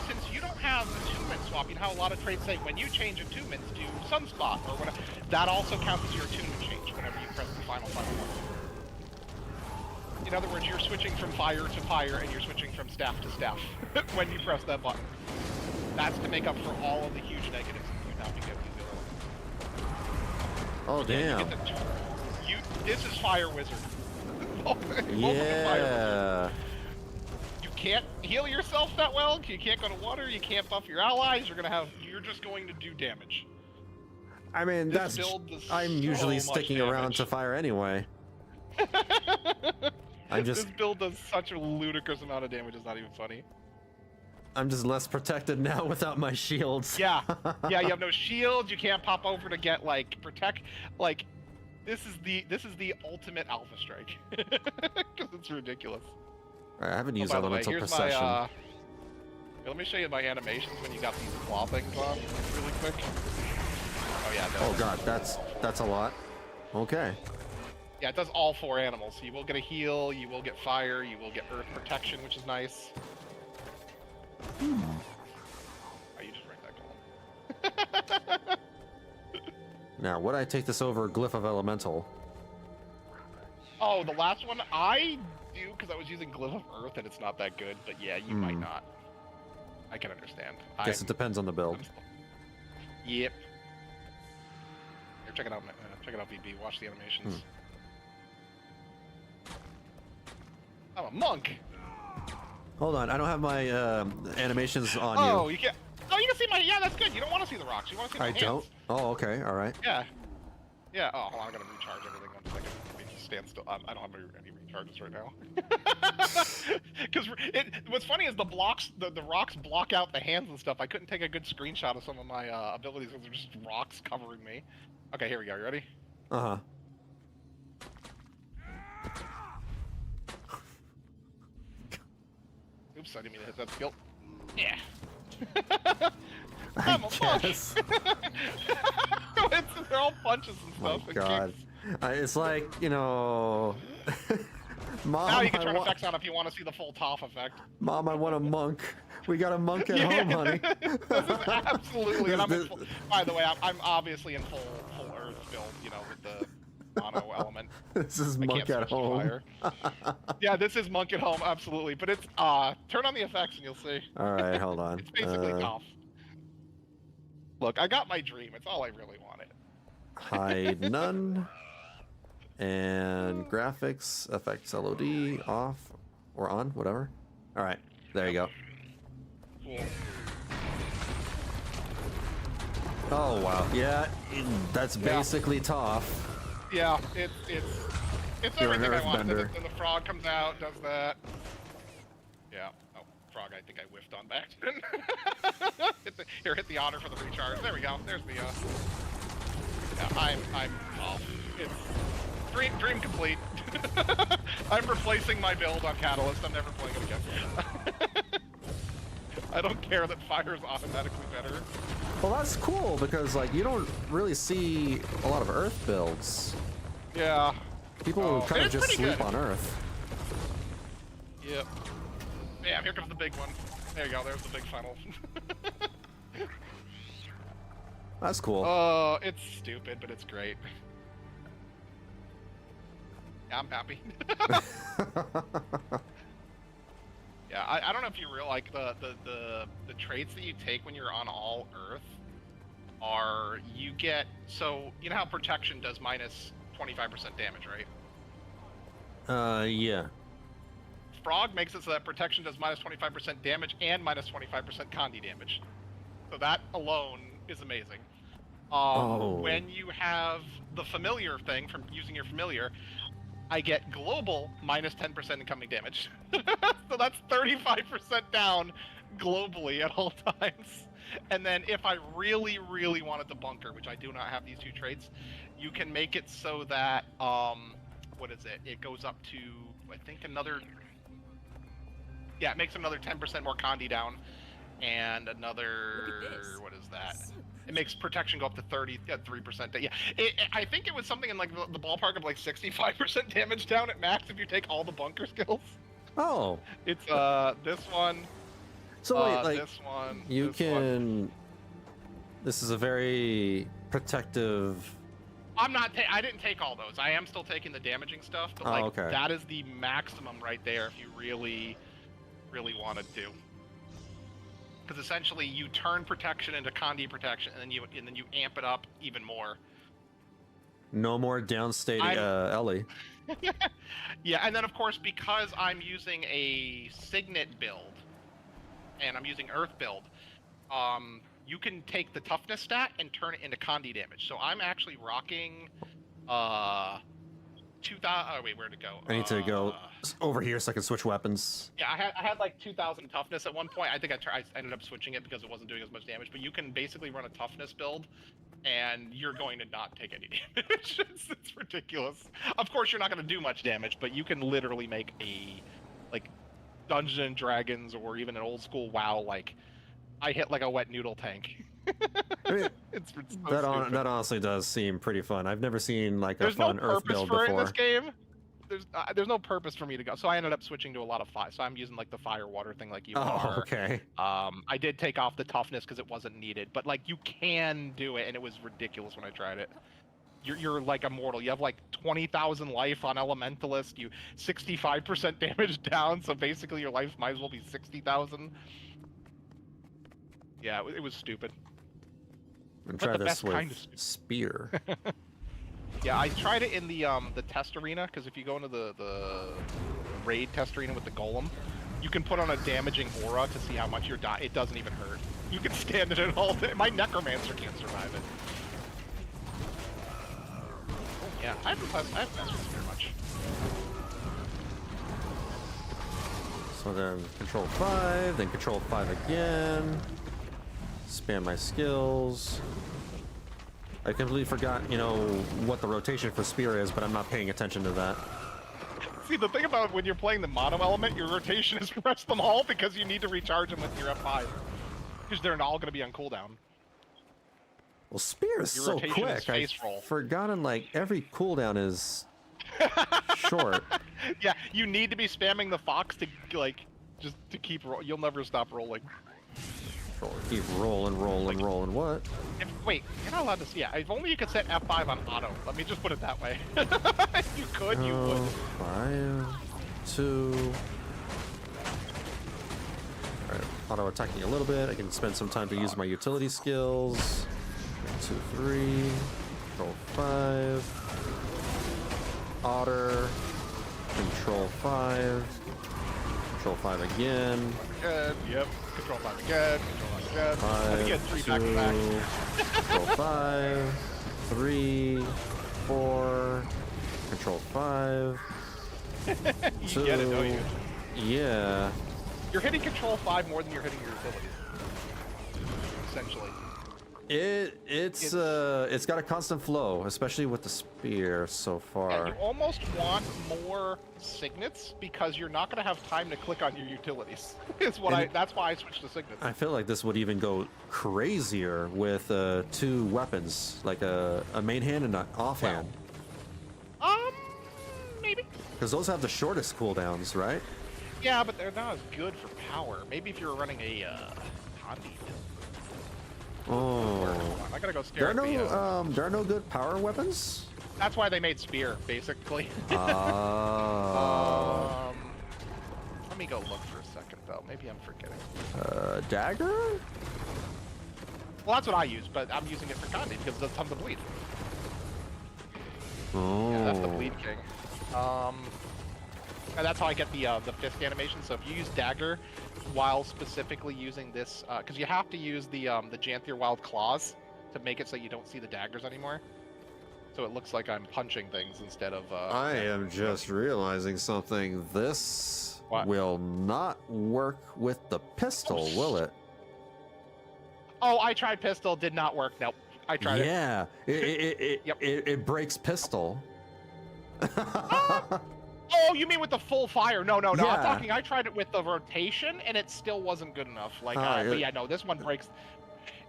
since you don't have the attunement swap, you know how a lot of traits say when you change attunements to Sunspot or whatever, that also counts as your attunement change whenever you press the final one. In other words, you're switching from fire to fire and you're switching from staff to staff when you press that button. That's to make up for all of the huge negatives that you now get with the Oh, damn. this is Fire Wizard. Yeah. You can't heal yourself that well. You can't go to water. You can't buff your allies. You're just going to do damage. I mean, This build does I'm so usually much sticking around damage. to fire anyway. This build does such a ludicrous amount of damage. It's not even funny. I'm just less protected now without my shields. Yeah, yeah. You have no shields. You can't pop over to get protect. Like, this is the ultimate alpha strike because it's ridiculous. Right, I haven't used by the way, elemental here's procession. my, let me show you my animations when you got these claw things on really quick. Oh yeah. No, Oh god, that's a lot. Okay. Yeah, it does all 4 animals. So you will get a heal, you will get fire, you will get earth protection, which is nice. Now, would I take this over Glyph of Elemental? Oh, the last one I do because I was using Glyph of Earth and it's not that good. But yeah, you might not. I can understand. Guess it depends on the build. Yep. Here, check it out. Check it out, VB. Watch the animations. I'm a monk. Hold on, I don't have my animations on you. Oh, you can't. Oh, you can see my. Yeah, that's good. You don't want to see the rocks. You want to see my hands. I don't. Oh, okay. All right. Yeah. Yeah. Oh, hold on. I'm gonna recharge everything. 1 second. Let me just stand still. I don't have any recharges right now. Because what's funny is the rocks block out the hands and stuff. I couldn't take a good screenshot of some of my abilities because there's just rocks covering me. Okay, here we go. You ready? Uh-huh. Oops, I didn't mean to hit that skill. Yeah. I'm a punch. They're all punches and stuff. Oh, God. It's like, you know... Mom, now you can turn effects on if you want to see the full Toph effect. Mom, I want a monk. We got a monk at home, honey. This is absolutely... And by the way, I'm obviously in full Earth build, you know, with the mono element. This is monk at home. Yeah, this is monk at home, absolutely. But it's turn on the effects and you'll see. All right, hold on. It's basically Toph. Look, I got my dream. It's all I really wanted. Hide none. And graphics, effects, LOD, off or on, whatever. All right, there you go. Cool. Oh wow, yeah, that's basically Toph. Yeah, it's You're everything an I wanted. earthbender. Then the frog comes out, does that. Yeah. Oh, frog, I think I whiffed on back. Hit the honor for the recharge. There we go. There's the. Yeah, I'm off. It's dream complete. I'm replacing my build on Catalyst. I'm never playing it again. I don't care that fire's automatically better. Well, that's cool because like you don't really see a lot of Earth builds. Yeah. People kind of just sleep good. on Earth. Yep. Yeah, here comes the big one. There you go. There's the big funnel. That's cool. Oh, it's stupid, but it's great. Yeah, I'm happy. Yeah, I don't know if you realize like the traits that you take when you're on all Earth are you get so you know how protection does minus 25% damage, right? Yeah. Frog makes it so that protection does minus 25% damage and minus 25% Condi damage. So that alone is amazing. When you have the familiar thing from using your familiar, I get global minus 10% incoming damage. So that's 35% down globally at all times. And then if I really, really wanted to bunker, which I do not have these two traits, you can make it so that, what is it? It goes up to, I think another, yeah, it makes another 10% more Condi down. And another, what is that? It makes protection go up to 3%. Yeah, I think it was something in like the ballpark of like 65% damage down at max if you take all the bunker skills. Oh. It's this one. So wait, like this one. you this can. One. This is a very protective. I'm not. I didn't take all those. I am still taking the damaging stuff, but like okay. that is the maximum right there if you really, really wanted to. Because essentially you turn protection into Condi protection, and then you amp it up even more. No more downstate Ellie. Yeah, and then of course because I'm using a Signet build, and I'm using Earth build, you can take the toughness stat and turn it into Condi damage. So I'm actually rocking 2000. Oh wait, where'd it go? I need to go over here so I can switch weapons. Yeah, I had like 2000 toughness at one point. I think I ended up switching it because it wasn't doing as much damage. But you can basically run a toughness build, and you're going to not take any damage. It's ridiculous. Of course, you're not going to do much damage, but you can literally make a like Dungeons and Dragons or even an old school WoW like I hit like a wet noodle tank. I mean, it's that honestly does seem pretty fun. I've never seen like There's a fun no Earth purpose build for it before. in this game. there's no purpose for me to go. So I ended up switching to a lot of fire. So I'm using like the fire water thing, like you Oh, are. okay. I did take off the toughness because it wasn't needed, but like you can do it, and it was ridiculous when I tried it. You're like immortal. You have like 20,000 life on Elementalist. You 65% damage down. So basically, your life might as well be 60,000. Yeah, it was stupid. I'm gonna try the this best with kind of stupid. spear. Yeah, I tried it in the test arena because if you go into the raid test arena with the golem, you can put on a damaging aura to see how much you're dying. It doesn't even hurt. You can stand it all day. My necromancer can't survive it. Oh, yeah, I haven't messed with very much. So then control 5, then control 5 again. Spam my skills. I completely forgot, you know, what the rotation for spear is, but I'm not paying attention to that. See, the thing about when you're playing the mono element, your rotation is press them all because you need to recharge them with your F5. Because they're all going to be on cooldown. Well, spear is Your so rotation is quick. face I've roll. forgotten, like, every cooldown is short. Yeah, you need to be spamming the fox to, like, just to keep you'll never stop rolling. Keep rolling. What? Wait, you're not allowed to see. Yeah, if only you could set F5 on auto. Let me just put it that way. If you could, you would. 5, 2. Alright, auto attacking a little bit. I can spend some time to use my utility skills. 2, 3. Control 5. Otter. Control 5. Control 5 again. Good. Yep. Control 5 again. Control 5 again. 5, I think you had 3 back to back. Control 5, 3, 4, control 5. You 2, get it, don't you? Yeah. You're hitting control 5 more than you're hitting your utilities. Essentially. It's got a constant flow, especially with the spear so far. Yeah, you almost want more signets because you're not going to have time to click on your utilities. That's why I switched to signets. I feel like this would even go crazier with 2 weapons, like a main hand and an offhand. Maybe. Because those have the shortest cooldowns, right? Yeah, but they're not as good for power. Maybe if you were running a Conduit. Oh. I gotta go stare There at are no good power weapons? That's why they made spear, basically. Oh. Let me go look for a second, though. Maybe I'm forgetting. Dagger? Well, that's what I use, but I'm using it for Conduit because it does tons of bleed. Oh. Yeah, that's the bleed king. And that's how I get the fist animation. So if you use dagger while specifically using this, because you have to use the Janthier Wild Claws to make it so you don't see the daggers anymore. So it looks like I'm punching things instead of. I am just realizing something. This will not work with the pistol, will it? Oh, I tried pistol, did not work. Nope, I tried it. Yeah, it breaks pistol. Oh, you mean with the full fire? No. Yeah. I'm talking. I tried it with the rotation, and it still wasn't good enough. Like, but yeah, no, this one breaks.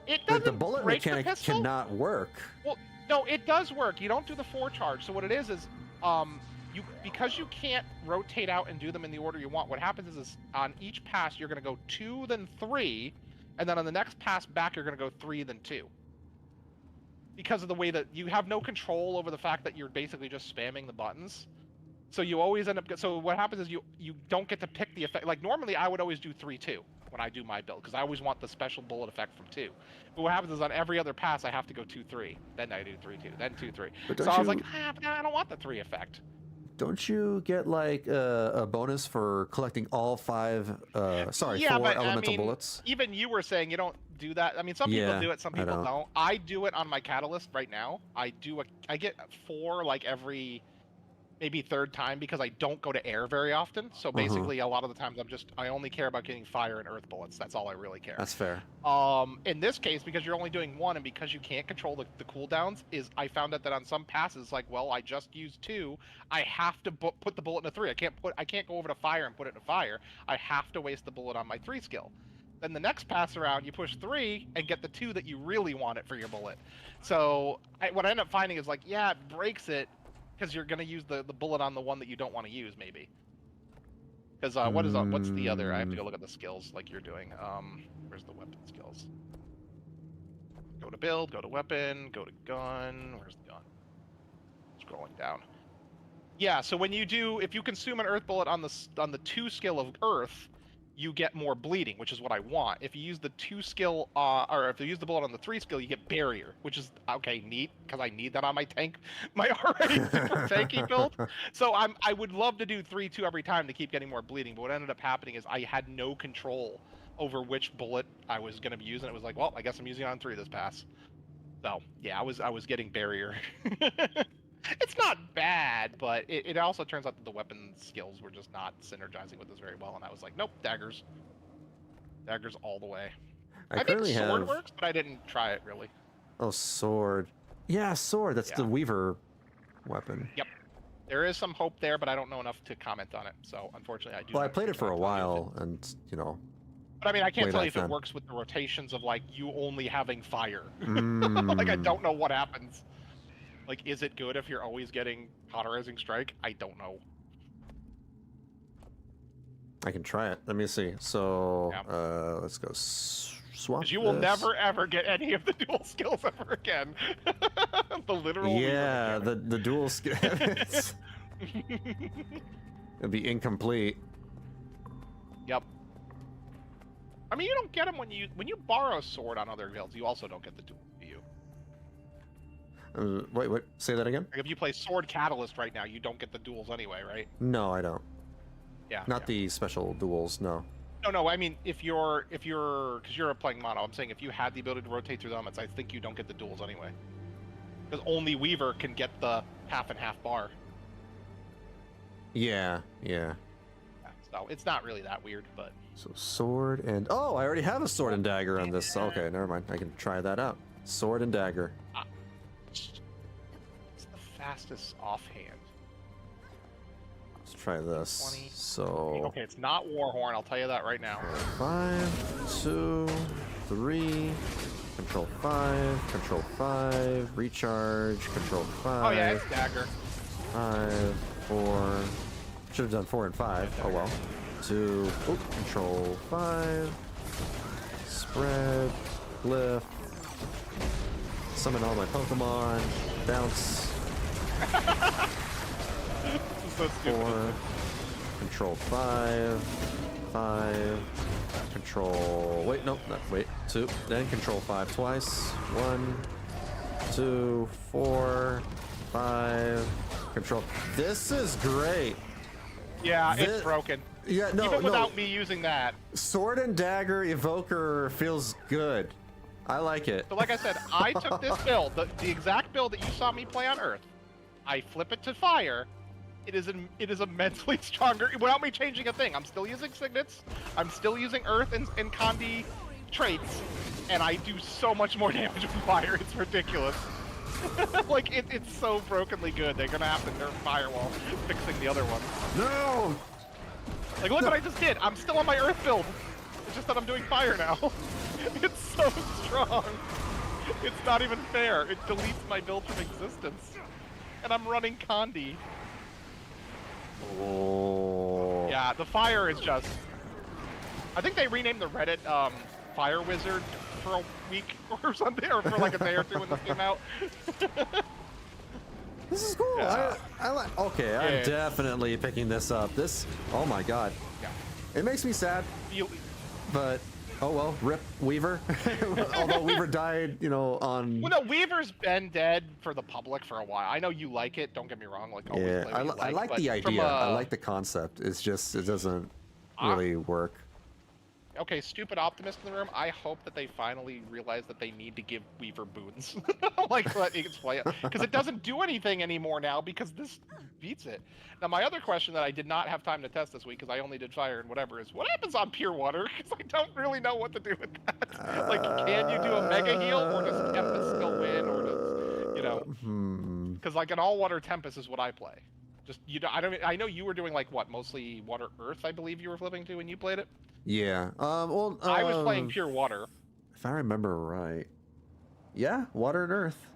It doesn't the bullet break mechanic the pistol. cannot work. Well, no, it does work. You don't do the 4 charge. So what it is because you can't rotate out and do them in the order you want. What happens is on each pass you're going to go 2, then 3, and then on the next pass back you're going to go 3, then 2. Because of the way that you have no control over the fact that you're basically just spamming the buttons. So you always end up. So what happens is you don't get to pick the effect. Like normally I would always do 3-2 when I do my build because I always want the special bullet effect from 2. But what happens is on every other pass I have to go 2-3. Then I do 3-2. Then 2-3. So I was like, but I don't want the 3 effect. Don't you get like a bonus for collecting all 4 elemental bullets? Even you were saying you don't do that. I mean, some people do it, some people don't. I do it on my catalyst right now. I get 4 like every maybe 3rd time because I don't go to air very often. So basically, a lot of the times I only care about getting fire and earth bullets. That's all I really care. That's fair. In this case, because you're only doing 1 and because you can't control the cooldowns, I found out that on some passes, like, well, I just used 2. I have to put the bullet in a 3. I can't go over to fire and put it in a fire. I have to waste the bullet on my 3 skill. Then the next pass around, you push 3 and get the 2 that you really want it for your bullet. So what I end up finding is like, yeah, it breaks it, because you're gonna use the bullet on the one that you don't want to use, maybe. Because what's the other? I have to go look at the skills like you're doing. Where's the weapon skills? Go to build, go to weapon, go to gun. Where's the gun? Scrolling down. Yeah, so when you do, if you consume an earth bullet on the 2 skill of earth, you get more bleeding, which is what I want. If you use the 2 skill, or if you use the bullet on the 3 skill, you get barrier, which is okay, neat, because I need that on my tank, my already super tanky build. So I would love to do 3-2 every time to keep getting more bleeding, but what ended up happening is I had no control over which bullet I was going to be using. It was like, well, I guess I'm using it on 3 this pass. So yeah, I was getting barrier. It's not bad, but it also turns out that the weapon skills were just not synergizing with us very well, and I was like, nope, daggers. Daggers all the way. I think sword works, but I didn't try it really. Oh, sword. Yeah, sword. That's the Weaver weapon. Yep. There is some hope there, but I don't know enough to comment on it, so unfortunately I do. Well, I played it for a while, and, you know... But I mean, I can't tell you if it works with the rotations of, like, you only having fire. Like, I don't know what happens. Like, is it good if you're always getting cauterizing strike? I don't know. I can try it. Let me see. So, let's go swap. Because you will never ever get any of the dual skills ever again. The literal. Yeah, the dual skills. It'll be incomplete. Yep. I mean, you don't get them when you borrow a sword on other guilds. You also don't get the dual. Do you? Wait, say that again? Like if you play Sword Catalyst right now, you don't get the duels anyway, right? No, I don't. Yeah. Not the special duels, no. No, I mean, because you're playing mono, I'm saying if you had the ability to rotate through the elements, I think you don't get the duels anyway. Because only Weaver can get the half and half bar. Yeah. So it's not really that weird, but... So sword and... Oh, I already have a sword and dagger on this. Okay, never mind. I can try that out. Sword and dagger. It's the fastest offhand. Let's try this. 20. So... Okay, it's not Warhorn, I'll tell you that right now. 5, 2, 3... Control 5, control 5, recharge, control 5. Oh yeah, it's dagger. 5, 4. Should have done 4 and 5. Oh well. 2. Oh, control 5. Spread. Lift. Summon all my Pokemon. Bounce. So 4. Control 5. 5. Control. Wait, no, not wait. 2. Then control 5 twice. 1, 2, 4, 5. Control. This is great. Yeah, it's broken. Yeah, no, even without me using that. Sword and Dagger Evoker feels good. I like it. So like I said, I took this build, the exact build that you saw me play on Earth. I flip it to fire. It is immensely stronger without me changing a thing. I'm still using signets. I'm still using Earth and Condi traits, and I do so much more damage with fire. It's ridiculous. Like it's so brokenly good. They're gonna have to nerf Firewall, fixing the other one. No. Like look what I just did. I'm still on my Earth build. It's just that I'm doing fire now. It's so strong. It's not even fair. It deletes my build from existence, and I'm running Condi. Oh. Yeah, the fire is just... I think they renamed the Reddit Fire Wizard for a week or something, or for like a day or two when this came out. This is cool. Yeah. I like. Okay, I'm definitely picking this up. This. Oh my god. Yeah. It makes me sad. But oh well. Rip Weaver. Although Weaver died, you know, on. Well, no, Weaver's been dead for the public for a while. I know you like it. Don't get me wrong. Like always Yeah, play what you I like the idea. I like the concept. It's just it doesn't really work. Okay, stupid optimist in the room. I hope that they finally realize that they need to give Weaver boons, like so that he can play it, because it doesn't do anything anymore now because this beats it. Now, my other question that I did not have time to test this week because I only did fire and whatever is what happens on pure water? Because I don't really know what to do with that. Like, can you do a mega heal, or does Tempest still win, or does you know? Because like an all water Tempest is what I play. Just I know you were doing like what, mostly water earth, I believe you were flipping to when you played it. Yeah. Well, I was playing pure water. If I remember right. Yeah, water and earth.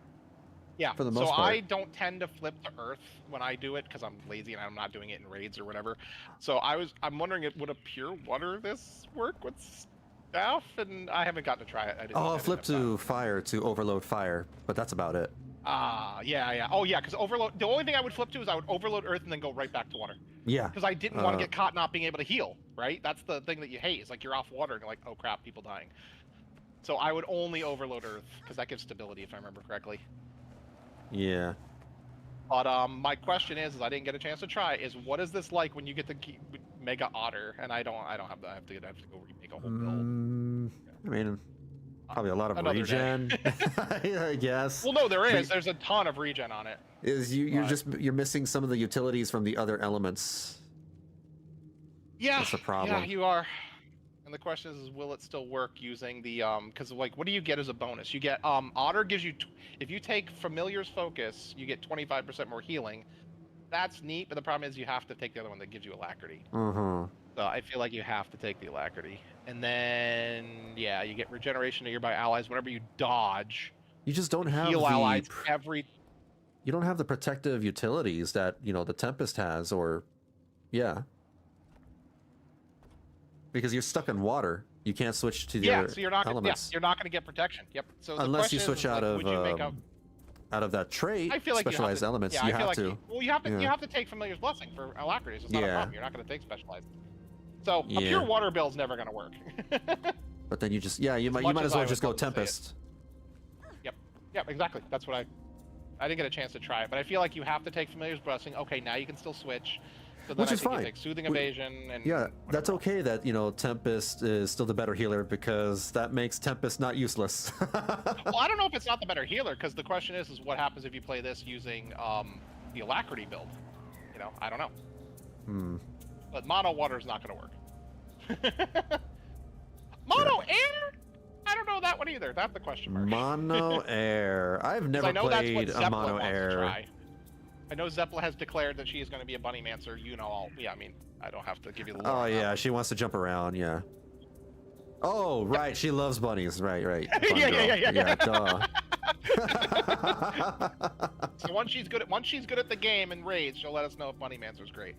Yeah. For the most so part. I don't tend to flip to Earth when I do it because I'm lazy and I'm not doing it in raids or whatever. So I'm wondering, would a pure water this work with staff? And I haven't gotten to try it. Oh, I'll I didn't flip have time. to fire to overload fire, but that's about it. Yeah. Oh, yeah, because overload. The only thing I would flip to is I would overload Earth and then go right back to water. Yeah. Because I didn't want to get caught not being able to heal, right? That's the thing that you hate. Is like you're off water and you're like, oh crap, people dying. So I would only overload Earth because that gives stability, if I remember correctly. Yeah. But my question is I didn't get a chance to try. Is what is this like when you get the Mega Otter? And I don't have that. I have to go remake a whole build. I mean, probably a lot of Another regen. I guess. Well, no, there is. There's a ton of regen on it. You're missing some of the utilities from the other elements. Yeah. That's the problem. Yeah, you are. And the question is will it still work using the because like what do you get as a bonus? You get Otter gives you if you take Familiar's Focus, you get 25% more healing. That's neat, but the problem is you have to take the other one that gives you Alacrity. Mm-hmm. So I feel like you have to take the Alacrity. And then yeah, you get regeneration to nearby allies whenever you dodge. You just don't have heal the allies every you don't have the protective utilities that, you know, the Tempest has, or yeah. Because you're stuck in water. You can't switch to the other so you're not elements. you're not going to get protection. Yep. So unless you switch out like, of out of that trait, I feel like specialized elements, you have to. You have to take Familiar's Blessing for Alacrity. So it's not a problem. You're not going to take specialized. So a pure water build is never going to work. But then you just you might as well just go Tempest. Yep, exactly. That's what I didn't get a chance to try it, but I feel like you have to take Familiar's Blessing. Okay, now you can still switch. So then Which is think fine. You take Soothing Evasion and that's okay that, you know, Tempest is still the better healer because that makes Tempest not useless. Well, I don't know if it's not the better healer because the question is what happens if you play this using the Alacrity build? You know, I don't know. But mono water is not going to work. Mono air? I don't know that one either. That's the question mark. Mono air. I've never played a mono air. I know Zeppla has declared that she is going to be a bunny mancer. You know, I mean, I don't have to give you the lore. Oh yeah, she wants to jump around. Yeah. Oh right, she loves bunnies. Right. Yeah. Duh. So once she's good at the game and raids, she'll let us know if bunny mancer's great.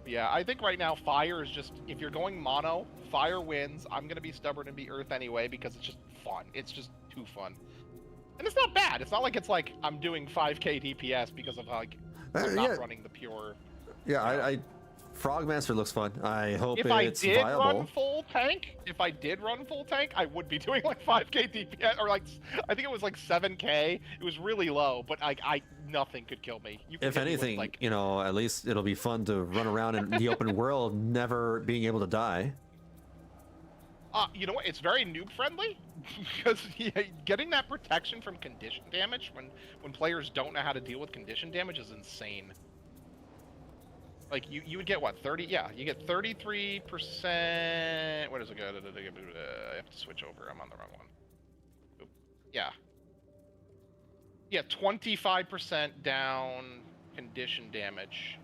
Yeah, I think right now fire is just if you're going mono, fire wins. I'm going to be stubborn and be earth anyway because it's just fun. It's just too fun. And it's not bad. It's not like it's like I'm doing 5k DPS because of like I'm not running the pure. Yeah, I Frogmancer looks fun. I hope if it's I did viable. run full tank, I would be doing like 5k DPS or like I think it was like 7k. It was really low, but I nothing could kill me. If anything, like, you know, at least it'll be fun to run around in the open world, never being able to die. You know what? It's very noob friendly because getting that protection from condition damage when players don't know how to deal with condition damage is insane. Like you would get what 30? Yeah, you get 33%. Where does it go? I have to switch over. I'm on the wrong one. Oop. Yeah. Yeah, 25% down condition damage.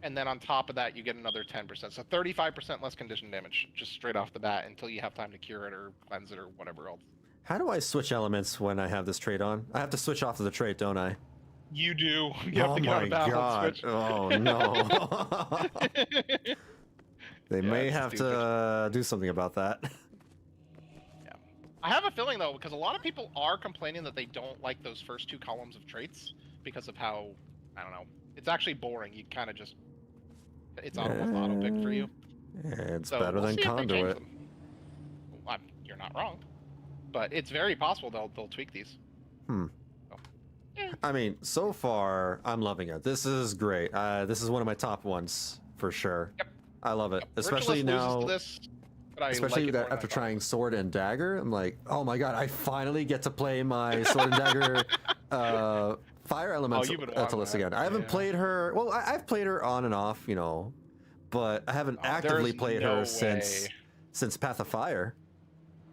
And then on top of that, you get another 10%. So 35% less condition damage just straight off the bat until you have time to cure it or cleanse it or whatever else. How do I switch elements when I have this trait on? I have to switch off of the trait, don't I? You do. You have to get out of battle and switch. Oh no. They may have to do something about that. Yeah. I have a feeling though, because a lot of people are complaining that they don't like those first two columns of traits because of how, I don't know, it's actually boring. You kind of just, it's almost auto-picked for you. It's better than Conduit. Well, you're not wrong. But it's very possible they'll tweak these. I mean, so far, I'm loving it. This is great. This is one of my top ones, for sure. Yep. I love it. Especially now, especially that after trying Sword and Dagger, I'm like, oh my god, I finally get to play my Sword and Dagger Fire Elementalist again. I haven't played her, well, I've played her on and off, you know, but I haven't actively played her since Path of Fire,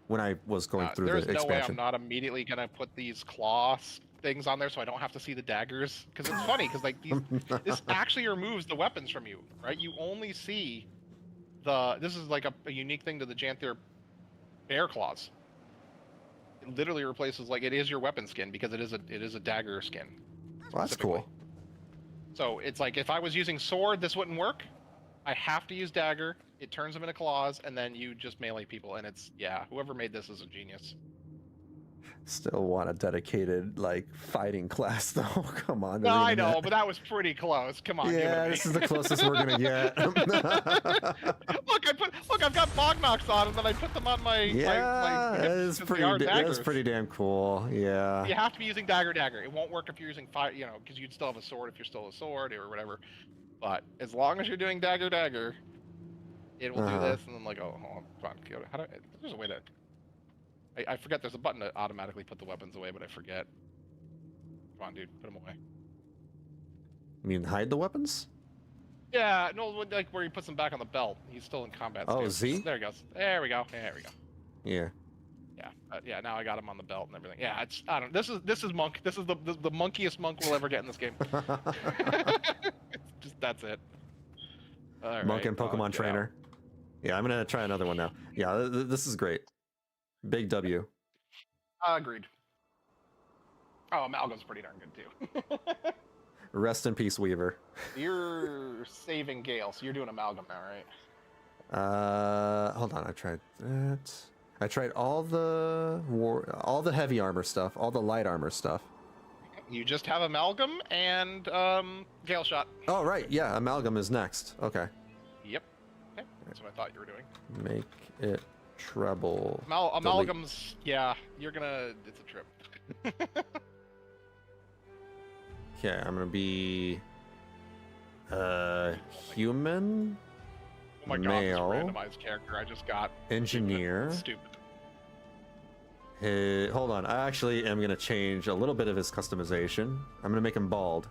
when I was going through the expansion. There's no way I'm not immediately going to put these claws things on there so I don't have to see the daggers, because it's funny because like this actually removes the weapons from you, right? You only see this is like a unique thing to the Janther bear claws. It literally replaces like it is your weapon skin because it is a dagger skin. Well, that's cool. So it's like if I was using sword, this wouldn't work. I have to use dagger. It turns them into claws, and then you just melee people. And it's whoever made this is a genius. Still want a dedicated like fighting class though. Come on. No, I know, but that was pretty close. Come on. Yeah, this is the closest we're gonna get. Look, I've got Bognocks on, and then I put them on my that's pretty damn cool. Yeah. You have to be using dagger. It won't work if you're using fire, because you'd still have a sword if you're still a sword or whatever. But as long as you're doing dagger, it will do this, and then like, oh, hold on, there's a way to. I forget there's a button to automatically put the weapons away, but I forget. Come on, dude, put them away. You mean hide the weapons? Yeah, no, like where he puts them back on the belt. He's still in combat. Oh, state. Z? There he goes. There we go. Yeah. Yeah, now I got him on the belt and everything. Yeah, I don't. This is monk. This is the monkiest monk we'll ever get in this game. That's it. All Monk right, and Pokemon trainer. Yeah, I'm gonna try another one now. Yeah, this is great. Big W. Agreed. Oh, Amalgam's pretty darn good too. Rest in peace, Weaver. You're saving Gale, so you're doing Amalgam now, right? Hold on. I tried that. I tried all the heavy armor stuff, all the light armor stuff. You just have Amalgam and Galeshot. Oh right, yeah. Amalgam is next. Okay. Yep. Okay. That's what I thought you were doing. Make it treble. Amalgam's you're gonna. It's a trip. Okay, I'm gonna be human. Oh my god, this randomized character I just got. Engineer. Stupid. Hold on, I actually am gonna change a little bit of his customization. I'm gonna make him bald.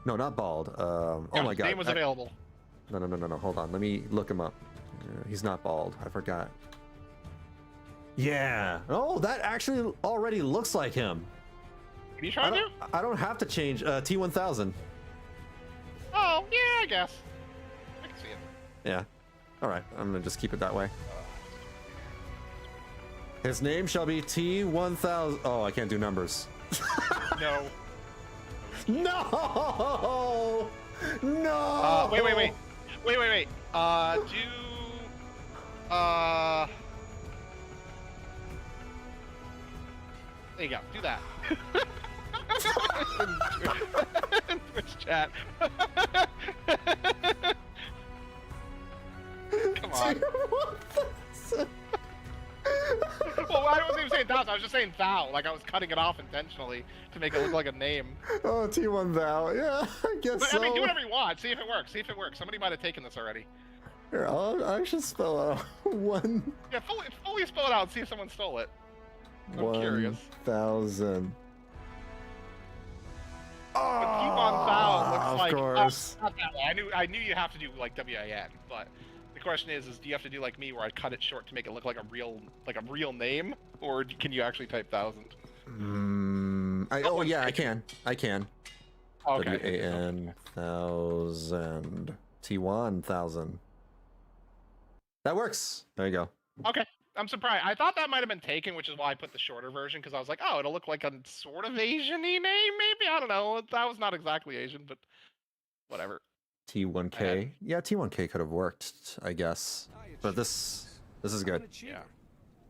No, not bald. Oh my god. Name was available. No. Hold on, let me look him up. He's not bald. I forgot. Yeah. Oh, that actually already looks like him. What are you trying to do? I don't have to change T1000. Oh, yeah, I guess. I can see it. Yeah. All right, I'm gonna just keep it that way. His name shall be T1000. Oh, I can't do numbers. No. No! No! Wait. There you go. Do that. Twitch chat. Come on. Well, I wasn't even saying thou. I was just saying thou. Like I was cutting it off intentionally to make it look like a name. Oh, T1 thou. Yeah, I guess so. I mean, do whatever you want. See if it works. Somebody might have taken this already. Here, I should spell out one. Yeah, fully spell it out and see if someone stole it. I'm curious. 1,000. But T1 thou looks like. Of course. Not that way. I knew you have to do like WIN, but the question is do you have to do like me where I cut it short to make it look like a real name, or can you actually type 1,000? I can. Okay. WAN 1,000. T1 1,000. That works. There you go. Okay. I'm surprised. I thought that might have been taken, which is why I put the shorter version, because I was like, oh, it'll look like a sort of Asian-y name, maybe? I don't know. That was not exactly Asian, but whatever. T1K. Yeah, T1K could have worked, I guess. But this is good. Yeah.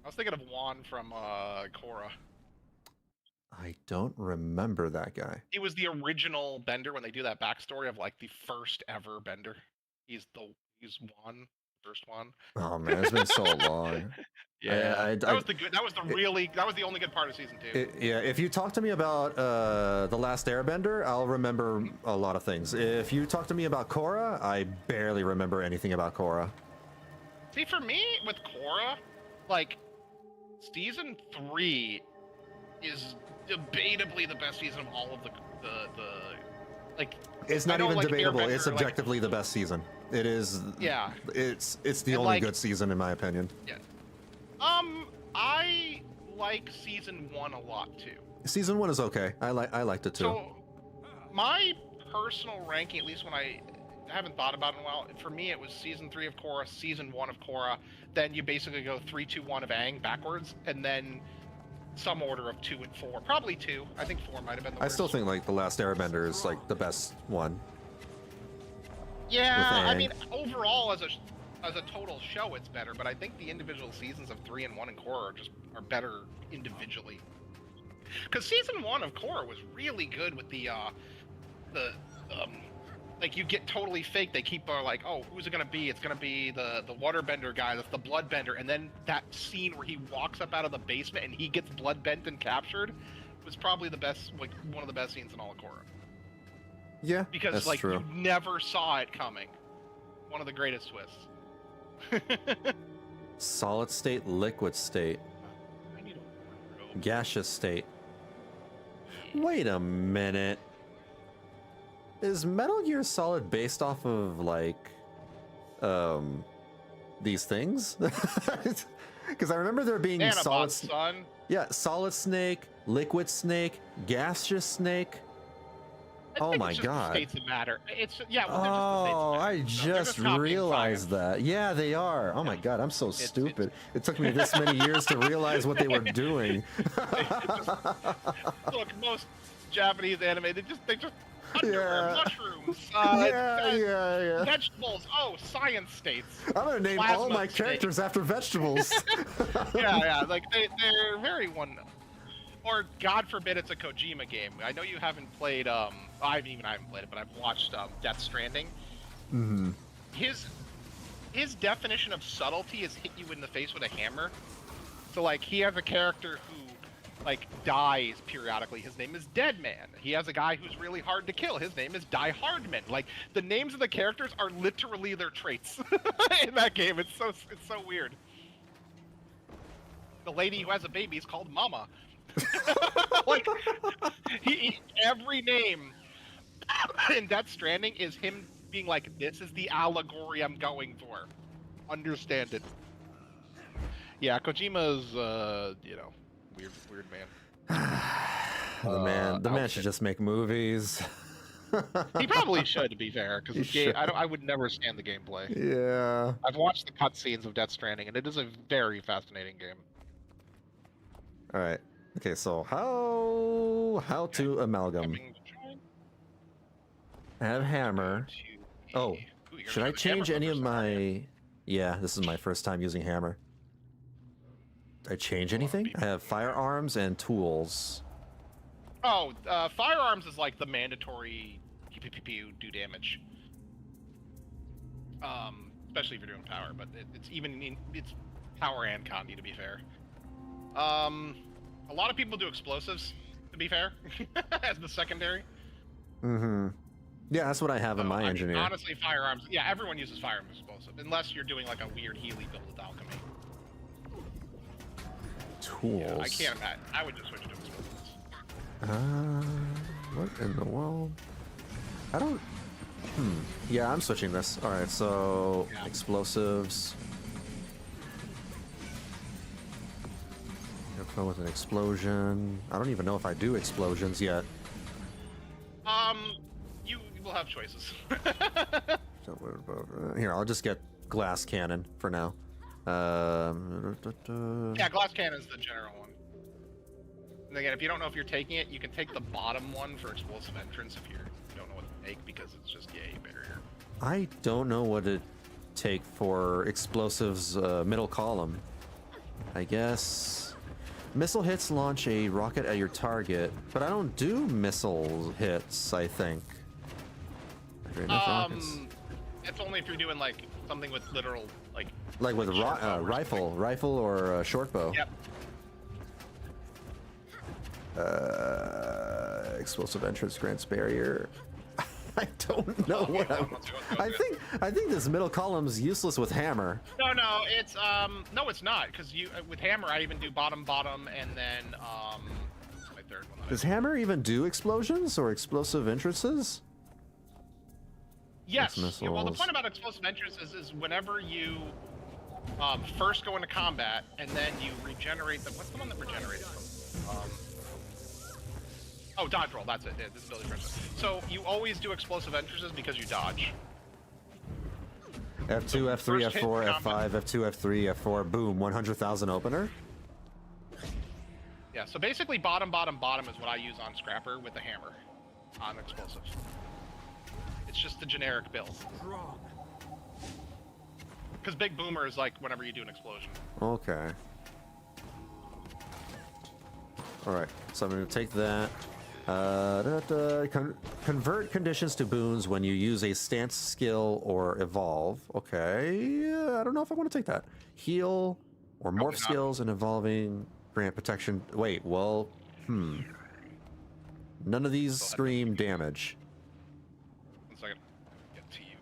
I was thinking of Juan from Korra. I don't remember that guy. He was the original Bender when they do that backstory of like the first ever Bender. He's Juan. First one. Oh man, it's been so long. Yeah, that was the only good part of season 2. Yeah, if you talk to me about The Last Airbender, I'll remember a lot of things. If you talk to me about Korra, I barely remember anything about Korra. See, for me, with Korra, like, season 3 is debatably the best season of all of the like. It's not even debatable. It's objectively the best season. It is. Yeah. It's the only good season in my opinion. Yeah. I like season 1 a lot too. Season 1 is okay. I liked it too. So, my personal ranking, at least when I haven't thought about it in a while, for me it was season 3 of Korra, season 1 of Korra, then you basically go 3, 2, 1 of Aang backwards, and then some order of 2 and 4. Probably 2. I think 4 might have been the I worst. still think like The Last Airbender is like the best one. Yeah, I Aang. mean, overall as a total show, it's better. But I think the individual seasons of 3 and 1 and Korra are better individually. Because season 1 of Korra was really good with the like you get totally fake. They keep like, oh, who's it gonna be? It's gonna be the waterbender guy. That's the bloodbender. And then that scene where he walks up out of the basement and he gets bloodbent and captured was probably the best, like one of the best scenes in all of Korra. Yeah, Because that's like true. you never saw it coming. One of the greatest twists. Solid state, liquid state, I need a wardrobe. gaseous state. Wait a minute. Is Metal Gear Solid based off of like these things? Because I remember there being Nanobots, son. yeah, solid snake, liquid snake, gaseous snake. I Oh think my it's just the god. states that matter. It's yeah. Well, Oh, they're I just the states that matter. They're just not being realized biased. that. Yeah, they are. Oh my Yeah. god, I'm so It's- stupid. It took me this many years to realize what they were doing. Look, most Japanese anime, they just underwear, Yeah. mushrooms, yeah. vegetables. Oh, science states. I'm gonna name all Plasma my state. characters after vegetables. Yeah, like they're very one. Or God forbid it's a Kojima game. I know you haven't played. I haven't played it, but I've watched Death Stranding. Mm-hmm. His definition of subtlety is hit you in the face with a hammer. So like he has a character who like dies periodically. His name is Deadman. He has a guy who's really hard to kill. His name is Die Hardman. Like the names of the characters are literally their traits in that game. It's so weird. The lady who has a baby is called Mama. Like every name in Death Stranding is him being like, this is the allegory I'm going for. Understand it. Yeah, Kojima's weird man. The man should outfit. just make movies. He probably should, to be fair, because He should. I would never stand the gameplay. Yeah. I've watched the cutscenes of Death Stranding, and it is a very fascinating game. All right. Okay, so how to amalgam? Coming to join. I have hammer. Oh, Ooh, you're should gonna I do the hammer change any of first, aren't you? my... Yeah, this is my first time using hammer. Did I change anything? I have firearms and tools. Oh, firearms is like the mandatory pew pew pew pew do damage. Especially if you're doing power, but it's power and Condi, to be fair. A lot of people do explosives, to be fair, as the secondary. Mm-hmm. Yeah, that's what I have in my engineer. Honestly, firearms. Yeah, everyone uses firearms explosive, unless you're doing like a weird Healy build with alchemy. Tools. Yeah, I can't imagine. I would just switch to explosives. What in the world? I don't... Yeah, I'm switching this. Alright, so... Yeah. Explosives. Go with an explosion. I don't even know if I do explosions yet. You will have choices. So what about, here, I'll just get glass cannon for now. Yeah, glass cannon is the general one. And again, if you don't know if you're taking it, you can take the bottom one for explosive entrance if you don't know what to take, because it's just a barrier. I don't know what to take for explosives middle column. I guess missile hits launch a rocket at your target, but I don't do missile hits, I think. Enough rockets. It's only if you're doing like something with literal Like with short bow or rifle or short bow. Yep. Explosive entrance grants barrier. I don't know Okay, what well, I'm. let's go. I think this middle column's useless with hammer. No, it's no, it's not, because you with hammer I even do bottom, and then my third one. Does hammer even do explosions or explosive entrances? Yes. That's Yeah, well, the missiles. point about explosive entrances is whenever you first go into combat and then you regenerate them. What's the one that regenerates them? Oh, dodge roll. That's it. Yeah, this ability first. So you always do explosive entrances because you dodge. F2, So F3, first hit F4, combat. F5, F2, F3, F4, boom, 100,000 opener. Yeah, Yeah, so basically bottom is what I use on Scrapper with the hammer on explosives. It's just the generic build. Because Big Boomer is like whenever you do an explosion. Okay. Alright, so I'm going to take that. Convert conditions to boons when you use a stance skill or evolve. Okay, I don't know if I want to take that. Heal or morph skills and evolving grant protection. Wait, well, none of these scream damage. 1 second. Get to you.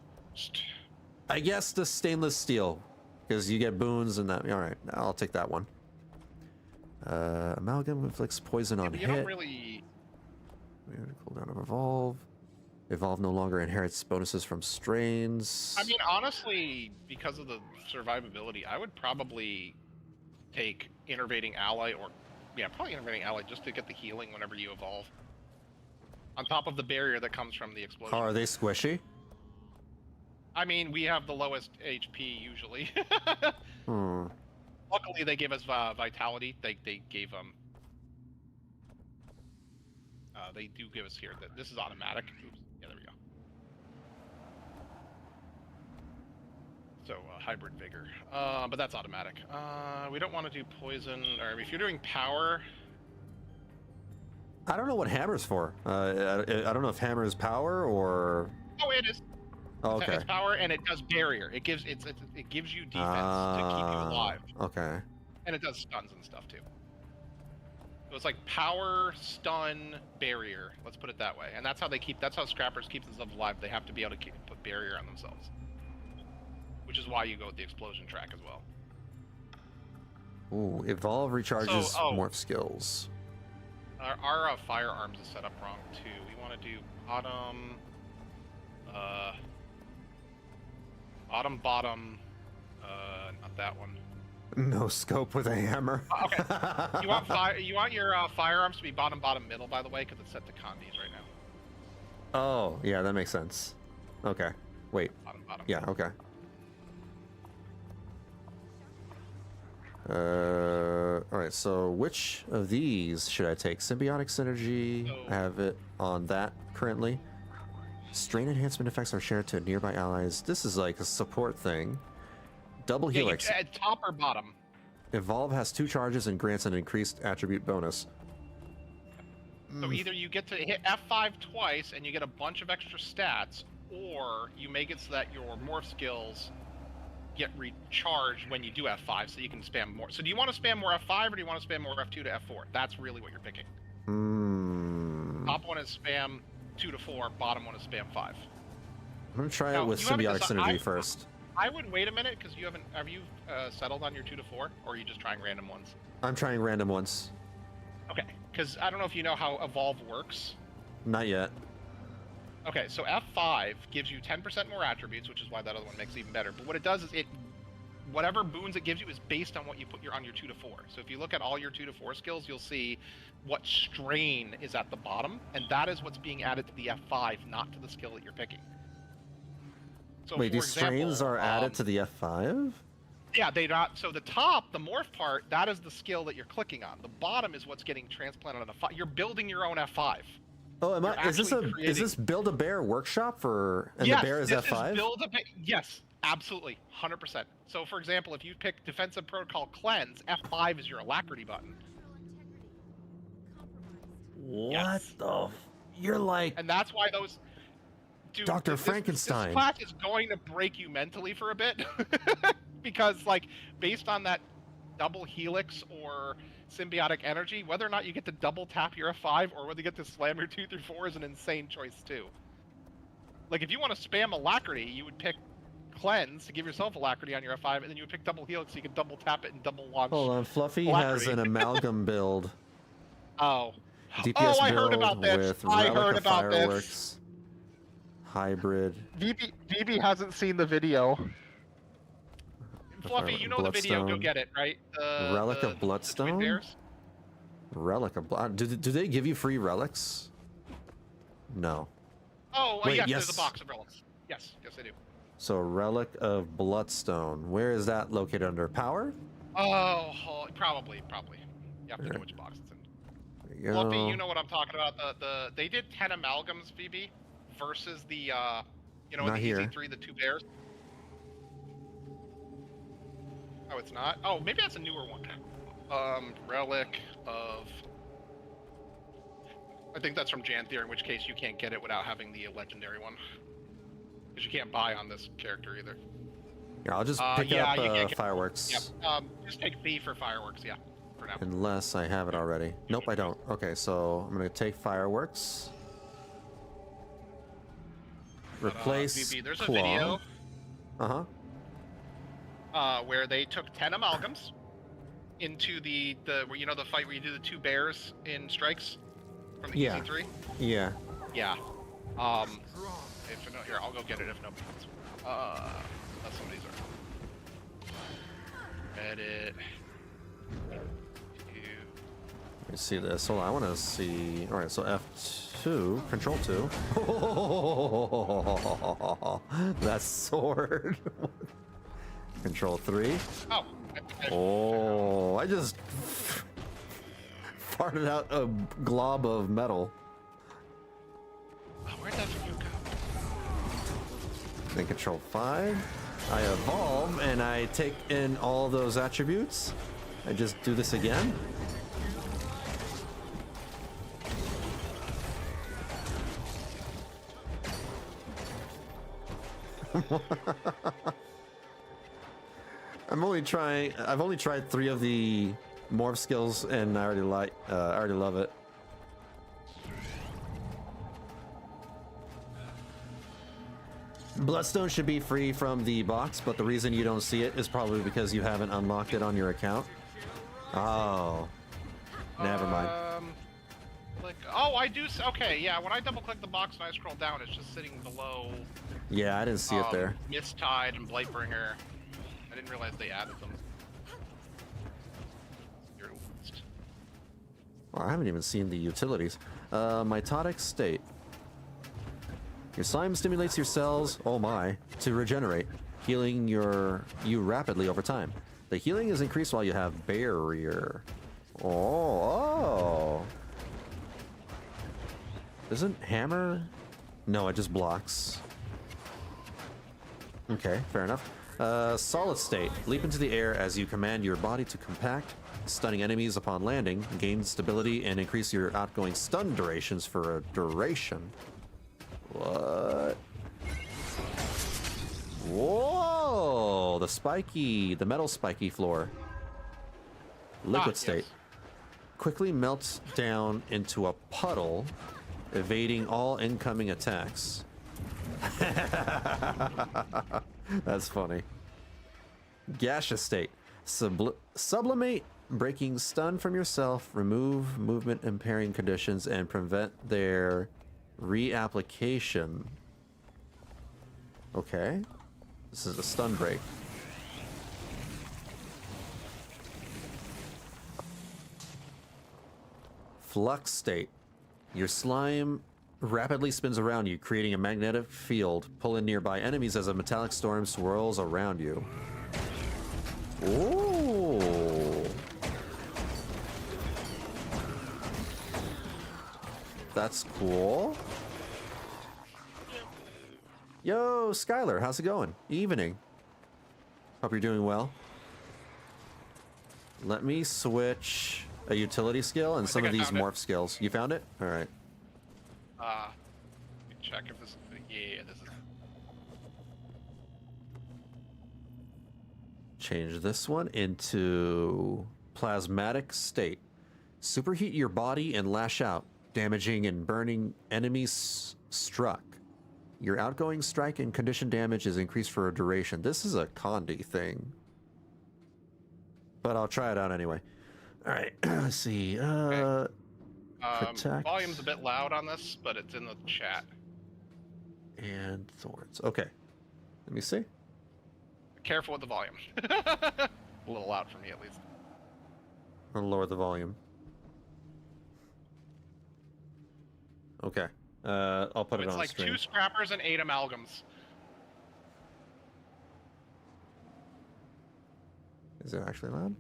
I guess the stainless steel, because you get boons and that. All right, I'll take that one. Amalgam inflicts poison on you hit. don't really... Cooldown of evolve. Evolve no longer inherits bonuses from strains. I mean, honestly, because of the survivability, I would probably take Innervating Ally or... Yeah, probably Innervating Ally just to get the healing whenever you evolve. On top of the barrier that comes from the explosion. Are they squishy? I mean, we have the lowest HP usually. Luckily, they gave us Vitality. They gave they do give us here. This is automatic. Oops. Yeah, there we go. So hybrid vigor, but that's automatic. We don't want to do poison, or if you're doing power. I don't know what hammer's for. I don't know if hammer is power or. Oh, it is. Oh, okay. It's power, and it does barrier. It gives it gives you defense to keep you alive. Okay. And it does stuns and stuff too. So it's like power, stun, barrier. Let's put it that way. And that's how that's how Scrappers keep themselves alive. They have to be able to put barrier on themselves. Which is why you go with the explosion track as well. Ooh, evolve recharges morph skills. Our firearms is set up wrong too. We want to do bottom, not that one. No scope with a hammer. Okay. You want your firearms to be bottom, middle, by the way, because it's set to condies right now. Oh, yeah, that makes sense. Okay. Wait. Bottom. Yeah, okay. Alright, so which of these should I take? Symbiotic Synergy, I have it on that currently. Strain enhancement effects are shared to nearby allies. This is like a support thing. Double Helix. Yeah, top or bottom? Evolve has 2 charges and grants an increased attribute bonus. So either you get to hit F5 twice and you get a bunch of extra stats, or you make it so that your morph skills get recharged when you do F5, so you can spam more. So do you want to spam more F5 or do you want to spam more F2 to F4? That's really what you're picking. Top one is spam 2 to 4, bottom one is spam 5. I'm gonna try it with Symbiotic Synergy first. I would wait a minute, because have you settled on your 2 to 4, or are you just trying random ones? I'm trying random ones. Okay, because I don't know if you know how Evolve works. Not yet. Okay, so F5 gives you 10% more attributes, which is why that other one makes it even better. But what it does is whatever boons it gives you is based on what you put on your 2 to 4. So if you look at all your 2 to 4 skills, you'll see what strain is at the bottom, and that is what's being added to the F5, not to the skill that you're picking. So wait, these strains are added to the F5? Yeah, they not. So the top, the morph part, that is the skill that you're clicking on. The bottom is what's getting transplanted on a F5. You're building your own F5. Oh, is this Build a Bear workshop for the bear is F5? Yes, absolutely, 100%. So for example, if you pick Defensive Protocol Cleanse, F5 is your alacrity button. What the? You're like. And that's why those. Dude, Dr. Frankenstein. This class is going to break you mentally for a bit, because like based on that double helix or symbiotic energy, whether or not you get to double tap your F5 or whether you get to slam your 2 through 4 is an insane choice too. Like if you want to spam alacrity, you would pick cleanse to give yourself alacrity on your F5, and then you would pick double helix so you can double tap it and double launch. Hold on, Fluffy alacrity. has an amalgam build. Oh. DPS I heard build about this. with I relic heard of about fireworks. this. Hybrid. DB hasn't seen the video. Fluffy, you know Bloodstone. the video. Go get it, right? Relic of Bloodstone? Relic of Blood. Do they give you free relics? No. Oh, wait, yes, yes. There's a box of relics. Yes, they do. So Relic of Bloodstone. Where is that located under power? Oh, probably. You have to know which box it's in. There you Fluffy, go. you know what I'm talking about. They did 10 amalgams, VB, versus the you know, in Not the here. Easy 3, the 2 bears. Oh, it's not. Oh, maybe that's a newer one. Relic of. I think that's from Janthier, in which case you can't get it without having the legendary one, because you can't buy on this character either. Here, I'll just pick yeah, up you can't get fireworks. Yep. Just take Thief for fireworks. Yeah, for now. Unless I have it already. Nope, I don't. Okay, so I'm gonna take fireworks. Replace VB, there's a claw. video Uh-huh. where they took 10 amalgams into the where, you know, the fight where you do the 2 bears in strikes from the Yeah. Easy 3. Yeah. Yeah. If no, here, I'll go get it if nobody wants. Unless somebody's already. Edit. Let me see this. Hold on, I want to see. All right, so F2, Control 2. That sword. Control 3. Oh. Oh, I just farted out a glob of metal. Oh, where'd that video go? Then Control 5. I evolve and I take in all those attributes. I just do this again. I've only tried 3 of the morph skills and I already love it. Bloodstone should be free from the box, but the reason you don't see it is probably because you haven't unlocked it on your account. Oh. Never mind. Oh, I do. Okay, yeah. When I double click the box and I scroll down, it's just sitting below. Yeah, I didn't see it there. Misttide and Blightbringer. I didn't realize they added them. Oh, I haven't even seen the utilities. Mitotic state. Your slime stimulates your cells, oh my, to regenerate, healing you rapidly over time. The healing is increased while you have barrier. Oh. Isn't hammer? No, it just blocks. Okay, fair enough. Solid state. Leap into the air as you command your body to compact, stunning enemies upon landing, gain stability, and increase your outgoing stun durations for a duration. What? Whoa! The metal spiky floor. Liquid state. Yes. Quickly melts down into a puddle, evading all incoming attacks. That's funny. Gaseous state. Sublimate, breaking stun from yourself, remove movement impairing conditions, and prevent their reapplication. Okay. This is a stun break. Flux state. Your slime rapidly spins around you, creating a magnetic field. Pull in nearby enemies as a metallic storm swirls around you. Ooh. That's cool. Yo, Skylar, how's it going? Evening. Hope you're doing well. Let me switch a utility skill and some of these morph skills. You found it? All right. Check if this is. Yeah, this is. Change this one into plasmatic state. Superheat your body and lash out, damaging and burning enemies struck. Your outgoing strike and condition damage is increased for a duration. This is a Condi thing. But I'll try it out anyway. All right, let's see. Protect. Volume's a bit loud on this, but it's in the chat. And thorns. Okay. Let me see. Careful with the volume. A little loud for me, at least. I'll lower the volume. Okay. I'll put it on It's like stream. 2 scrappers and 8 amalgams. Is it actually loud?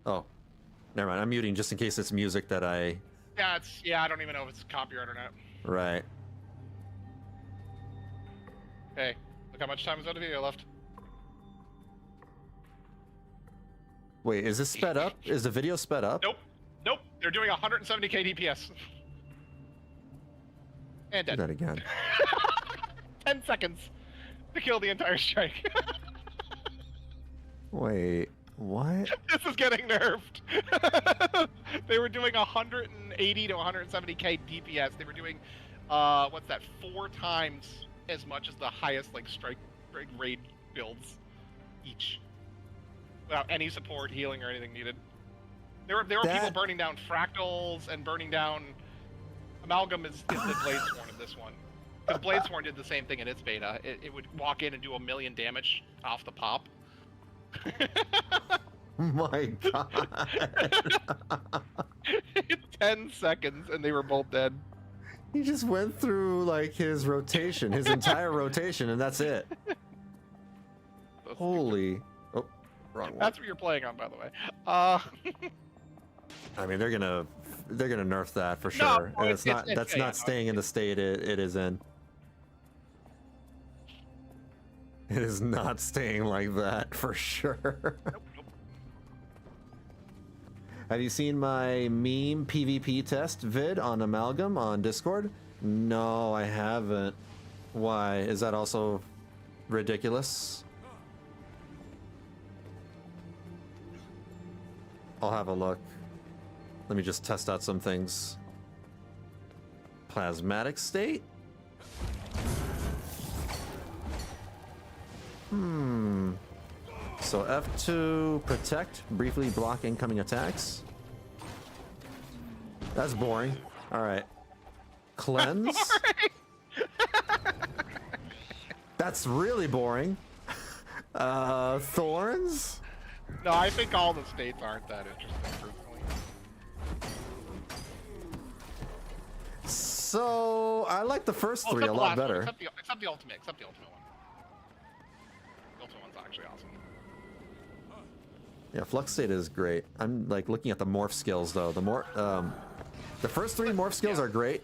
Oh. Never mind. I'm muting just in case it's music that I Yeah, I don't even know if it's copyright or not. Right. Hey, look how much time is out of the video left. Wait, is this sped up? Is the video sped up? Nope. They're doing 170k DPS. And Do dead. that again. 10 seconds to kill the entire strike. Wait, what? This is getting nerfed. They were doing 180 to 170k DPS. They were doing, what's that? 4 times as much as the highest like strike raid builds each, without any support, healing, or anything needed. There were people burning down fractals and burning down. Amalgam is the Bladesworn in this one. Because Bladesworn did the same thing in its beta. It would walk in and do 1 million damage off the pop. My god. 10 seconds and they were both dead. He just went through like his rotation, his entire rotation, and that's it. So Holy. Oh, wrong one. That's what you're playing on, by the way. I mean, they're gonna nerf that for sure. No, And that's not yeah, staying in the state it is in. It is not staying like that for sure. Nope. Have you seen my meme PvP test vid on Amalgam on Discord? No, I haven't. Why? Is that also ridiculous? I'll have a look. Let me just test out some things. Plasmatic state? So F2, protect, briefly block incoming attacks. That's boring. All right. Cleanse. That's really boring. Thorns. No, I think all the states aren't that interesting, personally. So I like the first three a lot better. Except the ultimate one. The ultimate one's actually awesome. Yeah, Flux State is great. I'm like looking at the morph skills though. The first 3 morph skills are great.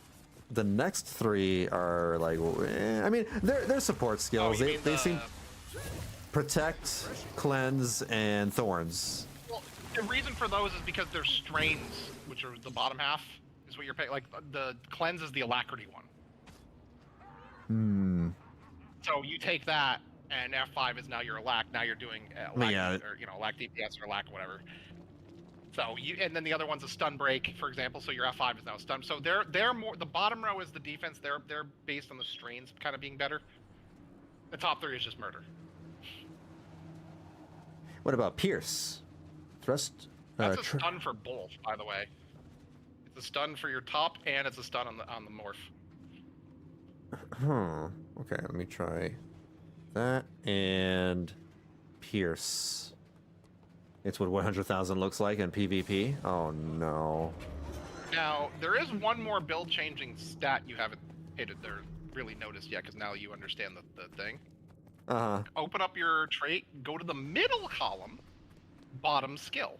The next 3 are like, I mean, they're support skills. They seem protect, cleanse, and thorns. Well, the reason for those is because they're strains, which are the bottom half, is what you're paying. Like the cleanse is the alacrity one. So you take that, and F5 is now your alac. Now you're doing alac, or alac DPS or alac whatever. So and then the other one's a stun break, for example. So your F5 is now stunned. So they're more. The bottom row is the defense. They're based on the strains kind of being better. The top 3 is just murder. What about Pierce? Thrust. That's a stun for both, by the way. It's a stun for your top, and it's a stun on the morph. Okay, let me try that and Pierce. It's what 100,000 looks like in PvP. Oh no. Now there is one more build-changing stat you haven't really noticed yet, because now you understand the thing. Open up your trait, go to the middle column, bottom skill.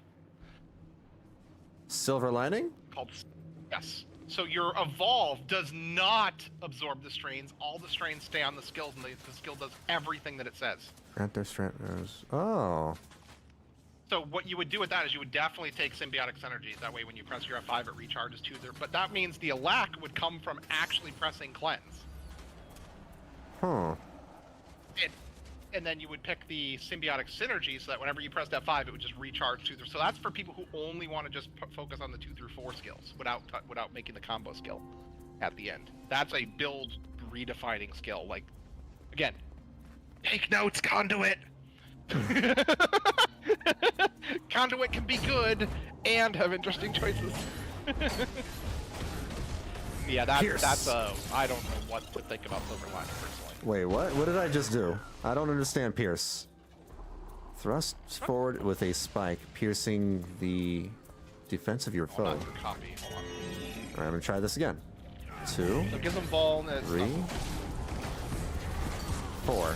Silver lining? Yes. So your evolve does not absorb the strains. All the strains stay on the skills, and the skill does everything that it says. Grant their strength. Oh. So what you would do with that is you would definitely take symbiotic synergies. That way when you press your F5, it recharges to there. But that means the alac would come from actually pressing cleanse. And then you would pick the symbiotic synergy so that whenever you pressed F5, it would just recharge to there. So that's for people who only want to just focus on the 2 through 4 skills without making the combo skill at the end. That's a build redefining skill. Like, again, take notes, Conduit. Conduit can be good and have interesting choices. Yeah, that's I don't know what to think about Silver Lining personally. Wait, what? What did I just do? I don't understand Pierce. Thrust forward with a spike, piercing the defense of your foe. Hold on, copy. Hold on. Alright, I'm gonna try this again. 2, So give them ball and 3, 4.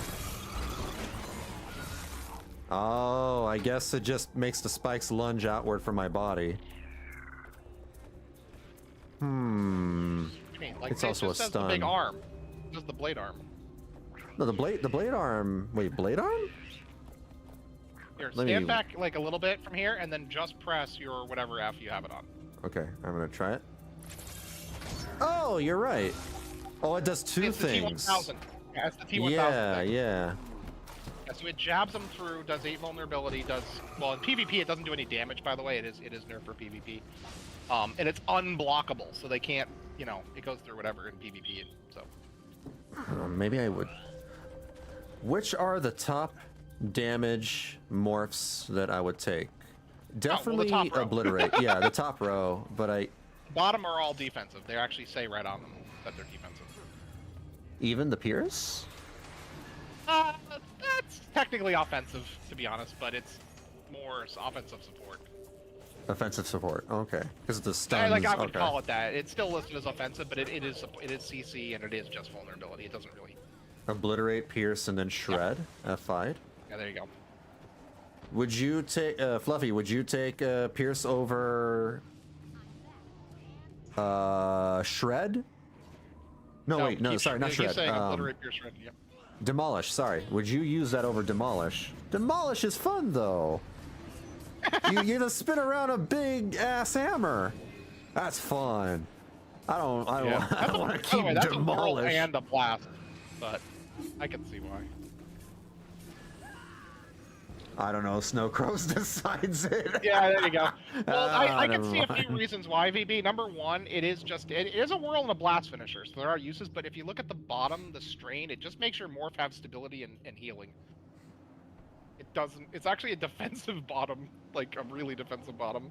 Oh, I guess it just makes the spikes lunge outward from my body. Hmm. What do you mean? Like, It's it also just a says the big stun. arm. It says the blade arm. No, the blade arm. Wait, blade arm? Here, Let stand me- back like a little bit from here, and then just press your whatever F you have it on. Okay, I'm gonna try it. Oh, you're right. Oh, it does two It's the things. T1000. Yeah, it's the T1000 Yeah, thing. yeah. Yeah, so it jabs them through, does 8 vulnerability, does... Well, in PvP it doesn't do any damage, by the way. It is nerfed for PvP. And it's unblockable, so they can't, you know, it goes through whatever in PvP, so... Maybe I would. Which are the top damage morphs that I would take? Definitely top row. obliterate. Yeah, the top row, but I... Bottom are all defensive. They actually say right on them that they're defensive. Even the Pierce? That's technically offensive, to be honest, but it's more offensive support. Offensive support. Okay. Because the stuns. Like I would okay. call it that. It's still listed as offensive, but it is CC and it is just vulnerability. It doesn't really. Obliterate, Pierce, and then Shred. F5. Yeah, there you go. Would you take Fluffy? Would you take Pierce over Shred? No, wait, no, sorry, not he's Shred. saying obliterate, Pierce, Shred. Yep. Demolish. Sorry. Would you use that over Demolish? Demolish is fun though. you get to spin around a big ass hammer. That's fun. I don't want to keep By the way, that's a whirl Demolish. and a blast, but I can see why. I don't know. Snow Crows decides it. Yeah, there you go. Well, I can never see a few mind. reasons why, VB. Number one, it is a whirl and a blast finisher, so there are uses, but if you look at the bottom, the strain, it just makes your morph have stability and healing. It doesn't, it's actually a defensive bottom, like a really defensive bottom.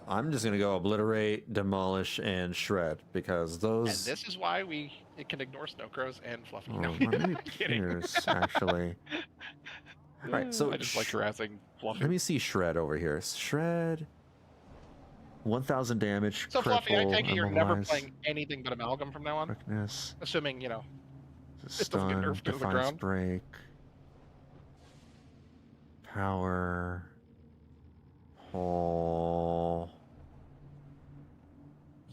I'm just gonna go obliterate, demolish, and shred because those. And this is why it can ignore Snow Crows and Fluffy. Oh, No, let me kidding. Pierce, actually. All right, so I just like harassing Fluffy. let me see shred over here. Shred. 1,000 damage. So Fluffy, I cripple, take it you're never immobilize, playing anything but Amalgam from now on? quickness, Assuming, you know, doesn't get stun, nerfed to the defiance ground. break, power. Oh.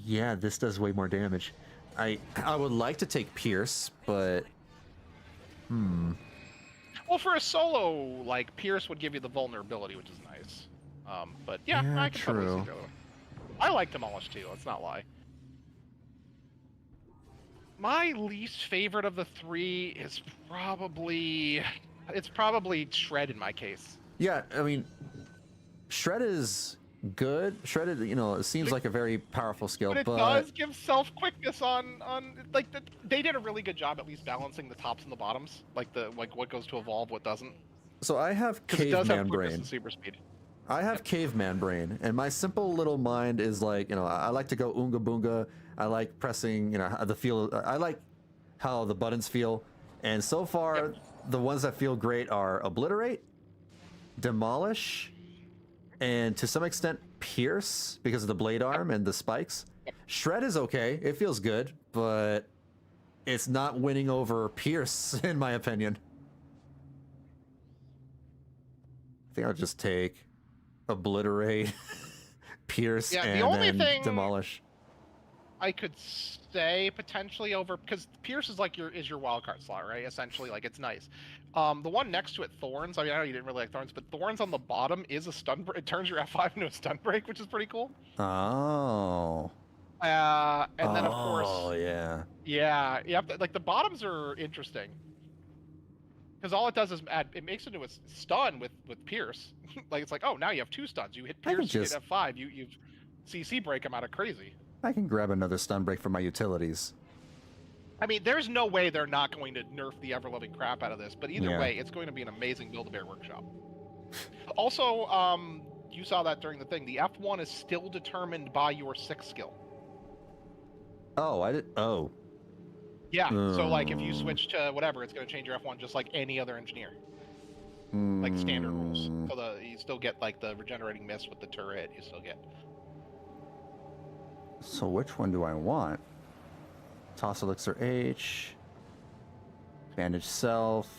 Yeah, this does way more damage. I would like to take Pierce, but Well, for a solo, like, Pierce would give you the vulnerability, which is nice. But yeah, Yeah, I can totally true. see the other one. I like Demolish too, let's not lie. My least favorite of the three is probably... It's probably Shred in my case. yeah, I mean, shred is good. Shredded, you know, it seems like a very powerful skill, But it does give self-quickness on like, they did a really good job at least balancing the tops and the bottoms. Like, what goes to evolve, what doesn't. so I have Because it does have caveman quickness brain. and super speed. I have caveman brain, and my simple little mind is like, you know, I like to go oonga boonga. I like pressing, you know, the feel. I like how the buttons feel, and so far, the ones that feel great are obliterate, demolish, and to some extent pierce because of the blade arm and the spikes. Shred is okay; it feels good, but it's not winning over pierce in my opinion. I think I'll just take obliterate, pierce, Yeah, the and only then thing- demolish. I could say potentially over, because Pierce is like your wildcard slot, right? Essentially, like, it's nice. The one next to it, Thorns. I mean, I know you didn't really like Thorns, but Thorns on the bottom is a stun. It turns your F5 into a stun break, which is pretty cool. Oh. And then of Oh course, yeah. yeah, like the bottoms are interesting. Because all it does is it makes it into a stun with Pierce. Like, it's like, oh, now you have 2 stuns. You hit I can Pierce, you just- hit F5, you CC break them out of crazy. I can grab another stun break for my utilities. I mean, there's no way they're not going to nerf the ever-loving crap out of this, but either Yeah. way, it's going to be an amazing Build-A-Bear workshop. Also, you saw that during the thing. The F1 is still determined by your 6 skill. Oh, I did. Oh. Yeah, so like if you switch to whatever, it's going to change your F1 just like any other engineer. Like standard rules. So you still get like the regenerating mist with the turret, you still get. So which one do I want? Toss elixir H. Bandage self.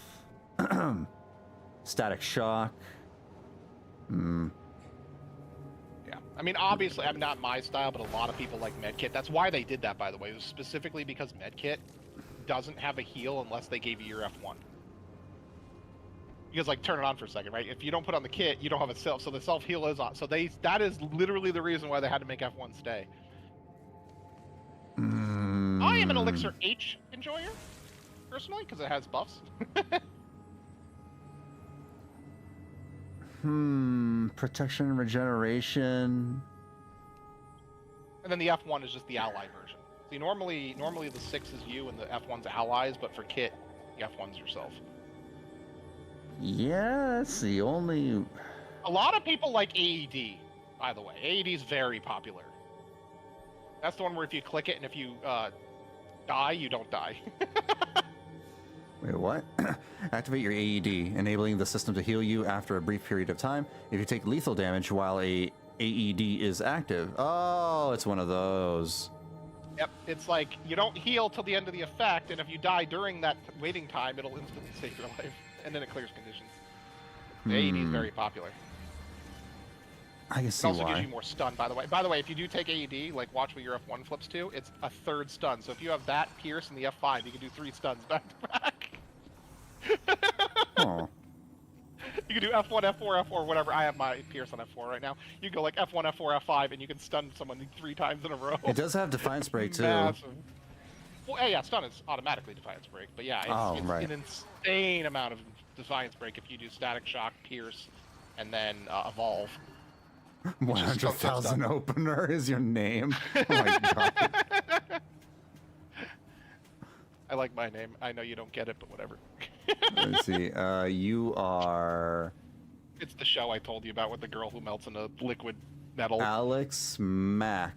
Static shock. Yeah. I mean, obviously, I'm not my style, but a lot of people like medkit. That's why they did that, by the way. It was specifically because medkit doesn't have a heal unless they gave you your F1. Because, like, turn it on for a second, right? If you don't put on the kit, you don't have a self, so the self-heal is on. So that is literally the reason why they had to make F1 stay. I am an Elixir H enjoyer, personally, because it has buffs. Protection and regeneration. And then the F1 is just the ally version. See, normally the 6 is you and the F1's allies, but for kit, the F1's yourself. Yeah, that's the only... A lot of people like AED, by the way. AED is very popular. That's the one where if you click it and if you die, you don't die. Wait, what? Activate your AED, enabling the system to heal you after a brief period of time if you take lethal damage while a AED is active. Oh, it's one of those. Yep, it's like you don't heal till the end of the effect, and if you die during that waiting time, it'll instantly save your life, and then it clears conditions. The AED is very popular. I can see It also why. gives you more stun, by the way. By the way, if you do take AED, like watch what your F1 flips to, it's a 3rd stun. So if you have that, Pierce, and the F5, you can do 3 stuns back to back. Oh. You can do F1, F4, F4, whatever. I have my Pierce on F4 right now. You can go like F1, F4, F5, and you can stun someone 3 times in a row. It does have Defiance Break, too. Massive. Well, yeah, stun is automatically Defiance Break, but yeah, it's right. an insane amount of Defiance Break if you do Static Shock, Pierce, and then Evolve. 100,000 opener is your name. Oh my god. I like my name. I know you don't get it, but whatever. Let's see. You are It's the show I told you about with the girl who melts into liquid metal. Alex Mack.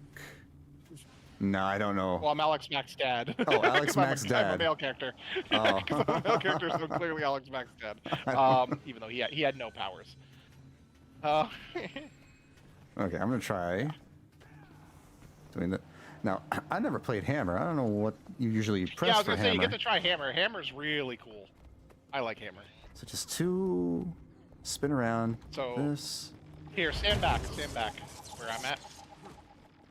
No, I don't know. Well, I'm Alex Mack's dad. Oh, Alex Mack's I'm dad. a male character. Oh. 'Cause I'm a male character, so clearly Alex Mack's dad. Even though he had no powers. Okay, I'm gonna try doing that. Now, I never played Hammer. I don't know what you usually press Yeah, I was for gonna say you Hammer. get to try Hammer. Hammer's really cool. I like Hammer. So just 2, spin around. So This. here, stand back where I'm at,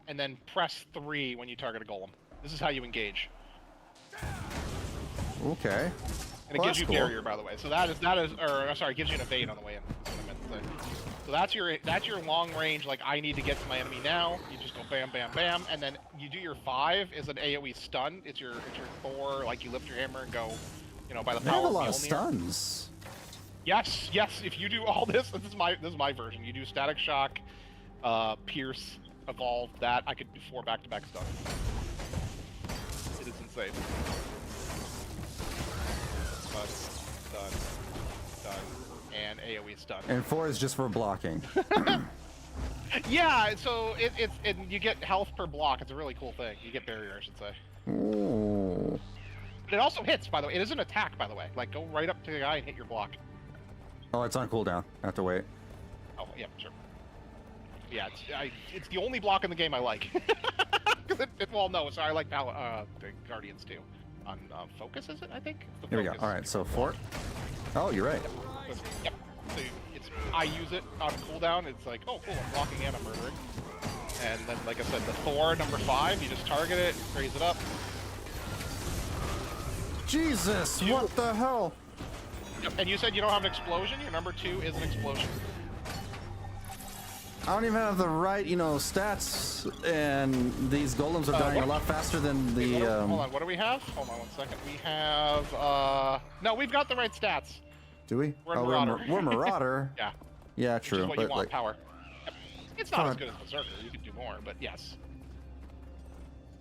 and then press 3 when you target a golem. This is how you engage. Okay. And it gives you barrier, by the way. So that is, or sorry, it gives you an evade on the way in. That's what I meant to say. So that's your long range. Like I need to get to my enemy now. You just go bam, bam, bam, and then you do your 5 is an AOE stun. It's your 4. Like you lift your hammer and go, you know, by the They power have a of lot of Mjolnir. stuns. Yes. If you do all this, this is my version. You do Static Shock, Pierce, Evolve. That I could do 4 back-to-back stuns. It is insane. Stun, and AOE stun. And 4 is just for blocking. Yeah, so and you get health per block. It's a really cool thing. You get barrier, I should say. Ooh. But it also hits, by the way. It is an attack, by the way. Like, go right up to the guy and hit your block. Oh, it's on cooldown. I have to wait. Oh, yeah, sure. Yeah, it's the only block in the game I like. Well, no, sorry, I like the Guardians, too. On Focus, is it, I think? The Here we go. Focus. All right, so 4. Oh, you're right. Yep. So I use it on cooldown. It's like, oh, cool, I'm blocking and I'm murdering. And then, like I said, the Thor, number 5, you just target it, raise it up. Jesus, what the hell? Yep. And you said you don't have an explosion. Your number 2 is an explosion. I don't even have the right, stats, and these golems are dying a lot faster than the. Hold on, what do we have? Hold on 1 second. We have, no, we've got the right stats. Do we? We're Marauder. We're Marauder. Yeah. Yeah, true. Which is what but you want, like, power. Yep. It's not as good as Berserker. You can do more, but yes.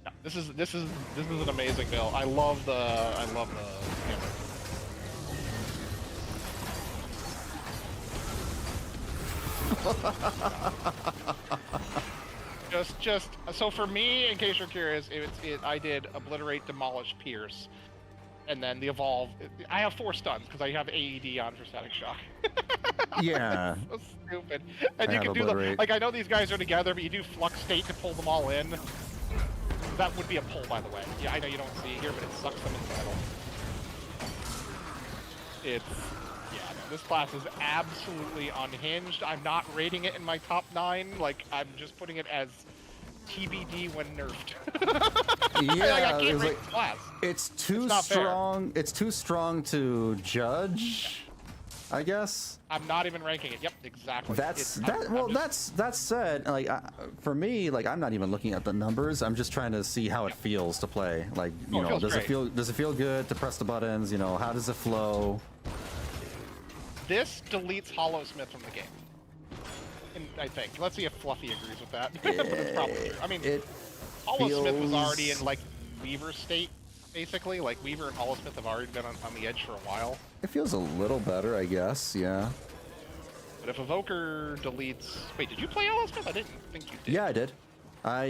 Yeah, this is an amazing build. I love the hammer. So for me, in case you're curious, I did Obliterate, Demolish, Pierce, and then the Evolve. I have 4 stuns because I have AED on for Static Shock. Yeah. So stupid. And I you have can do Obliterate. like I know these guys are together, but you do Flux State to pull them all in. That would be a pull, by the way. Yeah, I know you don't see it here, but it sucks them into the middle. It's yeah. No. This class is absolutely unhinged. I'm not rating it in my top 9. Like, I'm just putting it as TBD when nerfed. Yeah, like, I can't it's rate like, the class. it's too not fair. strong. It's too strong to judge, I guess. I'm not even ranking it. Yep, exactly. That's said. Like for me, like I'm not even looking at the numbers. I'm just trying to see how it feels to play. Like you know, does it feel good to press the buttons? You know, how does it flow? This deletes Hollowsmith from the game. I think. Let's see if Fluffy agrees with that. But it's probably true. I mean, Hollowsmith was already in like Weaver state, basically. Like Weaver and Hollowsmith have already been on the edge for a while. It feels a little better, I guess. Yeah. But if Evoker deletes, wait, did you play Hollowsmith? I didn't think you did. Yeah, I did. Oh,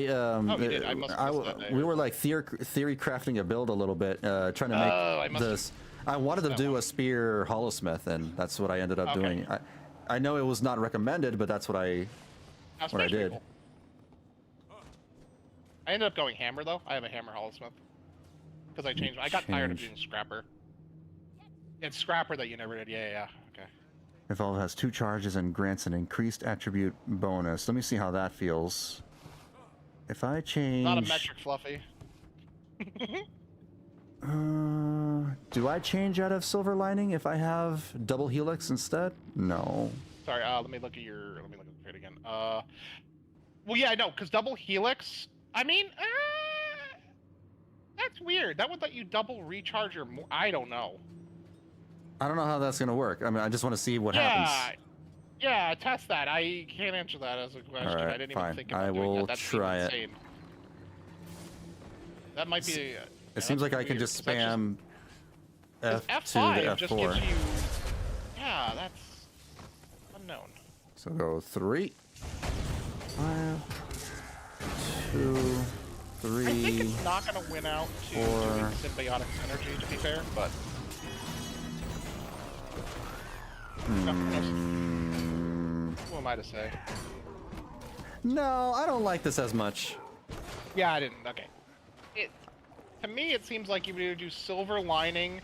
you did. I must have missed that day. We were like theory crafting a build a little bit, trying to make this. I wanted to do a spear Hollowsmith, and that's what I ended up doing. I know it was not recommended, but that's what I did. Cool. I ended up going hammer though. I have a hammer Hollowsmith because I changed. I got tired of doing scrapper. It's scrapper that you never did. Yeah. Okay. Evolve has 2 charges and grants an increased attribute bonus. Let me see how that feels. If I change. Not a metric, Fluffy. Do I change out of Silver Lining if I have double helix instead? No. Sorry, let me look at the trade again. Well, yeah, I know, because double helix. I mean, that's weird. That would let you double recharge your. I don't know. I don't know how that's gonna work. I mean, I just want to see what happens. Yeah, test that. I can't answer that as a question. All right, I didn't fine. even think about I doing will that. That's try insane. it. That might be. It seems like I can just spam F2 F5 to just F4. gives you. Yeah, that's unknown. So go 3, 5, 2, 3. I think it's not going to win out to 4. doing symbiotic synergy, to be fair, but. Who am I to say? No, I don't like this as much. Yeah, I didn't. Okay. To me, it seems like you would either do Silver Lining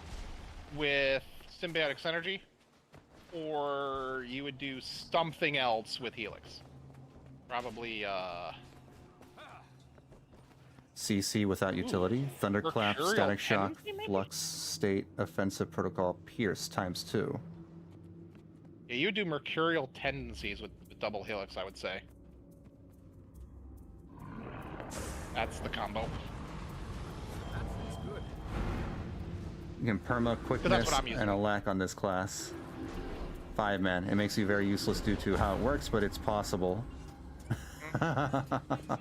with symbiotic synergy, or you would do something else with Helix. Probably, CC without utility. Thunderclap, Mercurial Static Shock, Tendency, maybe? Flux State, Offensive Protocol, Pierce ×2. Yeah, you would do Mercurial Tendencies with double Helix, I would say. That's the combo. You can perma quickness what I'm using. and a lack on this class. 5-man. It makes you very useless due to how it works, but it's possible.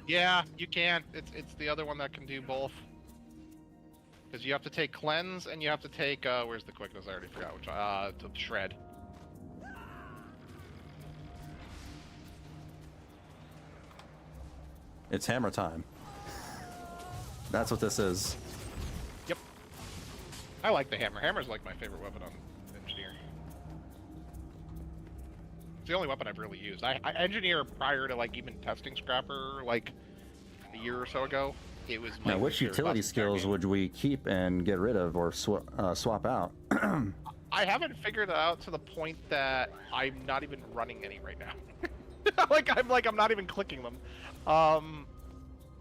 Yeah, you can. It's the other one that can do both. Because you have to take Cleanse and you have to take where's the quickness? I already forgot which the Shred. It's hammer time. That's what this is. Yep. I like the hammer. Hammer's like my favorite weapon on Engineer. It's the only weapon I've really used. I Engineer prior to like even testing Scrapper like a year or so ago. It was my Now, which utility skills would we keep and get rid of or swap out? I haven't figured it out to the point that I'm not even running any right now. I'm not even clicking them.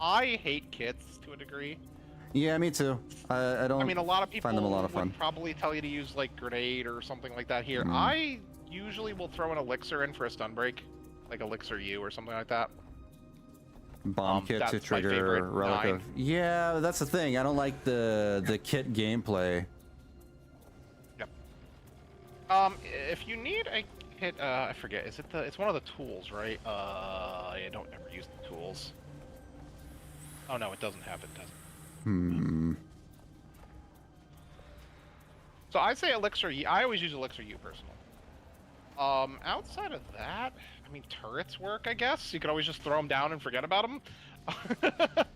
I hate kits to a degree. Yeah, me too. I don't. I mean, a lot of people find them a lot of fun. would probably tell you to use like grenade or something like that here. Mm. I usually will throw an elixir in for a stun break, like elixir U or something like that. Bomb kit that's to my trigger favorite relic of. 9. Yeah, that's the thing. I don't like the kit gameplay. Yep. If you need a kit, I forget. Is it it's one of the tools, right? I don't ever use the tools. Oh no, it doesn't have it, does it? So I'd say Elixir U. I always use Elixir U personally. Outside of that, I mean, turrets work, I guess. You could always just throw them down and forget about them.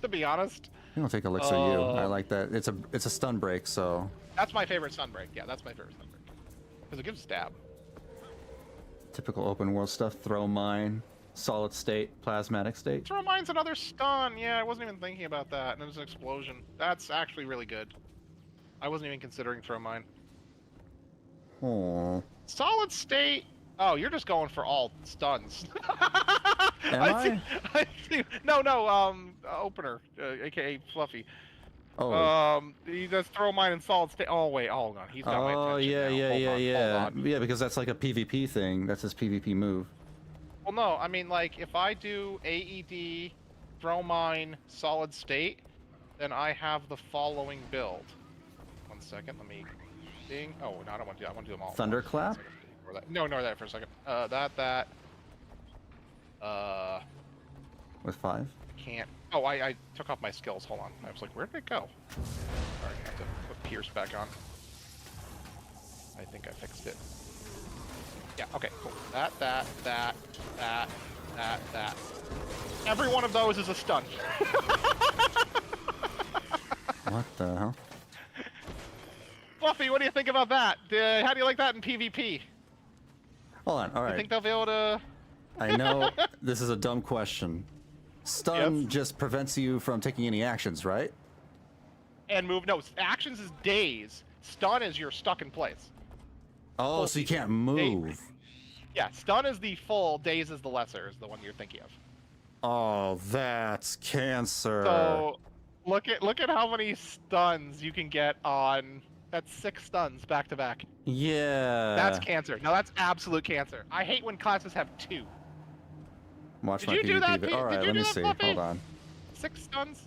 To be honest. You don't take Elixir U. I like that. It's a stun break, so. That's my favorite stun break. Yeah, that's my favorite stun break. Because it gives stab. Typical open world stuff. Throw mine. Solid state. Plasmatic state. Throw mine's another stun. Yeah, I wasn't even thinking about that. And there's an explosion. That's actually really good. I wasn't even considering throw mine. Oh. Solid state. Oh, you're just going for all stuns. Am I? I see. No, opener, aka Fluffy. Oh. He does throw mine in solid state. Oh wait, hold on. He's got my Oh, attention yeah, now. yeah, Hold yeah, on, yeah. hold on. Yeah, because that's like a PvP thing. That's his PvP move. Well, no, I mean, like, if I do AED, throw mine, solid state, then I have the following build. 1 second, let me... Ding. Oh, no, I don't want to do that. I want to do them all. Thunderclap? No, ignore that for a second. With 5? Can't... Oh, I took off my skills. Hold on. I was like, where did it go? Alright, I have to put Pierce back on. I think I fixed it. Yeah, okay, cool. That. Every one of those is a stun. What the hell? Fluffy, what do you think about that? How do you like that in PvP? Hold on, You alright. think they'll be able to... I know this is a dumb question. Stun Yes. just prevents you from taking any actions, right? And move... No, actions is days. Stun is you're stuck in place. Oh, Full so you CC. can't move. Yeah, stun is the full, days is the lesser, is the one you're thinking of. Oh, that's cancer. So, look at how many stuns you can get on... That's 6 stuns back to back. Yeah. That's cancer. No, that's absolute cancer. I hate when classes have 2. Watch Did my you do PvP that, vid- Pete? All right, Did you let do me that, see. Fluffy? Hold on. 6 stuns?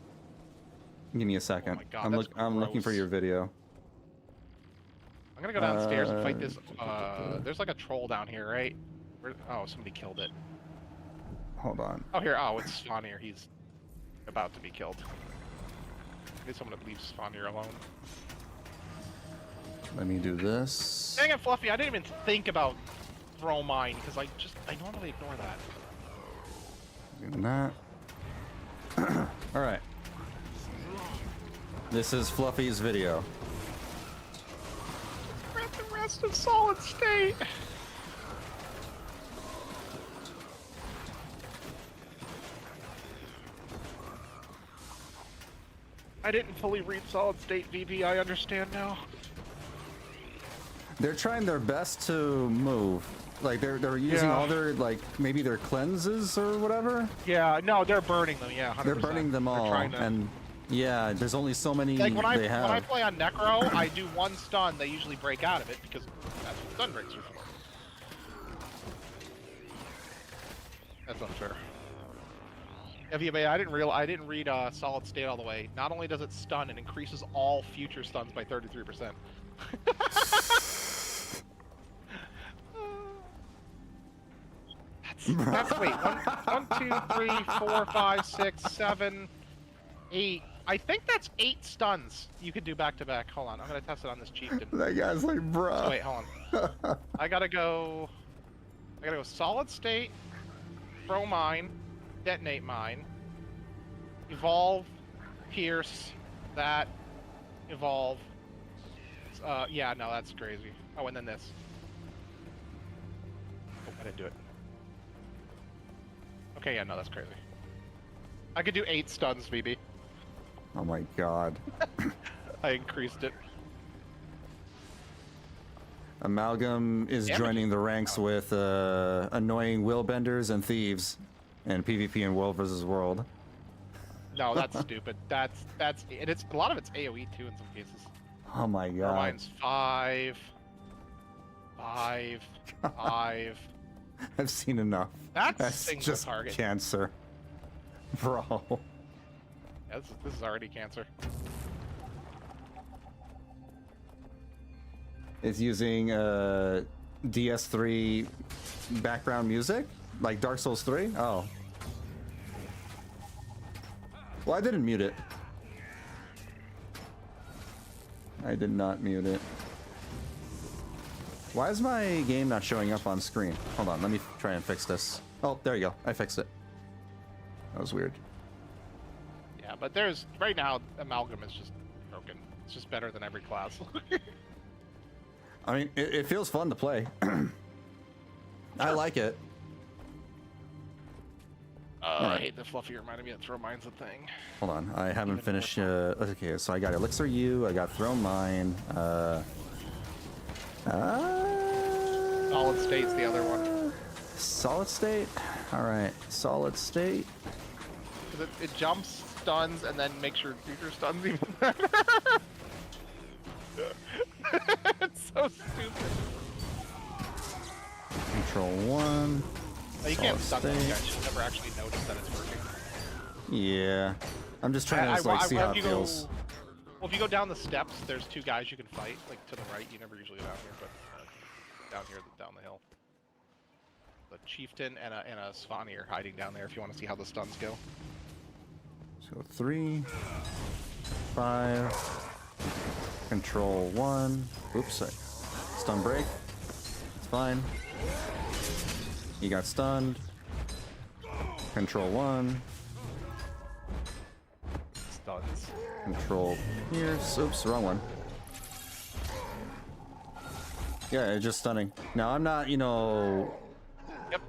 Give me a second. Oh my God, I'm looking for gross. your video. I'm gonna go downstairs and fight this. There's like a troll down here, right? Oh, somebody killed it. Hold on. Oh, here. Oh, it's Svanir. He's about to be killed. Maybe someone would leave Svanir alone. Let me do this. Dang it, Fluffy! I didn't even think about throw mine because I normally ignore that. Doing that. All right. This is Fluffy's video. Grab the rest of solid state. I didn't fully read solid state VP. I understand now. They're trying their best to move. Like they're using Yeah. all their like maybe their cleanses or whatever. Yeah, no, they're burning them. Yeah, 100%. They're burning them all, trying to... and yeah, there's only so many Like when I they have. play on Necro, I do 1 stun. They usually break out of it because that's what stun breaks are for. That's unfair. I didn't read solid state all the way. Not only does it stun, it increases all future stuns by 33%. That's wait, 1, 2, 3, 4, 5, 6, 7, 8. I think that's 8 stuns you could do back to back. Hold on, I'm gonna test it on this chieftain. That guy's like, bruh. Oh, wait, hold on. I gotta go solid state, throw mine, detonate mine, evolve, pierce, that, evolve. Yeah, no, that's crazy. Oh, and then this. Oh, I didn't do it. Okay, yeah, no, that's crazy. I could do 8 stuns, VB. Oh my god. I increased it. Amalgam is Damage. joining the ranks with annoying willbenders and thieves in PvP and World vs. World. No, that's stupid. And it's a lot of it's AoE too in some cases. Oh my god. Mine's 5, 5, 5. I've seen enough. That's just target. cancer. Bro. Yeah, this is already cancer. It's using DS3 background music? Like Dark Souls 3? Oh. Well, I didn't mute it. I did not mute it. Why is my game not showing up on screen? Hold on, let me try and fix this. Oh, there you go. I fixed it. That was weird. Yeah, but right now Amalgam is just broken. It's just better than every class. I mean, it feels fun to play. I like it. I hate the Fluffy reminded me that throw mine's a thing. Hold on, I haven't finished. Okay, so I got Elixir U, I got Throw Mine. Solid state's the other one. Solid state? Alright, solid state. Because it jumps, stuns, and then makes your creature stuns even better. It's so stupid. Control 1. You can't stun state. these guys. You'll never actually notice that it's working. Yeah. I'm just trying to like, see how it feels. Well, if you go down the steps, there's two guys you can fight, like to the right. You never usually go down here, but down here, down the hill. The chieftain and a Svanir hiding down there if you want to see how the stuns go. So 3, 5, control 1. Oops, sorry. Stun break. It's fine. He got stunned. Control 1. Stuns. Control here. Oops, wrong one. Yeah, it's just stunning. Now I'm not, you know. Yep.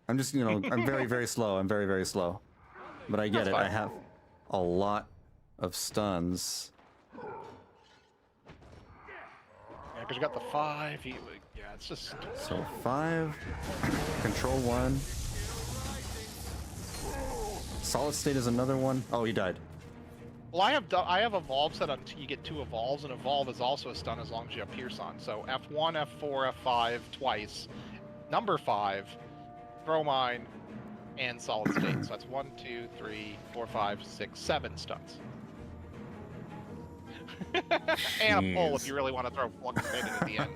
I'm just, you know, I'm very, very slow. I'm very, very slow. But I get That's it. fine. I have a lot of stuns. Yeah, because you got the 5. Yeah, it's just. So 5. Control 1. Solid state is another one. Oh, he died. Well, I have evolve set until you get 2 evolves, and evolve is also a stun as long as you have Pierce on. So F1, F4, F5 twice. Number 5, throw mine, and solid state. So that's 1, 2, 3, 4, 5, 6, 7 stuns. And a pull if you really want to throw one in at the end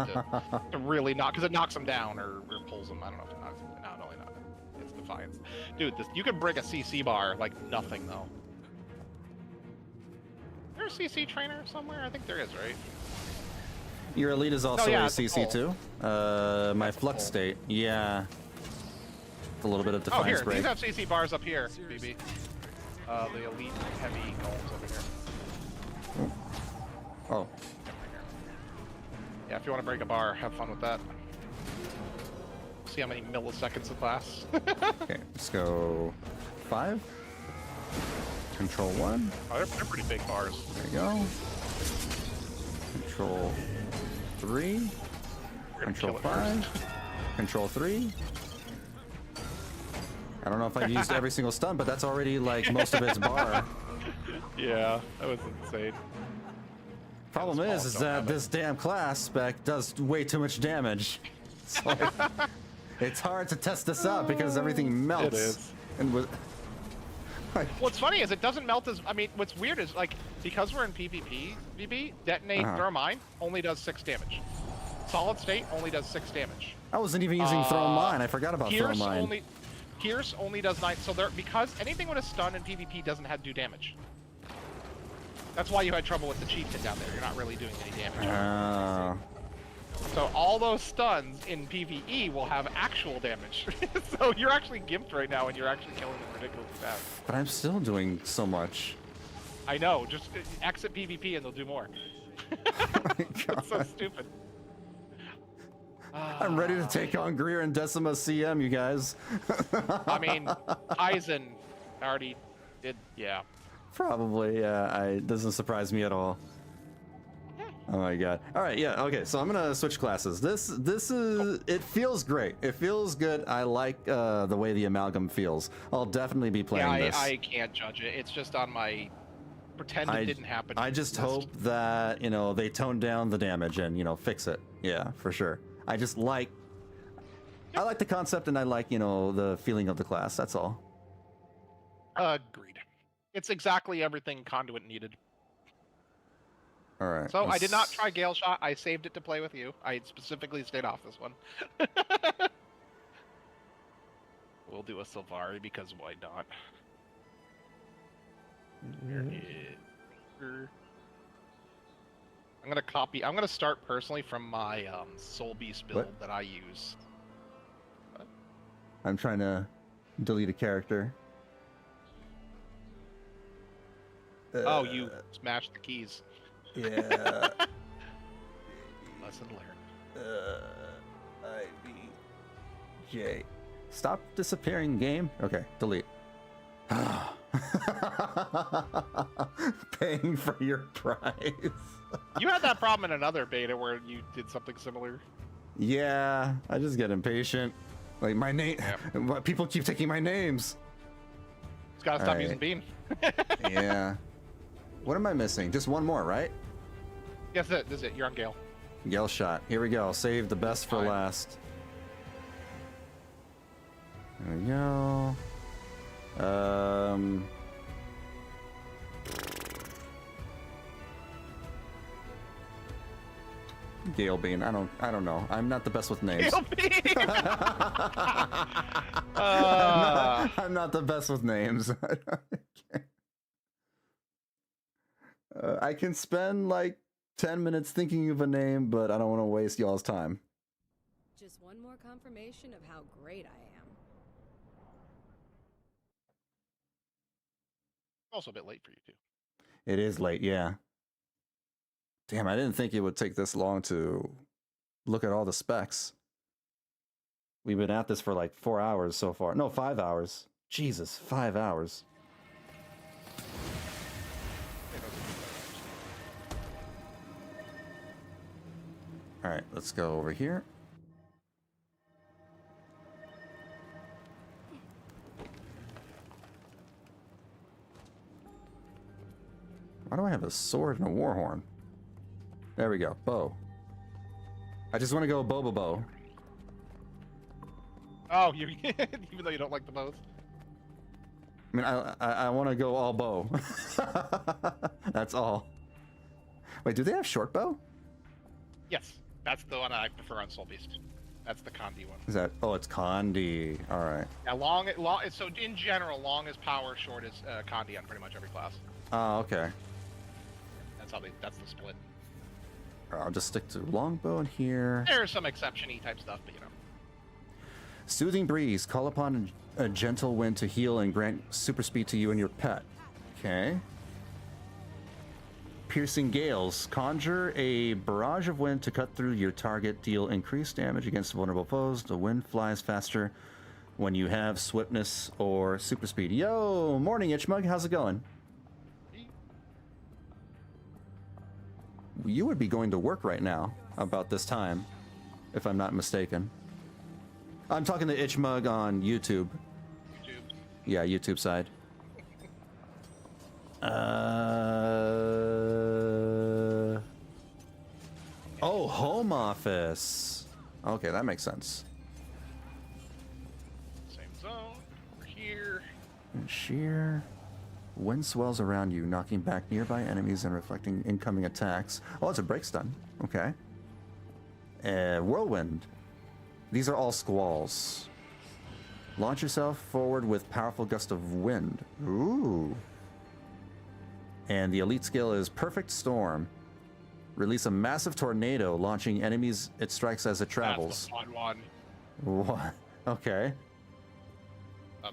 to really knock, because it knocks them down or pulls them. I don't know if it knocks them. No, only not. It's Defiance. Dude, you can bring a CC bar like nothing though. Is there a CC trainer somewhere? I think there is, right? Your elite is also yeah, a it's a CC pull. too. My That's a flux pull. state. Yeah. A little bit of Oh, defiance here, break. these have CC bars up here, BB. The elite heavy golems over here. Oh. Yeah, if you want to break a bar, have fun with that. See how many milliseconds it lasts. Okay, let's go 5. Control 1. Oh, they're pretty big bars. There you go. Control 3. We're gonna Control kill it 5. Control 3. I don't know if I've used every single stun, but that's already like most of its bar. Yeah, that was insane. Problem is that this damn class spec does way too much damage. So it's hard to test this out because everything melts. It is. And with What's funny is it doesn't melt as. I mean, what's weird is like because we're in PvP, BB, detonate throw mine only does 6 damage. Solid state only does 6 damage. I wasn't even using throw mine. I forgot about throw mine. Pierce only does 9. So because anything with a stun in PvP doesn't have do damage. That's why you had trouble with the chieftain down there. You're not really doing any damage. So all those stuns in PvE will have actual damage. So you're actually gimped right now, and you're actually killing them ridiculously fast. But I'm still doing so much. I know. Just exit PvP, and they'll do more. Oh my God. It's so stupid. I'm ready to take on Greer and Decima CM, you guys. I mean, Aizen already did. Yeah. Probably, yeah. It doesn't surprise me at all. Oh my god. All right, yeah. Okay, so I'm gonna switch classes. This is. It feels great. It feels good. I like the way the amalgam feels. I'll definitely be playing this. I can't judge it. It's just on my pretend it didn't happen. I just hope that they tone down the damage and fix it. Yeah, for sure. I just like. I like the concept and I like the feeling of the class. That's all. Agreed. It's exactly everything Conduit needed. All right. So I did not try Galeshot. I saved it to play with you. I specifically stayed off this one. We'll do a Sylvari because why not? I'm gonna copy. I'm gonna start personally from my Soul Beast build that I use. What? I'm trying to delete a character. Oh, you smashed the keys. Yeah. Lesson learned. IBJ. Stop disappearing, game. Okay, delete. Paying for your price. You had that problem in another beta where you did something similar. Yeah, I just get impatient. Like my name, people keep taking my names. Just gotta stop using Bean. Yeah. What am I missing? Just one more, right? Yes, this is it. You're on Gale. Galeshot. Here we go. Save the best for Fine. last. There we go. Gale Bean. I don't know. I'm not the best with names. Gale Bean. I'm not the best with names. I can spend like 10 minutes thinking of a name, but I don't want to waste y'all's time. Just one more confirmation of how great I am. Also a bit late for you too. It is late, yeah. Damn, I didn't think it would take this long to look at all the specs. We've been at this for like 4 hours so far. No, 5 hours. Jesus, 5 hours. All right, let's go over here. Why do I have a sword and a war horn? There we go. Bow. I just want to go bow. Oh, you even though you don't like the bows. I mean, I want to go all bow. That's all. Wait, do they have short bow? Yes, that's the one I prefer on Soul Beast. That's the Condi one. Is that? Oh, it's Condi. All right. Yeah, long. So in general, long is power, short is Condi on pretty much every class. Oh, okay. That's the split. I'll just stick to longbow in here. There's some exception-y type stuff, but you know. Soothing breeze. Call upon a gentle wind to heal and grant super speed to you and your pet. Okay. Piercing gales. Conjure a barrage of wind to cut through your target. Deal increased damage against vulnerable foes. The wind flies faster when you have swiftness or super speed. Yo, morning, Itchmug. How's it going? You would be going to work right now about this time, if I'm not mistaken. I'm talking to Itchmug on YouTube. YouTube. Yeah, YouTube side. Oh, home office. Okay, that makes sense. Same zone. We're here. Sheer. Wind swells around you, knocking back nearby enemies and reflecting incoming attacks. Oh, it's a break stun. Okay. Whirlwind. These are all squalls. Launch yourself forward with powerful gust of wind. Ooh. And the elite skill is Perfect Storm. Release a massive tornado, launching enemies it strikes as it travels. That's the fun one. What? Okay.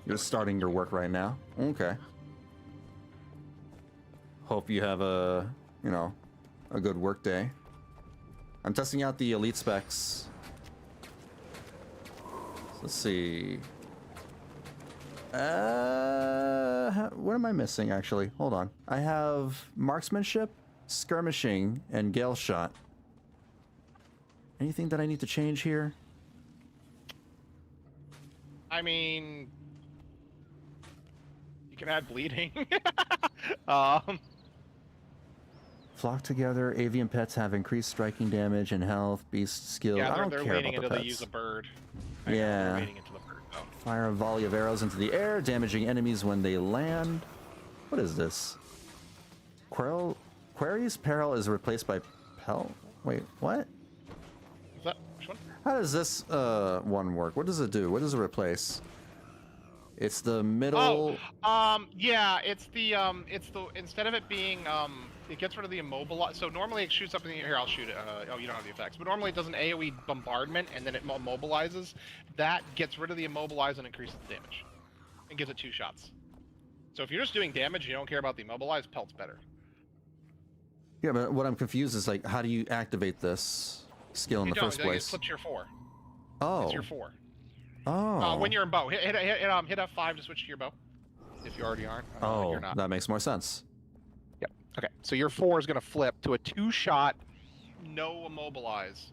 You're starting your work right now. Okay. Hope you have a good work day. I'm testing out the elite specs. Let's see. What am I missing, actually? Hold on. I have marksmanship, skirmishing, and Galeshot. Anything that I need to change here? I mean, you can add bleeding. Flock together. Avian pets have increased striking damage and health. Beast skill. Yeah, I don't they're care waiting about the until pets. they use a bird. Yeah. They're waiting until the bird. Oh. Fire a volley of arrows into the air, damaging enemies when they land. What is this? Query's Peril is replaced by Pel? Wait, what? Is that which one? How does this one work? What does it do? What does it replace? It's the middle. Yeah, it's the instead of it being it gets rid of the immobilize. So normally it shoots up in the air. I'll shoot it. Oh, you don't have the effects, but normally it does an AOE bombardment and then it immobilizes. That gets rid of the immobilize and increases the damage, and gives it 2 shots. So if you're just doing damage, and you don't care about the immobilize. Pelt's better. Yeah, but what I'm confused is like, how do you activate this skill in the first place? It's your 4. Oh. It's your 4. Oh. When you're in bow, hit F5 to switch to your bow. if you already aren't. Oh, you're not. that makes more sense. Yep. Okay, so your 4 is going to flip to a 2-shot, no immobilize.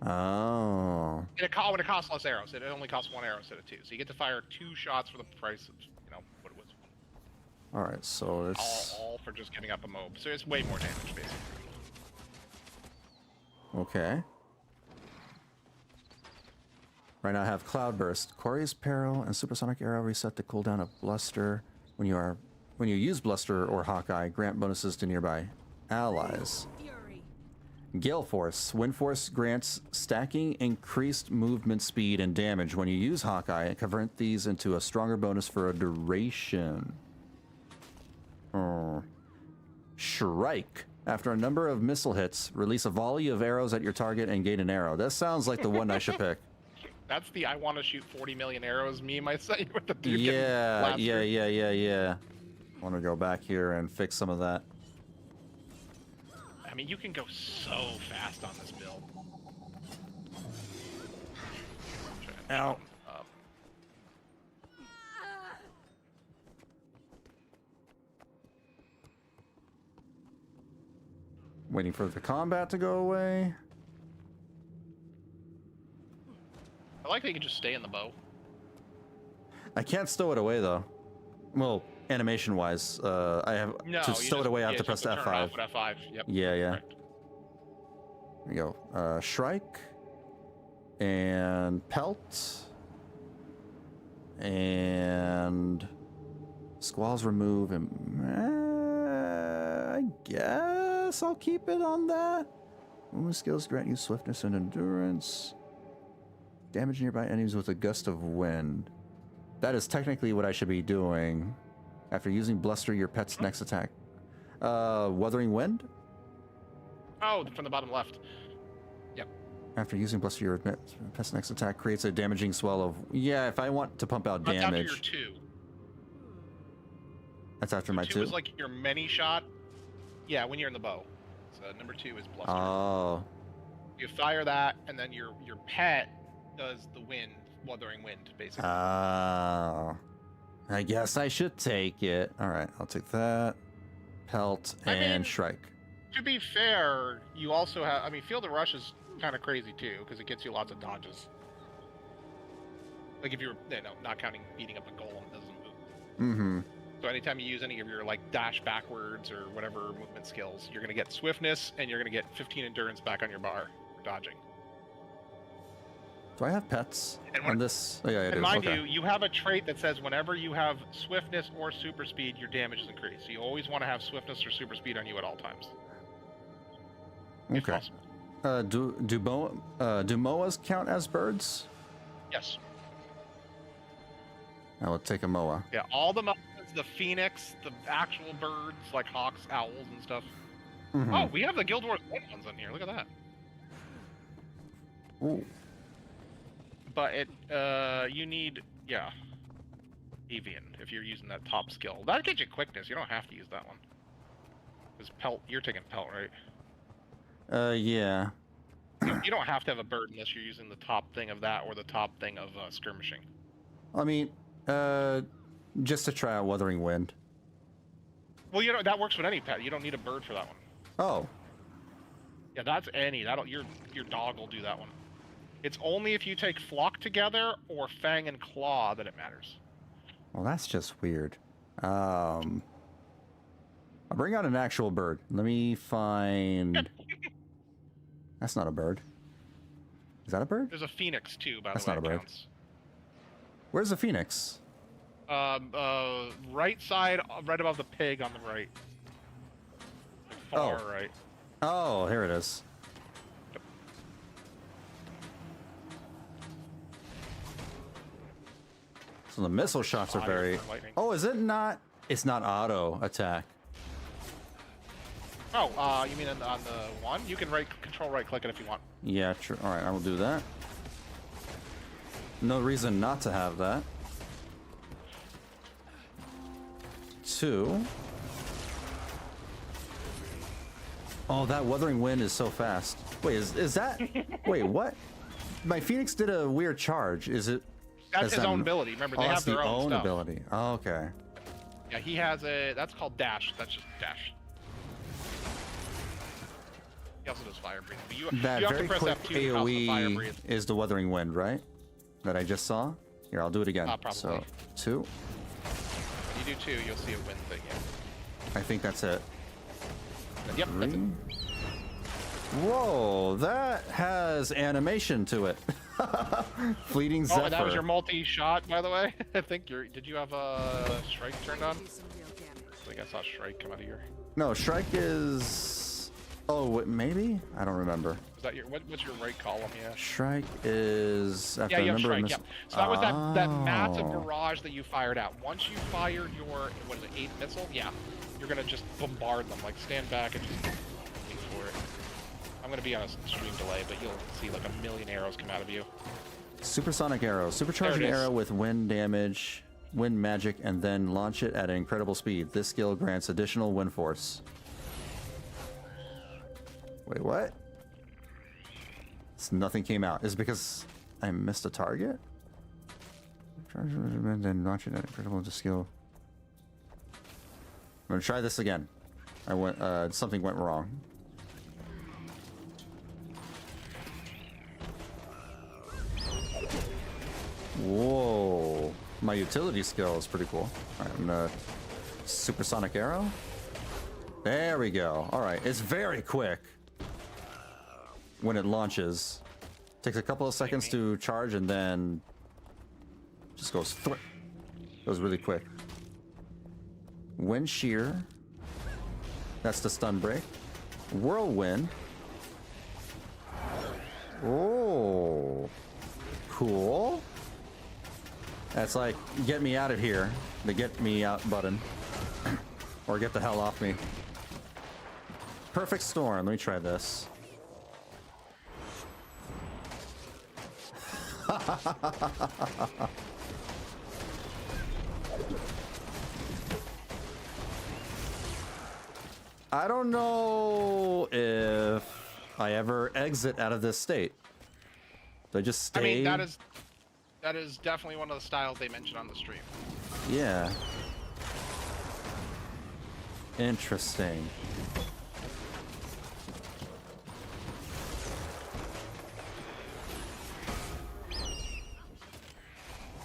Oh. And when it costs less arrows, it only costs 1 arrow instead of 2. So you get to fire 2 shots for the price of, what it was. All right, so it's All for just giving up a mob. So it's way more damage, basically. okay. Right now I have Cloudburst, Quarry's Peril, and Supersonic Arrow reset the cooldown of Bluster. When you use Bluster or Hawkeye, grant bonuses to nearby allies. Gale Force. Wind Force grants stacking increased movement speed and damage. When you use Hawkeye, convert these into a stronger bonus for a duration. Shrike. After a number of missile hits, release a volley of arrows at your target and gain an arrow. That sounds like the one I should pick. That's the I want to shoot 40 million arrows meme I sent you with the dude Yeah. getting I want to go back here and fix some of that. I mean, you can go so fast on this build. Ow. Waiting for the combat to go away. I like that you can just stay in the bow. I can't stow it away though. Well, animation wise, I have to stow it away. I have to press turn it F5. off with F5. Yep. Yeah. Correct. There we go. Shrike and Pelt and Squalls remove and I guess I'll keep it on that. Movement skills grant you swiftness and endurance. Damage nearby enemies with a gust of wind. That is technically what I should be doing. After using Bluster, your pet's next attack. Wuthering Wind? Oh, from the bottom left. Yep. After using Bluster, your pet's next attack creates a damaging swell of... Yeah, if I want to pump out That's damage... after your 2. That's after my 2? 2 is like your many shot. Yeah, when you're in the bow. So number 2 is Bluster. Oh. You fire that, and then your pet does the wind, Wuthering Wind, basically. Oh. I guess I should take it. Alright, I'll take that. Pelt and Shrike. To be fair, you also have... I mean, Field of Rush is kind of crazy, too, because it gets you lots of dodges. Like, if you're, not counting beating up a golem, doesn't move. Mm-hmm. So anytime you use any of your, like, dash backwards or whatever movement skills, you're going to get swiftness, and you're going to get 15 endurance back on your bar for dodging. Do I have pets on this? Oh, yeah, I do. And mind Okay. you, you have a trait that says whenever you have swiftness or super speed, your damage is increased. So you always want to have swiftness or super speed on you at all times. If Okay. possible. Do moas count as birds? Yes. I will take a moa. Yeah, all the moas, the phoenix, the actual birds, like hawks, owls, and stuff. Mm-hmm. Oh, we have the Guild Wars 1 ones on here. Look at that. Ooh. But you need, Avian, if you're using that top skill. That gets you quickness. You don't have to use that one. Because Pelt, you're taking Pelt, right? Yeah. You don't have to have a bird unless you're using the top thing of that or the top thing of skirmishing. I mean, just to try out Wuthering Wind. Well, that works with any pet. You don't need a bird for that one. Oh. Yeah, that's any. Your dog will do that one. It's only if you take Flock together or Fang and Claw that it matters. Well, that's just weird. I'll bring out an actual bird. Let me find... That's not a bird. Is that a bird? There's a Phoenix, too, by That's the way. not a bird. Counts. Where's the Phoenix? Right side, right above the pig on the right. Far right. Oh, here it is. So the missile shots are very... Oh, is it not? It's not auto attack. Oh, you mean on the one? You can control right click it if you want. Yeah, true. All right, I will do that. No reason not to have that. 2. Oh, that Wuthering Wind is so fast. Wait, is that... Wait, what? My Phoenix did a weird charge. Is it... That's his own ability. Remember, they have their own stuff. ability. Oh, okay. Yeah, he has a. That's called dash. That's just dash. He also does fire breathing. But you That have very to press quick F2 to cause the fire AoE breathe. is the Wuthering Wind, right? That I just saw. Here, I'll do it again. Probably. So 2. When you do 2, you'll see a wind thing. Yeah. I think that's it. Yep. 3. That's it. Whoa, that has animation to it. Fleeting Zephyr. Oh, and that was your multi-shot, by the way. I think you're. Did you have a strike turned on? I think I saw strike come out of your. No, Shrike is. Oh, maybe? I don't remember. Is that your? What's your right column? Yeah. Shrike is. Yeah, you have strike. Yeah. So that was that massive Oh. barrage that you fired out. Once you fired your what is it, 8th missile? Yeah. You're gonna just bombard them. Like stand back and just wait for it. I'm gonna be on a stream delay, but you'll see like a million arrows come out of you. Supersonic arrow. Supercharge an There it is. arrow with wind damage, wind magic, and then launch it at an incredible speed. This skill grants additional wind force. Wait, what? Nothing came out. Is it because I missed a target? Charge and then launch it at incredible skill. I'm gonna try this again. I went. Something went wrong. Whoa. My utility skill is pretty cool. Alright, I'm gonna supersonic arrow. There we go. Alright, it's very quick when it launches. Takes a couple of seconds to charge and then just goes through. Goes really quick. Wind shear. That's the stun break. Whirlwind. Oh. Cool. That's like, get me out of here. The get me out button. Or get the hell off me. Perfect storm. Let me try this. I don't know if I ever exit out of this state. Do I just stay? I mean, that is definitely one of the styles they mentioned on the stream. Yeah. Interesting.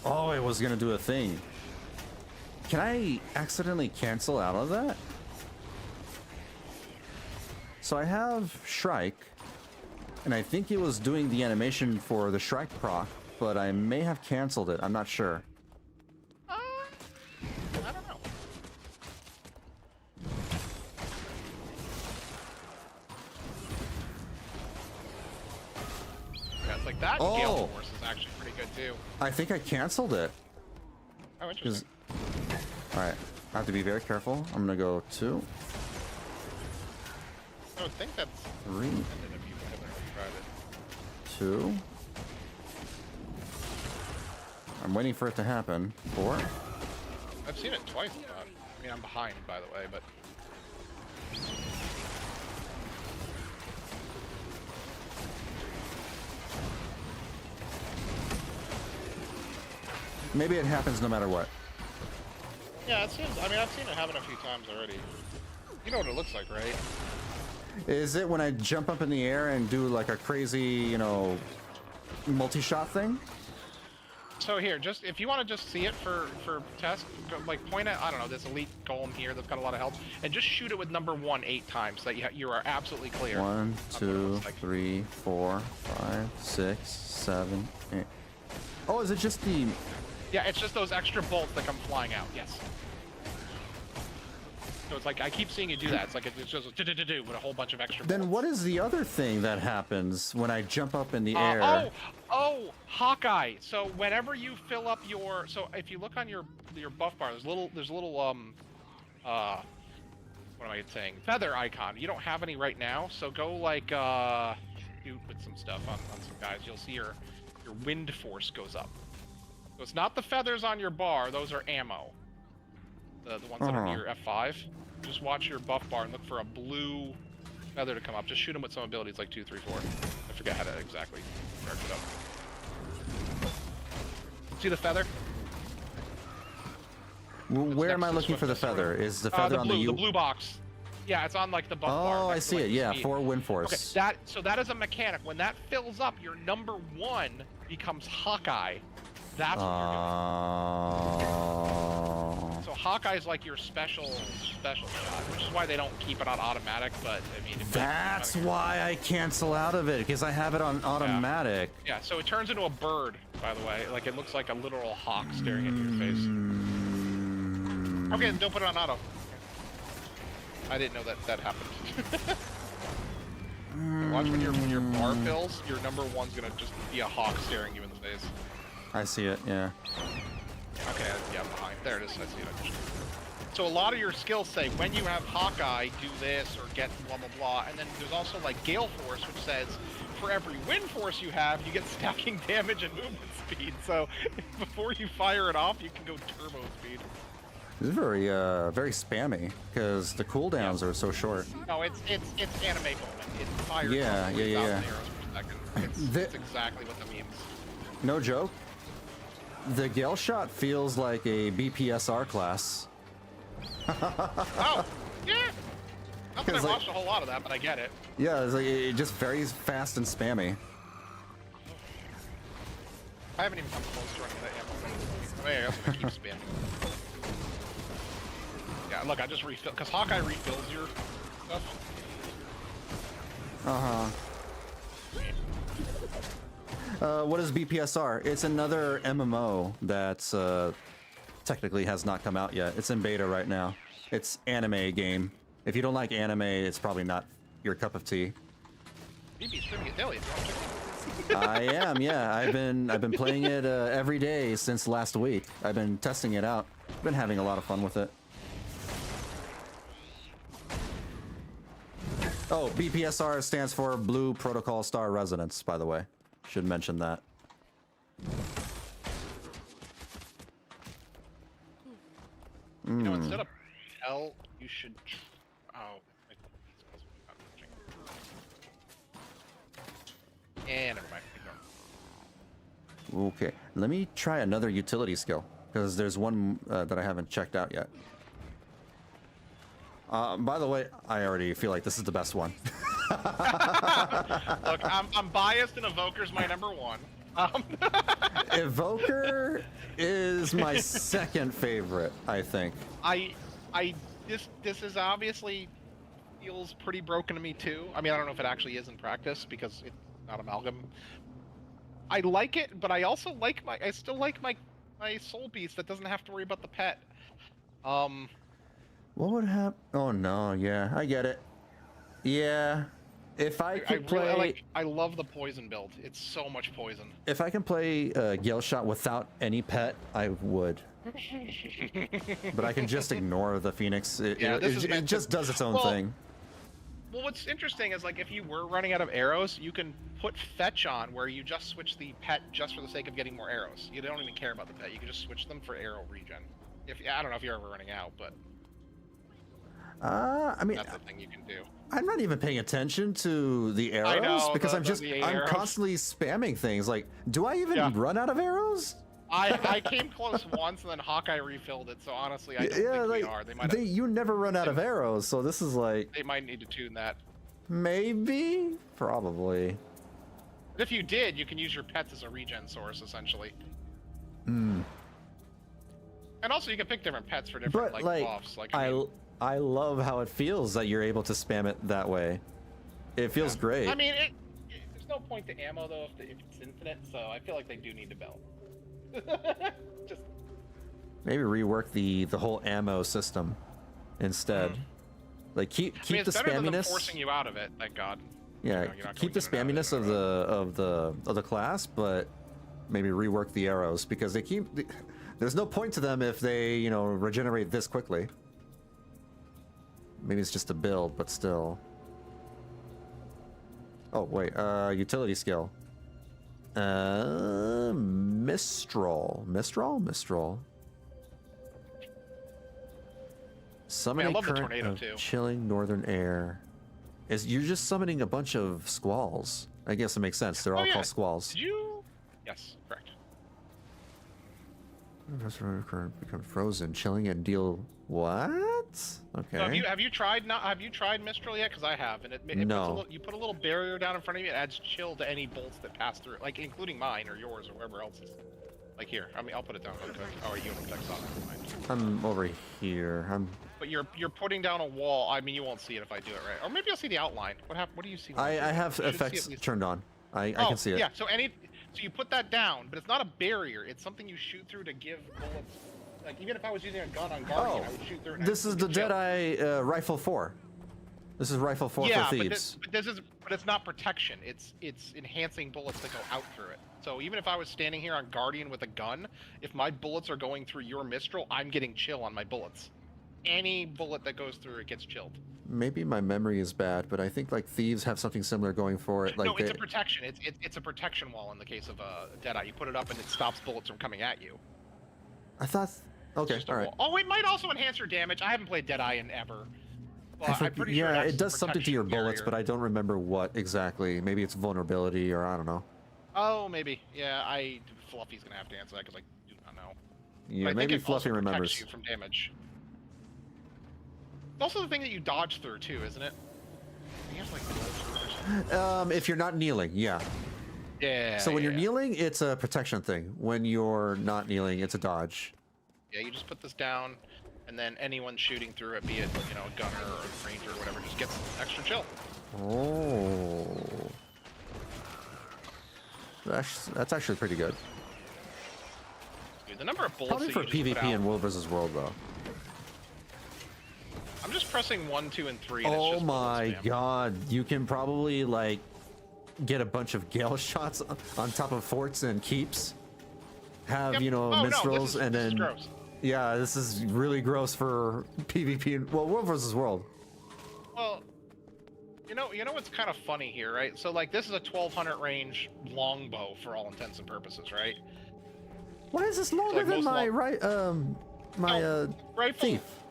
Oh, it was gonna do a thing. Can I accidentally cancel out of that? So I have Shrike, and I think it was doing the animation for the Shrike proc, but I may have canceled it. I'm not sure. I don't know. Yeah, it's like that. Oh. Gale Force is actually pretty good too. I think I canceled it. Oh, interesting. Alright, I have to be very careful. I'm gonna go 2, I would think that's 3, ended if you haven't tried it. 2. I'm waiting for it to happen. 4. I've seen it twice. I mean, I'm behind, by the way, but Maybe it happens no matter what. yeah, it seems. I mean, I've seen it happen a few times already. You know what it looks like, right? Is it when I jump up in the air and do like a crazy, you know, multi-shot thing? So here, just if you want to just see it for test, go, like point at I don't know this elite golem here that's got a lot of health, and just shoot it with number 1 8 times so that you are absolutely clear. 1, That's what it 2, looks like. 3, 4, 5, 6, 7, 8. Oh, is it just the? Yeah, it's just those extra bolts that come flying out. Yes. So it's like I keep seeing you do that. It's like it's just do with a whole bunch of extra. Then bolts. what is the other thing that happens when I jump up in the air? Oh, Hawkeye. So whenever you fill up your, so if you look on your buff bar, there's a little what am I saying? Feather icon. You don't have any right now, so go like do with some stuff on some guys. You'll see your wind force goes up. So it's not the feathers on your bar; those are ammo. The ones that are near F5. Just watch your buff bar and look for a blue feather to come up. Just shoot them with some abilities like 2, 3, 4. I forget how to exactly charge it up. See the feather? Where am I next to looking for the swiftness, feather? sort of. Is the feather on the the U? blue box. Yeah, it's on like the buff bar. Oh, I next to, see like, it. the Yeah, speed. 4 wind Okay, force. that is a mechanic. When that fills up, your number 1 becomes Hawkeye. That's what you're doing. So Hawkeye's like your special shot, which is why they don't keep it on automatic. But I mean, That's why I cancel out of it, because I have it on automatic. Yeah, so it turns into a bird, by the way. Like, it looks like a literal hawk staring into your face. Okay, then don't put it on auto. I didn't know that happened. Watch when your bar fills, your number 1's gonna just be a hawk staring you in the face. I see it, yeah. Okay, yeah, I'm behind. There it is, I see it. So a lot of your skills say, when you have Hawkeye, do this, or get blah blah blah, and then there's also like Gale Force, which says, for every wind force you have, you get stacking damage and movement speed, so before you fire it off, you can go turbo speed. This is very, very spammy, because the cooldowns are so short. No, it's anime moment. It fires Yeah, off 3,000 arrows per second. It's exactly what that means. No joke. The Galeshot feels like a BPSR class. Oh, yeah. Not that I watched a whole lot of that, but I get it. Yeah, it's like it just very fast and spammy. I haven't even come close to running that ammo. I guess I'm gonna keep spamming. Yeah, look, I just refill, because Hawkeye refills your stuff. What is BPSR? It's another MMO that technically has not come out yet. It's in beta right now. It's anime game. If you don't like anime, it's probably not your cup of tea. You'd be streaming it daily if you want to. I am, yeah. I've been playing it every day since last week. I've been testing it out. Been having a lot of fun with it. Oh, BPSR stands for Blue Protocol Star Resonance, by the way. Should mention that. You know, instead of L, you should. Oh. And never mind. Ignore. Okay, let me try another utility skill, because there's one that I haven't checked out yet. By the way, I already feel like this is the best one. Look, I'm biased, and Evoker's my number 1. Evoker is my second favorite, I think. This is obviously feels pretty broken to me too. I mean, I don't know if it actually is in practice because it's not Amalgam. I like it, but I also like I still like my soul beast that doesn't have to worry about the pet. What would happen? Oh no, yeah, I get it. Yeah, if I could play, really, I love the poison build. It's so much poison. If I can play Galeshot without any pet, I would. But I can just ignore the Phoenix. It just does its own thing. Well, what's interesting is, like, if you were running out of arrows, you can put Fetch on, where you just switch the pet just for the sake of getting more arrows. You don't even care about the pet. You can just switch them for arrow regen. I don't know if you're ever running out, but I mean, that's the thing you can do. I'm not even paying attention to the arrows because I'm constantly spamming things. Like, do I even run out of arrows? I came close once, and then Hawkeye refilled it. So honestly, I don't think we are. They might. You never run out of arrows, so this is like. They might need to tune that. Maybe, probably. But if you did, you can use your pets as a regen source, essentially. Hmm. And also, you can pick different pets for different buffs. Like I love how it feels that you're able to spam it that way. It feels great. I mean, there's no point to ammo though if it's infinite. So I feel like they do need to belt. Just maybe rework the whole ammo system instead. Like keep the better than them spamminess. Forcing you out of it, thank God. Yeah, keep the spamminess of the class, but maybe rework the arrows because they keep. There's no point to them if they regenerate this quickly. Maybe it's just a build, but still. Oh wait, utility skill. Mistral. Summoning I love the current tornado of too. Chilling northern air. You're just summoning a bunch of squalls. I guess it makes sense. They're all called squalls. Did you? Yes, correct. Become frozen, chilling, and deal what? Okay. So have you tried Mistral yet? Because I have, and it puts you put a little barrier down in front of you. It adds chill to any bolts that pass through it, like including mine or yours or whoever else's. Like here, I mean, I'll put it down real quick. Oh, you don't protect on it. I'm over here. But you're putting down a wall. I mean, you won't see it if I do it right. Or maybe you'll see the outline. What do you see? I have effects turned on. I can see it. Yeah. So you put that down, but it's not a barrier. It's something you shoot through to give bullets. Like even if I was using a gun on Guardian, I would shoot through. This is the Deadeye Rifle 4. This is Rifle 4 for thieves. But it's not protection. It's enhancing bullets that go out through it. So even if I was standing here on Guardian with a gun, if my bullets are going through your Mistral, I'm getting chill on my bullets. Any bullet that goes through it gets chilled. Maybe my memory is bad, but I think like thieves have something similar going for it. Like no, it's a protection. It's a protection wall in the case of Deadeye. You put it up and it stops bullets from coming at you. I thought. Okay, all right. Wall. Oh, it might also enhance your damage. I haven't played Deadeye in ever. Well, I'm pretty sure it does something to your bullets, but I don't remember what exactly. Maybe it's vulnerability, or I don't know. Oh, maybe. Yeah, Fluffy's gonna have to answer that because I do not know. Yeah, maybe Fluffy remembers. You from damage. It's also the thing that you dodge through too, isn't it? You have, like, if you're not kneeling, yeah. Yeah. So when you're kneeling, it's a protection thing. When you're not kneeling, it's a dodge. Yeah, you just put this down, and then anyone shooting through it, be it a gunner or a ranger or whatever, just gets extra chill. Oh. That's actually pretty good. Dude, the number of bullets probably for PvP and World vs. World, though. I'm just pressing 1, 2, and 3. Oh my god, you can probably like get a bunch of Galeshots on top of forts and keeps. Have Mistrals and then. This is gross. Yeah, this is really gross for PvP and World vs. World. Well, you know what's kind of funny here, right? So like this is a 1200 range longbow for all intents and purposes, right? Why is this longer than my rifle?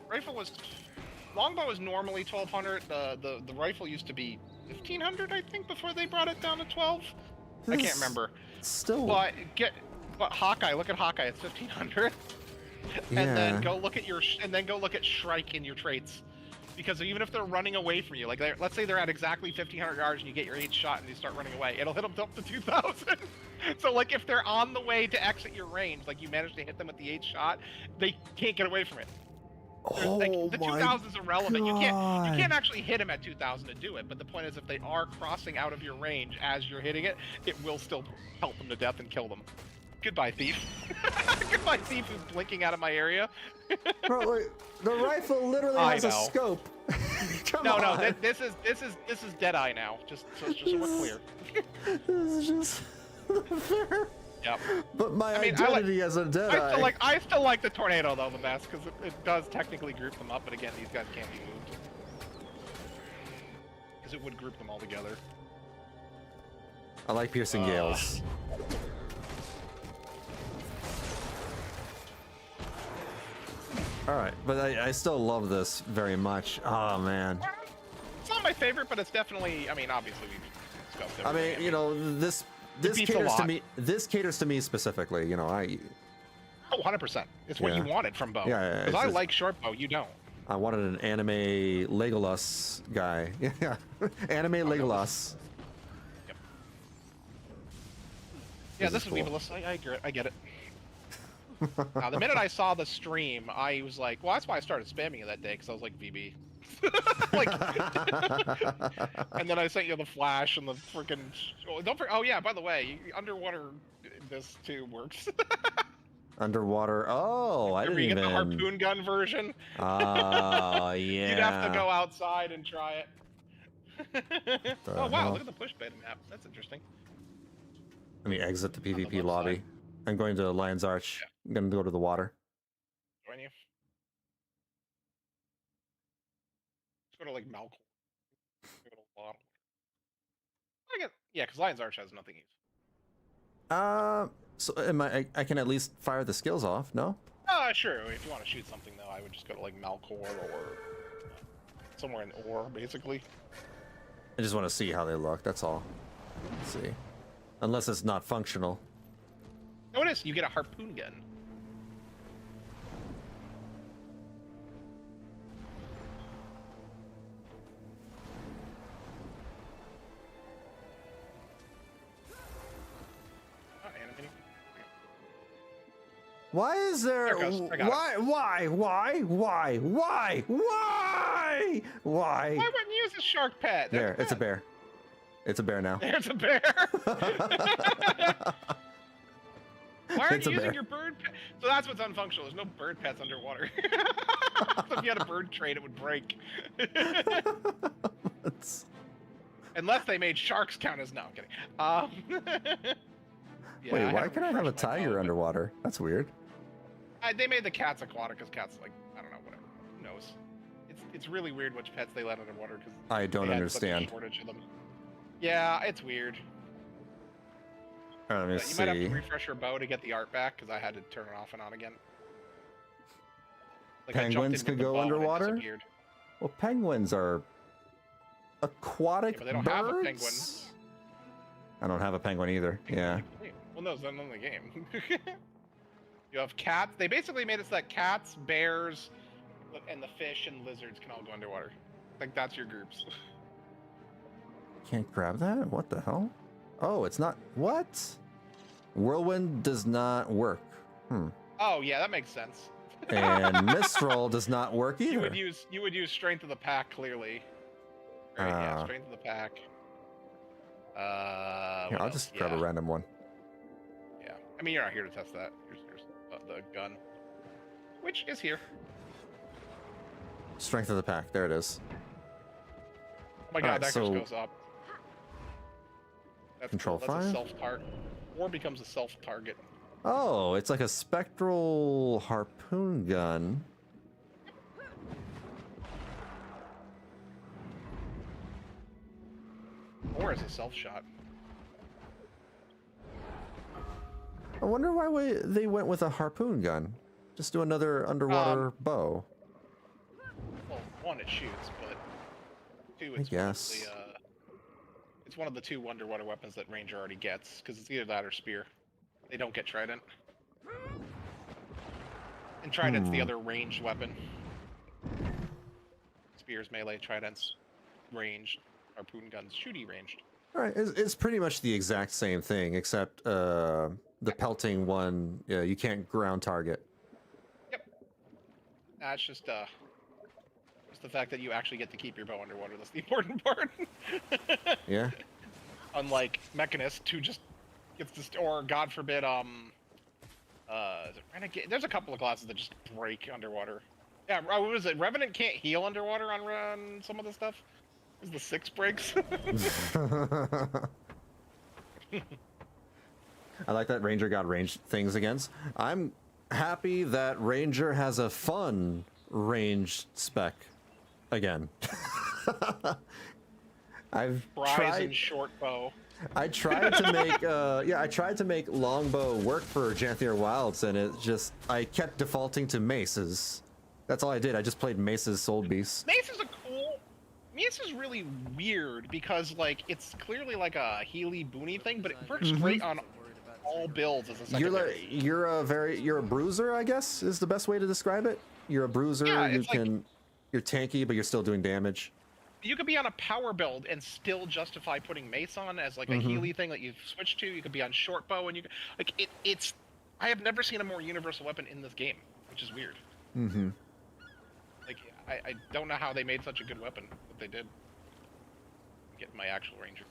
Rifle was longbow was normally 1200. The rifle used to be 1500, I think, before they brought it down to 12. I can't remember. Still. But Hawkeye, look at Hawkeye. It's 1500. Yeah. And then go look at Shrike in your traits. Because even if they're running away from you, like let's say they're at exactly 1500 yards and you get your 8th shot and you start running away, it'll hit them up to 2000. So like if they're on the way to exit your range, like you manage to hit them with the 8th shot, they can't get away from it. The 2000 is irrelevant. You can't actually hit them at 2000 to do it. But the point is, if they are crossing out of your range as you're hitting it, it will still pelt them to death and kill them. Goodbye, thief. Goodbye, thief who's blinking out of my area. Bro, like, the rifle literally has a scope. Come on. No, this is Deadeye now. Just so we're clear. This is just fair. Yep. But my identity as a Deadeye. I still like the tornado though the best because it does technically group them up, but again, these guys can't be moved because it would group them all together. I like piercing gales. Alright, but I still love this very much. Oh, man. It's not my favorite, but it's definitely, I mean, obviously we've discussed everything. I mean, this caters to me. This caters to me specifically, Oh, 100%. It's what you wanted from bow. Yeah, because I like short bow, you don't. I wanted an anime Legolas guy. Yeah. Anime Legolas. Yep. Yeah, this is Weevilus. I get it. Now, the minute I saw the stream, I was like, well, that's why I started spamming it that day, because I was like, VB. And then I sent you the flash and the freaking. Oh yeah, by the way, underwater this too works. Underwater. Oh, I didn't even. You get the harpoon gun version. Oh yeah. You'd have to go outside and try it. Oh wow, look at the push bed map. That's interesting. Let me exit the PvP lobby. I'm going to Lion's Arch. Yeah. I'm going to go to the water. Join you. Let's go to like Malcolm. Go to Bottle. Yeah, because Lion's Arch has nothing used. So I can at least fire the skills off, no? Sure. If you want to shoot something though, I would just go to like Malcor or somewhere in Ore, basically. I just want to see how they look. That's all. Let's see. Unless it's not functional. Notice you get a harpoon gun. Why is there? There it goes. I got it. Why? Why? Why wouldn't you use a shark pet? There, it's a bear. It's a bear now. There's a bear. Why aren't It's a you using bear. your bird pet? So that's what's unfunctional. There's no bird pets underwater. So if you had a bird trade, it would break. Unless they made sharks count as... No, I'm kidding. Yeah, Wait, I why haven't can I have a refreshed my phone, tiger but- underwater? That's weird. They made the cats aquatic because cats, like, I don't know, whatever. Who knows? It's really weird which pets they let underwater because I don't they had understand. such a shortage of them. Yeah, it's weird. Let me You might have see. to refresh your bow to get the art back because I had to turn it off and on again. Like, I jumped Penguins in could with the go bow and it underwater? disappeared. Well, penguins are aquatic Yeah, but they don't birds. have a penguin. I don't have a penguin either. Yeah. Well, no, it's not in the game. You have cats. They basically made it so that cats, bears, and the fish and lizards can all go underwater. Like, that's your groups. Can't grab that? What the hell? Oh, it's not. What? Whirlwind does not work. Oh, yeah, that makes sense. And Mistral does not work either. You would use Strength of the Pack, clearly. Right, yeah, Strength of the Pack. Here, what I'll else? just grab a Yeah. random one. Yeah, I mean, you're not here to test that. Here's the gun, which is here. Strength of the pack. There it is. Oh my god, Alright, that so- just goes up. That's Control cool. That's 5? a self-target. Or becomes a self-target. Oh, it's like a spectral harpoon gun. Or as a self-shot. I wonder why they went with a harpoon gun. Just do another underwater bow. Well, one, it shoots, but two, I it's guess. it's one of the two underwater weapons that Ranger already gets, because it's either that or Spear. They don't get Trident. And Trident's the other ranged weapon. Spear's melee, Trident's ranged, harpoon gun's shooty ranged. All right, it's pretty much the exact same thing, except the pelting one, you can't ground target. Yep. That's just the fact that you actually get to keep your bow underwater. That's the important part. Yeah. Unlike Mechanist, who just gets to, or God forbid, is it Renegade? There's a couple of classes that just break underwater. Yeah, what was it? Revenant can't heal underwater on some of the stuff. Is the 6 breaks? I like that Ranger got ranged things against. I'm happy that Ranger has a fun ranged spec again. I've Rise tried. and short bow. I tried to make I tried to make longbow work for Janthier Wilds, and it just I kept defaulting to maces. That's all I did. I just played maces, soul beasts. Mace is a cool. Mace is really weird because like it's clearly like a Healy boony thing, but it works great on all builds as a secondary. You're a bruiser, I guess is the best way to describe it. You're a bruiser. Yeah, you it's like- can. You're tanky, but you're still doing damage. You could be on a power build and still justify putting mace on as like a Healy thing that you've switched to. You could be on short bow, and you could, like it's. I have never seen a more universal weapon in this game, which is weird. Like I don't know how they made such a good weapon, but they did. I'm getting my actual ranger,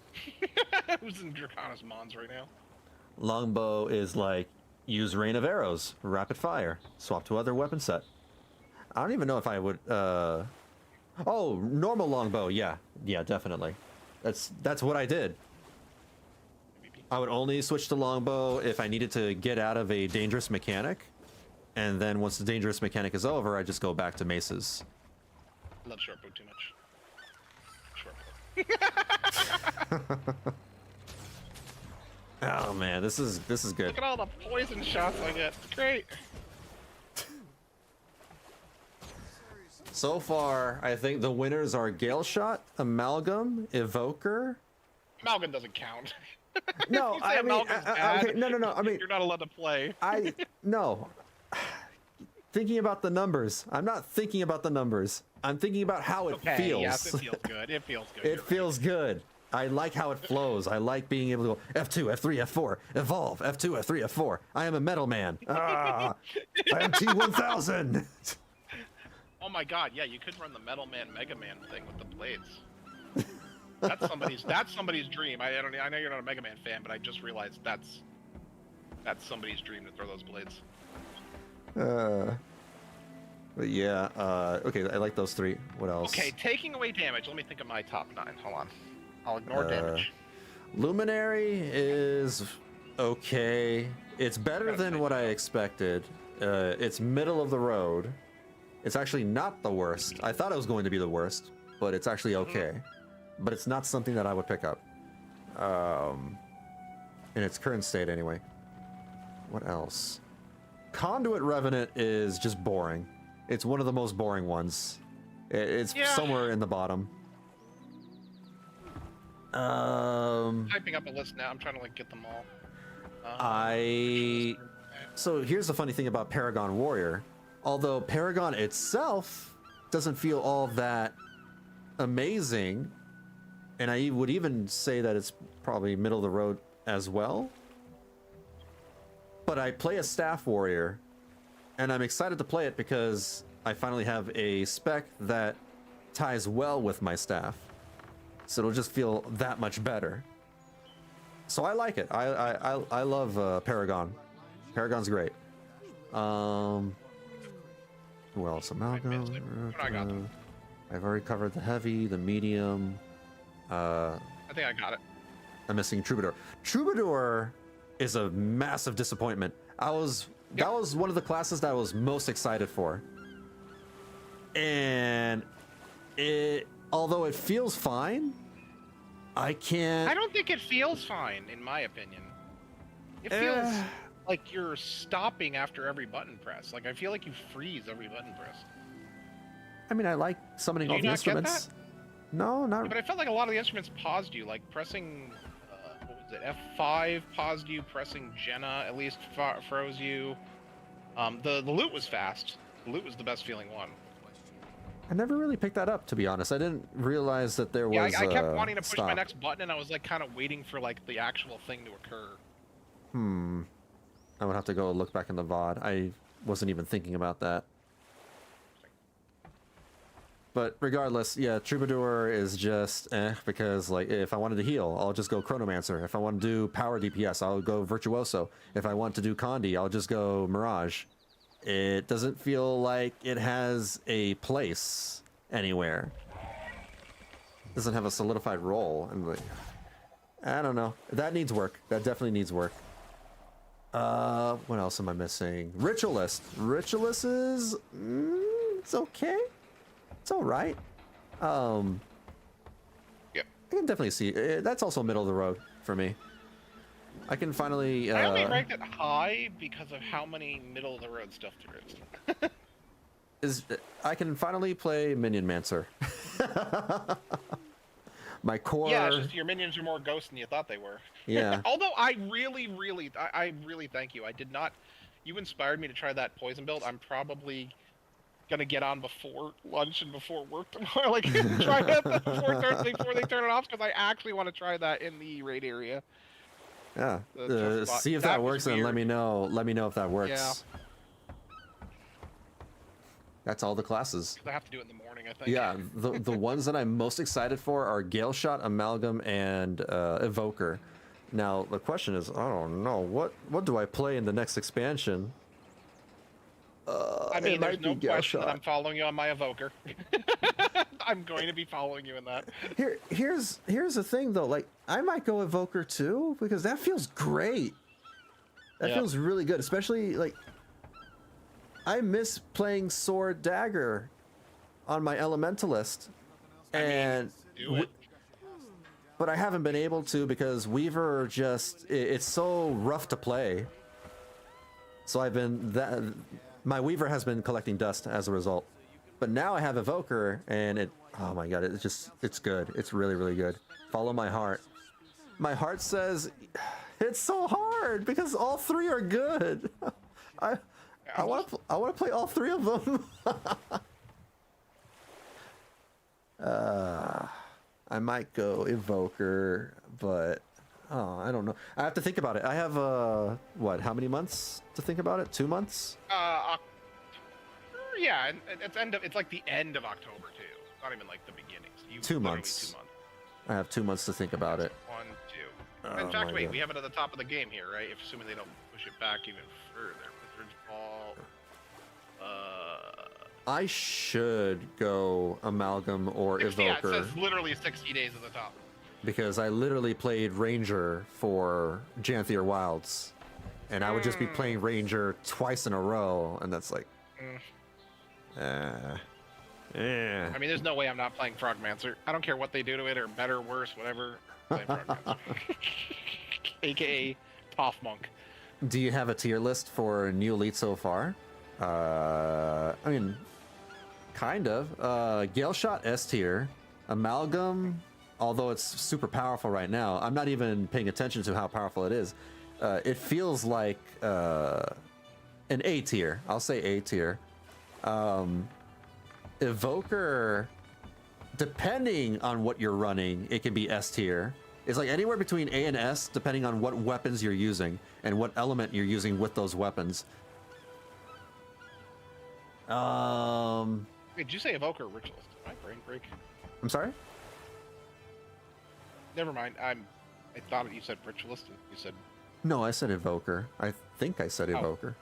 who's in Draconis Mons right now. Longbow is like use rain of arrows, rapid fire, swap to other weapon set. I don't even know if I would. Oh, normal longbow, yeah, definitely. That's what I did. I would only switch to longbow if I needed to get out of a dangerous mechanic, and then once the dangerous mechanic is over, I just go back to maces. I love short bow too much. Short bow. Oh man, this is good. Look at all the poison shots I get. It's great. So far, I think the winners are Galeshot, Amalgam, Evoker. Amalgam doesn't count. No, You say I mean, Amalgam's bad, okay, no. I mean, you're not allowed to play. No. Thinking about the numbers. I'm not thinking about the numbers. I'm thinking about how it feels. Yes, it feels good. It feels good. It feels good. I like how it flows. I like being able to go F2, F3, F4, evolve, F2, F3, F4. I am a metal man. I am T1000. Oh my god, yeah, you could run the Metal Man Mega Man thing with the blades. That's somebody's dream. I know you're not a Mega Man fan, but I just realized that's somebody's dream to throw those blades. But yeah, okay, I like those 3. What else? Okay, taking away damage. Let me think of my top 9. Hold on. I'll ignore damage. Luminary is okay. It's better than what I expected. It's middle of the road. It's actually not the worst. I thought it was going to be the worst, but it's actually okay. But it's not something that I would pick up. In its current state, anyway. What else? Conduit Revenant is just boring. It's one of the most boring ones. It's somewhere in the bottom. Typing up a list now. I'm trying to like get them all. So here's the funny thing about Paragon Warrior. Although Paragon itself doesn't feel all that amazing, and I would even say that it's probably middle of the road as well. But I play a staff warrior, and I'm excited to play it because I finally have a spec that ties well with my staff. So it'll just feel that much better. So I like it. I love Paragon. Paragon's great. Who else? Amalgam. I've already covered the heavy, the medium. I think I got it. I'm missing Troubadour. Troubadour is a massive disappointment. That was one of the classes that I was most excited for. And although it feels fine, I don't think it feels fine, in my opinion. It feels like you're stopping after every button press. Like, I feel like you freeze every button press. I mean, I like summoning all the instruments. Get that? No, not. Yeah, but I felt like a lot of the instruments paused you. Like pressing, what was it? F5 paused you. Pressing Jenna at least froze you. The loot was fast. The loot was the best feeling one. I never really picked that up, to be honest. I didn't realize that there was. Yeah, I kept wanting to push my next button, and I was like kind of waiting for like the actual thing to occur. I would have to go look back in the VOD. I wasn't even thinking about that. But regardless, yeah, Troubadour is just because like if I wanted to heal, I'll just go Chronomancer. If I want to do power DPS, I'll go Virtuoso. If I want to do Condi, I'll just go Mirage. It doesn't feel like it has a place anywhere. It doesn't have a solidified role. And like, I don't know. That needs work. That definitely needs work. What else am I missing? Ritualist. Ritualist is it's okay. It's all right. Yep. I can definitely see that's also middle of the road for me. I can finally. I only ranked it high because of how many middle of the road stuff there is. I can finally play Minion Mancer. My core. Yeah, it's just your minions are more ghosts than you thought they were. Yeah. Although I really thank you. I did not. You inspired me to try that poison build. I'm probably gonna get on before lunch and before work tomorrow. Like try it before they turn it off because I actually want to try that in the raid area. Yeah. See if that works and let me know. Let me know if that works. Yeah. That's all the classes. I have to do it in the morning, I think. Yeah, the ones that I'm most excited for are Galeshot, Amalgam, and Evoker. Now the question is, I don't know what do I play in the next expansion? I mean, there's no question that I'm following you on my Evoker. I'm going to be following you in that. Here's the thing though, like I might go Evoker too because that feels great. That feels really good, especially like I miss playing Sword Dagger on my Elementalist, but I haven't been able to because Weaver it's so rough to play. So my Weaver has been collecting dust as a result. But now I have Evoker and oh my god, it's good. It's really, really good. Follow my heart. My heart says it's so hard because all three are good. I want to play all three of them. I might go Evoker, but oh, I don't know. I have to think about it. I have what? How many months to think about it? 2 months? Yeah, it's like the end of October too. Not even like the beginning. So 2 months. 2 months. I have 2 months to think about it. 1, 2. Oh In fact, my wait, God. we have it at the top of the game here, right? If assuming they don't push it back even further. Wizard's Ball. I should go Amalgam or Evoker. Yeah, it says literally 60 days at the top. Because I literally played Ranger for Janthier Wilds, and I would just be playing Ranger twice in a row, and that's like, I mean, there's no way I'm not playing Frogmancer. I don't care what they do to it, or better, worse, whatever. I'm playing Frogmancer. AKA Toff Monk. Do you have a tier list for New Elite so far? I mean, kind of. Galeshot S tier, Amalgam. Although it's super powerful right now, I'm not even paying attention to how powerful it is. It feels like an A tier. I'll say A tier. Evoker, depending on what you're running, it can be S tier. It's like anywhere between A and S, depending on what weapons you're using and what element you're using with those weapons. Wait, did you say Evoker or Ritualist? Did my brain break? I'm sorry? Never mind. I thought you said Ritualist. You said... No, I said Evoker. I think I said Evoker.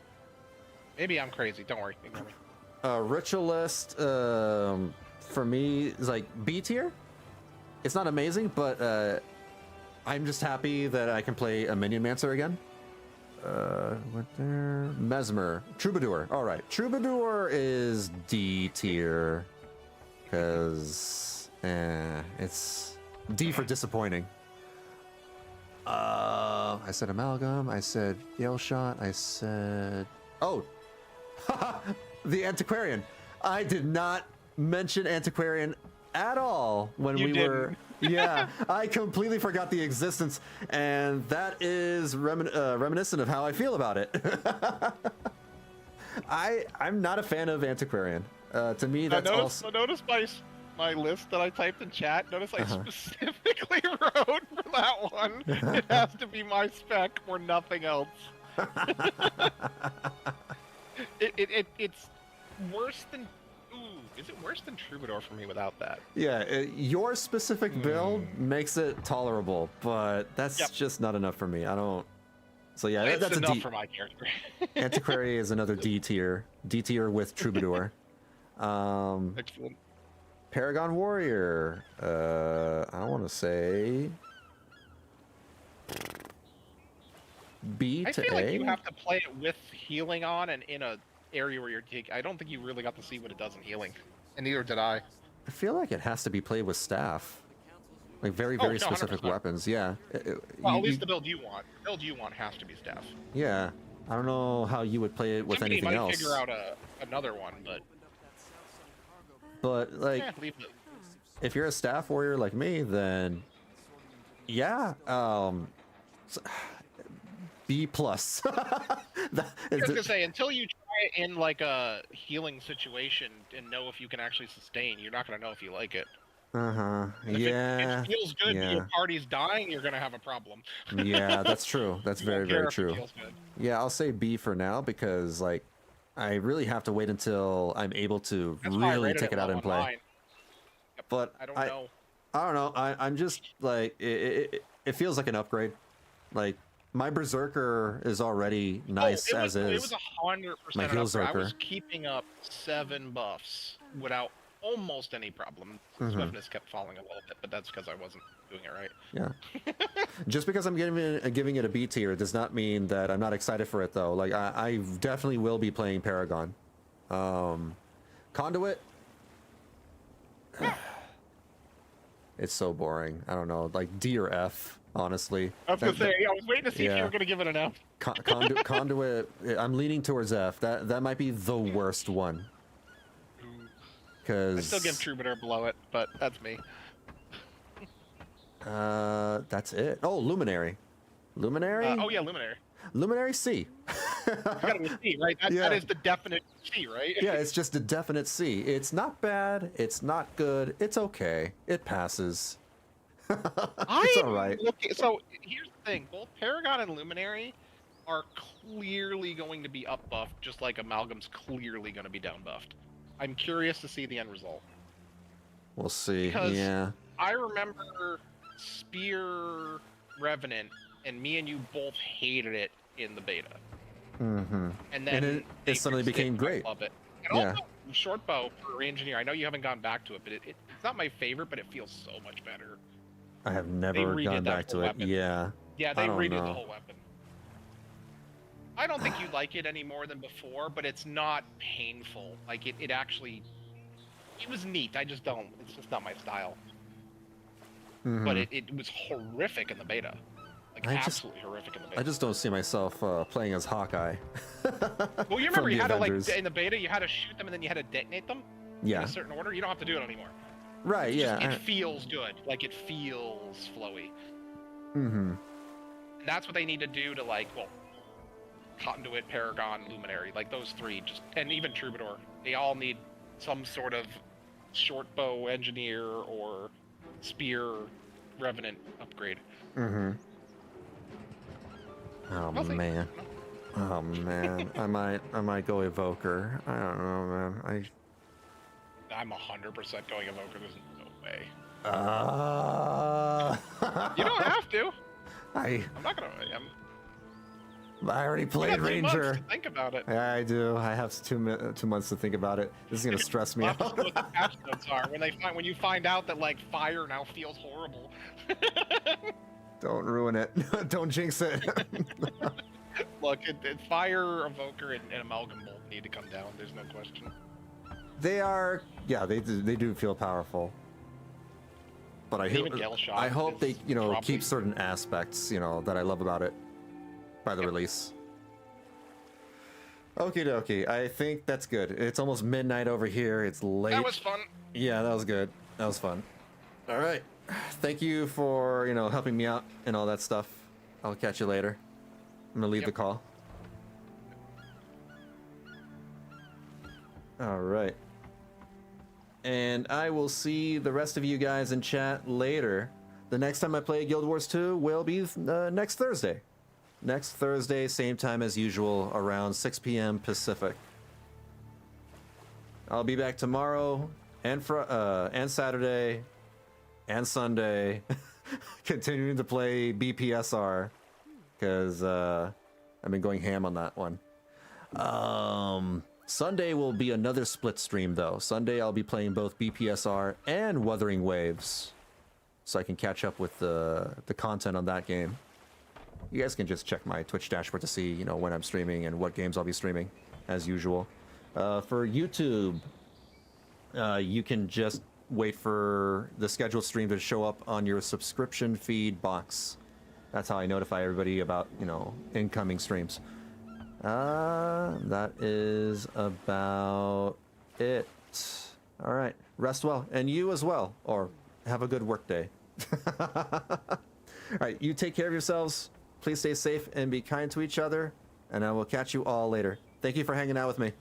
Maybe I'm crazy. Don't worry. Ignore me. Ritualist, for me, is like B tier. It's not amazing, but I'm just happy that I can play a Minionmancer again. What there? Mesmer. Troubadour. All right. Troubadour is D tier. Because, it's D for disappointing. I said Amalgam. I said Galeshot. I said... Oh! The Antiquarian. I did not mention Antiquarian at all when we were... Yeah, I completely forgot the existence, and that is reminiscent of how I feel about it. I'm not a fan of Antiquarian. To me, that's also... Notice my list that I typed in chat. Notice I specifically wrote for that one. It has to be my spec or nothing else. It's worse than... Ooh, is it worse than Troubadour for me without that? Yeah, your specific build makes it tolerable, but that's just not enough for me. I don't... So yeah, it's that's enough a D. for my character. Antiquary is another D tier. D tier with Troubadour. Excellent. Paragon Warrior. I want to say B to I feel A. like you have to play it with healing on and in a area where you're taking... I don't think you really got to see what it does in healing. And neither did I. I feel like it has to be played with staff. Like very, very no, specific 100%. weapons. Yeah. Well, at least the build you want. The build you want has to be staff. Yeah. I don't know how you would play it with Somebody anything might else. figure out another one, but... But like, leave it. if you're a staff warrior like me, then yeah, B plus. I was gonna say, until you try it in like a healing situation and know if you can actually sustain, you're not gonna know if you like it. Yeah. If it feels good, but Yeah. your party's dying, you're gonna have a problem. Yeah, that's true. That's You won't very, care very if it true. feels good. Yeah, I'll say B for now because like I really have to wait until I'm able to That's why I really rated take it out low and play. online. But I don't know. I don't know. I'm just like it feels like an upgrade. Like my Berserker is already nice as It is. was 100% My an Heel upgrade. I was Zerker. keeping up 7 buffs without almost any problem. Mhm. Swiftness kept falling a little bit, but that's because I wasn't doing it right. Yeah. Just because I'm giving it a B tier does not mean that I'm not excited for it though. Like I definitely will be playing Paragon. Conduit. It's so boring. I don't know, like D or F, honestly. I was gonna say, I was waiting to see if yeah. you were gonna give it an F. Conduit. I'm leaning towards F. That might be the worst one. I still give Troubadour below it, but that's me. That's it. Oh, Luminary. Luminary? Oh yeah, Luminary. Luminary C. You gotta be C, right? That is the definite C, right? Yeah, it's just a definite C. It's not bad. It's not good. It's okay. It passes. It's all right. So here's the thing: both Paragon and Luminary are clearly going to be up buffed, just like Amalgam's clearly going to be down buffed. I'm curious to see the end result. We'll see. Because Yeah. I remember Spear Revenant, and me and you both hated it in the beta. Mm-hmm. And then it suddenly became great. I love it. And also, short bow for Engineer. I know you haven't gone back to it, but it's not my favorite, but it feels so much better. I have never gone back to it. Weapon. Yeah. Yeah, they I don't redid know. the whole weapon. I don't think you like it any more than before, but it's not painful. Like it actually, it was neat. I just don't. It's just not my style. Mhm. But it was horrific in the beta. Like absolutely horrific in the beta. I just don't see myself playing as Hawkeye. Well, you from remember you the had Avengers. to like in the beta, you had to shoot them and then you had to detonate them. Yeah. In a certain order. You don't have to do it anymore. Right. It's Yeah. just, it feels good. Like it feels flowy. Mm-hmm. And that's what they need to do to like, well, Conduit, Paragon, Luminary, like those three, just and even Troubadour. They all need some sort of short bow engineer or spear revenant upgrade. Mm-hmm. Oh We'll see. man. Oh man. I might go Evoker. I don't know, man. I'm 100% going Evoker. There's no way. You You don't have to. I I'm not gonna. already You played got 2 months Ranger. to think about it. Yeah, I do. I have 2 months to think about it. This is gonna stress me That's out. what the patch notes are when you find out that like fire now feels horrible. Don't ruin it. Don't jinx it. Look, fire, Evoker, and Amalgam both need to come down. There's no question. They are, yeah, they do feel powerful. But Even Galeshot I hope they, is keep probably- certain aspects, that I love about it by the release. Okie dokie. I think that's good. It's almost midnight over here. It's late. That was fun. Yeah, that was good. That was fun. All right. Thank you for, helping me out and all that stuff. I'll catch you later. I'm gonna leave the call. All right. And I will see the rest of you guys in chat later. The next time I play Guild Wars 2 will be next Thursday. Next Thursday, same time as usual, around 6 p.m. Pacific. I'll be back tomorrow and Saturday and Sunday, continuing to play BPSR, because I've been going ham on that one. Sunday will be another split stream, though. Sunday I'll be playing both BPSR and Wuthering Waves, so I can catch up with the content on that game. You guys can just check my Twitch dashboard to see, when I'm streaming and what games I'll be streaming, as usual. For YouTube, you can just wait for the scheduled stream to show up on your subscription feed box. That's how I notify everybody about, incoming streams. That is about it. All right. Rest well. And you as well. Or have a good work day. All right. You take care of yourselves. Please stay safe and be kind to each other. And I will catch you all later. Thank you for hanging out with me.